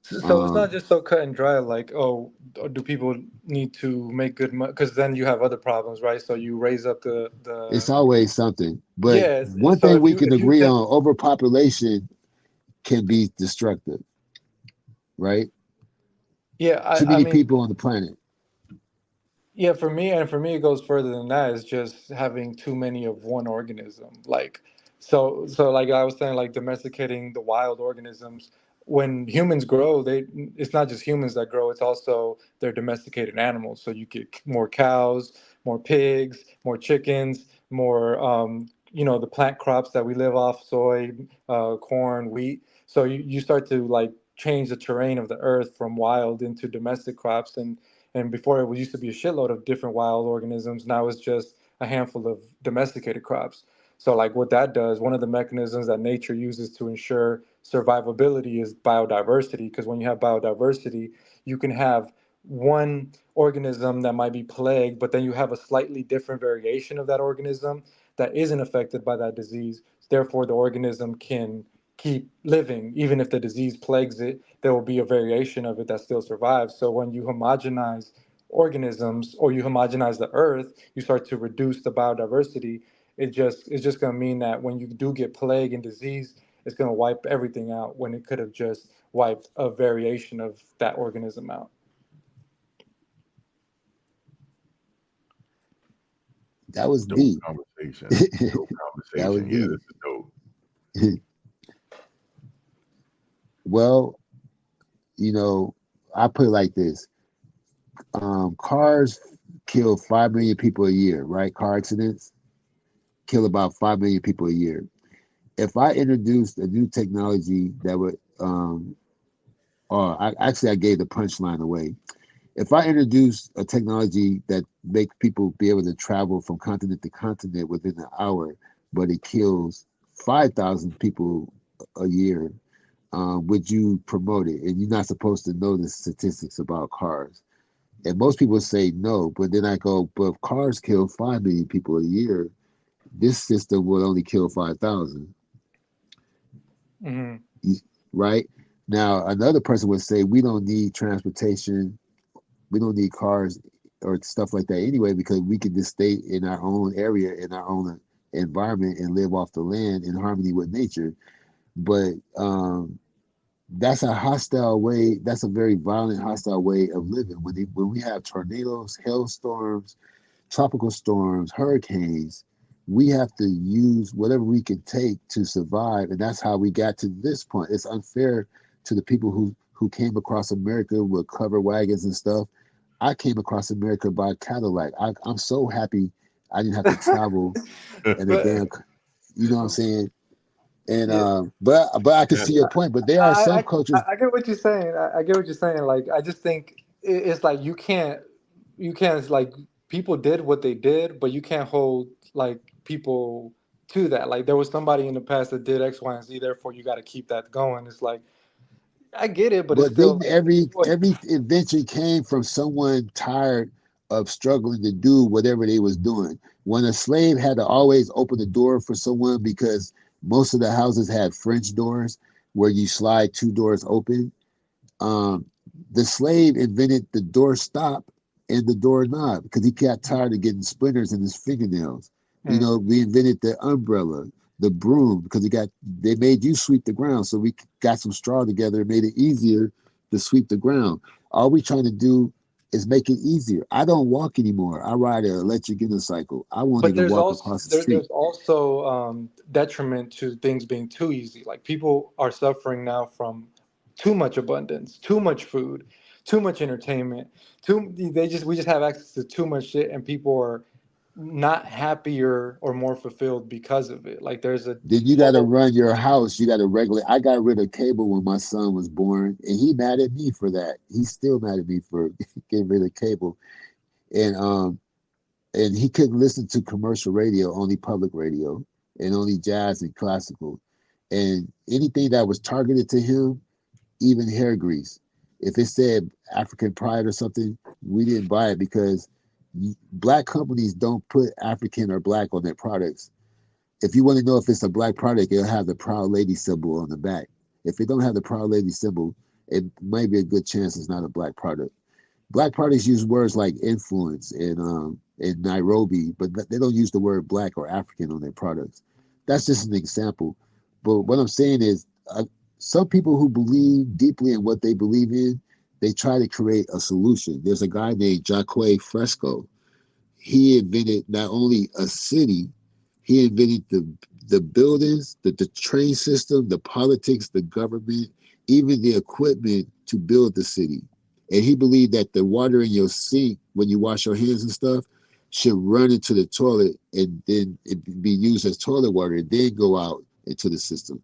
So it's not just so cut and dry, like, oh, do people need to make good money? Because then you have other problems, right? So you raise up It's always something. But yeah. one So thing if we you can agree on, overpopulation can be destructive, right? yeah, Too I many mean, people on the planet. yeah, for me it goes further than that. It's just having too many of one organism. Like, so like I was saying, like domesticating the wild organisms. When humans grow, it's not just humans that grow, it's also their domesticated animals. So you get more cows, more pigs, more chickens, more the plant crops that we live off, soy, corn, wheat. So you start to like change the terrain of the earth from wild into domestic crops, and before it used to be a shitload of different wild organisms. Now it's just a handful of domesticated crops. So like what that does, one of the mechanisms that nature uses to ensure survivability is biodiversity. Because when you have biodiversity, you can have one organism that might be plagued, but then you have a slightly different variation of that organism that isn't affected by that disease. Therefore, the organism can keep living. Even if the disease plagues it, there will be a variation of it that still survives. So when you homogenize organisms, or you homogenize the earth, you start to reduce the biodiversity. It's just going to mean that when you do get plague and disease, it's going to wipe everything out when it could have just wiped a variation of that organism out. That was dope deep. conversation. Dope conversation. That was Yeah, deep. this is dope. Well, I put it like this. Cars kill 5 million people a year, right? Car accidents kill about 5 million people a year. If I introduced a new technology that would, I gave the punchline away. If I introduce a technology that makes people be able to travel from continent to continent within an hour, but it kills 5,000 people a year, would you promote it? And you're not supposed to know the statistics about cars. And most people say no, but then I go, but if cars kill 5 million people a year, this system will only kill 5,000. Mm-hmm. Right? Now, another person would say, we don't need transportation. We don't need cars or stuff like that anyway, because we can just stay in our own area, in our own environment, and live off the land in harmony with nature. But that's a hostile way. That's a very violent, hostile way of living. When we have tornadoes, hailstorms, tropical storms, hurricanes. We have to use whatever we can take to survive, and that's how we got to this point. It's unfair to the people who came across America with covered wagons and stuff. I came across America by Cadillac. I'm so happy I didn't have to travel in a But damn, you know what I'm saying? And yeah, but I can see your point. But there are some cultures. I get what you're saying. I get what you're saying. Like, I just think it's like you can't like, people did what they did, but you can't hold like people to that. Like, there was somebody in the past that did X, Y, and Z. Therefore, you got to keep that going. It's like, I get it, but it's But still then like, every invention came from someone tired of struggling to do whatever they was doing. When a slave had to always open the door for someone because most of the houses had French doors where you slide two doors open. The slave invented the door stop and the doorknob because he got tired of getting splinters in his fingernails. You know, we invented the umbrella, the broom, because they made you sweep the ground. So we got some straw together and made it easier to sweep the ground. All we trying to do is make it easier. I don't walk anymore. I ride an electric unicycle. I won't but even walk across the street. there's also detriment to things being too easy. Like, people are suffering now from too much abundance, too much food, too much entertainment. We just have access to too much shit, and people are not happier or more fulfilled because of it. Like, there's a Then you got to total. run your house. You got to regulate. I got rid of cable when my son was born, and he mad at me for that. He's still mad at me for getting rid of cable, and he couldn't listen to commercial radio, only public radio, and only jazz and classical, and anything that was targeted to him, even hair grease. If it said African pride or something, we didn't buy it because black companies don't put African or black on their products. If you want to know if it's a black product, it'll have the Proud Lady symbol on the back. If it don't have the Proud Lady symbol, it might be a good chance it's not a black product. Black products use words like influence and Nairobi, but they don't use the word black or African on their products. That's just an example. But what I'm saying is, some people who believe deeply in what they believe in, they try to create a solution. There's a guy named Jacques Fresco. He invented not only a city, he invented the buildings, the train system, the politics, the government, even the equipment to build the city. And he believed that the water in your sink, when you wash your hands and stuff, should run into the toilet and then it be used as toilet water and then go out into the system.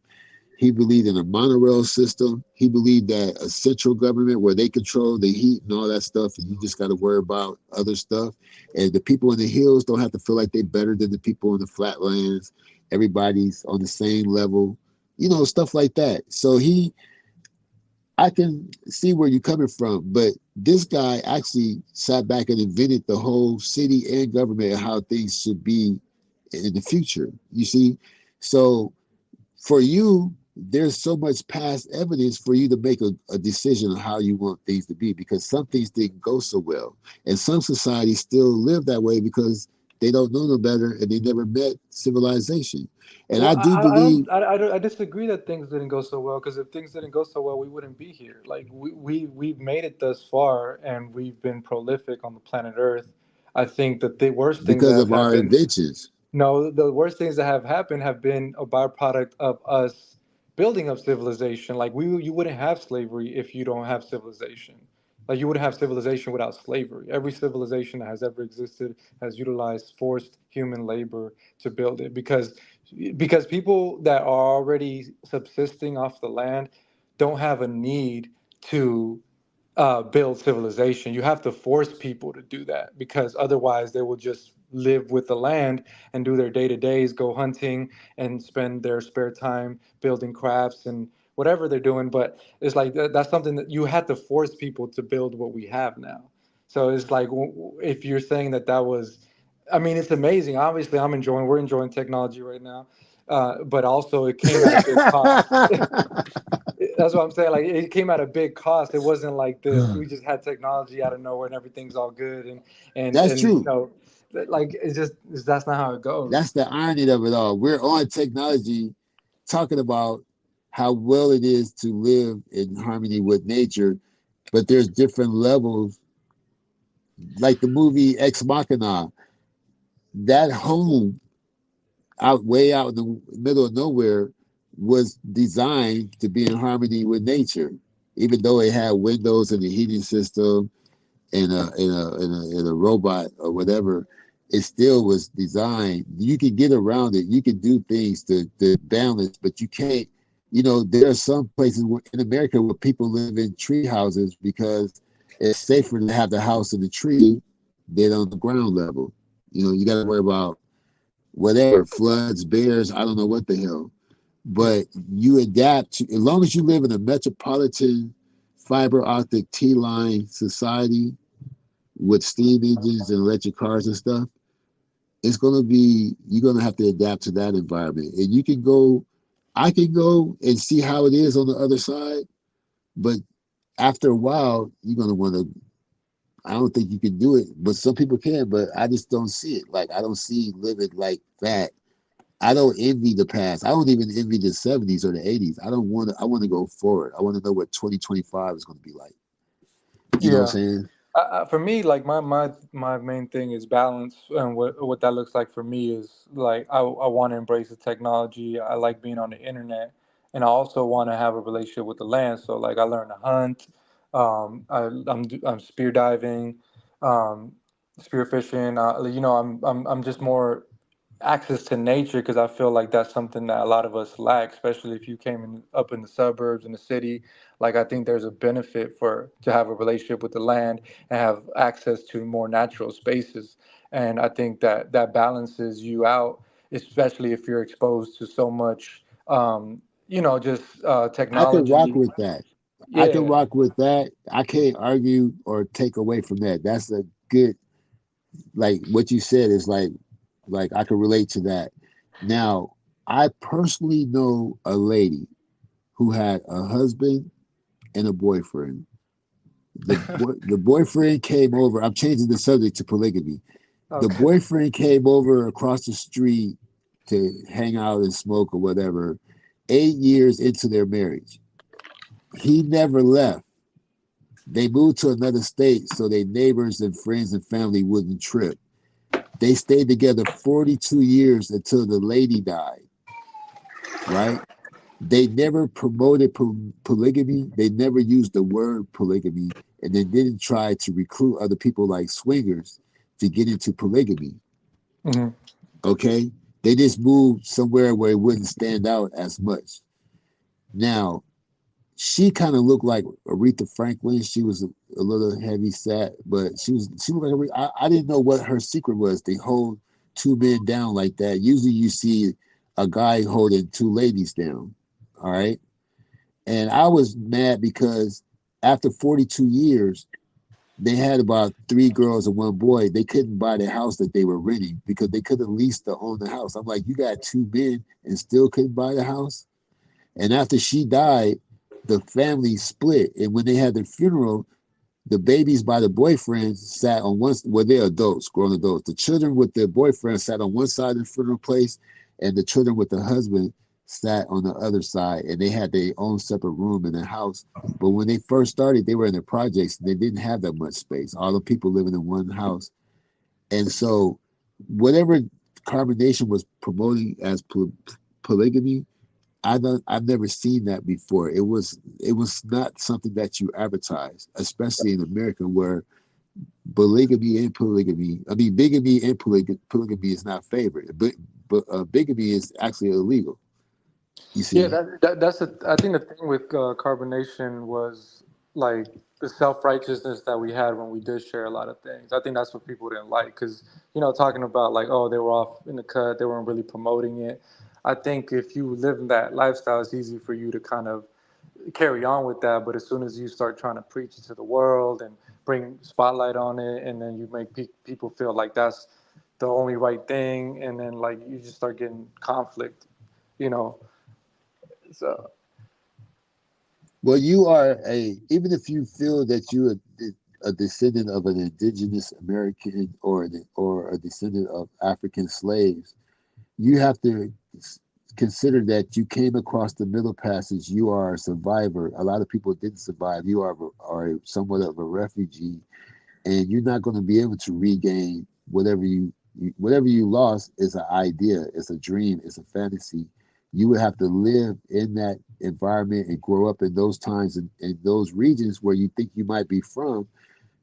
He believed in a monorail system. He believed that a central government where they control the heat and all that stuff, and you just got to worry about other stuff. And the people in the hills don't have to feel like they're better than the people in the flatlands. Everybody's on the same level, stuff like that. So I can see where you're coming from, but this guy actually sat back and invented the whole city and government and how things should be in the future. You see? So for you, there's so much past evidence for you to make a decision on how you want things to be, because some things didn't go so well. And some societies still live that way because they don't know no better and they never met civilization. And Well, I do believe, I disagree that things didn't go so well, because if things didn't go so well, we wouldn't be here. Like, we've made it thus far, and we've been prolific on the planet Earth. I think that the worst things that because have of our happened, inventions. no, the worst things that have happened have been a byproduct of us building up civilization. Like, you wouldn't have slavery if you don't have civilization. Like, you wouldn't have civilization without slavery. Every civilization that has ever existed has utilized forced human labor to build it, because people that are already subsisting off the land don't have a need to build civilization. You have to force people to do that, because otherwise they will just live with the land and do their day-to-days, go hunting and spend their spare time building crafts and whatever they're doing. But it's like that's something that you had to force people to build what we have now. So it's like, if you're saying that was, I mean, it's amazing. Obviously, we're enjoying technology right now, but also it came at a big cost. That's what I'm saying. Like, it came at a big cost. It wasn't like this. We just had technology out of nowhere and everything's all good. That's And true. like, that's not how it goes. That's the irony of it all. We're on technology talking about how well it is to live in harmony with nature, but there's different levels. Like the movie Ex Machina, that home way out in the middle of nowhere was designed to be in harmony with nature, even though it had windows and a heating system and a robot or whatever. It still was designed. You can get around it. You can do things to balance, but you can't. There are some places in America where people live in tree houses because it's safer to have the house in the tree than on the ground level. You got to worry about whatever, floods, bears, I don't know what the hell. But you adapt to, as long as you live in a metropolitan fiber optic T-line society with steam engines and electric cars and stuff, you're going to have to adapt to that environment. And I can go and see how it is on the other side, but after a while, you're going to want to, I don't think you can do it, but some people can, but I just don't see it. Like, I don't see living like that. I don't envy the past. I don't even envy the 70s or the 80s. I want to go forward. I want to know what 2025 is going to be like. You know what I'm saying? For me, like my main thing is balance, and what that looks like for me is like I want to embrace the technology. I like being on the internet, and I also want to have a relationship with the land. So like I learned to hunt. I'm spear diving, spear fishing. I'm just more access to nature because I feel like that's something that a lot of us lack, especially if you came up in the suburbs in the city. Like I think there's a benefit to have a relationship with the land and have access to more natural spaces. And I think that balances you out, especially if you're exposed to so much, I can rock technology. with that. I can Yeah. rock with that. I can't argue or take away from that. That's a good, like what you said is like I can relate to that. Now, I personally know a lady who had a husband and a boyfriend. The boyfriend came over. I'm changing the subject to polygamy. The Okay. boyfriend came over across the street to hang out and smoke or whatever. 8 years into their marriage, he never left. They moved to another state so their neighbors and friends and family wouldn't trip. They stayed together 42 years until the lady died, right? They never promoted polygamy. They never used the word polygamy, and they didn't try to recruit other people like swingers to get into polygamy. Mm-hmm. Okay? They just moved somewhere where it wouldn't stand out as much. Now, she kind of looked like Aretha Franklin. She was a little heavy set, but she looked like I didn't know what her secret was. They hold two men down like that. Usually you see a guy holding two ladies down. All right. And I was mad because after 42 years, they had about 3 girls and 1 boy. They couldn't buy the house that they were renting because they couldn't lease to own the house. I'm like, you got 2 men and still couldn't buy the house? And after she died, the family split. And when they had their funeral, the babies by the boyfriend sat on one, well, they're adults, grown adults. The children with their boyfriend sat on one side of the funeral place, and the children with the husband sat on the other side. And they had their own separate room in the house. But when they first started, they were in the projects. They didn't have that much space. All the people living in one house. And so whatever Carbon Nation was promoting as polygamy, I've never seen that before. It was not something that you advertise, especially in America where bigamy and polygamy is not favored, but bigamy is actually illegal. You see? Yeah, I think the thing with carbonation was like the self-righteousness that we had when we did share a lot of things. I think that's what people didn't like because, talking about like, oh, they were off in the cut, they weren't really promoting it. I think if you live in that lifestyle, it's easy for you to kind of carry on with that. But as soon as you start trying to preach it to the world and bring spotlight on it, and then you make people feel like that's the only right thing, and then like you just start getting conflict, So, well, you are even if you feel that you're a descendant of an indigenous American or a descendant of African slaves, you have to consider that you came across the Middle Passage. You are a survivor. A lot of people didn't survive. You are somewhat of a refugee, and you're not going to be able to regain whatever you Whatever you lost is an idea, it's a dream, it's a fantasy. You would have to live in that environment and grow up in those times and in those regions where you think you might be from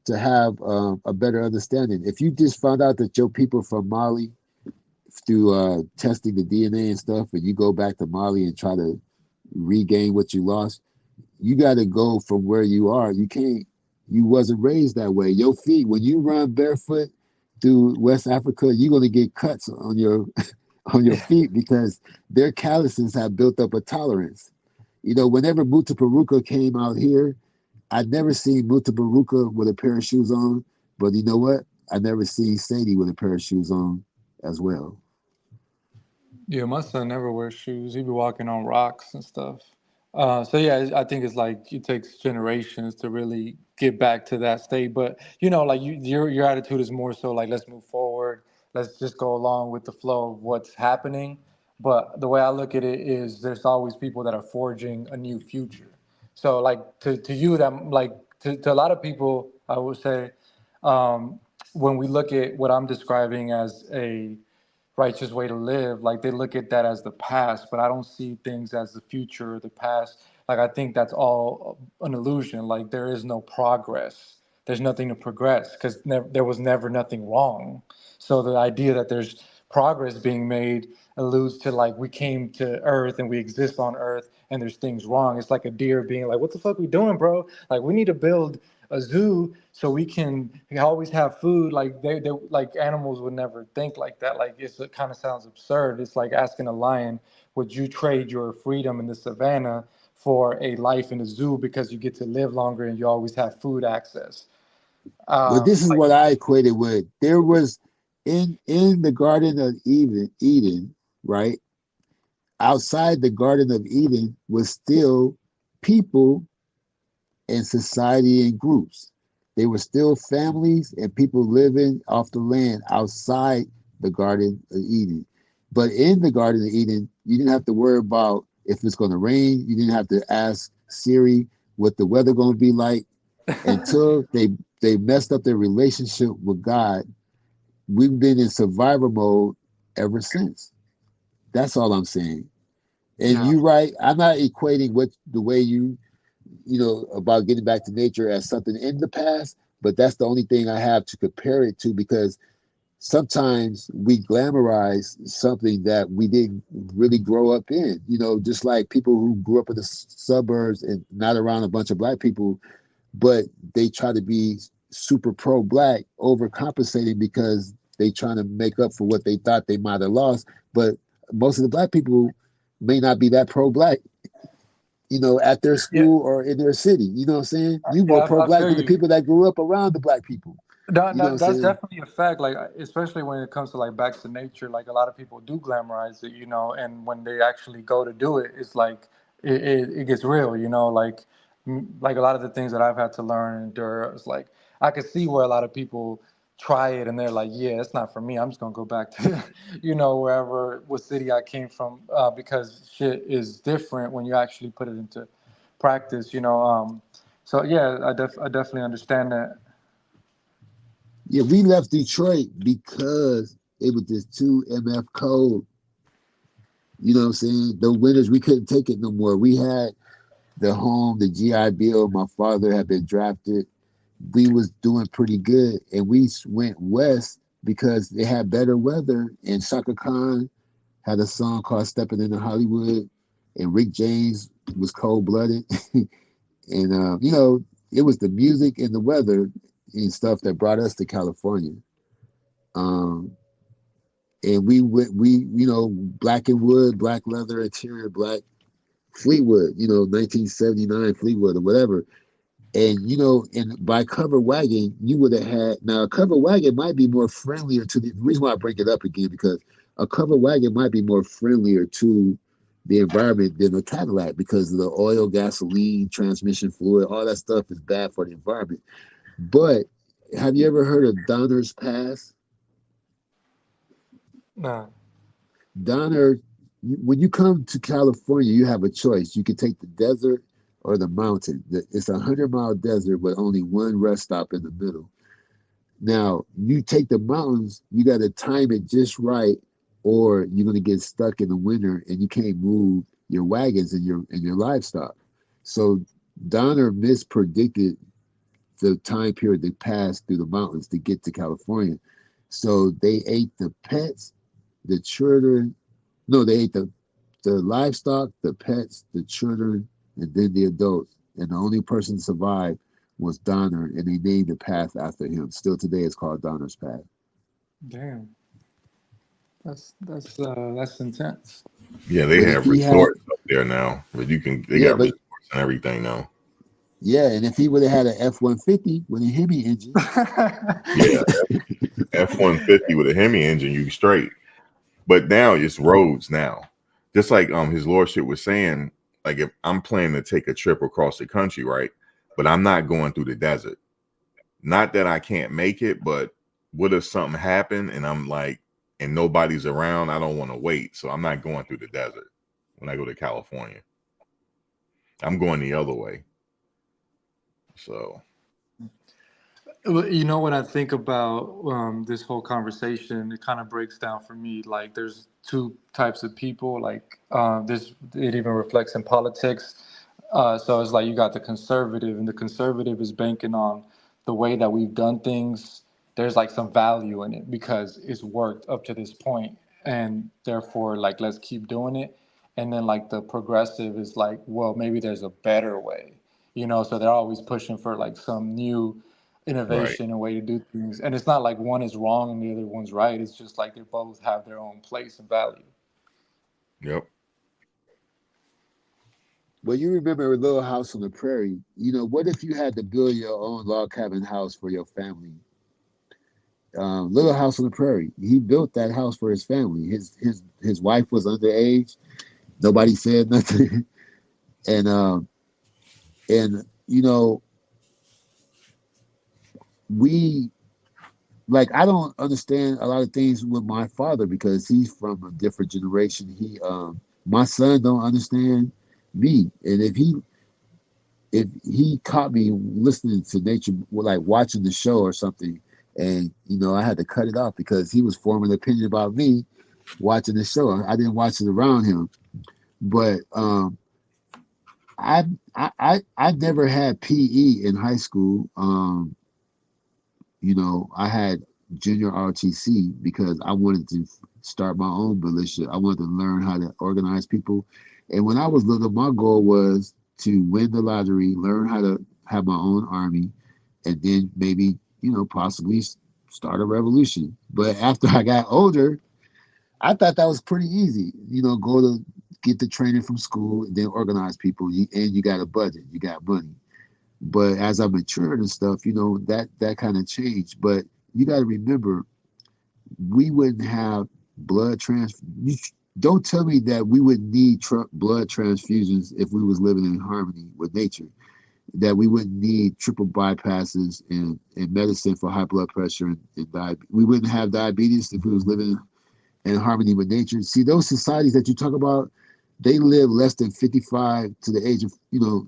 to have a better understanding. If you just found out that your people from Mali through testing the DNA and stuff, and you go back to Mali and try to regain what you lost, you got to go from where you are. You can't. You wasn't raised that way. Your feet, when you run barefoot through West Africa, you're gonna get cuts on your on your feet because their calluses have built up a tolerance. You know, whenever Mutaparuka came out here, I'd never seen Mutaparuka with a pair of shoes on, but you know what? I never seen Sadie with a pair of shoes on as well. Yeah, my son never wears shoes. He be walking on rocks and stuff. So yeah, I think it's like it takes generations to really get back to that state. But you know, like your attitude is more so like let's move forward. Let's just go along with the flow of what's happening. But the way I look at it is there's always people that are forging a new future. So like to you that like to a lot of people, I would say, when we look at what I'm describing as a righteous way to live, like they look at that as the past, but I don't see things as the future or the past. Like I think that's all an illusion. Like there is no progress. There's nothing to progress because there was never nothing wrong. So the idea that there's progress being made alludes to like we came to Earth and we exist on Earth and there's things wrong. It's like a deer being like, "What the fuck we doing, bro? Like we need to build a zoo so we can always have food." Like they like animals would never think like that. Like it kind of sounds absurd. It's like asking a lion, would you trade your freedom in the savannah for a life in a zoo because you get to live longer and you always have food access? But this is Like what I equated with. There was in the Garden of Eden, right? Outside the Garden of Eden was still people and society and groups. They were still families and people living off the land outside the Garden of Eden. But in the Garden of Eden, you didn't have to worry about if it's going to rain. You didn't have to ask Siri what the weather going to be like until they messed up their relationship with God. We've been in survivor mode ever since. That's all I'm saying. And yeah, you're right. I'm not equating what the way you know, about getting back to nature as something in the past, but that's the only thing I have to compare it to because sometimes we glamorize something that we didn't really grow up in. You know, just like people who grew up in the suburbs and not around a bunch of black people, but they try to be super pro-black, overcompensating because they trying to make up for what they thought they might have lost. But most of the black people may not be that pro-black, you know, at their yeah, school or in their city. You know what I'm saying? You yeah. more I pro-black feel than the you. people that grew up around the black people. That, You know what I'm that, that's saying? definitely a fact. Like, especially when it comes to like back to nature, like a lot of people do glamorize it, you know, and when they actually go to do it, it's like it gets real, you know. Like, like a lot of the things that I've had to learn and endure, it's like I could see where a lot of people try it and they're like, yeah, it's not for me. I'm just gonna go back to, you know, wherever what city I came from, because shit is different when you actually put it into practice, you know. So yeah, I definitely understand that. Yeah, we left Detroit because it was this 2 MF code. You know what I'm saying? The winters, we couldn't take it no more. We had the home, the GI Bill. My father had been drafted. We was doing pretty good. And we went west because they had better weather. And Shaka Khan had a song called Stepping into Hollywood. And Rick James was cold-blooded. And, you know, it was the music and the weather and stuff that brought us to California. Um, and you know, black and wood, black leather interior, black Fleetwood, you know, 1979 Fleetwood or whatever. And, you know, and by cover wagon, you would have had, now a cover wagon might be more friendlier to the reason why I bring it up again, because a cover wagon might be more friendlier to the environment than a Cadillac because of the oil, gasoline, transmission fluid, all that stuff is bad for the environment. But have you ever heard of Donner's Pass? Nah. Donner, when you come to California, you have a choice. You can take the desert or the mountain. It's a 100-mile desert with only one rest stop in the middle. Now, you take the mountains, you got to time it just right, or you're going to get stuck in the winter and you can't move your wagons and your livestock. So Donner mispredicted the time period they passed through the mountains to get to California. So they ate the pets, the children. No, they ate the livestock, the pets, the children, and then the adults. And the only person to survive was Donner, and they named the path after him. Still today, it's called Donner's Path. Damn, that's intense. Yeah, they But have resorts up there now, but they got resorts and everything now. Yeah, and if he would have had an F-150 with a Hemi engine, yeah, F-150 with a Hemi engine, you straight. But now it's roads now. Just like his lordship was saying, like if I'm planning to take a trip across the country, right? But I'm not going through the desert. Not that I can't make it, but what if something happened and I'm like, and nobody's around? I don't want to wait. So I'm not going through the desert when I go to California. I'm going the other way. So, you know, when I think about this whole conversation, it kind of breaks down for me. Like, there's two types of people. Like, it even reflects in politics. So it's like you got the conservative, and the conservative is banking on the way that we've done things. There's like some value in it because it's worked up to this point, and therefore, like, let's keep doing it. And then like the progressive is like, well, maybe there's a better way, you know. So they're always pushing for like some new innovation and way to do things. And it's not like one is wrong and the other one's right. It's just like they both have their own place and value. Yep. Well, you remember Little House on the Prairie. You know, what if you had to build your own log cabin house for your family? Little House on the Prairie. He built that house for his family. His wife was underage. Nobody said nothing. And you know, I don't understand a lot of things with my father because he's from a different generation. My son don't understand me, and if he caught me listening to nature, like watching the show or something, and you know, I had to cut it off because he was forming an opinion about me watching the show. I didn't watch it around him, but I never had PE in high school. You know, I had junior ROTC because I wanted to start my own militia. I wanted to learn how to organize people. And when I was little, my goal was to win the lottery, learn how to have my own army, and then maybe, you know, possibly start a revolution. But after I got older, I thought that was pretty easy. You know, go to get the training from school, and then organize people, and you got a budget, you got money. But as I matured and stuff, you know, that kind of changed. But you got to remember, we wouldn't have blood don't tell me that we wouldn't need blood transfusions if we was living in harmony with nature. That we wouldn't need triple bypasses and medicine for high blood pressure and diabetes. We wouldn't have diabetes if we was living in harmony with nature. See, those societies that you talk about, they live less than 55 to the age of, you know,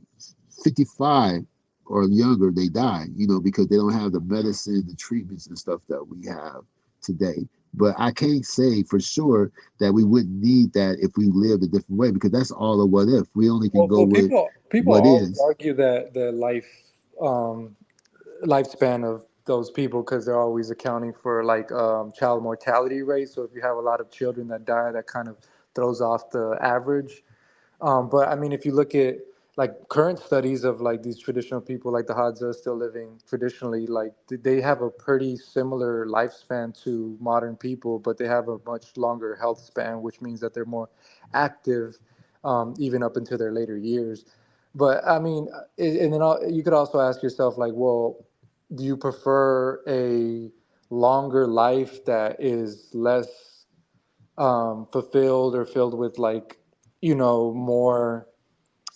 55 or younger, they die, you know, because they don't have the medicine, the treatments and stuff that we have today. But I can't say for sure that we wouldn't need that if we lived a different way, because that's all a what if. We only can go with people what always is. argue that the lifespan of those people, because they're always accounting for like child mortality rate. So if you have a lot of children that die, that kind of throws off the average. But I mean, if you look at like current studies of like these traditional people, like the Hadza still living traditionally, like they have a pretty similar lifespan to modern people, but they have a much longer health span, which means that they're more active, even up into their later years. But I mean, and then you could also ask yourself, like, well, do you prefer a longer life that is less fulfilled or filled with like, you know, more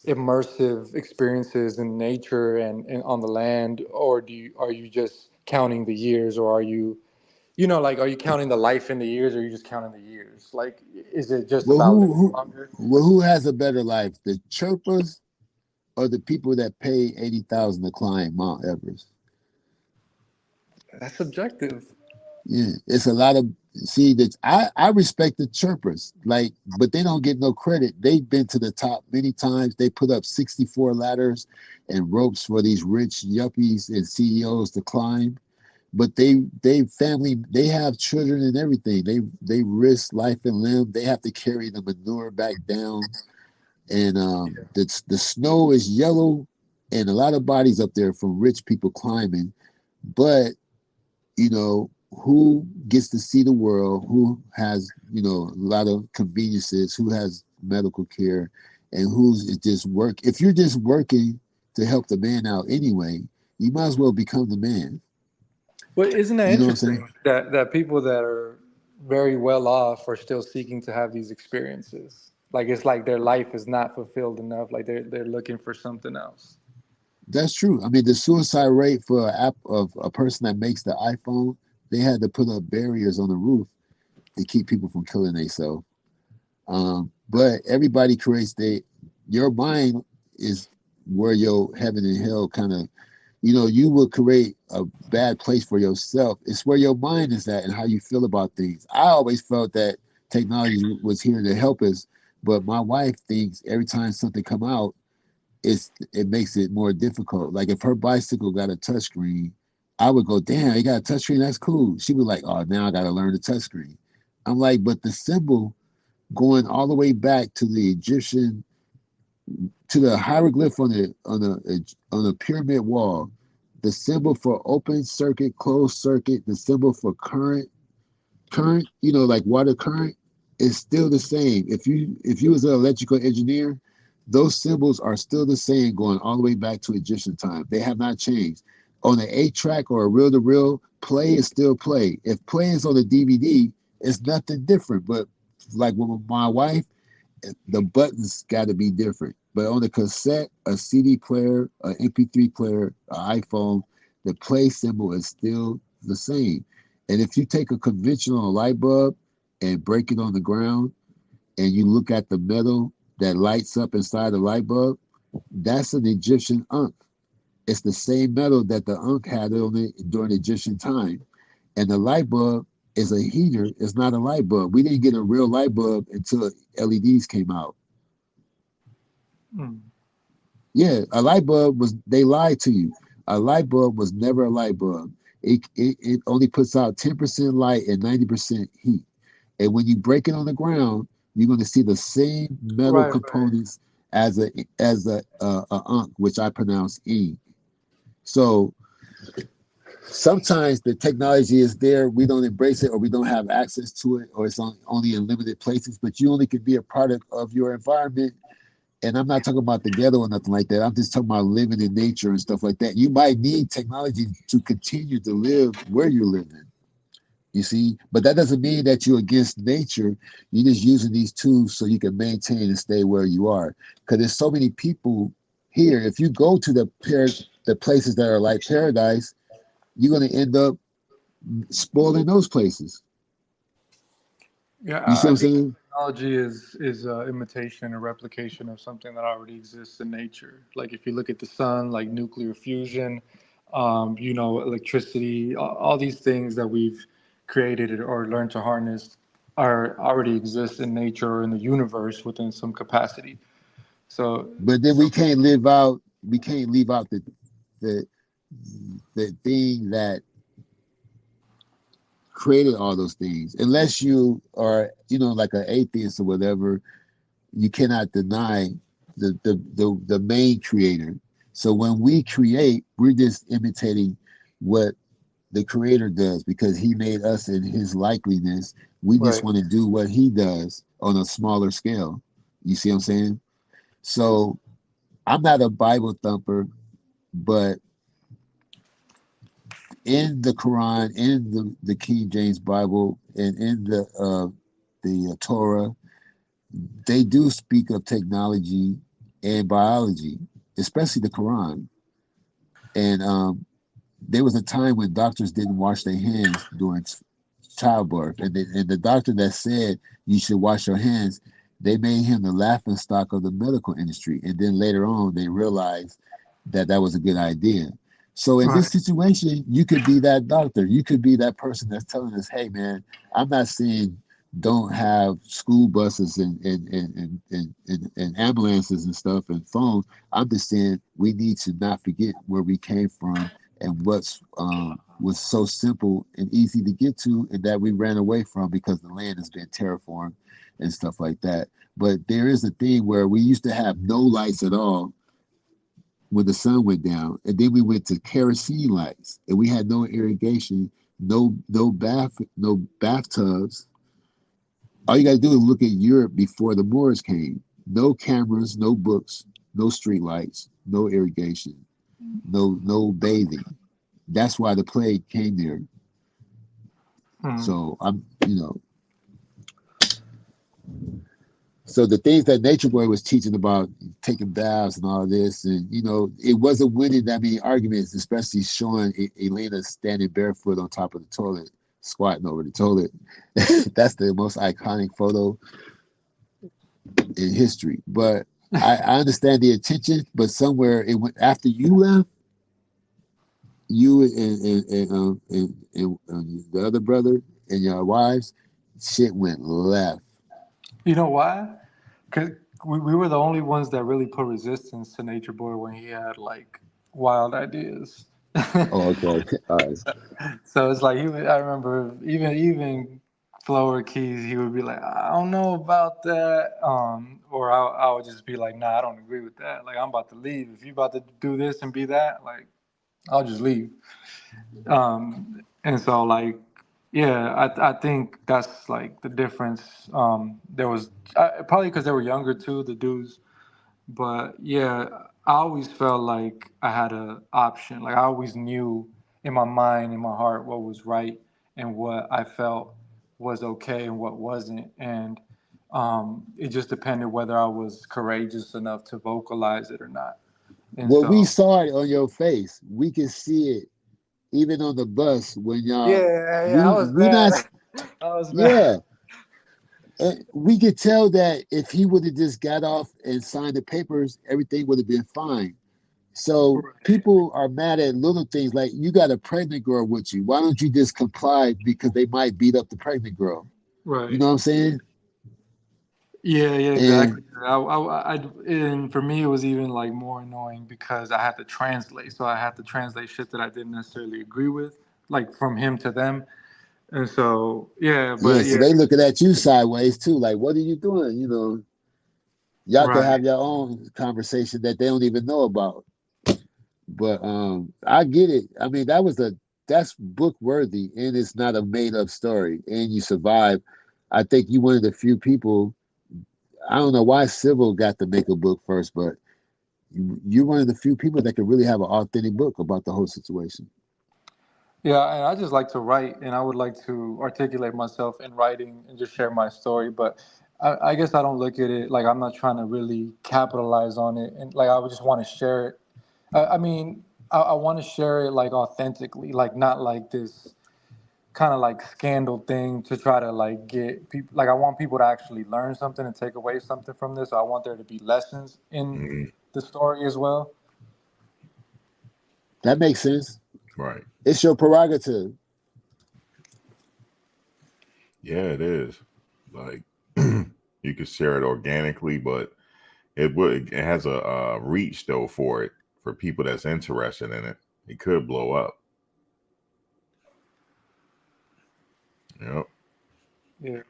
immersive experiences in nature and on the land, or are you just counting the years, or are you, you know, like, are you counting the life in the years, or are you just counting the years? Like, is it just Well, about living longer? who has a better life, the chirpers or the people that pay $80,000 to climb Mount Everest? That's subjective. Yeah, it's a lot of that. I respect the chirpers, like, but they don't get no credit. They've been to the top many times. They put up 64 ladders and ropes for these rich yuppies and CEOs to climb. But they family, they have children and everything. They risk life and limb. They have to carry the manure back down, and the snow is yellow, and a lot of bodies up there from rich people climbing, but you know, who gets to see the world, who has, you know, a lot of conveniences, who has medical care, and who's just work. If you're just working to help the man out anyway, you might as well become the man. But isn't that You know what I'm saying? interesting that people that are very well off are still seeking to have these experiences? Like it's like their life is not fulfilled enough. Like they're looking for something else. That's true. I mean, the suicide rate for a person that makes the iPhone, they had to put up barriers on the roof to keep people from killing themselves. But everybody creates your mind is where your heaven and hell kind of, you know, you will create a bad place for yourself. It's where your mind is at and how you feel about things. I always felt that technology was here to help us, but my wife thinks every time something come out, it makes it more difficult. Like if her bicycle got a touchscreen, I would go, damn, it got a touchscreen, that's cool. She would like, oh, now I got to learn the touchscreen. I'm like, but the symbol going all the way back to the Egyptian, to the hieroglyph on the pyramid wall, the symbol for open circuit, closed circuit, the symbol for current, you know, like water current, is still the same. If you was an electrical engineer, those symbols are still the same going all the way back to Egyptian time. They have not changed. On an 8-track or a reel-to-reel, play is still play. If play is on a DVD, it's nothing different. But like with my wife, the buttons got to be different. But on a cassette, a CD player, an MP3 player, an iPhone, the play symbol is still the same. And if you take a conventional light bulb and break it on the ground, and you look at the metal that lights up inside the light bulb, that's an Egyptian Ankh. It's the same metal that the Ankh had on it during Egyptian time. And the light bulb is a heater. It's not a light bulb. We didn't get a real light bulb until LEDs came out. Yeah, a light bulb they lied to you. A light bulb was never a light bulb. It only puts out 10% light and 90% heat. And when you break it on the ground, you're going to see the same metal components as a Ankh, which I pronounce E. So sometimes the technology is there, we don't embrace it, or we don't have access to it, or it's only in limited places, but you only can be a part of your environment. And I'm not talking about the ghetto or nothing like that. I'm just talking about living in nature and stuff like that. You might need technology to continue to live where you're living, you see, but that doesn't mean that you're against nature. You're just using these tools so you can maintain and stay where you are. Because there's so many people here. If you go to the places that are like paradise, you're going to end up spoiling those places. Yeah, you see what I'm saying? Technology is imitation and replication of something that already exists in nature. Like if you look at the sun, like nuclear fusion, you know, electricity, all these things that we've created or learned to harness already exist in nature or in the universe within some capacity. So, but then we can't leave out the thing that created all those things. Unless you are, you know, like an atheist or whatever, you cannot deny the main creator. So when we create, we're just imitating what the creator does because he made us in his likeness. We just want to do what he does on a smaller scale. You see what I'm saying? So I'm not a Bible thumper, but in the Quran, in the King James Bible, and in the Torah, they do speak of technology and biology, especially the Quran. And there was a time when doctors didn't wash their hands during childbirth, and the doctor that said you should wash your hands, they made him the laughingstock of the medical industry. And then later on, they realized that was a good idea. So in Right. this situation, you could be that doctor. You could be that person that's telling us, hey man, I'm not saying don't have school buses and ambulances and stuff and phones. I'm just saying we need to not forget where we came from and what's was so simple and easy to get to and that we ran away from because the land has been terraformed and stuff like that. But there is a thing where we used to have no lights at all when the sun went down, and then we went to kerosene lights, and we had no irrigation, no bathtubs. All you got to do is look at Europe before the Moors came. No cameras, no books, no street lights, no irrigation, no bathing. That's why the plague came there. So So the things that Nature Boy was teaching about taking baths and all this, and it wasn't winning that many arguments, especially showing Elena standing barefoot on top of the toilet, squatting over the toilet. That's the most iconic photo in history. But I understand the intention, but somewhere it went after you left, you and the other brother and your wives, shit went left. You know why? Because we were the only ones that really put resistance to Nature Boy when he had like wild ideas. Oh, okay. All right. So it's like I remember even Flower Keys, he would be like, I don't know about that, or I would just be like, nah, I don't agree with that. Like I'm about to leave. If you about to do this and be that, like I'll just leave. And so like, yeah, I think that's like the difference. There was probably because they were younger too, the dudes. But yeah, I always felt like I had an option. Like I always knew in my mind, in my heart, what was right and what I felt was okay and what wasn't. And it just depended whether I was courageous enough to vocalize it or not. And Well, we so, saw it on your face. We could see it even on the bus when y'all. I was We not. mad. I was mad. Yeah, and we could tell that if he would have just got off and signed the papers, everything would have been fine. So people are mad at little things like you got a pregnant girl with you. Why don't you just comply because they might beat up the pregnant girl? Right. You know what I'm saying? Yeah, exactly. And for me, it was even like more annoying because I had to translate. So I had to translate shit that I didn't necessarily agree with, like from him to them. And so, Yeah, so they looking at you sideways too, like, what are you doing? Y'all can have your own conversation that they don't even know about. But I get it. I mean, that's book worthy, and it's not a made up story. And you survive. I think you one of the few people. I don't know why Civil got to make a book first, but you're one of the few people that can really have an authentic book about the whole situation. Yeah, and I just like to write, and I would like to articulate myself in writing and just share my story. But I guess I don't look at it like I'm not trying to really capitalize on it, and like I would just want to share it. I mean, I want to share it like authentically, like not like this kind of like scandal thing to try to like get people. Like I want people to actually learn something and take away something from this. So I want there to be lessons in the story as well. That makes sense. Right. It's your prerogative. Yeah, it is. Like you could share it organically, but it has a reach though for people that's interested in it. It could blow up. Yep. Yeah.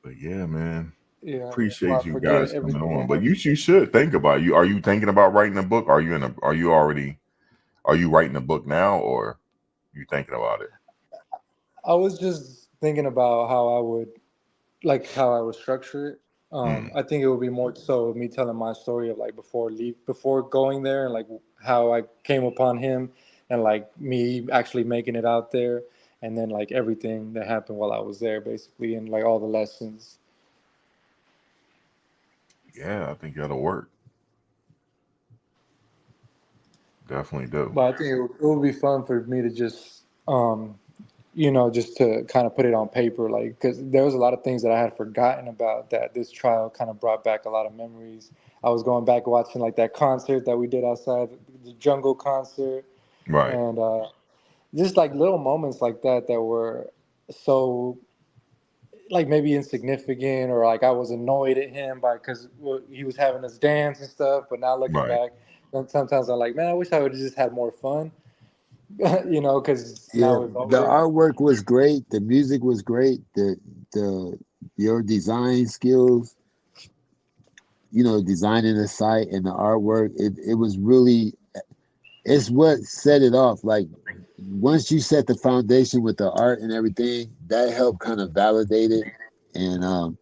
But yeah, man. Yeah. Appreciate you guys coming on. But you should think about it. Are you thinking about writing a book? Are you writing a book now, or you thinking about it? I was just thinking about how I would structure it. I think it would be more so me telling my story of like before going there and like how I came upon him and like me actually making it out there and then like everything that happened while I was there basically and like all the lessons. Yeah, I think that'll work. Definitely do. But I think it would be fun for me to just you know, just to kind of put it on paper, like, because there was a lot of things that I had forgotten about that this trial kind of brought back a lot of memories. I was going back watching like that concert that we did outside, the Jungle concert, Right. and just like little moments like that that were so like maybe insignificant, or like I was annoyed at him because he was having us dance and stuff. But now looking Right. back, sometimes I'm like, man, I wish I would have just had more fun, you know, because Yeah, now it's the over. artwork was great. The music was great. Your design skills, you know, designing the site and the artwork, it was really, it's what set it off. Like once you set the foundation with the art and everything, that helped kind of validate it, and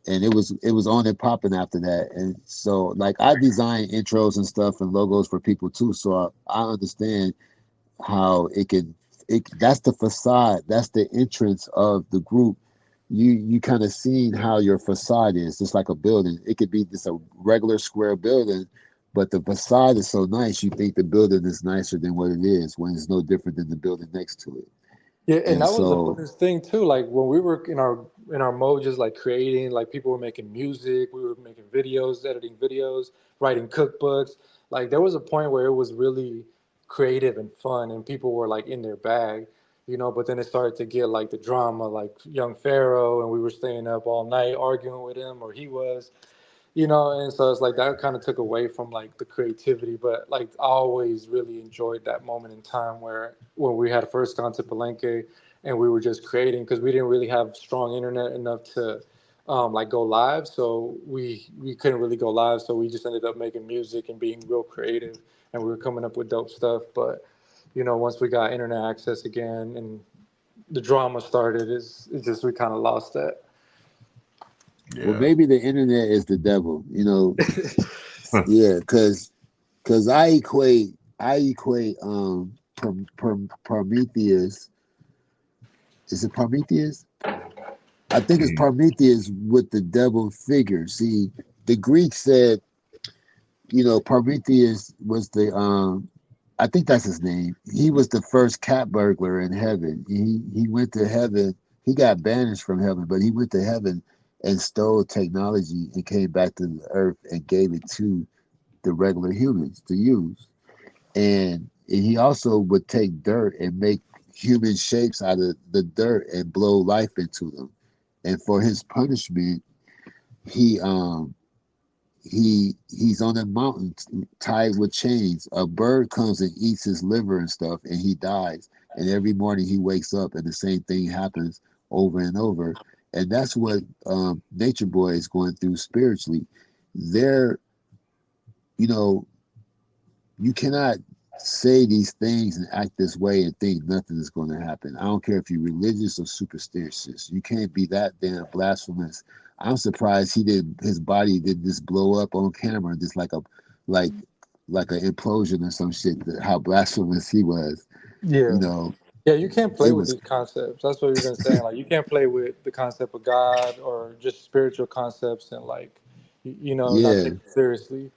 it was on and popping after that. And so like I design intros and stuff and logos for people too, so I understand how that's the facade, that's the entrance of the group. You kind of seen how your facade is, just like a building. It could be just a regular square building, but the facade is so nice, you think the building is nicer than what it is, when it's no different than the building next to it. Yeah, and And that was the so funnest thing too. Like when we were in our mode, just like creating, like people were making music, we were making videos, editing videos, writing cookbooks. Like there was a point where it was really creative and fun, and people were like in their bag, you know. But then it started to get like the drama, like young Pharaoh, and we were staying up all night arguing with him, or he was, you know. And so it's like that kind of took away from like the creativity. But like I always really enjoyed that moment in time where when we had first gone to Palenque and we were just creating, because we didn't really have strong internet enough to like go live, so we couldn't really go live, so we just ended up making music and being real creative, and we were coming up with dope stuff. But you know, once we got internet access again and the drama started, it's just we kind of lost that. well, Yeah. maybe the internet is the devil, you know. Yeah, because I equate Prometheus. Is it Prometheus? I think it's Mhm. Prometheus with the devil figure. See, the Greeks said, you know, Prometheus was the I think that's his name. He was the first cat burglar in heaven. He went to heaven. He got banished from heaven, but he went to heaven and stole technology and came back to the earth and gave it to the regular humans to use. And he also would take dirt and make human shapes out of the dirt and blow life into them. And for his punishment, he he's on a mountain tied with chains. A bird comes and eats his liver and stuff, and he dies. And every morning he wakes up, and the same thing happens over and over. And that's what Nature Boy is going through spiritually. They're, you know, you cannot say these things and act this way and think nothing is going to happen. I don't care if you're religious or superstitious. You can't be that damn blasphemous. I'm surprised his body didn't just blow up on camera, just like like an implosion or some shit. How blasphemous he was, Yeah. you know. Yeah, you can't play It with was, these concepts. That's what we've been saying. Like, you can't play with the concept of God or just spiritual concepts and like, you know, not yeah. take it seriously.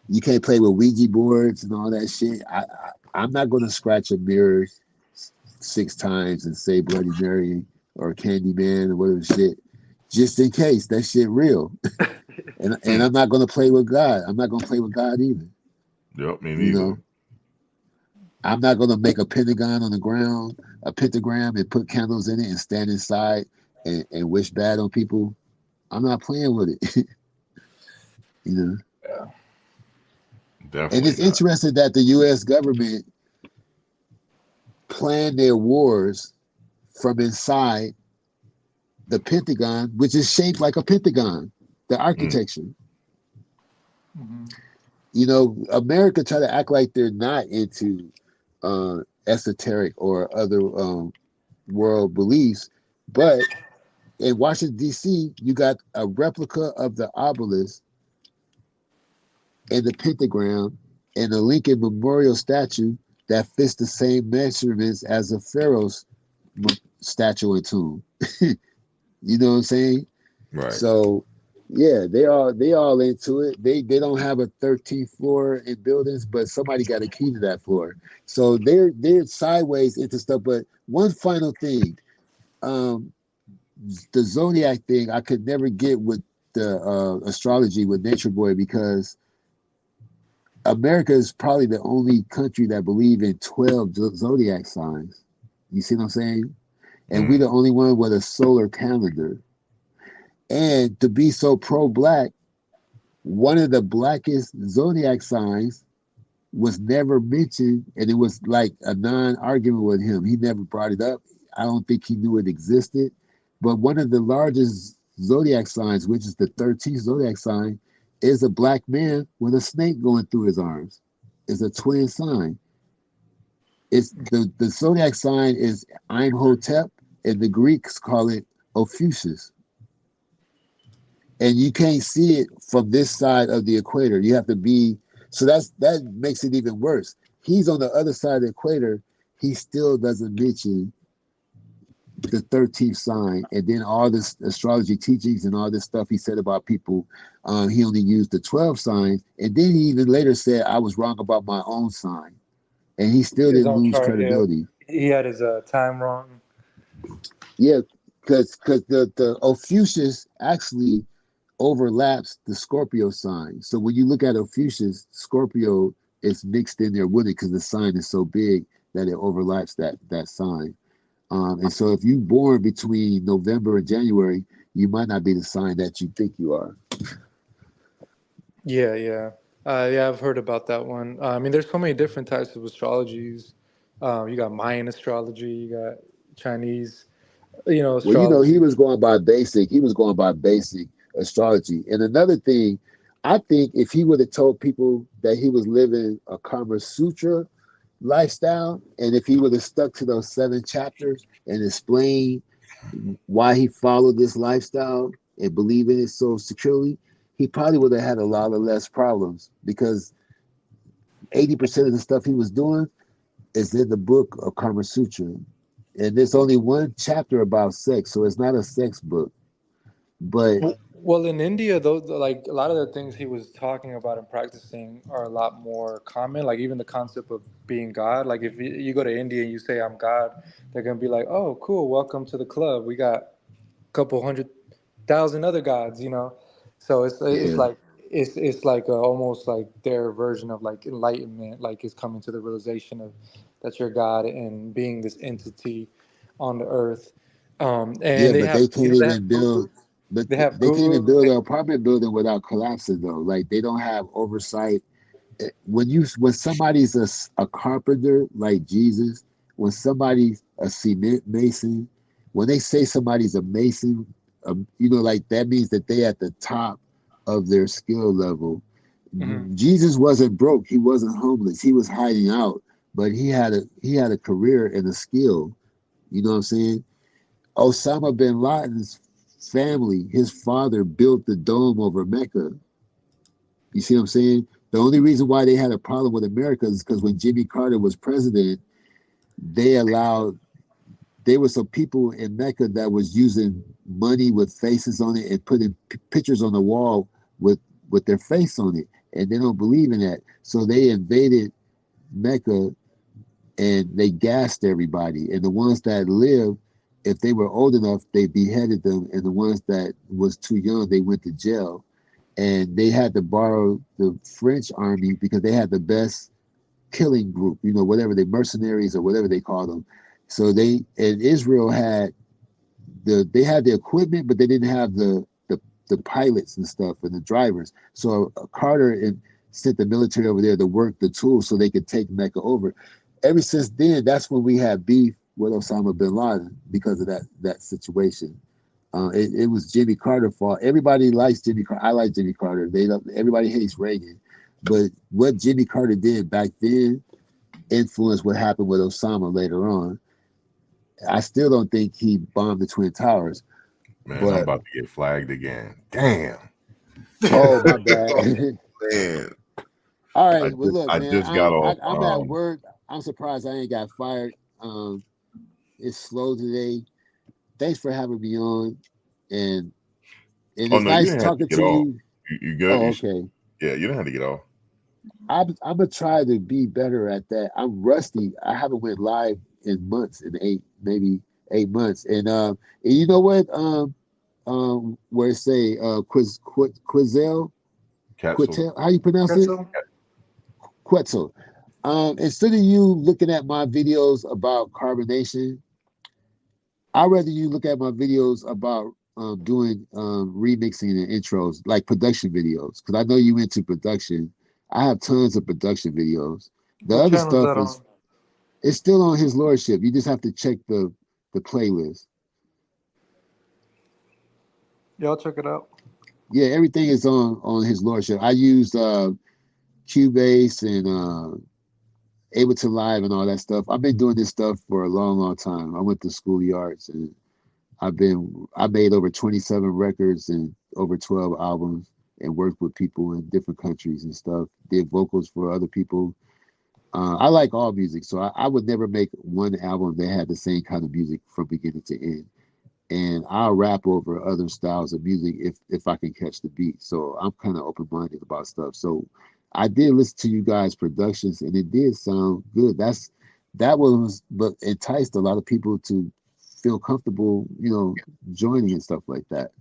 You can't play with Ouija boards and all that shit. I'm not going to scratch a mirror 6 times and say Bloody Mary or Candyman or whatever shit, just in case that shit real. and I'm not going to play with God. I'm not going to play with God either. Yep, me You neither. know, I'm not going to make a pentagon on the ground, a pentagram, and put candles in it and stand inside and wish bad on people. I'm not playing with it. You know. Yeah. Definitely And it's not. interesting that the U.S. government plan their wars from inside the Pentagon, which is shaped like a pentagon, the architecture. Mm-hmm. You know, America try to act like they're not into esoteric or other world beliefs, but in Washington, D.C., you got a replica of the obelisk and the pentagram and a Lincoln Memorial statue that fits the same measurements as a pharaoh's statue and tomb. You know what I'm saying? Right. So Yeah, they all into it. They don't have a 13th floor in buildings, but somebody got a key to that floor. So they're sideways into stuff. But one final thing, um, the zodiac thing, I could never get with the astrology with Nature Boy because America is probably the only country that believe in 12 zodiac signs. You see what I'm saying? And we the only one with a solar calendar. And to be so pro-black, one of the blackest zodiac signs was never mentioned, and it was like a non-argument with him. He never brought it up. I don't think he knew it existed. But one of the largest zodiac signs, which is the 13th zodiac sign, is a black man with a snake going through his arms. It's a twin sign. It's the zodiac sign is Imhotep, and the Greeks call it Ophiuchus. And you can't see it from this side of the equator. You have to be, so that makes it even worse. He's on the other side of the equator. He still doesn't mention the 13th sign, and then all this astrology teachings and all this stuff he said about people. He only used the 12 signs, and then he even later said, I was wrong about my own sign. And he still His didn't own lose chart, credibility. yeah. He had his time wrong. Yeah, because the Ophiuchus actually overlaps the Scorpio sign. So when you look at Ophiuchus, Scorpio is mixed in there with it because the sign is so big that it overlaps that sign. And so if you're born between November and January, you might not be the sign that you think you are. Yeah. I've heard about that one. I mean, there's so many different types of astrologies. You got Mayan astrology, you got Chinese, Well, he astrology. was going by basic. He was going by basic astrology. And another thing, I think if he would have told people that he was living a Kama Sutra lifestyle, and if he would have stuck to those 7 chapters and explained why he followed this lifestyle and believed in it so securely, he probably would have had a lot of less problems because 80% of the stuff he was doing is in the book of Kama Sutra. And there's only one chapter about sex, so it's not a sex book. But Well, in India, though, like a lot of the things he was talking about and practicing are a lot more common. Like even the concept of being God. Like if you go to India and you say I'm God, they're gonna be like, "Oh, cool, welcome to the club. We got a couple 100,000 other gods," So it's yeah, like it's like almost like their version of like enlightenment, like is coming to the realization of that you're God and being this entity on the earth. yeah, And they but have they can't they have even build. gurus. But They have they can't even gurus. build an apartment building without collapsing, though. Like they don't have oversight. When somebody's a carpenter like Jesus, when somebody's a cement mason, when they say somebody's a mason, like that means that they at the top of their skill level. Mhm. Jesus wasn't broke. He wasn't homeless. He was hiding out, but he had a career and a skill. You know what I'm saying? Osama bin Laden's family, his father built the dome over Mecca. You see what I'm saying? The only reason why they had a problem with America is because when Jimmy Carter was president, there were some people in Mecca that was using money with faces on it and putting pictures on the wall with their face on it, and they don't believe in that. So they invaded Mecca and they gassed everybody. And the ones that lived, if they were old enough, they beheaded them, and the ones that was too young, they went to jail. And they had to borrow the French army because they had the best killing group, whatever they mercenaries or whatever they call them. So Israel had they had the equipment, but they didn't have the pilots and stuff and the drivers. So Carter sent the military over there to work the tools so they could take Mecca over. Ever since then, that's when we had beef with Osama bin Laden because of that situation. It was Jimmy Carter's fault. Everybody likes Jimmy Carter. I like Jimmy Carter. Everybody hates Reagan. But what Jimmy Carter did back then influenced what happened with Osama later on. I still don't think he bombed the Twin Towers. Man, but I'm about to get flagged again. Damn. Oh, my bad. Man. All right. Well, look, I man, just got off. I'm at work. I'm surprised I ain't got fired. It's slow today. Thanks for having me on. And And Oh it's no, you nice didn't have to talking get to off. you. You good? Oh, okay. Yeah, you didn't have to get off. I'm gonna try to be better at that. I'm rusty. I haven't went live in months, maybe 8 months. And you know what? Where it say Quetzal, Capsule. how you pronounce it? Pretzel? Quetzal. Instead of you looking at my videos about carbonation, I'd rather you look at my videos about doing remixing and intros, like production videos, because I know you into production. I have tons of production videos. The What other channel is stuff that on? it's still on his lordship. You just have to check the playlist. Yeah, I'll check it out. Yeah, everything is on his lordship. I used Cubase and Ableton Live and all that stuff. I've been doing this stuff for a long time. I went to Schoolyards and I made over 27 records and over 12 albums and worked with people in different countries and stuff. Did vocals for other people. I like all music, so I would never make one album that had the same kind of music from beginning to end. And I'll rap over other styles of music if I can catch the beat. So I'm kind of open-minded about stuff. So I did listen to you guys' productions, and it did sound good. But enticed a lot of people to feel comfortable, joining and stuff like that.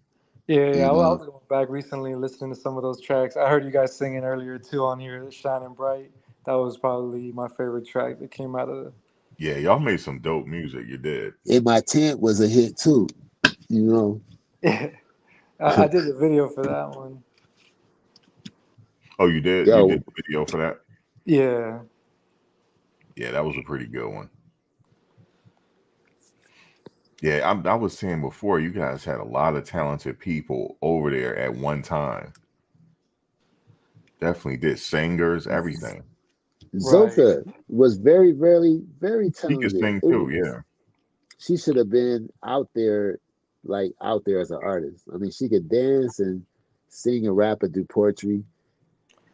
Yeah, And I was going back recently and listening to some of those tracks. I heard you guys singing earlier too on here, "Shining Bright." That was probably my favorite track that came out of. Yeah, y'all made some dope music. You did. In My Tent was a hit too. Yeah, I did the video for that one. Oh, you did? Yo. You did the video for that? Yeah. Yeah, that was a pretty good one. Yeah, I was saying before, you guys had a lot of talented people over there at one time. Definitely did singers, everything. Zoka was very, very, very She could talented. sing too, yeah. She should have been out there as an artist. I mean, she could dance and sing and rap and do poetry,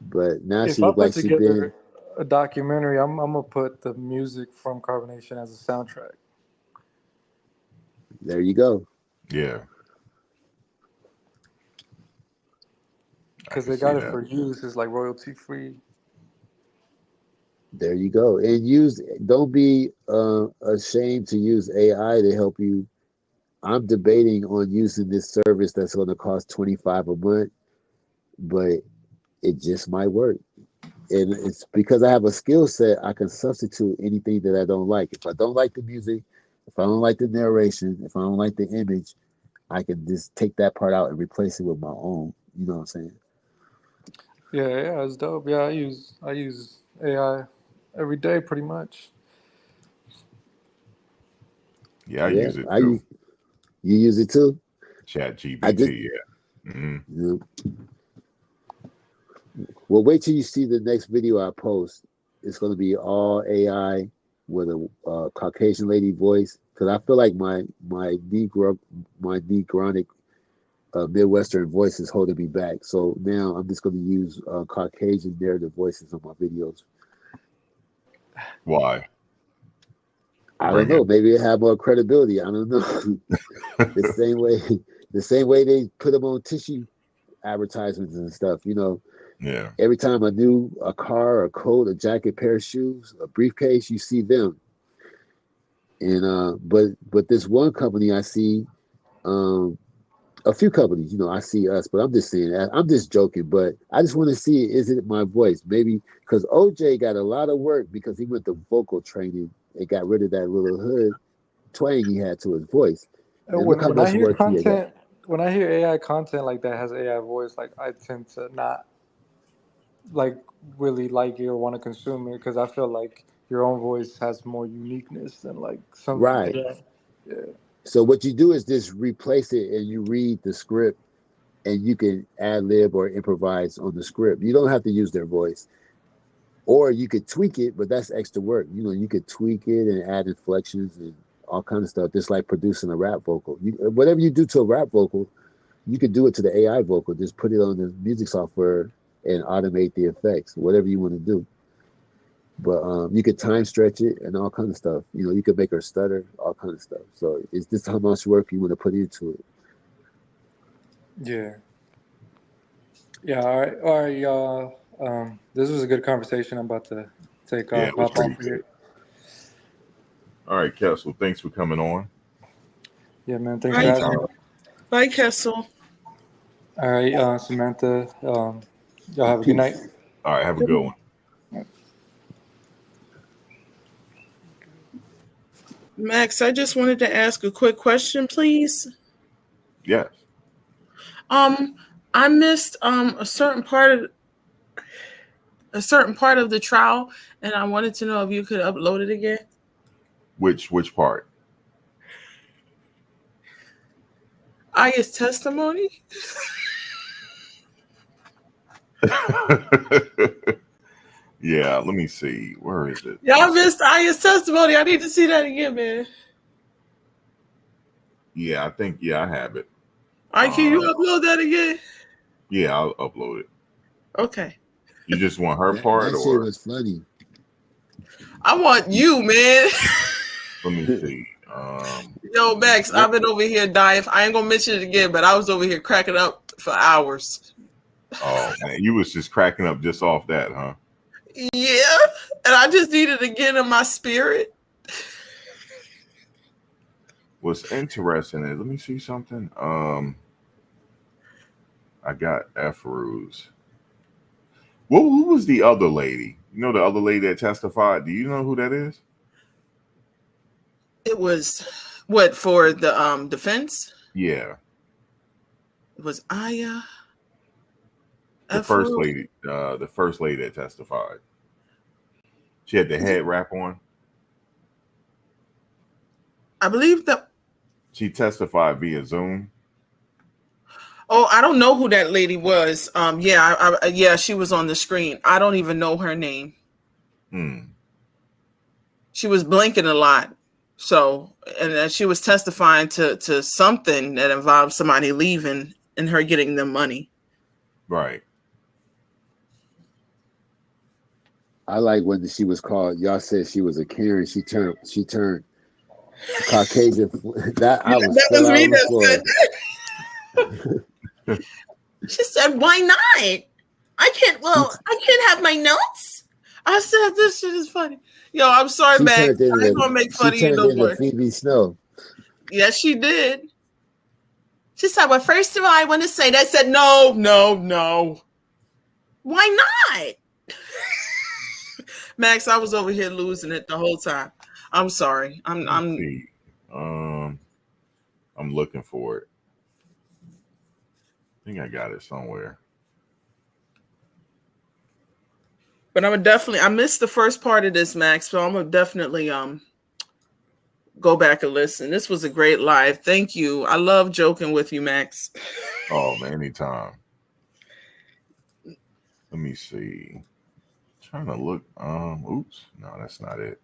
but now If she I looked put like she been. together a documentary, I'm gonna put the music from Carbonation as a soundtrack. There you go. Yeah. Because they got it for use. It's like royalty free. There you go. And don't be ashamed to use AI to help you. I'm debating on using this service that's going to cost $25 a month, but it just might work. And it's because I have a skill set, I can substitute anything that I don't like. If I don't like the music, if I don't like the narration, if I don't like the image, I can just take that part out and replace it with my own. You know what I'm saying? Yeah, it's dope. Yeah, I use AI every day pretty much. Yeah, I use it too. You use it too? ChatGPT, yeah. Mm-hmm. Yeah. Well, wait till you see the next video I post. It's going to be all AI with a Caucasian lady voice, because I feel like my Negronic Midwestern voice is holding me back. So now I'm just going to use Caucasian narrative voices on my videos. Why? I don't know. Maybe it have more credibility. I don't know. the same way they put them on tissue advertisements and stuff. Yeah. Every time a car, a coat, a jacket, pair of shoes, a briefcase, you see them. And but this one company I see, a few companies, I see us, but I'm just saying that. I'm just joking, but I just want to see, is it my voice? Maybe because OJ got a lot of work because he went to vocal training and got rid of that little hood twang he had to his voice. And look how When I much hear work he got. when I hear AI content like that has AI voice, like I tend to not like really like it or want to consume it because I feel like your own voice has more uniqueness than like some. Right. Yeah. So what you do is just replace it and you read the script and you can ad lib or improvise on the script. You don't have to use their voice. Or you could tweak it, but that's extra work. You could tweak it and add inflections and all kinds of stuff, just like producing a rap vocal. Whatever you do to a rap vocal, you could do it to the AI vocal. Just put it on the music software and automate the effects, whatever you want to do. But you could time stretch it and all kinds of stuff. You could make her stutter, all kinds of stuff. So it's just how much work you want to put into it. Yeah. Yeah. All right, y'all. This was a good conversation. I'm about to take Yeah, off. it was Hop pretty off good. here. All right, Kessel, thanks for coming on. Yeah, man. Thanks for Bye, having me. bye, Kessel. All right, Samantha. Y'all have a good night. Peace. All right, have a good one. Max, I just wanted to ask a quick question, please. Yes. I missed a certain part of the trial, and I wanted to know if you could upload it again. Which part? Aya's testimony. Yeah, let me see. Where is it? Y'all missed Aya's testimony. I need to see that again, man. Yeah, I think I have it. All right, can you upload that again? Yeah, I'll upload it. Okay. You just want her That part, shit or was funny. I want you, man. let me see. Yo, Max, I've been over here dying. I ain't gonna mention it again, but I was over here cracking up for hours. Oh man, you was just cracking up just off that, huh? Yeah, and I just need it again in my spirit. What's interesting is, let me see something. I got F-Ruse. Well, who was the other lady? You know, the other lady that testified. Do you know who that is? It was what for the defense? Yeah, It was Aya. the first lady. The first lady that testified. She had the head wrap on. I believe that. She testified via Zoom. Oh, I don't know who that lady was. Yeah, she was on the screen. I don't even know her name. She was blinking a lot. So, and she was testifying to something that involved somebody leaving and her getting them money. Right. I like when she was called. Y'all said she was a Karen. She turned Caucasian. That I was that still was out me on the that floor. said. She said, "Why not? I can't have my notes." I said, "This shit is funny." Yo, I'm sorry, Max. I ain't gonna make fun of you no more. Phoebe Snow. Yes, she did. She said, "Well, first of all, I want to say that." I said, "No. Why not?" Max, I was over here losing it the whole time. I'm sorry. I'm looking for it. I think I got it somewhere. But I missed the first part of this, Max, so I'm gonna definitely go back and listen. This was a great live. Thank you. I love joking with you, Max. Oh man, anytime. Let me see. Trying to look. Oops. No, that's not it.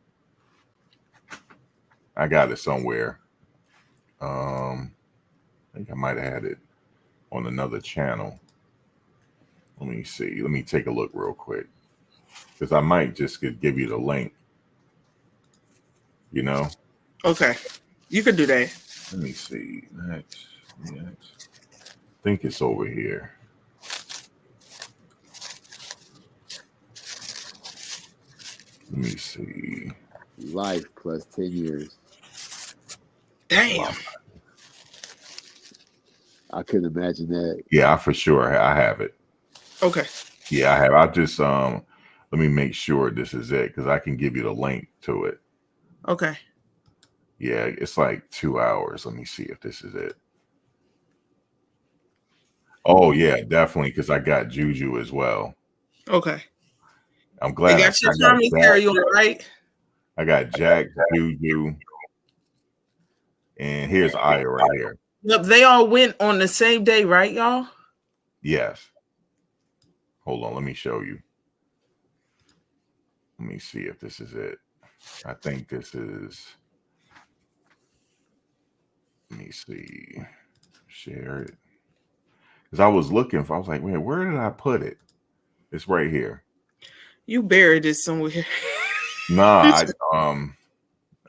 I got it somewhere. I think I might have had it on another channel. Let me see. Let me take a look real quick, because I might just give you the link. You know. Okay, you could do that. Let me see. Next. I think it's over here. Let me see. Life plus 10 years. Damn. I couldn't imagine that. Yeah, for sure. I have it. Okay. Yeah, I have. I just let me make sure this is it, because I can give you the link to it. Okay. Yeah, it's like 2 hours. Let me see if this is it. Oh yeah, definitely, because I got Juju as well. Okay. I'm glad you got your commentary on, right? I got Jack, Juju, and here's Aya right here. Look, they all went on the same day, right, y'all? Yes. Hold on, let me show you. Let me see if this is it. I think this is. Let me see. Share it. Because I was looking for, I was like, man, where did I put it? It's right here. You buried it somewhere. Nah,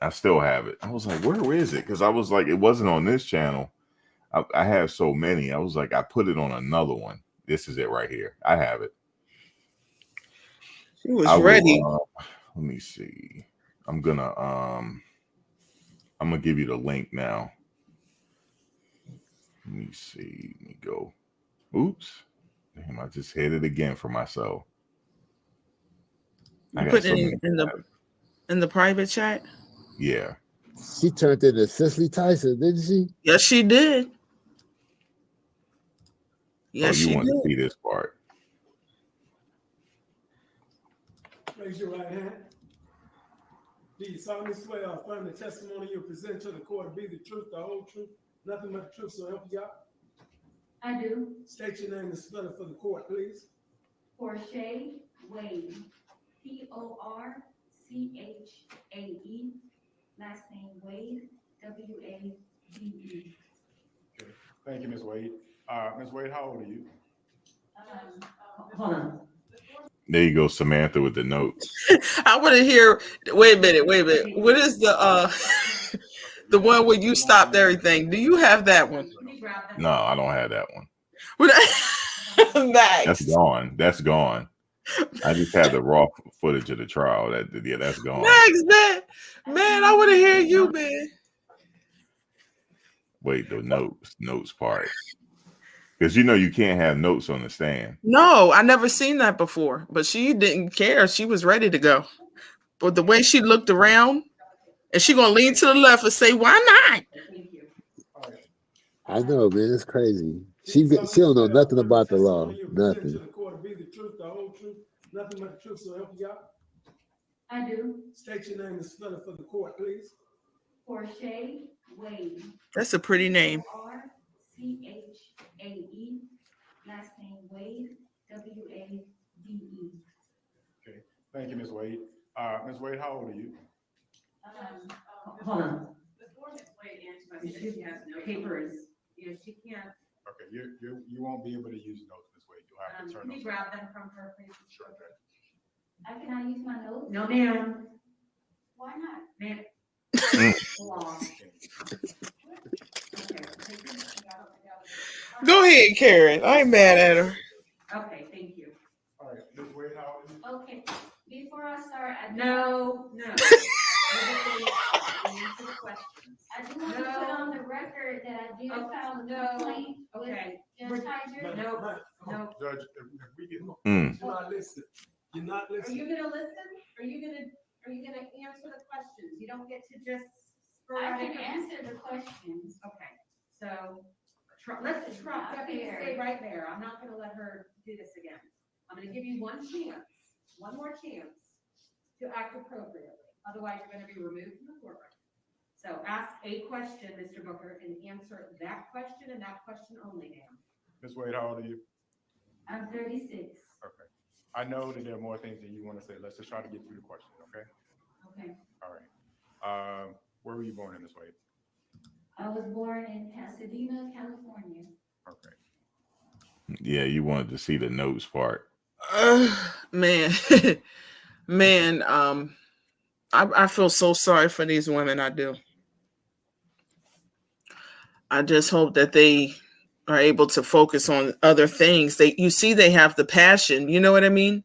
I still have it. I was like, where is it? Because I was like, it wasn't on this channel. I have so many. I was like, I put it on another one. This is it right here. I have it. She was ready. Let me see. I'm gonna give you the link now. Let me see. Let me go. Oops. Damn, I just hit it again for myself. You put it in the private chat? Yeah. She turned into Cicely Tyson, didn't she? Yes, she did. Yes, you she want did. to see this part. Raise your right hand. Do you solemnly swear or affirm the testimony you present to the court to be the truth, the whole truth, nothing but the truth, so help you God? I do. State your name and spell it for the court, please. Porche Wade. Porchae. Last name Wade. Wade. Okay. Thank you, Ms. Wade. Ms. Wade, how old are you? Hold on. There you go, Samantha, with the notes. I want to hear. Wait a minute. What is the the one where you stopped everything? Do you have that one? No, I don't have that one. Max. That's gone. I just have the raw footage of the trial. That's gone. Max, man, I want to hear you, man. Wait, the notes part. Because you can't have notes on the stand. No, I never seen that before. But she didn't care. She was ready to go. But the way she looked around, and she gonna lean to the left and say, "Why not?" I know, man. It's crazy. She don't know nothing about the law. Nothing. Nothing but the truth, so help you out. I do. State your name and spell it for the court, please. Porche Wade. That's a pretty name. Rchae. Last name Wade. Wade. Okay. Thank you, Ms. Wade. Ms. Wade, how old are you? Hold on. Before Ms. Wade answers, she has no papers. She can't. Okay, you won't be able to use notes, Ms. Wade. You'll have to turn Can those. you grab them from her, please? Sure. Can I use my notes? No, ma'am. Why not? Ma'am. Go ahead, Karen. I ain't mad at her. Okay, thank you. All right, Ms. Wade, how old are you? Okay, before I start, I do want to put on the record that I did file a complaint with Judge Hyder. No. Judge, if we get You're not listening. You're not Are listening. you gonna listen? Are you gonna answer the questions? You don't get to just. I can answer the questions. Okay, so let's try. Stay right there. I'm not gonna let her do this again. I'm gonna give you one more chance to act appropriately. Otherwise, you're gonna be removed from the courtroom. So ask a question, Mr. Booker, and answer that question and that question only, ma'am. Ms. Wade, how old are you? I'm 36. Okay. I know that there are more things that you want to say. Let's just try to get through the question, okay? Okay. All right. Where were you born in, Ms. Wade? I was born in Pasadena, California. Okay. Yeah, you wanted to see the notes part. Man, man, I feel so sorry for these women. I do. I just hope that they are able to focus on other things. You see, they have the passion. You know what I mean?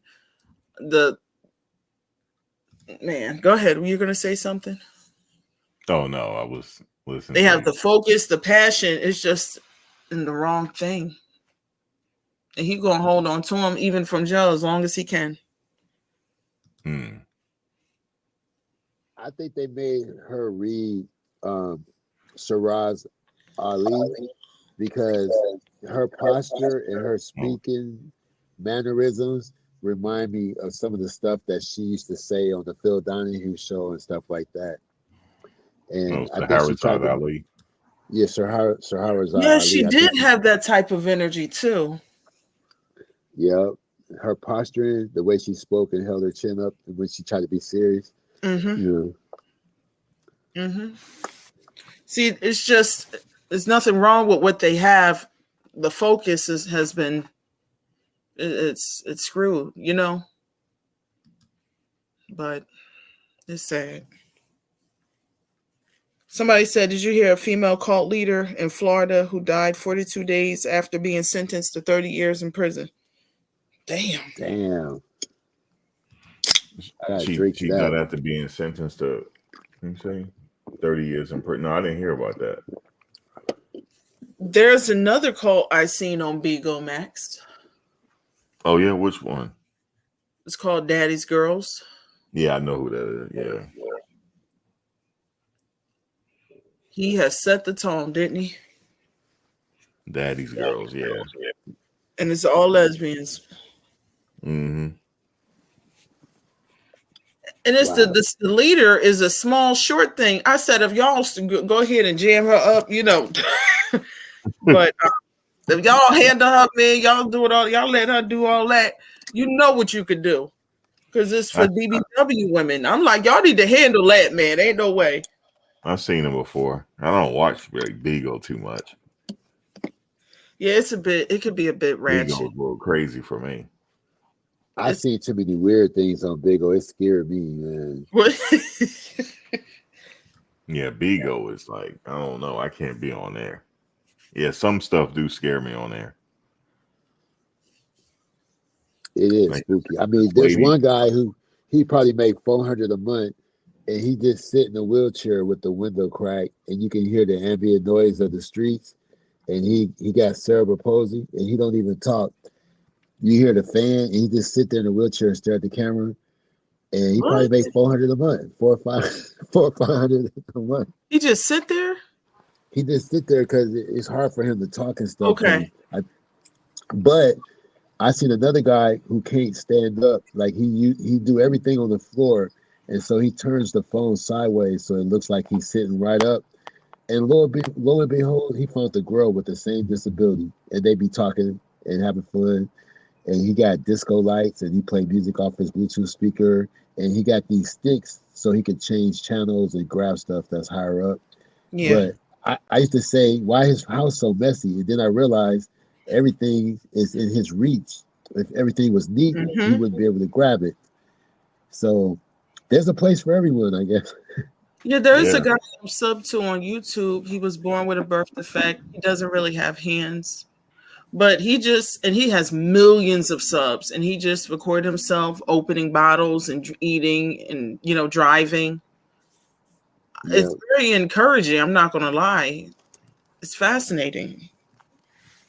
Man, go ahead. Were you going to say something? Oh no, I was listening. They have the focus, the passion. It's just in the wrong thing. And he's going to hold on to him even from jail as long as he can. I think they made her read Shiraz Ali because her posture and her speaking mannerisms remind me of some of the stuff that she used to say on the Phil Donahue show and stuff like that. And I think she tried to, Ali. Yeah, Shiraz Ali. Yeah, she did have that type of energy too. Yeah, her posturing, the way she spoke and held her chin up, and when she tried to be serious. Mm-hmm. Yeah. Mm-hmm. See, there's nothing wrong with what they have. The focus has been, it's screwed, you know. But it's sad. Somebody said, did you hear a female cult leader in Florida who died 42 days after being sentenced to 30 years in prison? Damn. Damn. I gotta She drink to died that. after being sentenced to, you say, 30 years in prison. No, I didn't hear about that. There's another cult I seen on Bigo Max. Oh yeah, which one? It's called Daddy's Girls. Yeah, I know who that is. Yeah. He has set the tone, didn't he? Daddy's Girls, yeah. And it's all lesbians. Mm-hmm. And it's the leader is a small, short thing. I said, if y'all go ahead and jam her up, you know. But if y'all handle her, man, y'all do it all. Y'all let her do all that. You know what you could do, because it's for BBW women. I'm like, y'all need to handle that, man. Ain't no way. I've seen him before. I don't watch Beagle too much. Yeah, it could be a bit ratchet. Beagle's a little crazy for me. I've seen too many weird things on Bigo. It scared me, man. Yeah, Beagle is like, I don't know. I can't be on there. Yeah, some stuff do scare me on there. It is like, spooky. I mean, there's one guy who he probably made $400 a month, and he just sit in a wheelchair with the window cracked, and you can hear the ambient noise of the streets. And he got cerebral palsy, and he don't even talk. You hear the fan, and he just sit there in a wheelchair and stare at the camera. And he probably made $400 a month, $400 or $500 a month. He just sit there. He just sit there because it's hard for him to talk and stuff. Okay. But I seen another guy who can't stand up. Like he do everything on the floor, and so he turns the phone sideways so it looks like he's sitting right up. And lo and behold, he found the girl with the same disability, and they be talking and having fun. And he got disco lights, and he played music off his Bluetooth speaker, and he got these sticks so he could change channels and grab stuff that's higher up. Yeah. But I used to say, why his house so messy? And then I realized everything is in his reach. If everything was neat, he wouldn't be able to grab it. So there's a place for everyone, I guess. Yeah, there is a guy I'm sub to on YouTube. He was born with a birth defect. He doesn't really have hands, but he has millions of subs, and he just recorded himself opening bottles and eating and, you know, driving. Yeah. It's very encouraging. I'm not going to lie. It's fascinating.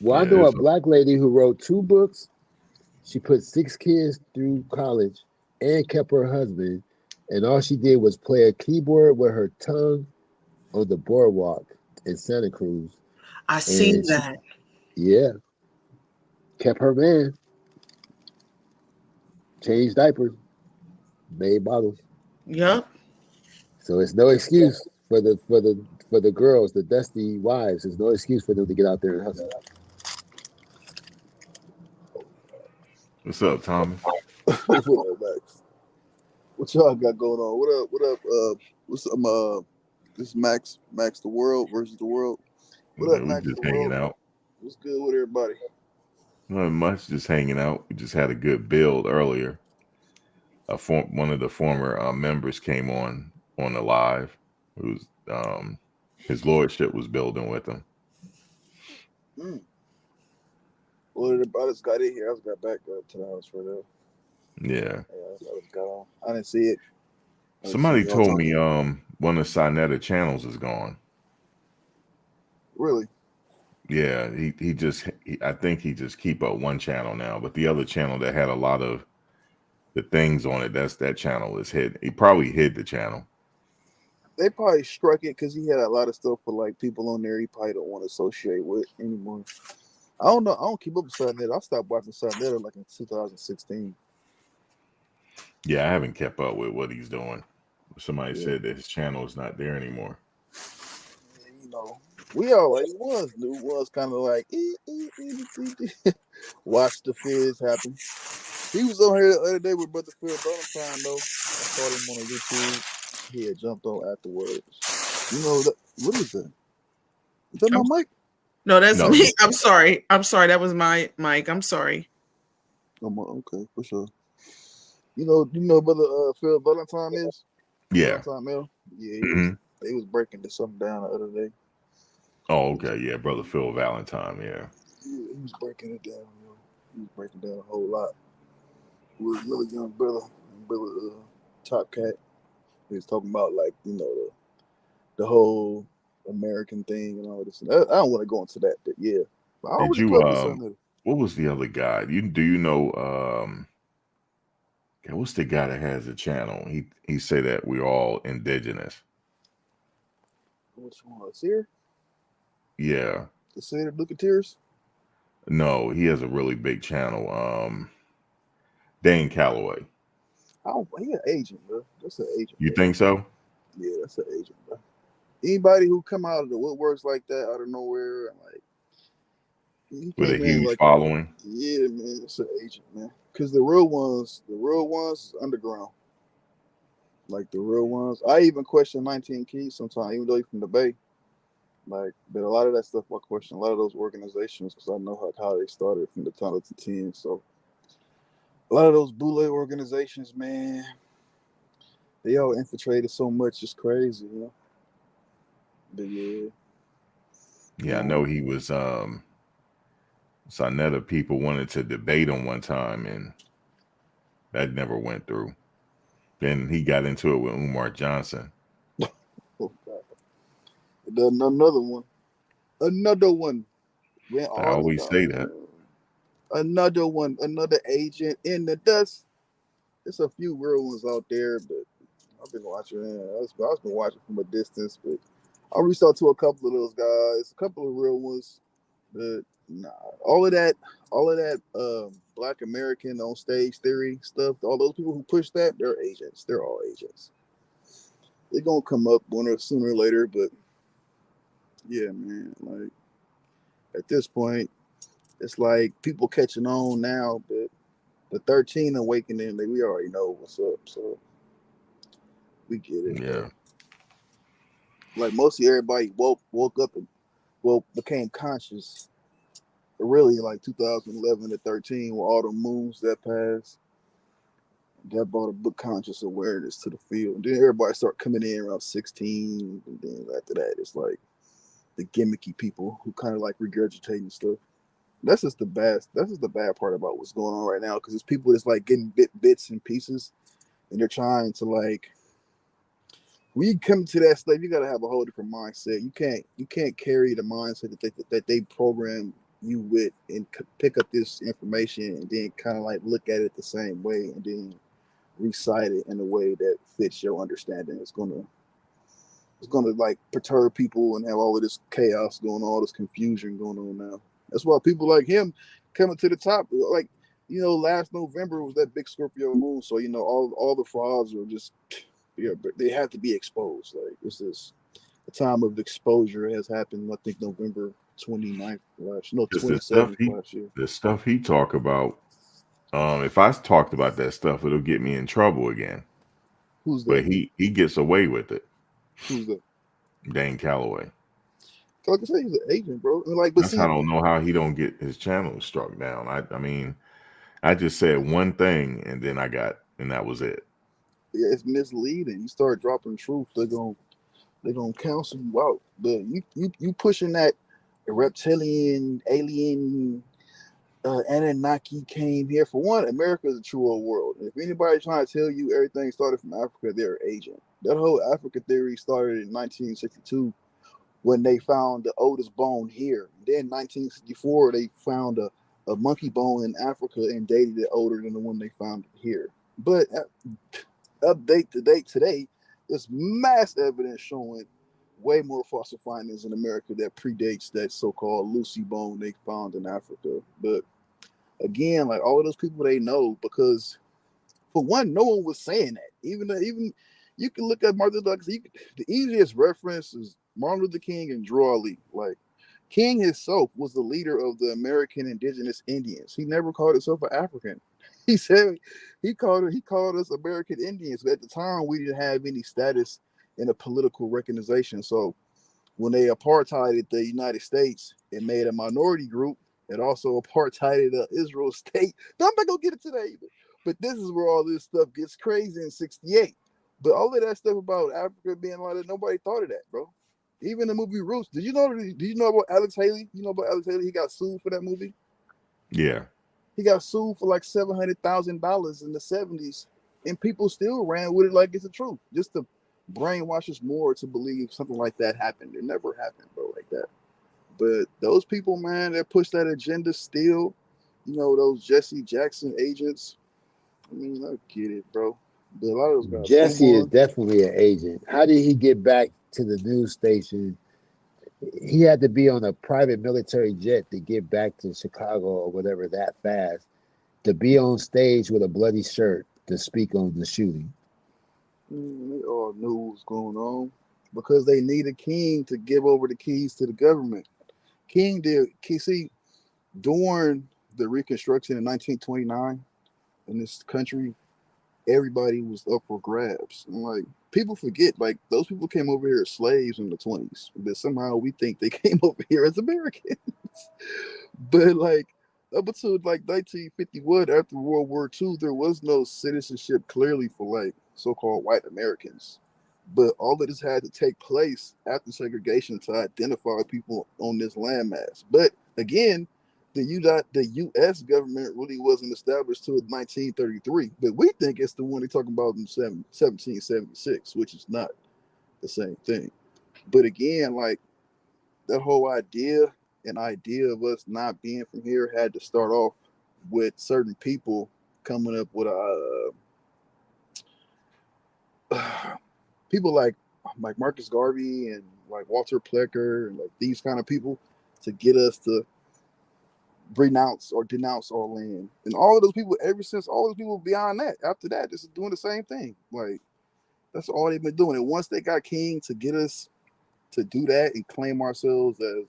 Well, I know a black lady who wrote 2 books. She put 6 kids through college and kept her husband. And all she did was play a keyboard with her tongue on the boardwalk in Santa Cruz. I seen that. Yeah. Kept her man. Changed diapers. Made bottles. Yep. So it's no excuse for the girls, the dusty wives. There's no excuse for them to get out there and hustle. What's up, Tommy? What's up, Max? What y'all got going on? What up? What's up? This is Max the World versus the World. What up, Max? Just hanging out. What's good with everybody? Not much, just hanging out. We just had a good build earlier. One of the former members came on the live. It was his lordship was building with him. Well, I just got in here. I just got back to the house for now. Yeah. I didn't see it. Somebody told me one of Sinetta channels is gone. Really? Yeah, I think he just keep up one channel now, but the other channel that had a lot of the things on it, that channel is hidden. He probably hid the channel. They probably struck it because he had a lot of stuff for like people on there he probably don't want to associate with anymore. I don't know. I don't keep up with Sinetta. I stopped watching Sinetta like in 2016. Yeah, I haven't kept up with what he's doing. Somebody said that his channel is not there anymore. You know, we always was kind of like watch the fizz happen. He was on here the other day with Brother Phil Valentine though. I saw him on YouTube. He had jumped on afterwards. You know what is that? Is that my mic? No, that's me. I'm sorry. That was my mic. I'm sorry. Okay, for sure. You know, Brother Phil Valentine is? Yeah. Valentine Mel? Yeah. They was breaking this something down the other day. Oh, okay, yeah, brother Phil Valentine, yeah. Yeah, he was breaking it down. You know. He was breaking down a whole lot. He was a really young brother, Top Cat. He was talking about like the whole American thing and all this. And I don't want to go into that, but yeah, I Did already you covered some of it. what was the other guy? Do you know what's the guy that has a channel? He say that we're all indigenous. Which one? Seer? Yeah. The Seer Look at Tears? No, he has a really big channel. Dane Calloway. He an agent, bro. That's an agent. You Bro. think so? Yeah, that's an agent, bro. Anybody who come out of the woodworks like that out of nowhere, like he With a came in huge like following. Yeah, man, it's an agent, man. Because the real ones is underground. Like the real ones. I even question 19 Keys sometimes, even though he's from the Bay. Like, but a lot of that stuff I question. A lot of those organizations, because I know how they started from the time of the 10. So a lot of those bootleg organizations, man, they all infiltrated so much, it's crazy, you know. But yeah. Yeah, I know he was Sonetta people wanted to debate him one time and that never went through. Then he got into it with Umar Johnson. Oh, God. Then another one. Went I always say that. Another one. Another agent in the dust. There's a few real ones out there, but I've been watching. I've been watching from a distance, but I reached out to a couple of those guys, a couple of real ones. But nah, all of that Black American on stage theory stuff. All those people who push that, they're agents. They're all agents. They're gonna come up sooner or later, but yeah, man. Like at this point, it's like people catching on now, but the 13 awakening, like, we already know what's up, so we get it. Yeah. Like mostly everybody woke up and became conscious. Really, like 2011 to 13, with all the moons that passed, that brought a book conscious awareness to the field. And then everybody started coming in around 16, and then after that, it's like the gimmicky people who kind of like regurgitating stuff. That's just the bad part about what's going on right now, because it's people that's like getting bits and pieces, and they're trying to like. When you come to that stuff, you gotta have a whole different mindset. You can't carry the mindset that they program you with and pick up this information and then kind of like look at it the same way and then recite it in a way that fits your understanding. It's gonna like perturb people and have all of this chaos going on, all this confusion going on now. That's why people like him coming to the top, like, last November was that big Scorpio moon, so all the frauds are just, they have to be exposed. Like, this is the time of exposure has happened. I think November 29th last, no, 27th last year. The stuff he talk about, if I talked about that stuff, it'll get me in trouble again. Who's that? But he gets away with it. Who's that? Dane Calloway. Like I said, he's an agent, bro. Like, I don't know how he don't get his channel struck down. I mean, I just said one thing and then and that was it. Yeah, it's misleading. You start dropping truth, they're gonna cancel you out. But you pushing that reptilian, alien, Anunnaki came here. For one, America is a true old world. And if anybody's trying to tell you everything started from Africa, they're an agent. That whole Africa theory started in 1962 when they found the oldest bone here. Then 1964, they found a monkey bone in Africa and dated it older than the one they found here. But update to date today, there's mass evidence showing way more fossil findings in America that predates that so-called Lucy bone they found in Africa. But again, like, all of those people, they know, because for one, no one was saying that. Even you can look at Martin Luther King. The easiest reference is Martin Luther King and Drew Ali. Like, King himself was the leader of the American indigenous Indians. He never called himself an African. He said he called us American Indians. But at the time, we didn't have any status in a political recognition. So when they apartheided the United States, it made a minority group. It also apartheided Israel state. I'm not gonna get it today, but this is where all this stuff gets crazy in '68. But all of that stuff about Africa being like that, nobody thought of that, bro. Even the movie Roots. Did you know about Alex Haley? You know about Alex Haley? He got sued for that movie. Yeah. He got sued for like $700,000 in the 70s, and people still ran with it like it's the truth, just to brainwash us more to believe something like that happened. It never happened, bro, like that. But those people, man, that push that agenda still, those Jesse Jackson agents. I mean, I get it, bro. But a lot of those guys. Jesse is definitely an agent. How did he get back to the news station? He had to be on a private military jet to get back to Chicago or whatever that fast, to be on stage with a bloody shirt to speak on the shooting. They all knew what was going on because they need a king to give over the keys to the government. King did. See, during the Reconstruction in 1929 in this country, everybody was up for grabs. And like, people forget, like, those people came over here as slaves in the 20s, but somehow we think they came over here as Americans. But like, up until like 1951, after World War II, there was no citizenship clearly for like so-called white Americans. But all of this had to take place after segregation to identify people on this landmass. But again, the U.S. government really wasn't established till 1933. But we think it's the one they're talking about in 1776, which is not the same thing. But again, like, that whole idea of us not being from here had to start off with certain people coming up with people like Marcus Garvey and like Walter Plecker and like these kind of people to get us to renounce or denounce our land. And all of those people, ever since, all those people beyond that, after that, just doing the same thing. Like, that's all they've been doing. And once they got King to get us to do that and claim ourselves as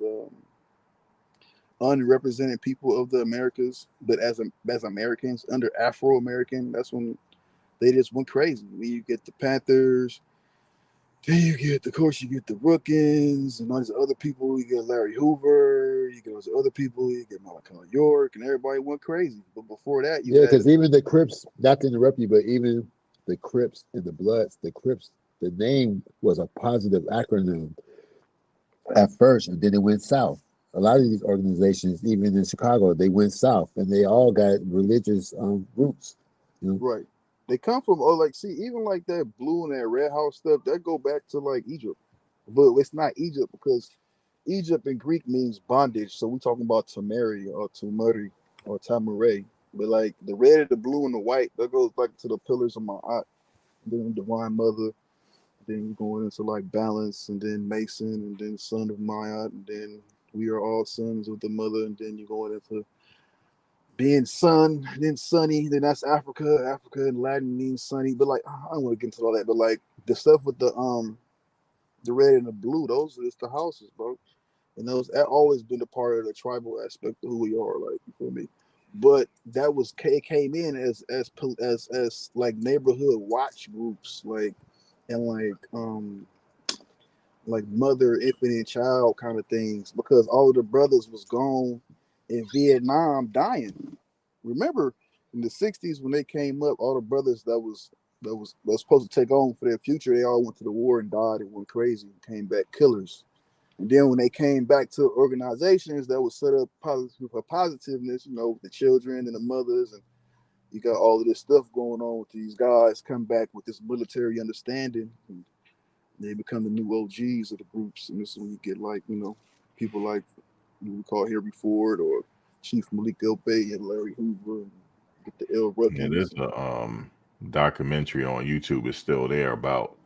unrepresented people of the Americas, but as Americans, under Afro-American, that's when they just went crazy. I mean, you get the Panthers, then you get the Rookins and all these other people. You get Larry Hoover, you get those other people, you get Malachi York, and everybody went crazy. But before that, because even the Crips, not to interrupt you, but even the Crips and the Bloods, the Crips, the name was a positive acronym at first, and then it went south. A lot of these organizations, even in Chicago, they went south, and they all got religious roots. Right. They come from, even like that blue and that red house stuff, that go back to like Egypt. But it's not Egypt because Egypt in Greek means bondage. So we're talking about Tamari or Tumari or Tamaray. But like the red, the blue, and the white, that goes back to the pillars of Ma'at, then Divine Mother, then you're going into like balance, and then Mason, and then son of Ma'at, and then we are all sons of the mother, and then you're going into being sun, then sunny, then that's Africa. Africa in Latin means sunny. But like, I don't want to get into all that. But like the stuff with the red and the blue, those are just the houses, bro. And those that always been a part of the tribal aspect of who we are, like, you feel me? But that was came in as like neighborhood watch groups, like, and like mother, infant, and child kind of things, because all of the brothers was gone in Vietnam dying. Remember in the 60s when they came up, all the brothers that was supposed to take on for their future, they all went to the war and died and went crazy and came back killers. And then when they came back to organizations that was set up for positiveness, the children and the mothers, and you got all of this stuff going on with these guys come back with this military understanding, and they become the new OGs of the groups. And this is when you get like, people like we call Harry Ford or Chief Malik El-Bey and Larry Hoover, and get the L. Ruckins. Yeah, there's a documentary on YouTube. It's still there about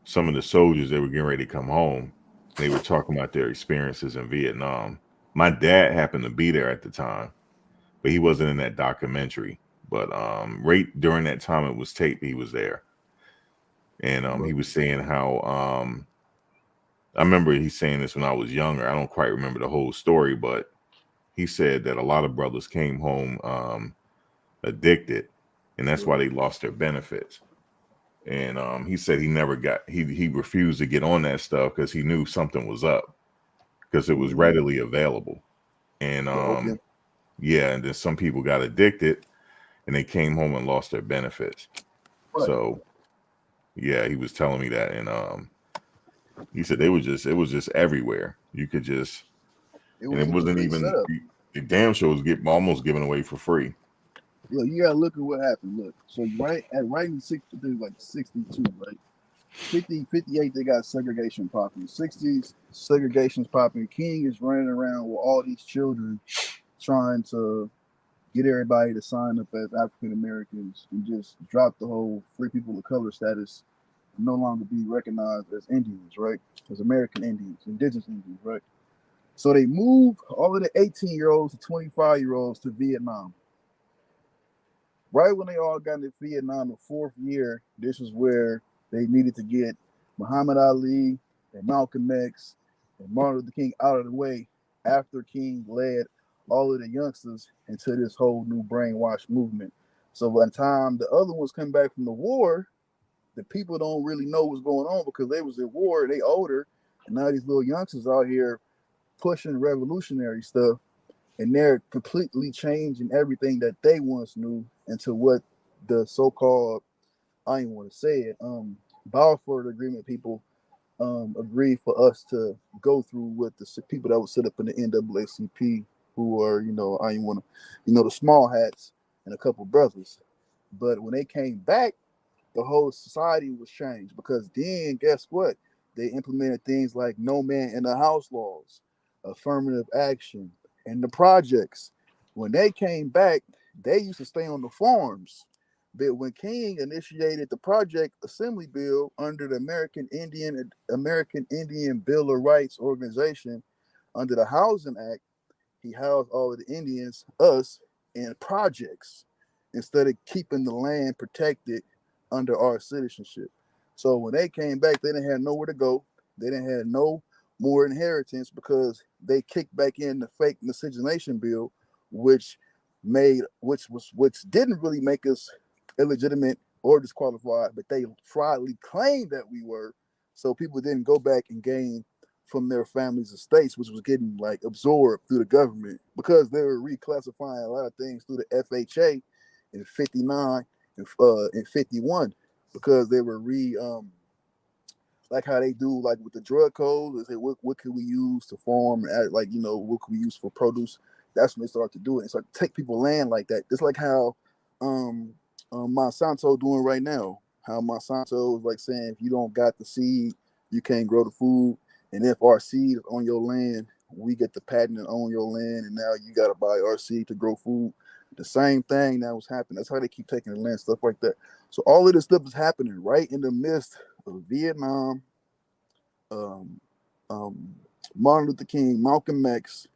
some of the soldiers that were getting ready to come home. They were talking about their experiences in Vietnam. My dad happened to be there at the time, but he wasn't in that documentary. But right during that time it was taped, he was there. And he was saying how I remember he saying this when I was younger. I don't quite remember the whole story, but he said that a lot of brothers came home addicted, and that's why they lost their benefits. And he said he refused to get on that stuff because he knew something was up, because it was readily available. And and then some people got addicted and they came home and lost their benefits. Right. So Yeah, he was telling me that, and he said it was just everywhere. You could just, and it It was a wasn't big even setup. the damn show was almost given away for free. Look, you gotta look at what happened. Look, so right in 60, like 62, right? 50, 58, they got segregation popping. 60s, segregation's popping. King is running around with all these children trying to get everybody to sign up as African Americans and just drop the whole free people of color status, no longer be recognized as Indians, right? As American Indians, indigenous Indians, right? So they move all of the 18-year-olds to 25-year-olds to Vietnam. Right when they all got into Vietnam, the fourth year, this is where they needed to get Muhammad Ali and Malcolm X and Martin Luther King out of the way after King led all of the youngsters into this whole new brainwash movement. So by the time the other ones come back from the war, the people don't really know what's going on because they was at war, they older, and now these little youngsters out here pushing revolutionary stuff, and they're completely changing everything that they once knew into what the so-called, I don't even want to say it, Balfour Agreement people agreed for us to go through with the people that would sit up in the NAACP, who are, I even want to, the small hats and a couple brothers. But when they came back, the whole society was changed because then guess what? They implemented things like no man in the house laws, affirmative action, and the projects. When they came back, they used to stay on the farms. But when King initiated the Project Assembly Bill under the American Indian Bill of Rights organization, under the Housing Act, he housed all of the Indians, us, in projects instead of keeping the land protected under our citizenship. So when they came back, they didn't have nowhere to go. They didn't have no more inheritance because they kicked back in the fake miscegenation bill, which didn't really make us illegitimate or disqualified, but they fraudly claimed that we were. So people didn't go back and gain from their families' estates, which was getting like absorbed through the government because they were reclassifying a lot of things through the FHA in 59 and 51 because they were like how they do like with the drug codes. They say what can we use to farm, like what can we use for produce. That's when they start to do it. It's like take people land like that. It's like how Monsanto doing right now. How Monsanto is like saying if you don't got the seed, you can't grow the food. And if our seed is on your land, we get the patent and own your land, and now you got to buy our seed to grow food. The same thing that was happening. That's how they keep taking the land, stuff like that. So all of this stuff is happening right in the midst of Vietnam, Martin Luther King, Malcolm X,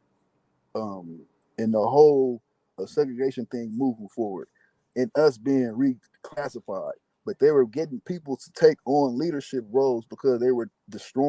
and the whole segregation thing moving forward, and us being reclassified. But they were getting people to take on leadership roles because they were destroying